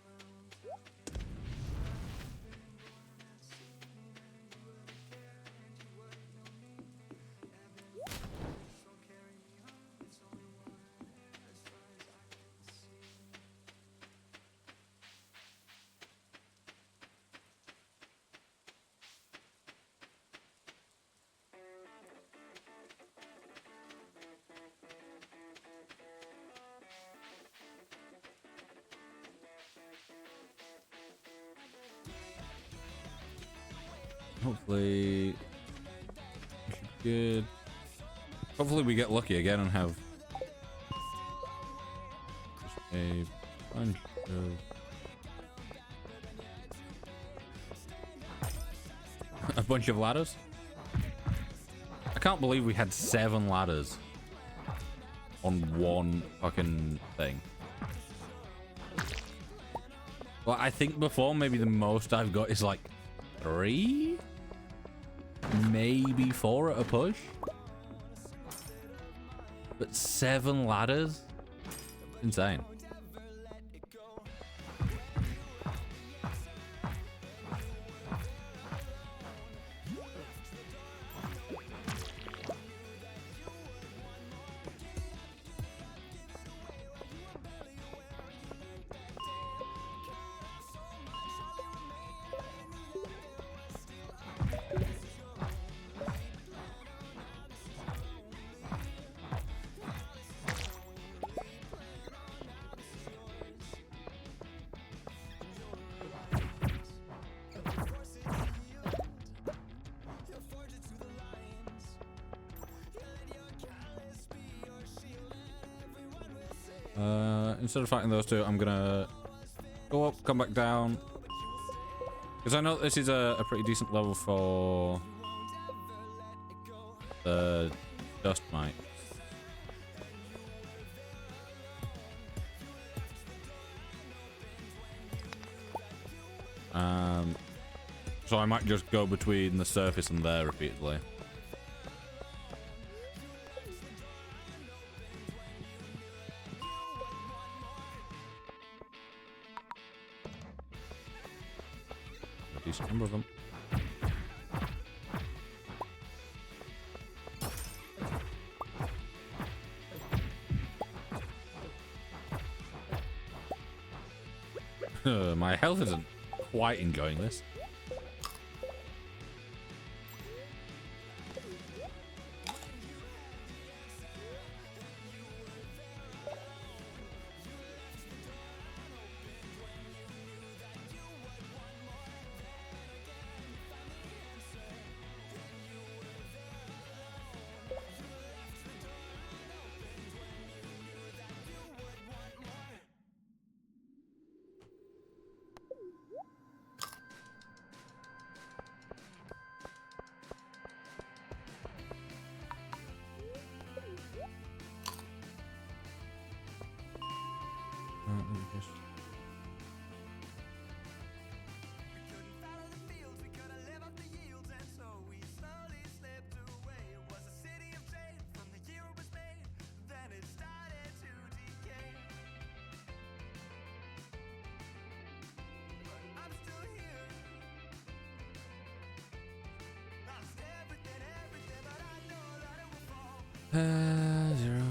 S1: Hopefully, good. Hopefully we get lucky again and have just a bunch of... a bunch of ladders. I can't believe we had 7 ladders on one fucking thing. Well, I think before maybe the most I've got is like 3, maybe 4 at a push. But 7 ladders? Insane. Instead of fighting those two, I'm gonna go up, come back down. Because I know this is a pretty decent level for the dust mite. So I might just go between the surface and there repeatedly. Decent number of them. My health isn't quite enjoying this. Zero.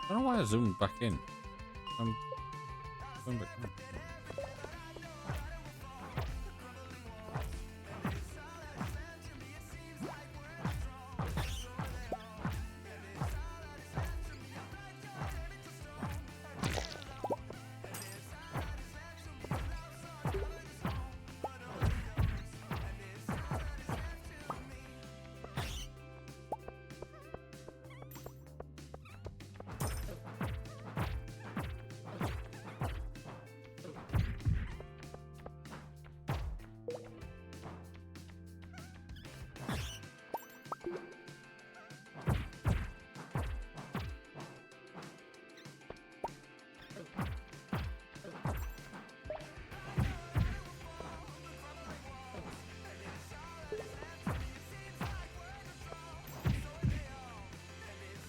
S1: I don't know why I zoomed back in. I'm zoomed back in.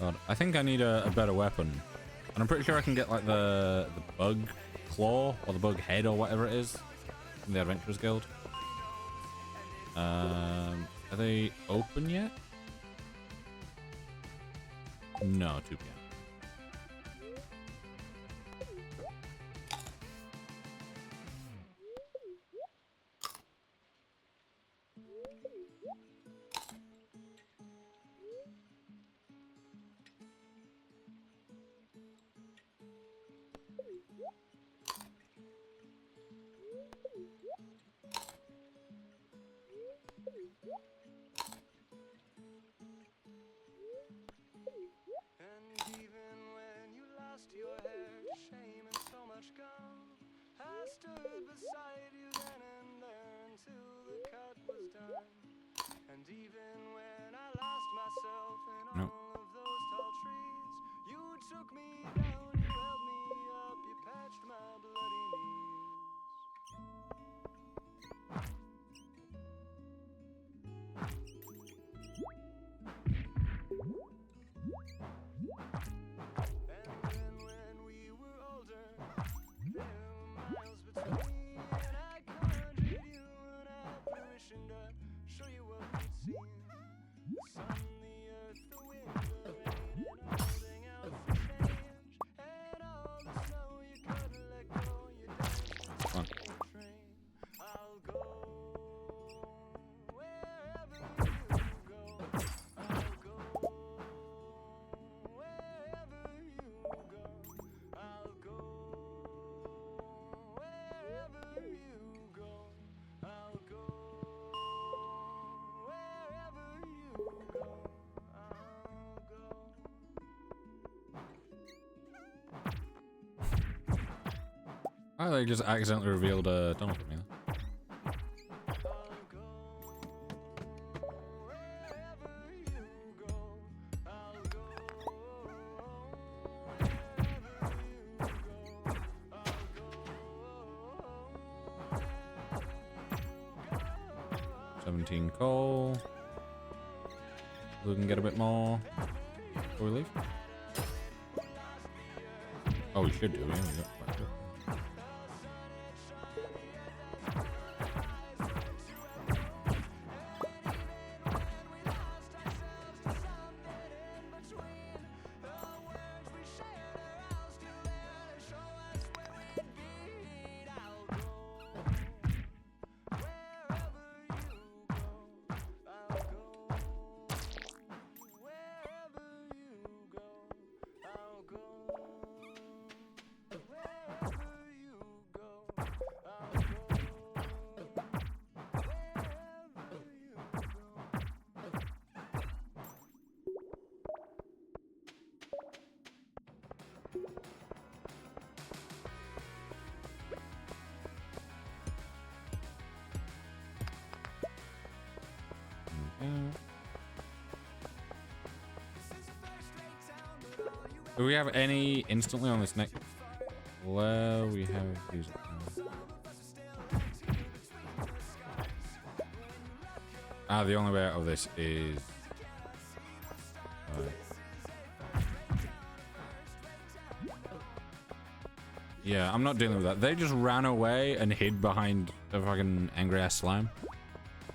S1: God, I think I need a better weapon And I'm pretty sure I can get like the bug claw or the bug head or whatever it is from the Adventurers Guild. Are they open yet? No, 2 p.m.
S8: And even when you lost your hair to shame and so much gone, I stood beside you then and there until the cut was done. And even when I lost myself in
S1: No.
S8: all of those tall trees, you took me down, you held me up, you patched my bloody knees. And then when we were older, there were miles between, and I conjured you an apparition to show you what we'd seen. The sun, the earth, the wind, the rain, and holding out for change. And all the snow you couldn't let go, you danced
S1: Fun.
S8: in the train. I'll go wherever you go. I'll go wherever you go. I'll go wherever you go. I'll go wherever you go. I'll go.
S1: Oh, they just accidentally revealed Donald to me.
S8: I'll go wherever you go. I'll go wherever you go. I'll go wherever you go.
S1: 17 coal. We can get a bit more before we leave. Oh, we should do. Yeah, we got quite a bit. Do we have any instantly on this next? Well, we have these. The only way out of this is. Yeah, I'm not dealing with that. They just ran away and hid behind a fucking angry ass slime.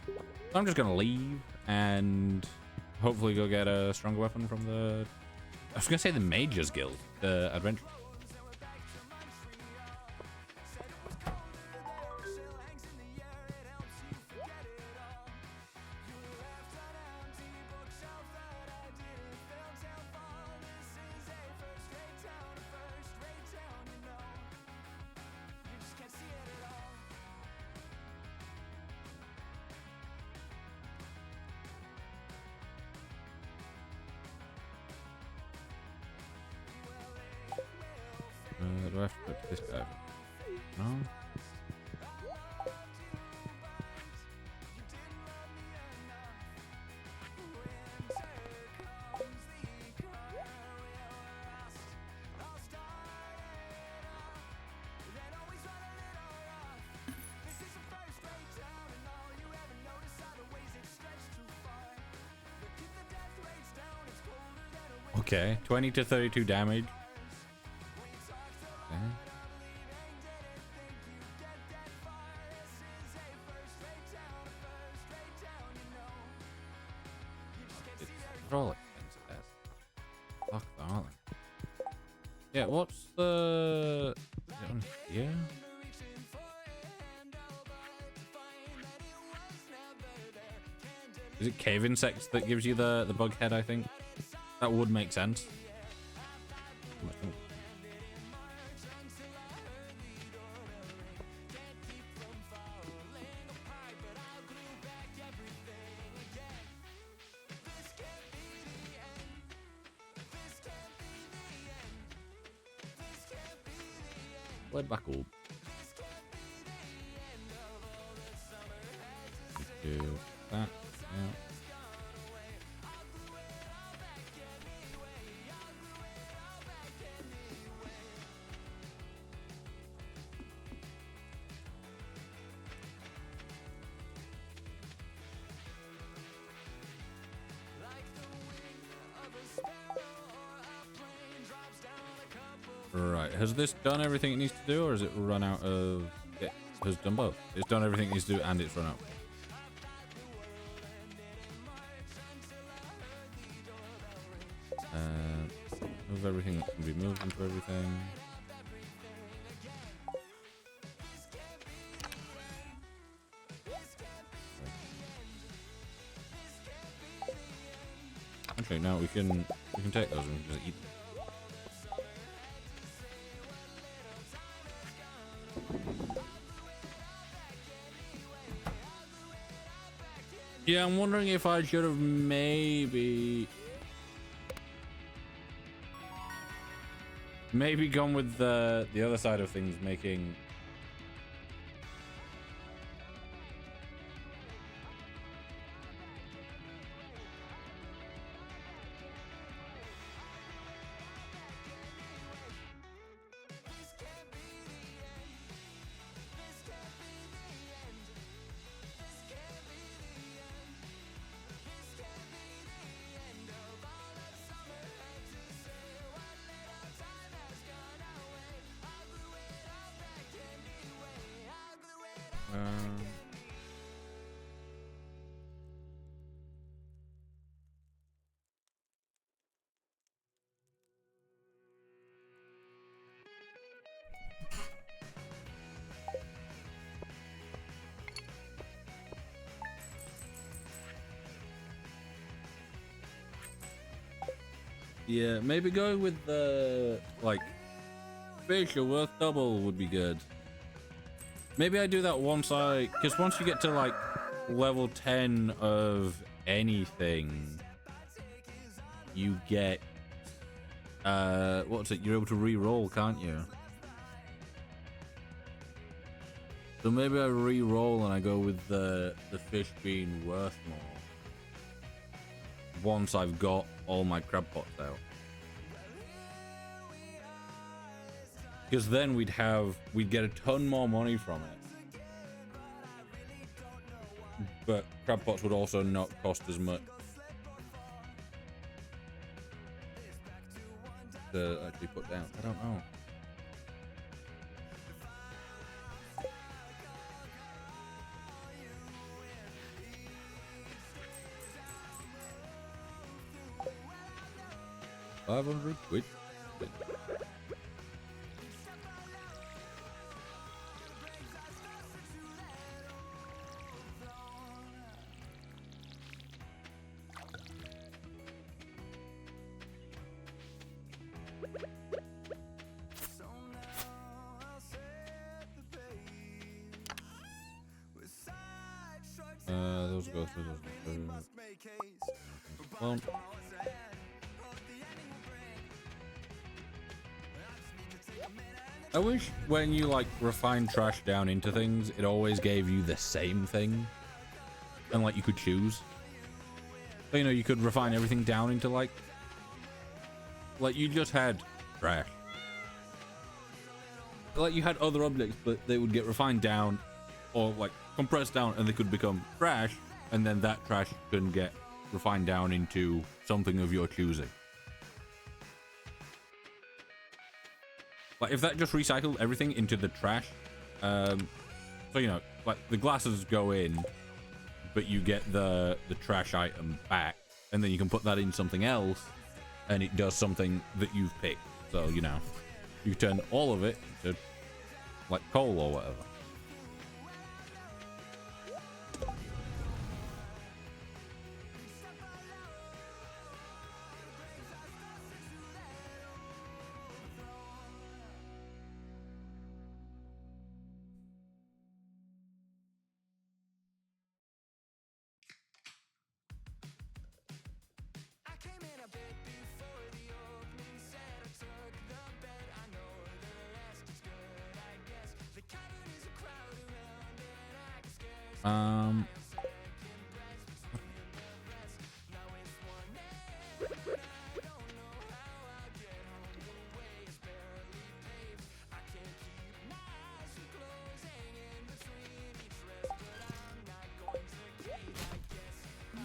S1: So I'm just gonna leave and hopefully go get a stronger weapon from the. I was gonna say the Mages Guild, the adventure. Do I have to put this guy? No. Okay, 20 to 32 damage. are all expensive. Fuck that, aren't they? Yeah, what's the... Is it on here? Is it cave insects that gives you the bug head, I think? That would make sense. Slide back up. Do that. Yeah. Right, has this done everything it needs to do, or has it run out of... It has done both. It's done everything it needs to do, and it's run out. Move everything that can be moved into everything. Okay, now we can take those and we can just eat them. Yeah, I'm wondering if I should have maybe gone with the other side of things, making yeah, maybe going with the like fish are worth double would be good. Maybe I do that once because once you get to like level 10 of anything, you get what's it? You're able to re-roll, can't you? So maybe I re-roll and I go with the fish being worth more once I've got all my crab pots out. Because then we'd get a ton more money from it. But crab pots would also not cost as much to actually put down. I don't know. $500 quid. Those go through those. Well, I wish when you like refine trash down into things, it always gave you the same thing, and like you could choose. So, you know, you could refine everything down into like you just had trash. Like you had other objects, but they would get refined down or like compressed down, and they could become trash, and then that trash can get refined down into something of your choosing. Like if that just recycled everything into the trash, so you know, like the glasses go in, but you get the trash item back, and then you can put that in something else, and it does something that you've picked. So, you know, you turn all of it to, like, coal or whatever.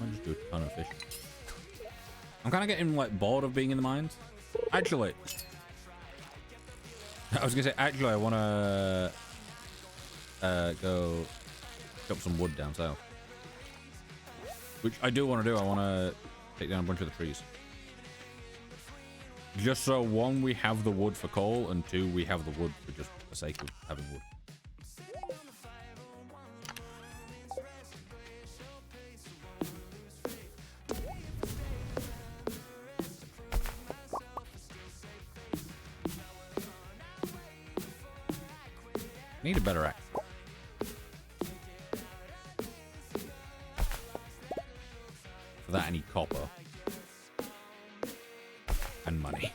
S1: I'll just do a ton of fish. I'm kind of getting like bored of being in the mines. Actually, I was gonna say, actually, I want to go chop some wood down south, which I do want to do. I want to take down a bunch of the trees, just so one, we have the wood for coal, and two, we have the wood for just the sake of having wood. Need a better axe. For that, I need copper and money.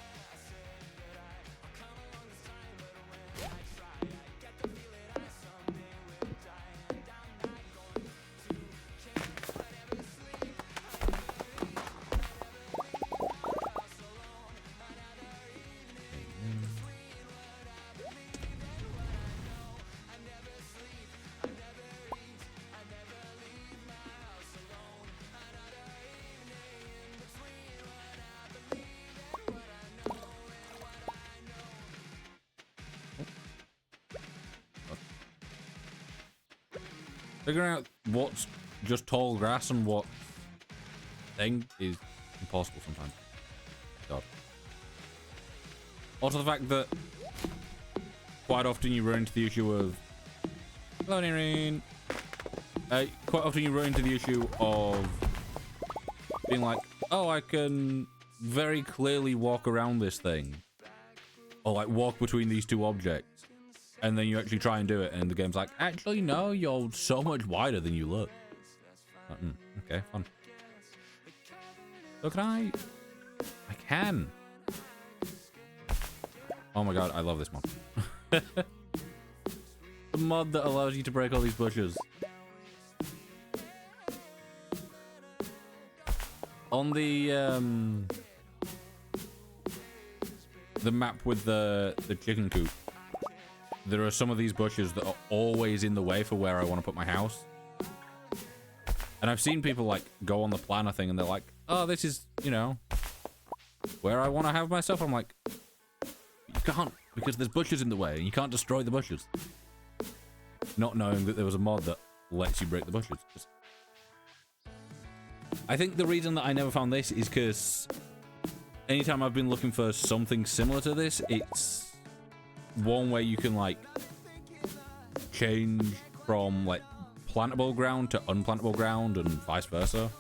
S1: Figuring out what's just tall grass and what thing is impossible sometimes. God. Also the fact that quite often you run into the issue of hello, Nireen. Quite often you run into the issue of being like, oh, I can very clearly walk around this thing, or like walk between these two objects. And then you actually try and do it, and the game's like, actually, no, you're so much wider than you look. Okay, fun. So can I can. Oh my god, I love this mod. The mod that allows you to break all these bushes. On the map with the chicken coop, there are some of these bushes that are always in the way for where I want to put my house. And I've seen people like go on the planner thing and they're like, oh, this is, you know, where I want to have my stuff. I'm like, you can't, because there's bushes in the way and you can't destroy the bushes. Not knowing that there was a mod that lets you break the bushes. I think the reason that I never found this is because anytime I've been looking for something similar to this, it's one way you can like change from like plantable ground to unplantable ground and vice versa.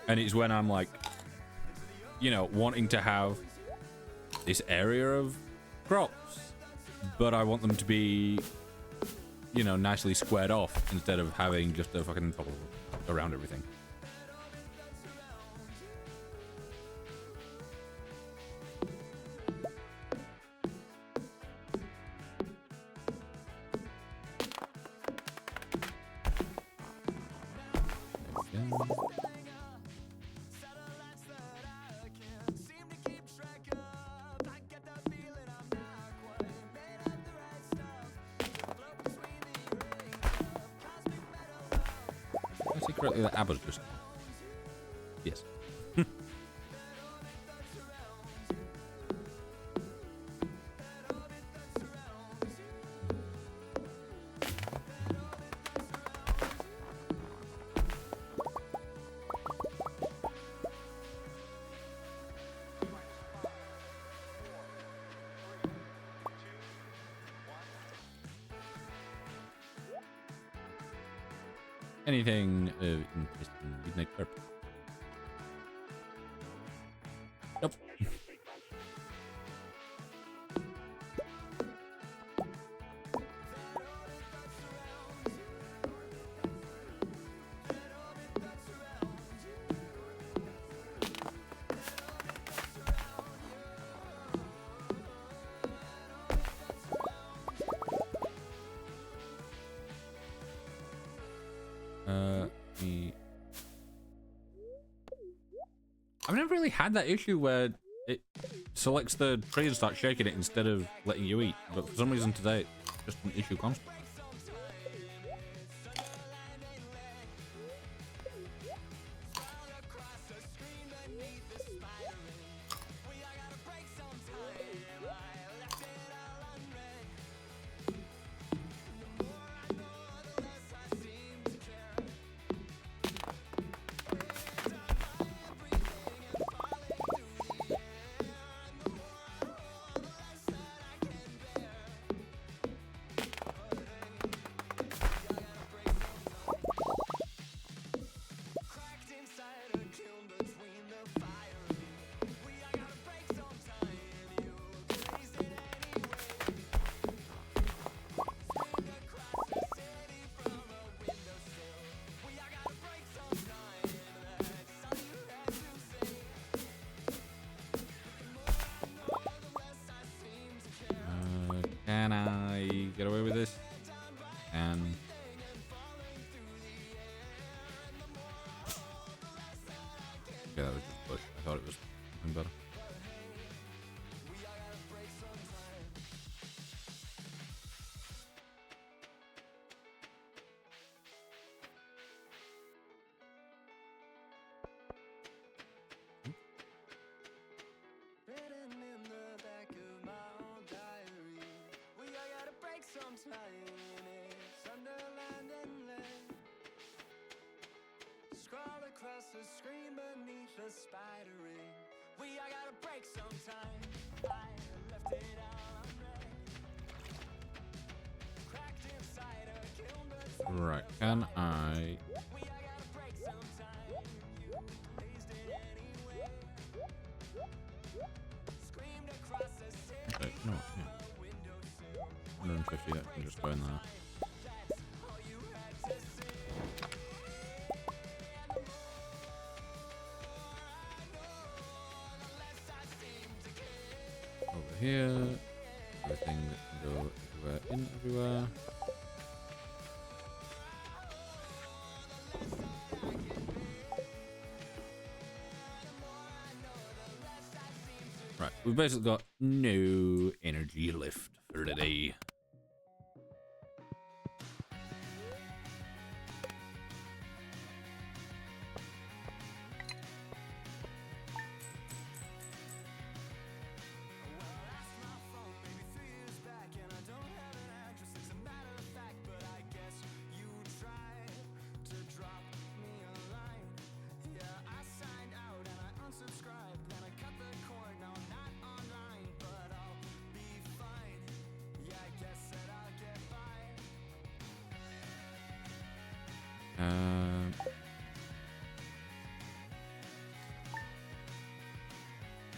S1: And it's when I'm like, you know, wanting to have this area of crops, but I want them to be, you know, nicely squared off instead of having just a fucking top around everything. Correctly, that Abba's just... Yes. anything interesting you'd make purple? Nope. I've never really had that issue where it selects the tree and starts shaking it instead of letting you eat, but for some reason today it's just an issue constantly. Can I get away with this? And yeah, that was just push. I thought it was something better.
S8: Written in the back of my old diary, we all gotta break sometime. It's underlined and lit. Scroll across the screen beneath the spider ring. We all gotta break sometime. I left it all unread. Cracked inside a kiln between
S1: Right, can I?
S8: we all gotta break sometime. You raised it anyway. Screamed across the city.
S1: Okay, no, yeah. 150, I can just go in there. Over here, everything that can go everywhere, in everywhere. Right, we've basically got no energy left for today.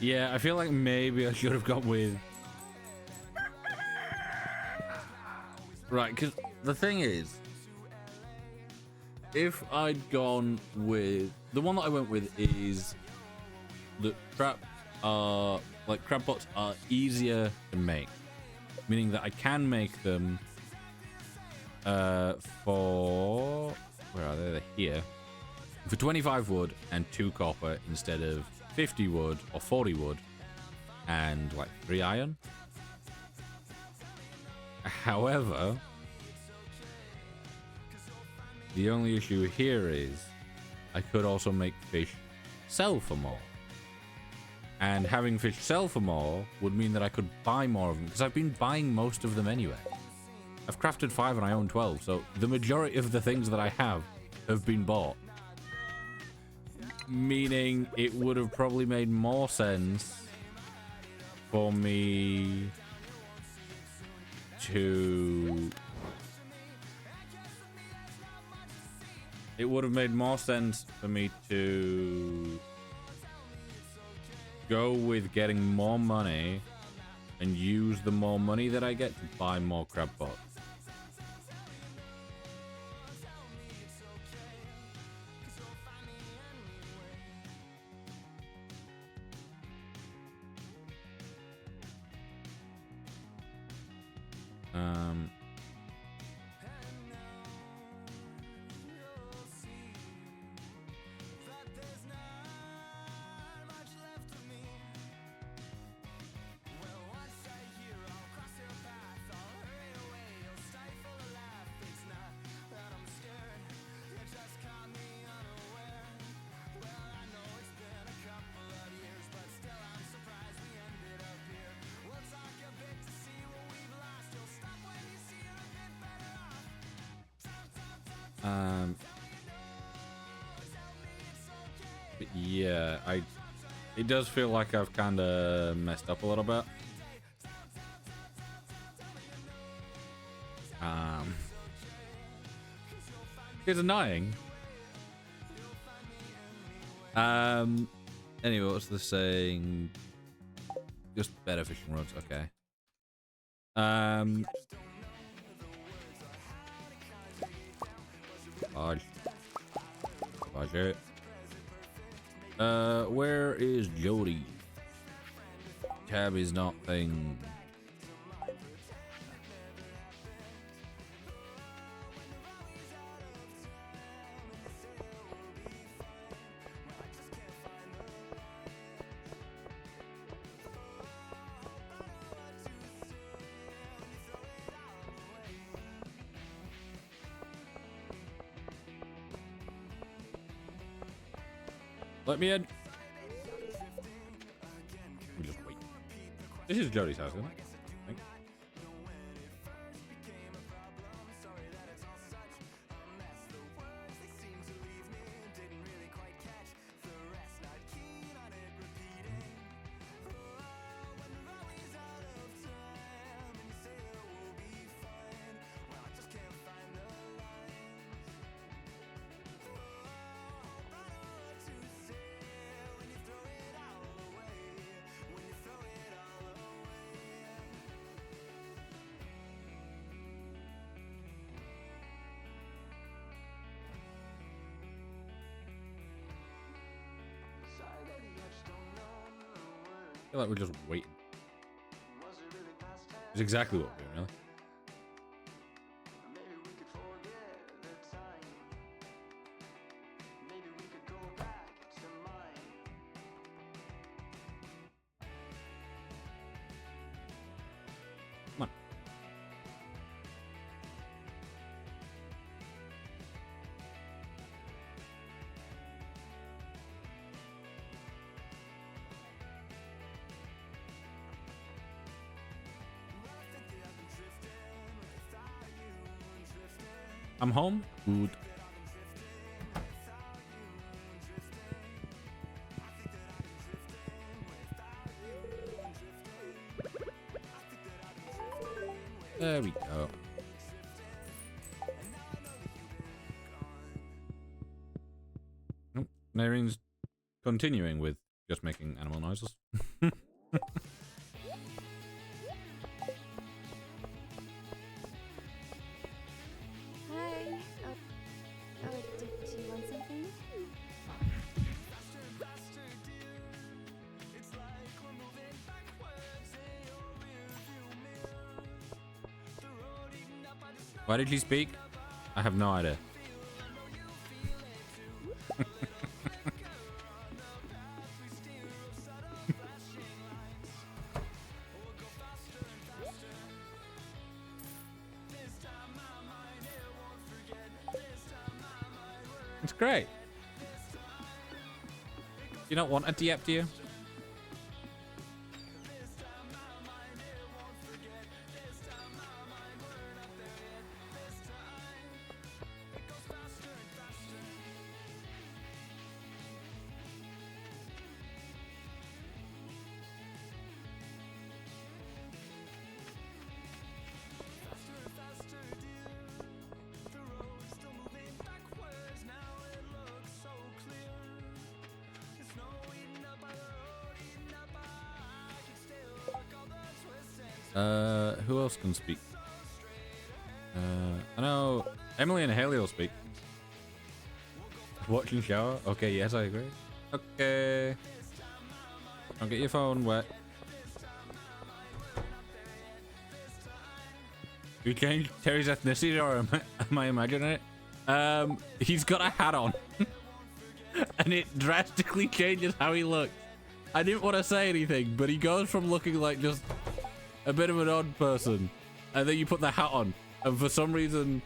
S1: Yeah, I feel like maybe I should have gone with... Right, because the thing is, if I'd gone with... The one that I went with is that traps are... Like, crab pots are easier to make. Meaning that I can make them for... Where are they? They're here. For 25 wood and 2 copper instead of 50 wood or 40 wood and like 3 iron. However, the only issue here is I could also make fish sell for more. And having fish sell for more would mean that I could buy more of them because I've been buying most of them anyway. I've crafted 5 and I own 12, so the majority of the things that I have been bought. Meaning it would have probably made more sense for me to it would have made more sense for me to go with getting more money and use the more money that I get to buy more crab pots. But yeah, it does feel like I've kind of messed up a little bit. It's annoying. Anyway, what's the saying? Just better fishing rods, okay. Where is Jody? Tab is not thing. Let me in. We just wait. This is Jody's house, isn't it? I think. I feel like we're just waiting. It's exactly what we're doing, really. Come on. I'm home. Good. There we go. Nope. Nairin's continuing with just making animal noises.
S4: Did you want something?
S1: Why did he speak? I have no idea. It's great. You not want a Diep, do you? Who else can speak? I know Emily and Haley will speak. Watching shower? Okay, yes, I agree. Okay. Don't get your phone wet. You changed Terry's ethnicity, or am I imagining it? He's got a hat on. And it drastically changes how he looks. I didn't want to say anything, but he goes from looking like just a bit of an odd person, and then you put the hat on, and for some reason,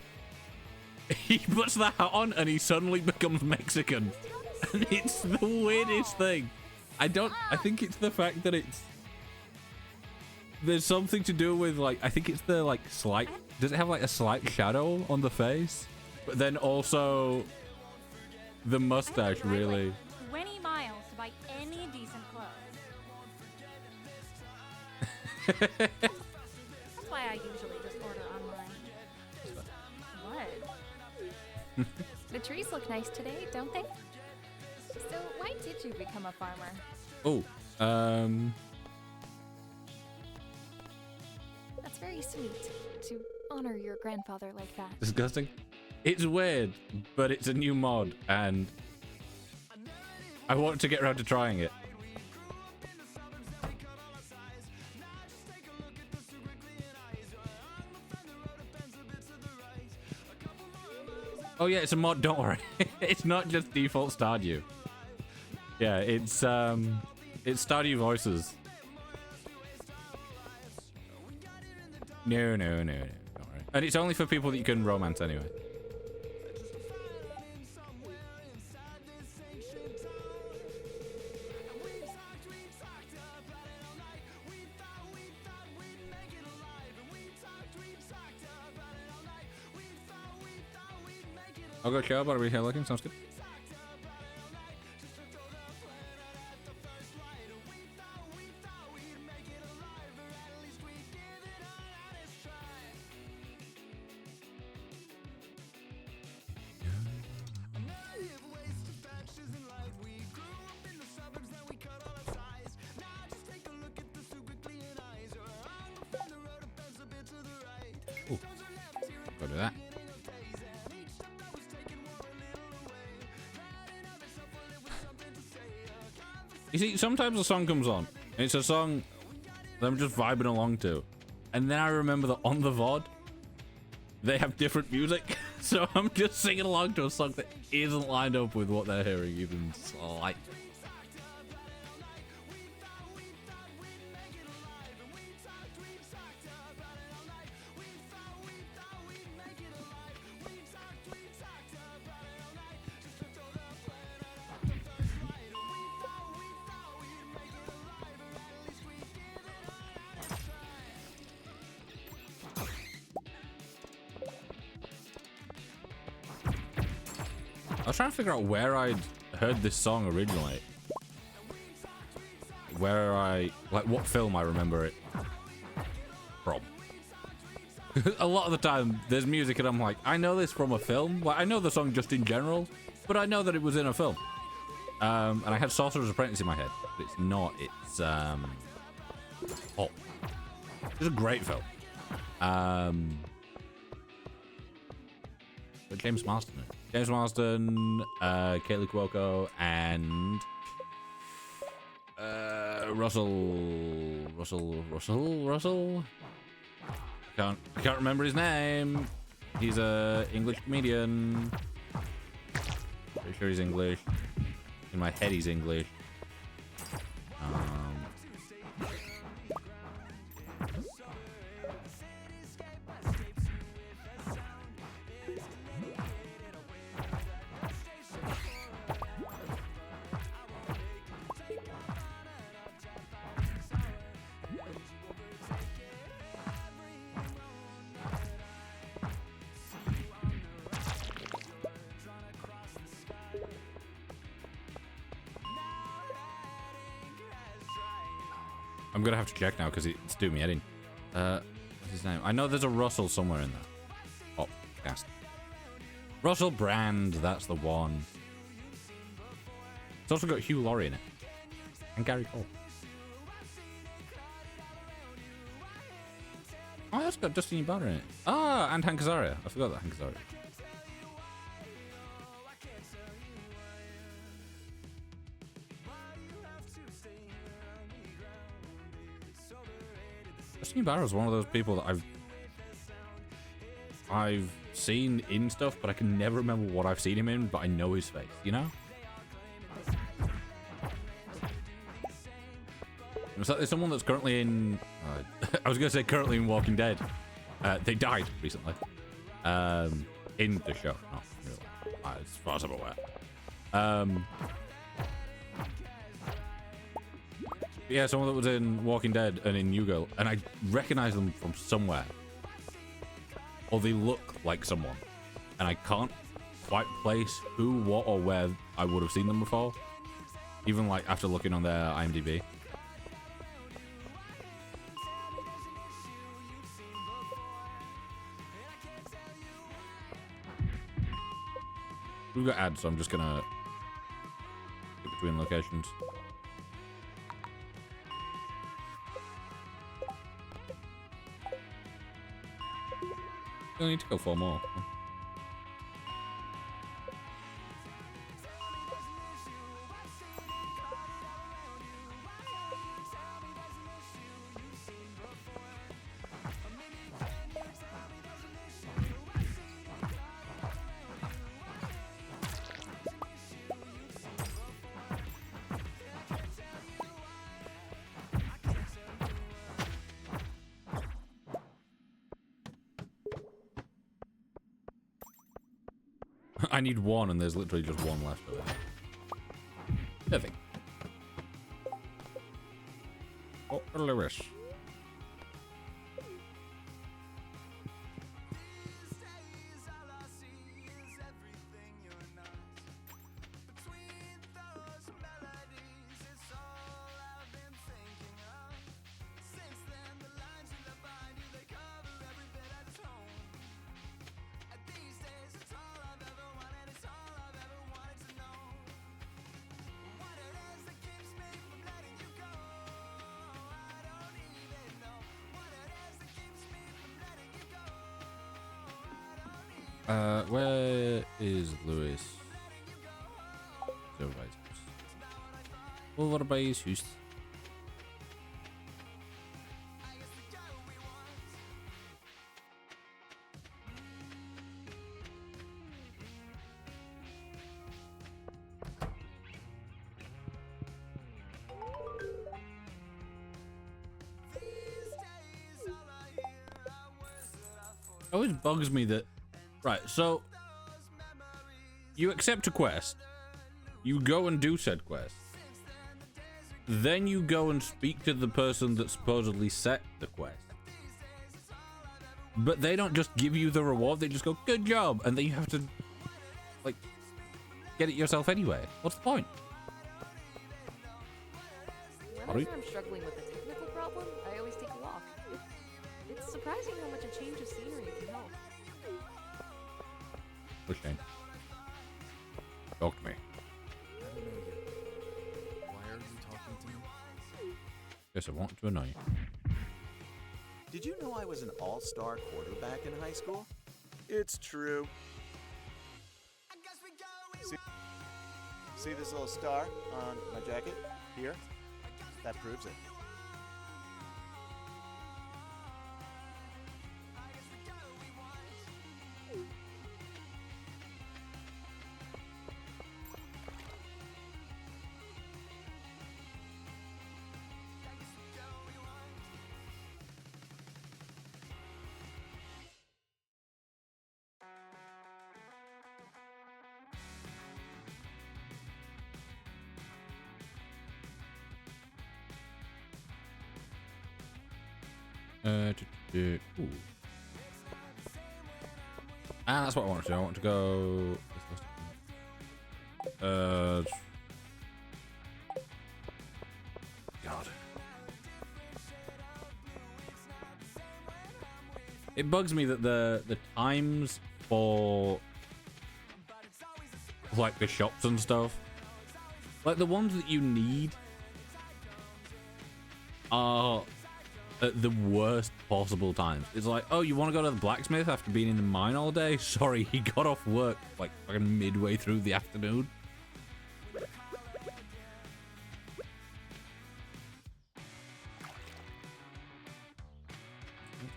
S1: he puts the hat on and he suddenly becomes Mexican. And it's the weirdest thing. I think it's the fact that there's something to do with, like, I think it's the, like, slight, does it have, like, a slight shadow on the face? But then also, the mustache, really.
S4: 20 miles to buy any decent clothes. That's why I usually just order online. What?
S5: The trees look nice today, don't they? So why did you become a farmer?
S1: Oh,
S5: That's very sweet to honor your grandfather like that.
S1: disgusting. It's weird, but it's a new mod, and I want to get around to trying it. Oh yeah, it's a mod, don't worry. It's not just default Stardew. Yeah, it's Stardew Voices. No, don't worry. And it's only for people that you can romance anyway. I'll go show, but are we here looking? Sounds good. Ooh. Go do that. You see, sometimes a song comes on, and it's a song that I'm just vibing along to. And then I remember that on the VOD, they have different music. So I'm just singing along to a song that isn't lined up with what they're hearing even slightly. I was trying to figure out where I'd heard this song originally. What film I remember it from. A lot of the time, there's music and I'm like, I know this from a film. Like, I know the song just in general, but I know that it was in a film. And I had Sorcerer's Apprentice in my head, but it's not. It's, oh. It's a great film. But James Marsden. James Marsden, Kaylee Cuoco, and Russell. I can't remember his name. He's a English comedian. Pretty sure he's English. In my head, he's English. I'm gonna have to check now because it's doing me heading. What's his name? I know there's a Russell somewhere in there. Oh, cast. Russell Brand, that's the one. It's also got Hugh Laurie in it. And Gary Cole. Oh, that's got Destiny Barra in it. Ah, and Hank Azaria. I forgot that Hank Azaria. Destiny Barra is one of those people that I've seen in stuff, but I can never remember what I've seen him in, but I know his face, you know? There's someone that's currently in... I was going to say currently in Walking Dead. They died recently. In the show, not in real life, as far as I'm aware. Yeah, someone that was in Walking Dead and in New Girl, and I recognize them from somewhere. Or they look like someone. And I can't quite place who, what, or where I would have seen them before. Even like after looking on their IMDb. We've got ads, so I'm just gonna skip between locations. I need to go 4 more. I need 1 and there's literally just 1 left of it. Perfect. Oh, Lewis. Where is Lewis? Over by his house. Over by his house. It always bugs me that... Right, so... You accept a quest. You go and do said quest. Then you go and speak to the person that supposedly set the quest. But they don't just give you the reward, they just go, good job! And then you have to... like... get it yourself anyway. What's the point?
S5: Whenever I'm struggling with a technical problem, I always take a walk. It's surprising how much a change of scenery can help.
S1: What Shane? Talk to me.
S6: I don't know yet. Why are you talking to me?
S1: Guess I want to annoy you.
S9: Did you know I was an all-star quarterback in high school? It's true. See this little star on my jacket here? That proves it.
S1: Ooh. And that's what I want to do. I want to go. God. It bugs me that the times for like the shops and stuff, like the ones that you need, are at the worst possible times. It's like, oh, you want to go to the blacksmith after being in the mine all day? Sorry, he got off work like fucking midway through the afternoon.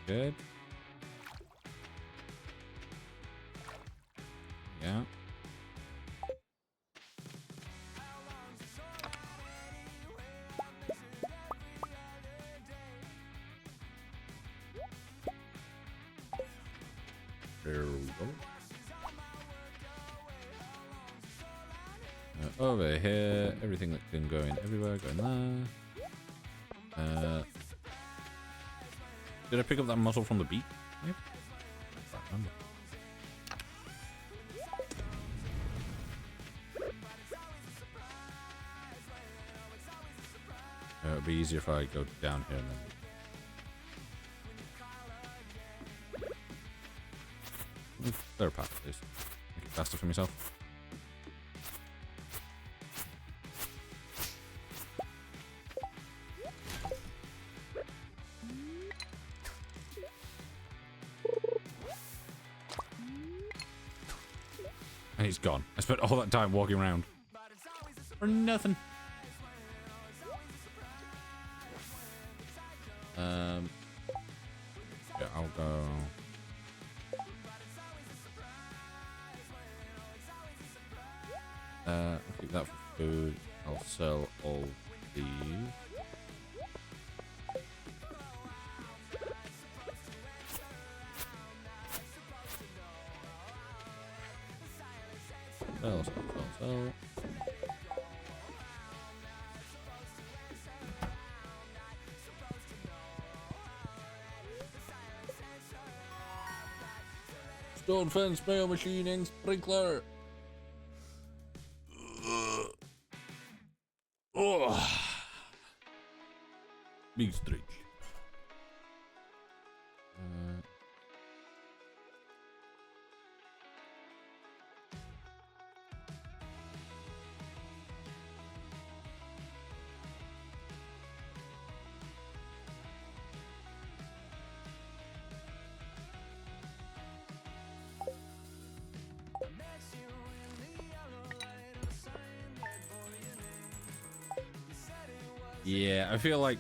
S1: Good. Yeah. There we go. Over here, everything that can go in everywhere, go in there. Did I pick up that mussel from the beach? Yep. I can't remember. It would be easier if I go down here and then. There are paths, please. Make it faster for myself. And he's gone. I spent all that time walking around for nothing. Yeah, I'll go. I'll keep that for food. I'll sell all these. Sell. Stone fence, mail machining, sprinkler. Oh, big stretch. Yeah, I feel like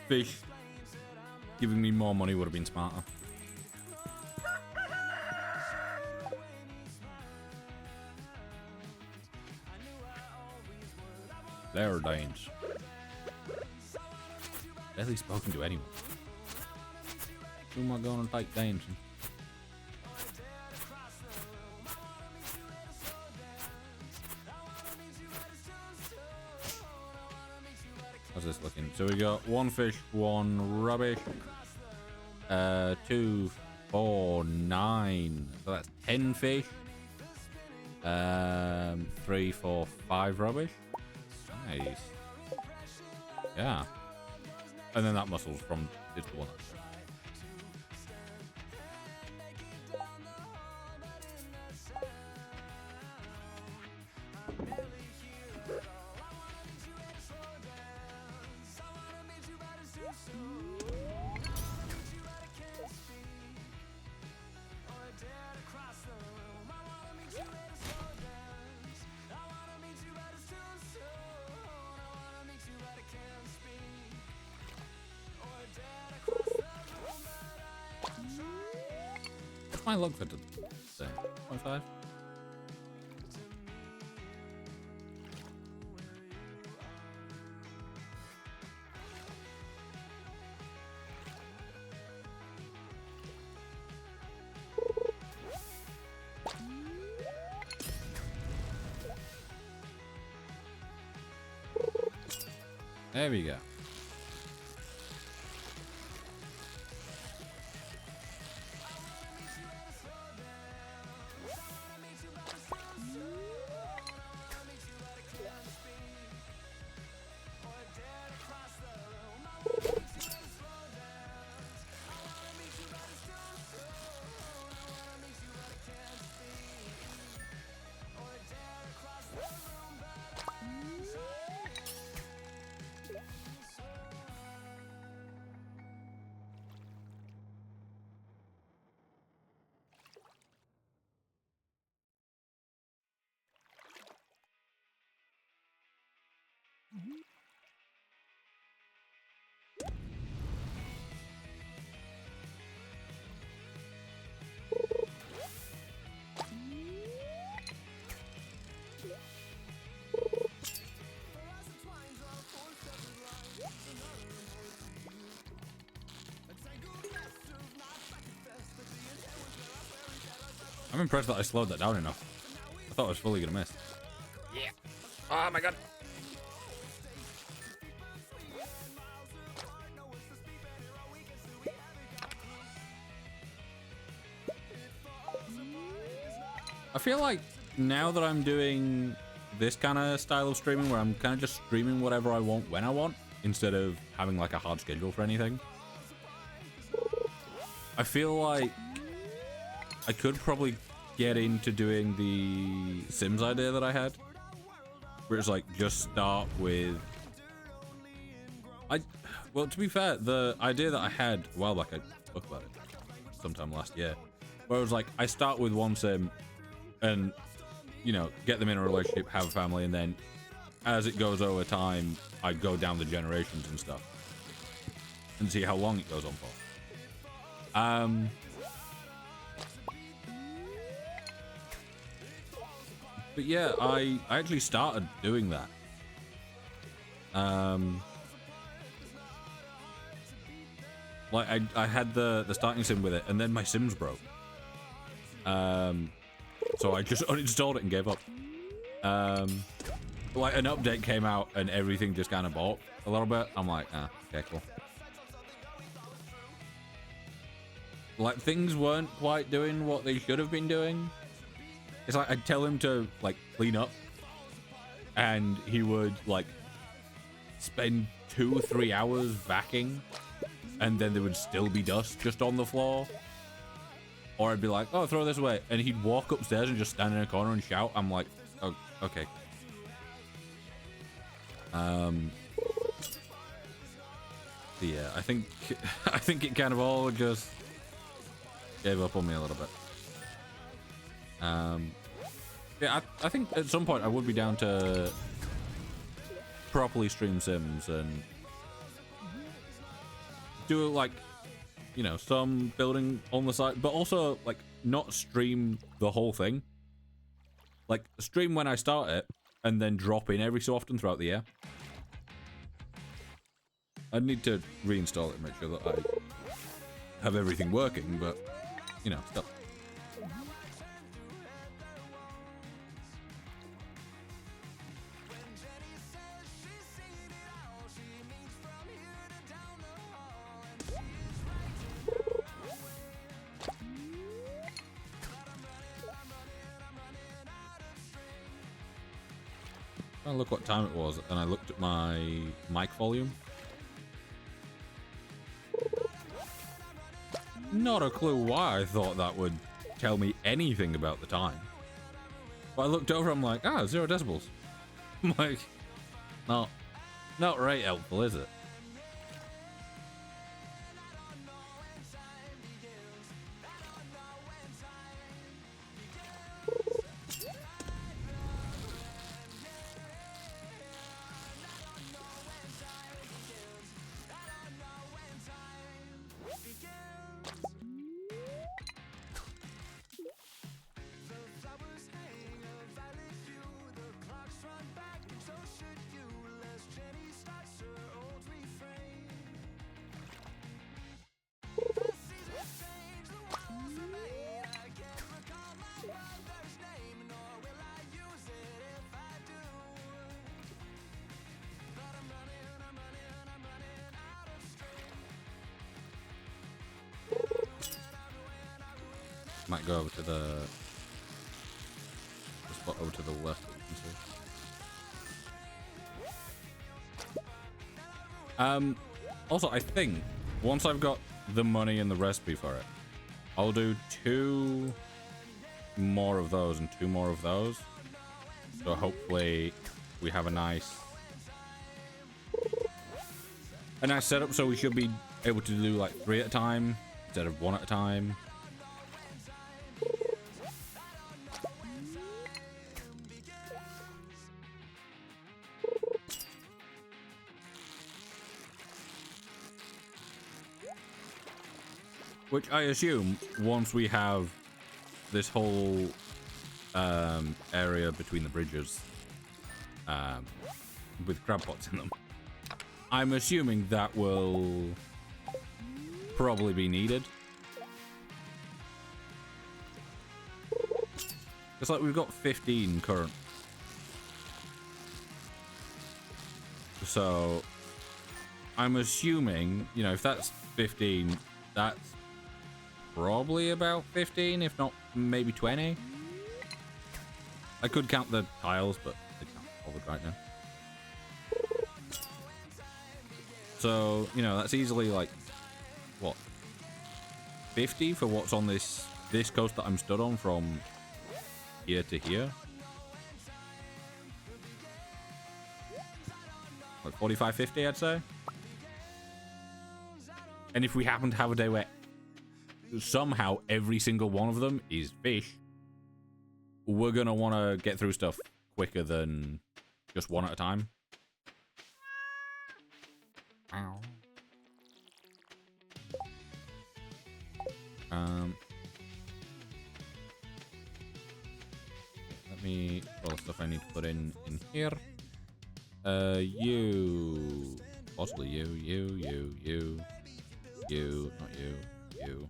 S1: fish giving me more money would have been smarter. There, Danes. Barely spoken to anyone. Who am I going to take dancing? How's this looking? So we got 1 fish, 1 rubbish, 2, 4, 9. So that's 10 fish. 3, 4, 5 rubbish. Nice. Yeah. And then that muscle's from this one. My luck for today. 0.5. There we go. I'm impressed that I slowed that down enough. I thought I was fully gonna miss. Yeah. Oh my god. I feel like now that I'm doing this kind of style of streaming where I'm kind of just streaming whatever I want when I want instead of having like a hard schedule for anything, I feel like I could probably get into doing the Sims idea that I had, where it's like just start with well, to be fair, the idea that I had a while back, I spoke about it sometime last year, where it was like I start with one sim and, you know, get them in a relationship, have a family, and then as it goes over time, I go down the generations and stuff and see how long it goes on for. But yeah, I actually started doing that. Like I had the starting sim with it, and then my Sims broke. So I just uninstalled it and gave up. Like an update came out and everything just kind of bought a little bit. I'm like, okay, cool. Like things weren't quite doing what they should have been doing. It's like I'd tell him to like clean up, and he would like spend 2 or 3 hours vacuuming, and then there would still be dust just on the floor. Or I'd be like, oh, throw this away. And he'd walk upstairs and just stand in a corner and shout. I'm like, oh, okay. Yeah, I think it kind of all just gave up on me a little bit. Yeah, I think at some point I would be down to properly stream Sims and do like, you know, some building on the side, but also like not stream the whole thing. Like stream when I start it and then drop in every so often throughout the year. I need to reinstall it and make sure that I have everything working, but you know, still. I look what time it was, and I looked at my mic volume. Not a clue why I thought that would tell me anything about the time. But I looked over, I'm like, 0 decibels. I'm like, not right helpful, is it? Might go over to the spot over to the left that you can see. Also, I think once I've got the money and the recipe for it, I'll do 2 more of those and 2 more of those. So hopefully we have a nice setup. So we should be able to do like 3 at a time instead of 1 at a time. Which I assume, once we have this whole area between the bridges with crab pots in them, I'm assuming that will probably be needed. It's like we've got 15 current. So I'm assuming, you know, if that's 15, that's probably about 15, if not maybe 20. I could count the tiles, but I can't bother right now. So, you know, that's easily like, what, 50 for what's on this coast that I'm stood on from here to here. Like 45, 50, I'd say. And if we happen to have a day where somehow every single one of them is fish, we're gonna want to get through stuff quicker than just one at a time. Ow. Let me all the stuff I need to put in here. You, possibly you, not you, not you.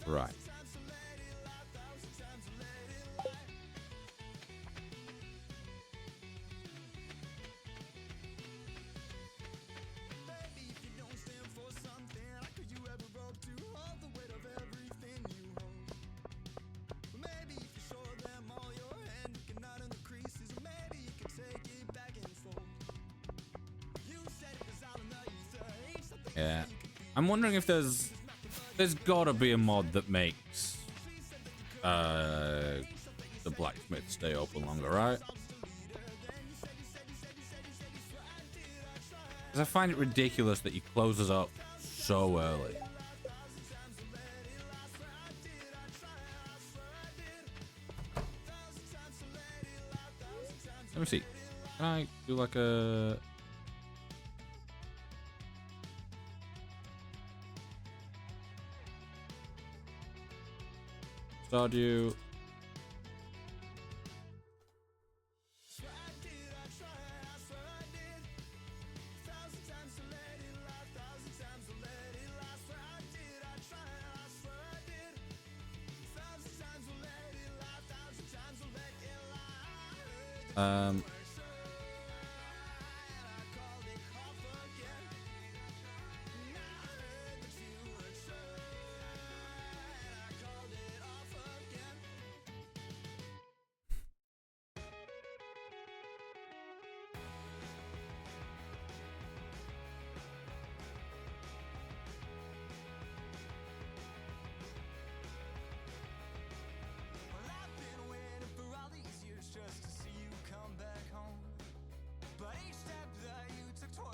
S1: Right. Yeah. I'm wondering if there's gotta be a mod that makes the blacksmith stay open longer, right? Because I find it ridiculous that he closes up so early. Let me see. Can I do like a... Stardew.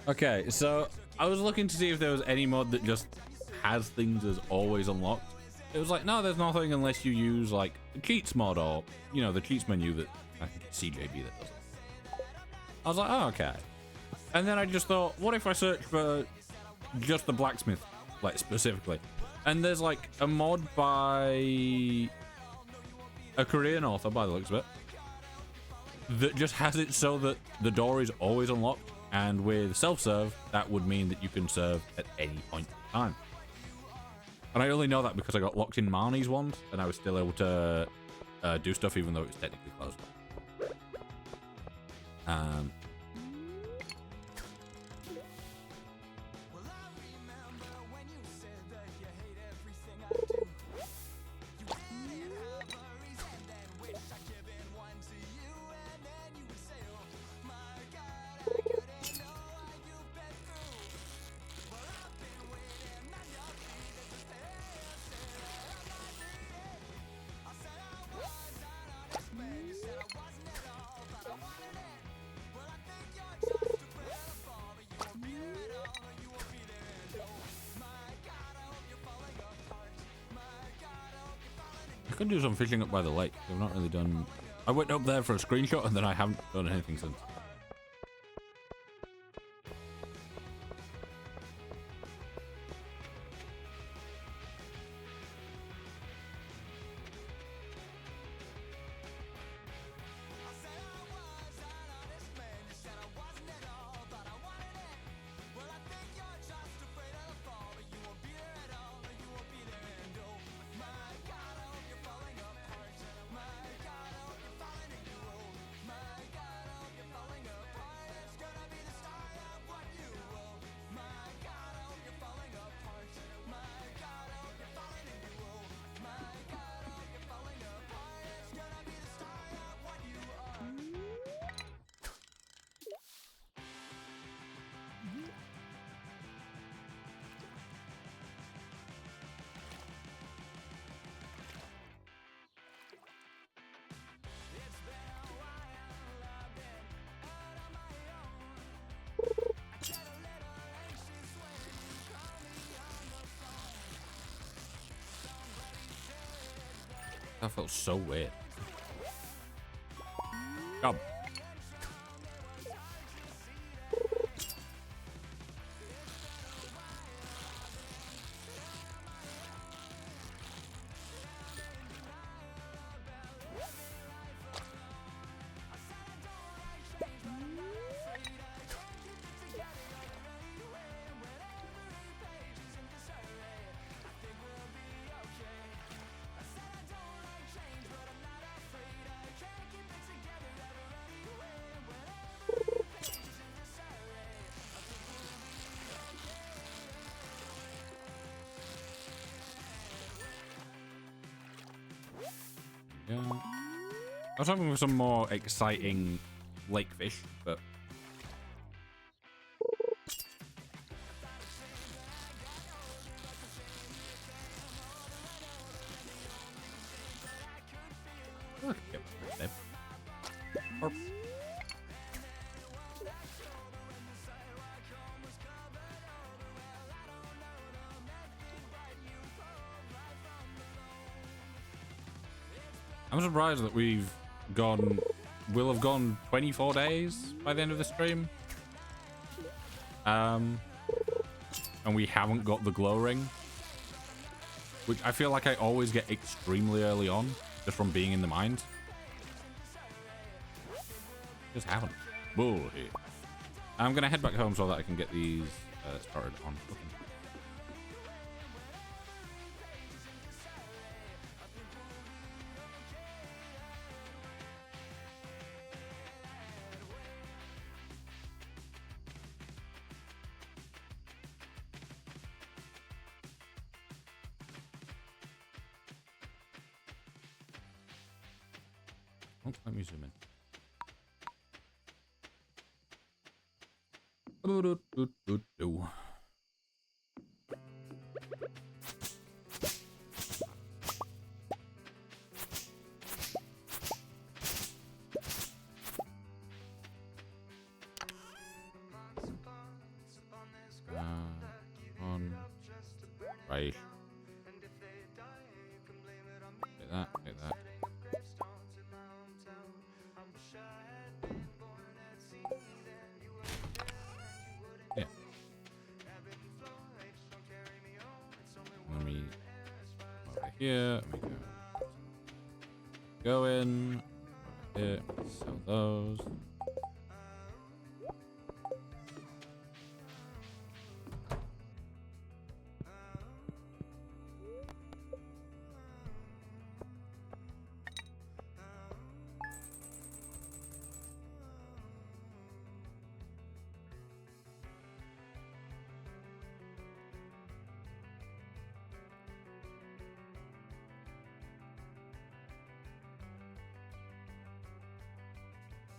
S1: Okay, so I was looking to see if there was any mod that just has things as always unlocked. It was like, no, there's nothing unless you use like the cheats mod or, you know, the cheats menu that I think it's CJB that does it. I was like, oh, okay. And then I just thought, what if I search for just the blacksmith, like specifically? And there's like a mod by a Korean author, by the looks of it, that just has it so that the door is always unlocked. And with self-serve, that would mean that you can serve at any point in time. And I only know that because I got locked in Marnie's once, and I was still able to do stuff even though it was technically closed. I could do some fishing up by the lake. I've not really done I went up there for a screenshot and then I haven't done anything since. That felt so weird. Come. Yeah. I was hoping for some more exciting lake fish, but I'm surprised that we'll have gone 24 days by the end of the stream. And we haven't got the glow ring, which I feel like I always get extremely early on just from being in the mines. Just haven't. Bullshit. I'm gonna head back home so that I can get these started on cooking. Oh, let me zoom in. On right. Get that, get that. Yeah. Let me over here. Let me go in. Over here. Sell those.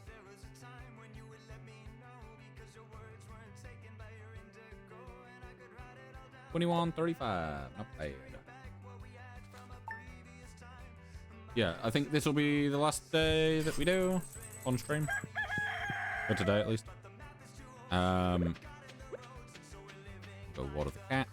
S8: There was a time when you would let me know because your words weren't taken by your indigo, and I could write it all down.
S1: 21:35. Not bad. Yeah, I think this will be the last day that we do on stream. For today, at least. Go water the cat.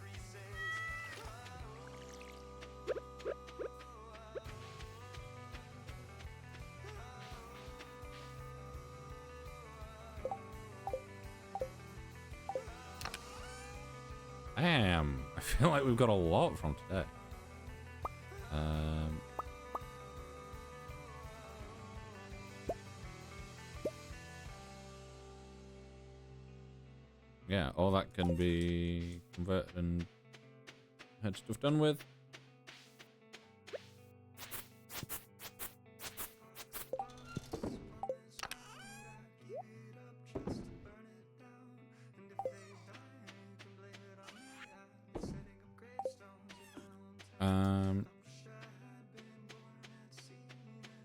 S1: Damn, I feel like we've got a lot from today. Yeah, all that can be converted and had stuff done with.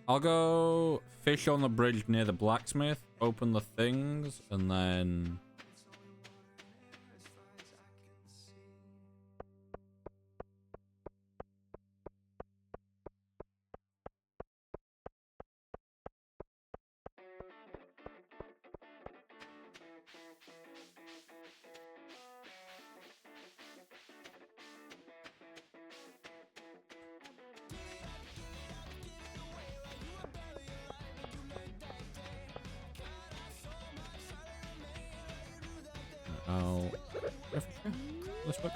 S1: I'll go fish on the bridge near the blacksmith, open the things, and then... I'll... Let's look.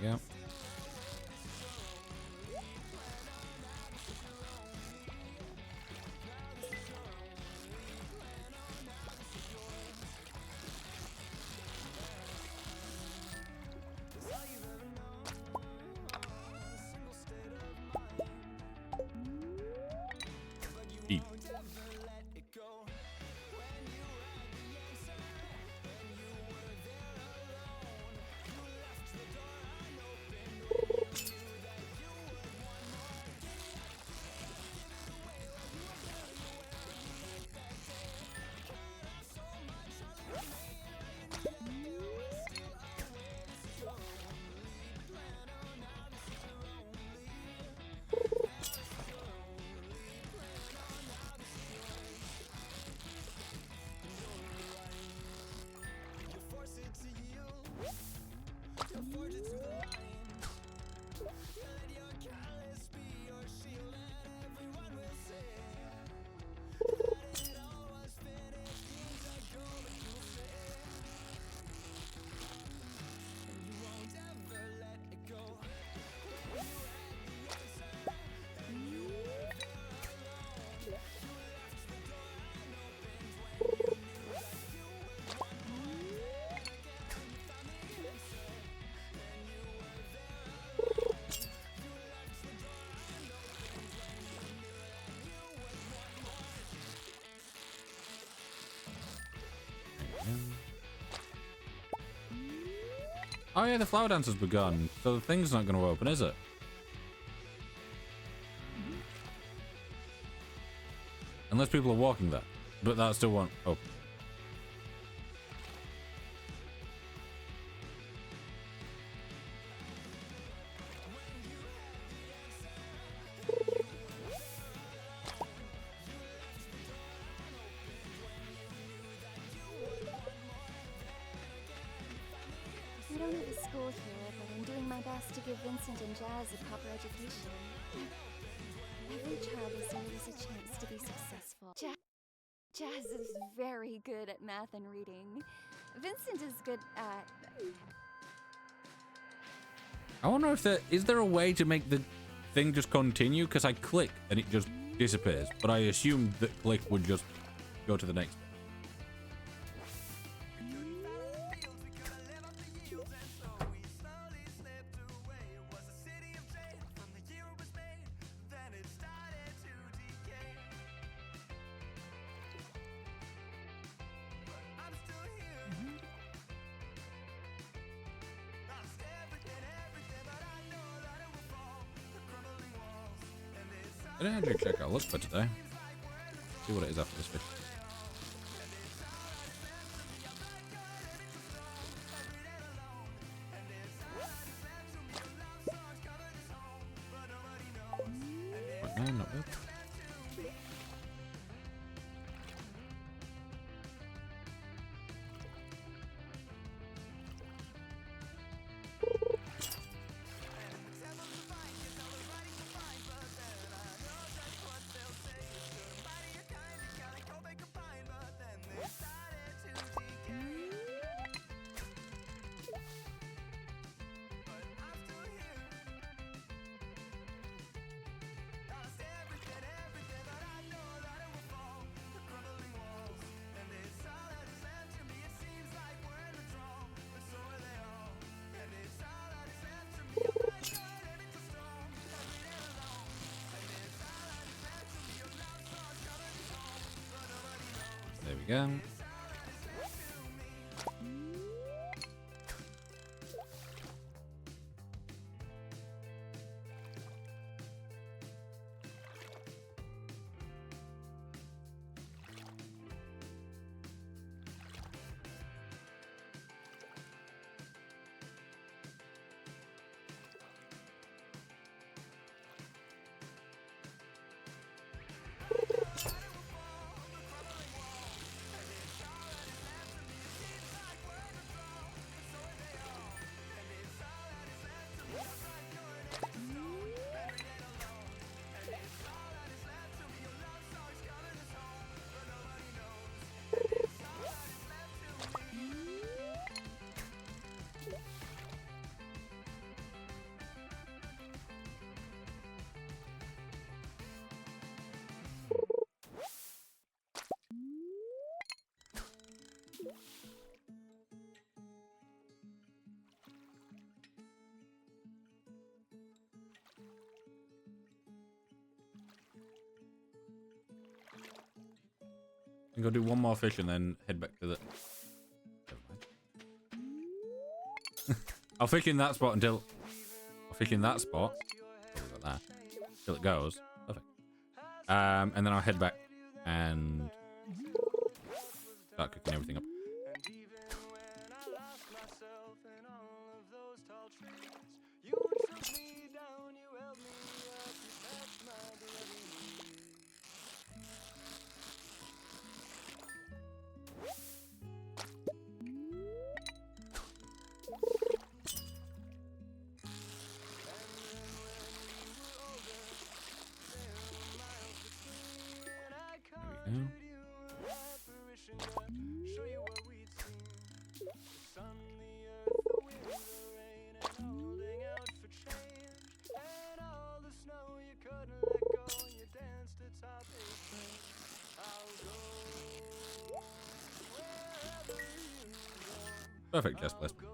S1: Yeah. Eat. Oh yeah, the flower dance has begun, so the thing's not going to open, is it? Unless people are walking there, but that still won't open.
S4: We don't have a school here, but I'm doing my best to give Vincent and Jazz a proper education. Every child deserves a chance to be successful. Jazz is very good at math and reading. Vincent is good at...
S1: I wonder if is there a way to make the thing just continue? Because I click and it just disappears, but I assumed that click would just go to the next. I didn't actually check out look for today. See what it is after this fish. Right now, not good. go. I'm gonna do one more fish and then head back to the... I'll fish in that spot until... I'll fish in that spot. Like that. Till it goes. Perfect. And then I'll head back and... start cooking everything up. Perfect chest placement.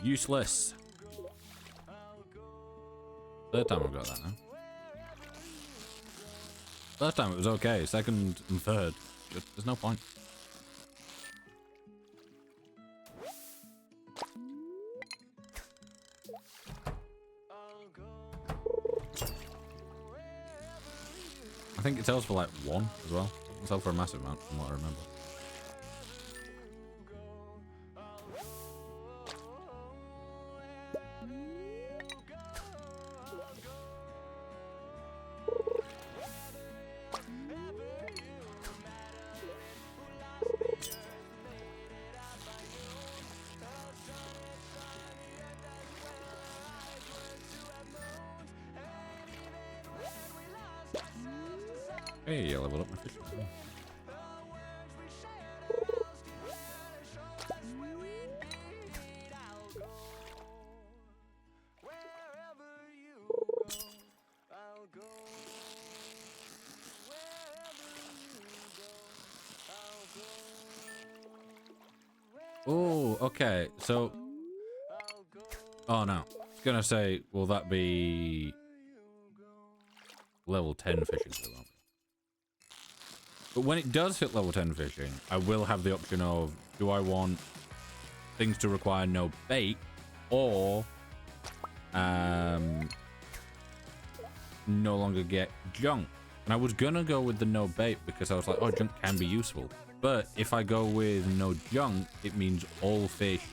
S1: Useless. Third time I've got that now. First time it was okay. Second and third, there's no point. I think it sells for like 1 as well. It doesn't sell for a massive amount from what I remember. Hey, I leveled up my fish. Oh, okay. So, oh no, I was gonna say, will that be level 10 fishing? But when it does hit level 10 fishing, I will have the option of, do I want things to require no bait, or no longer get junk? And I was gonna go with the no bait because I was like, oh, junk can be useful. But if I go with no junk, it means all fish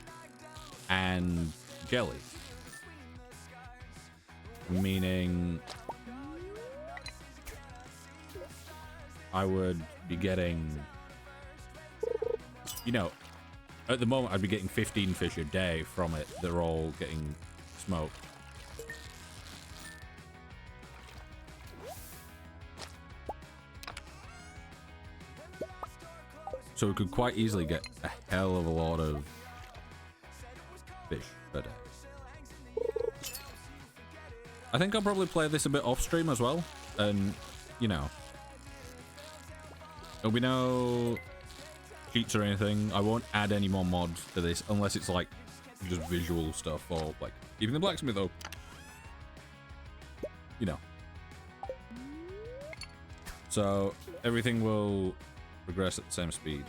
S1: and jelly. Meaning I would be getting, you know, at the moment I'd be getting 15 fish a day from it. They're all getting smoked. So we could quite easily get a hell of a lot of fish per day. I think I'll probably play this a bit off stream as well. And, you know, there'll be no cheats or anything. I won't add any more mods to this unless it's like just visual stuff or like even the blacksmith though. you know. So everything will progress at the same speed.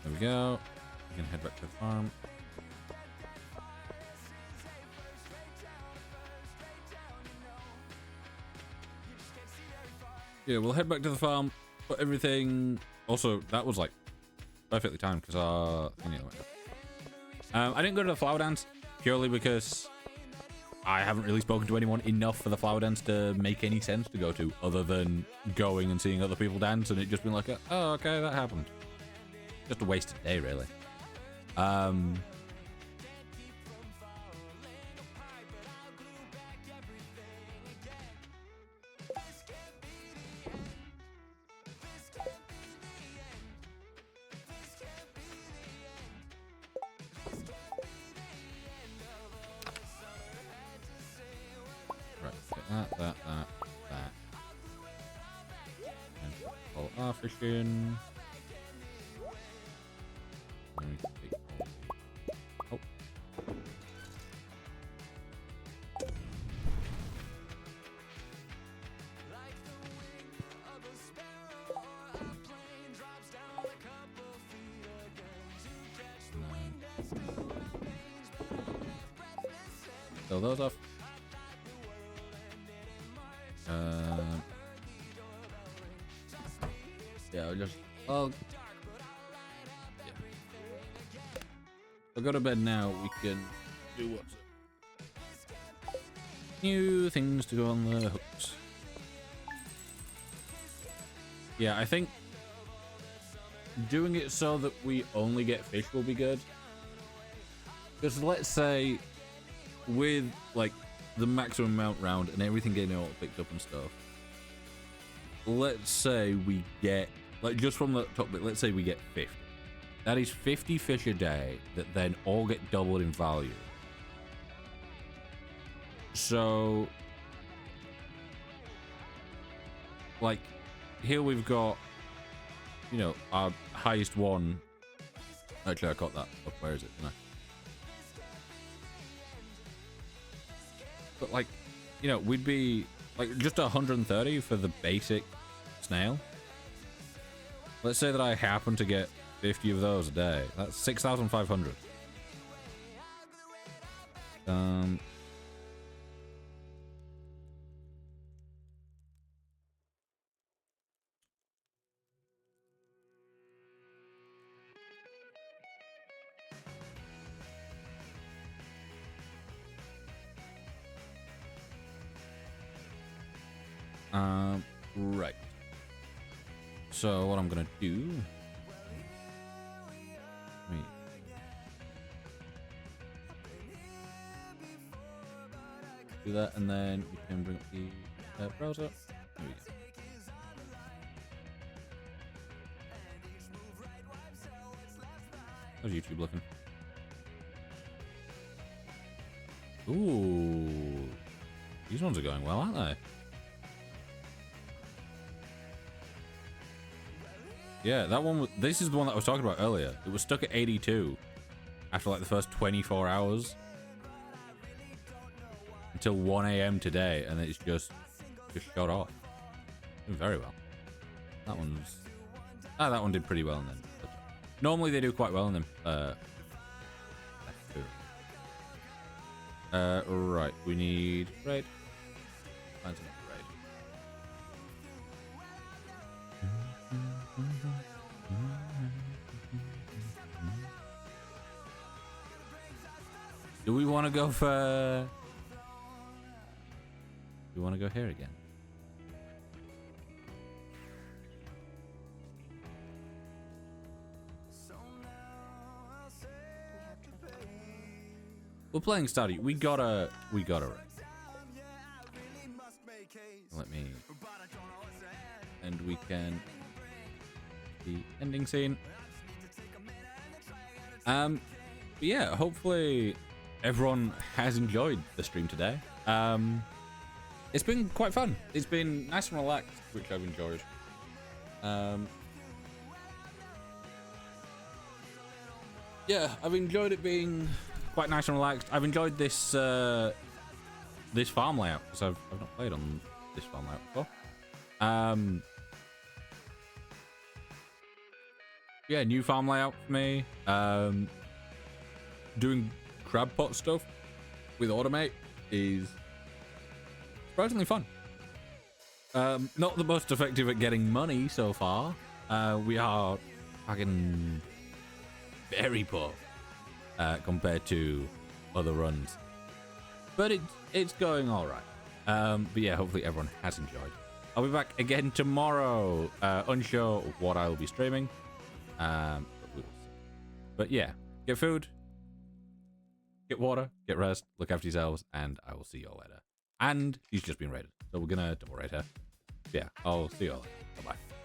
S1: There we go. We can head back to the farm. Yeah, we'll head back to the farm. Put everything. Also, that was like perfectly timed because I didn't go to the flower dance purely because I haven't really spoken to anyone enough for the flower dance to make any sense to go to, other than going and seeing other people dance and it just being like, oh, okay, that happened. Just a wasted day, really. Right, get that. And pull our fish in. Oh. Fill those off. Yeah, I'll go to bed now. We can do what's new things to go on the hooks. Yeah, I think doing it so that we only get fish will be good. Because let's say with like the maximum amount round and everything getting all picked up and stuff, let's say we get, like, just from the top bit, let's say we get 50. That is 50 fish a day that then all get doubled in value. So, like, here we've got, you know, our highest one. Actually, I got that up. Where is it? No. But, like, you know, we'd be, like, just 130 for the basic snail. Let's say that I happen to get 50 of those a day. That's 6,500. Right. So what I'm gonna do? Do that, and then we can bring up the browser. There we go. How's YouTube looking? Ooh, these ones are going well, aren't they? Yeah, that one. This is the one that I was talking about earlier. It was stuck at 82 after like the first 24 hours until 1 a.m. today, and it's just shot off. Doing very well. That one did pretty well in them. Normally they do quite well in them. Right. We need raid. Find some raid. Do we want to go for? Do we want to go here again? We're playing Stardew. We gotta. and we can the ending scene. But yeah, hopefully everyone has enjoyed the stream today. It's been quite fun. It's been nice and relaxed, which I've enjoyed. Yeah, I've enjoyed it being quite nice and relaxed. I've enjoyed this this farm layout because I've not played on this farm layout before. Yeah, new farm layout for me. Doing crab pot stuff with Automate is surprisingly fun. Not the most effective at getting money so far. We are fucking very poor compared to other runs, but it's going all right. But yeah, hopefully everyone has enjoyed. I'll be back again tomorrow. Unsure what I'll be streaming, but we will see. But yeah, get food, get water, get rest, look after yourselves, and I will see you all later. And she's just been raided, so we're gonna double raid her. Yeah, I'll see you all later. Bye bye.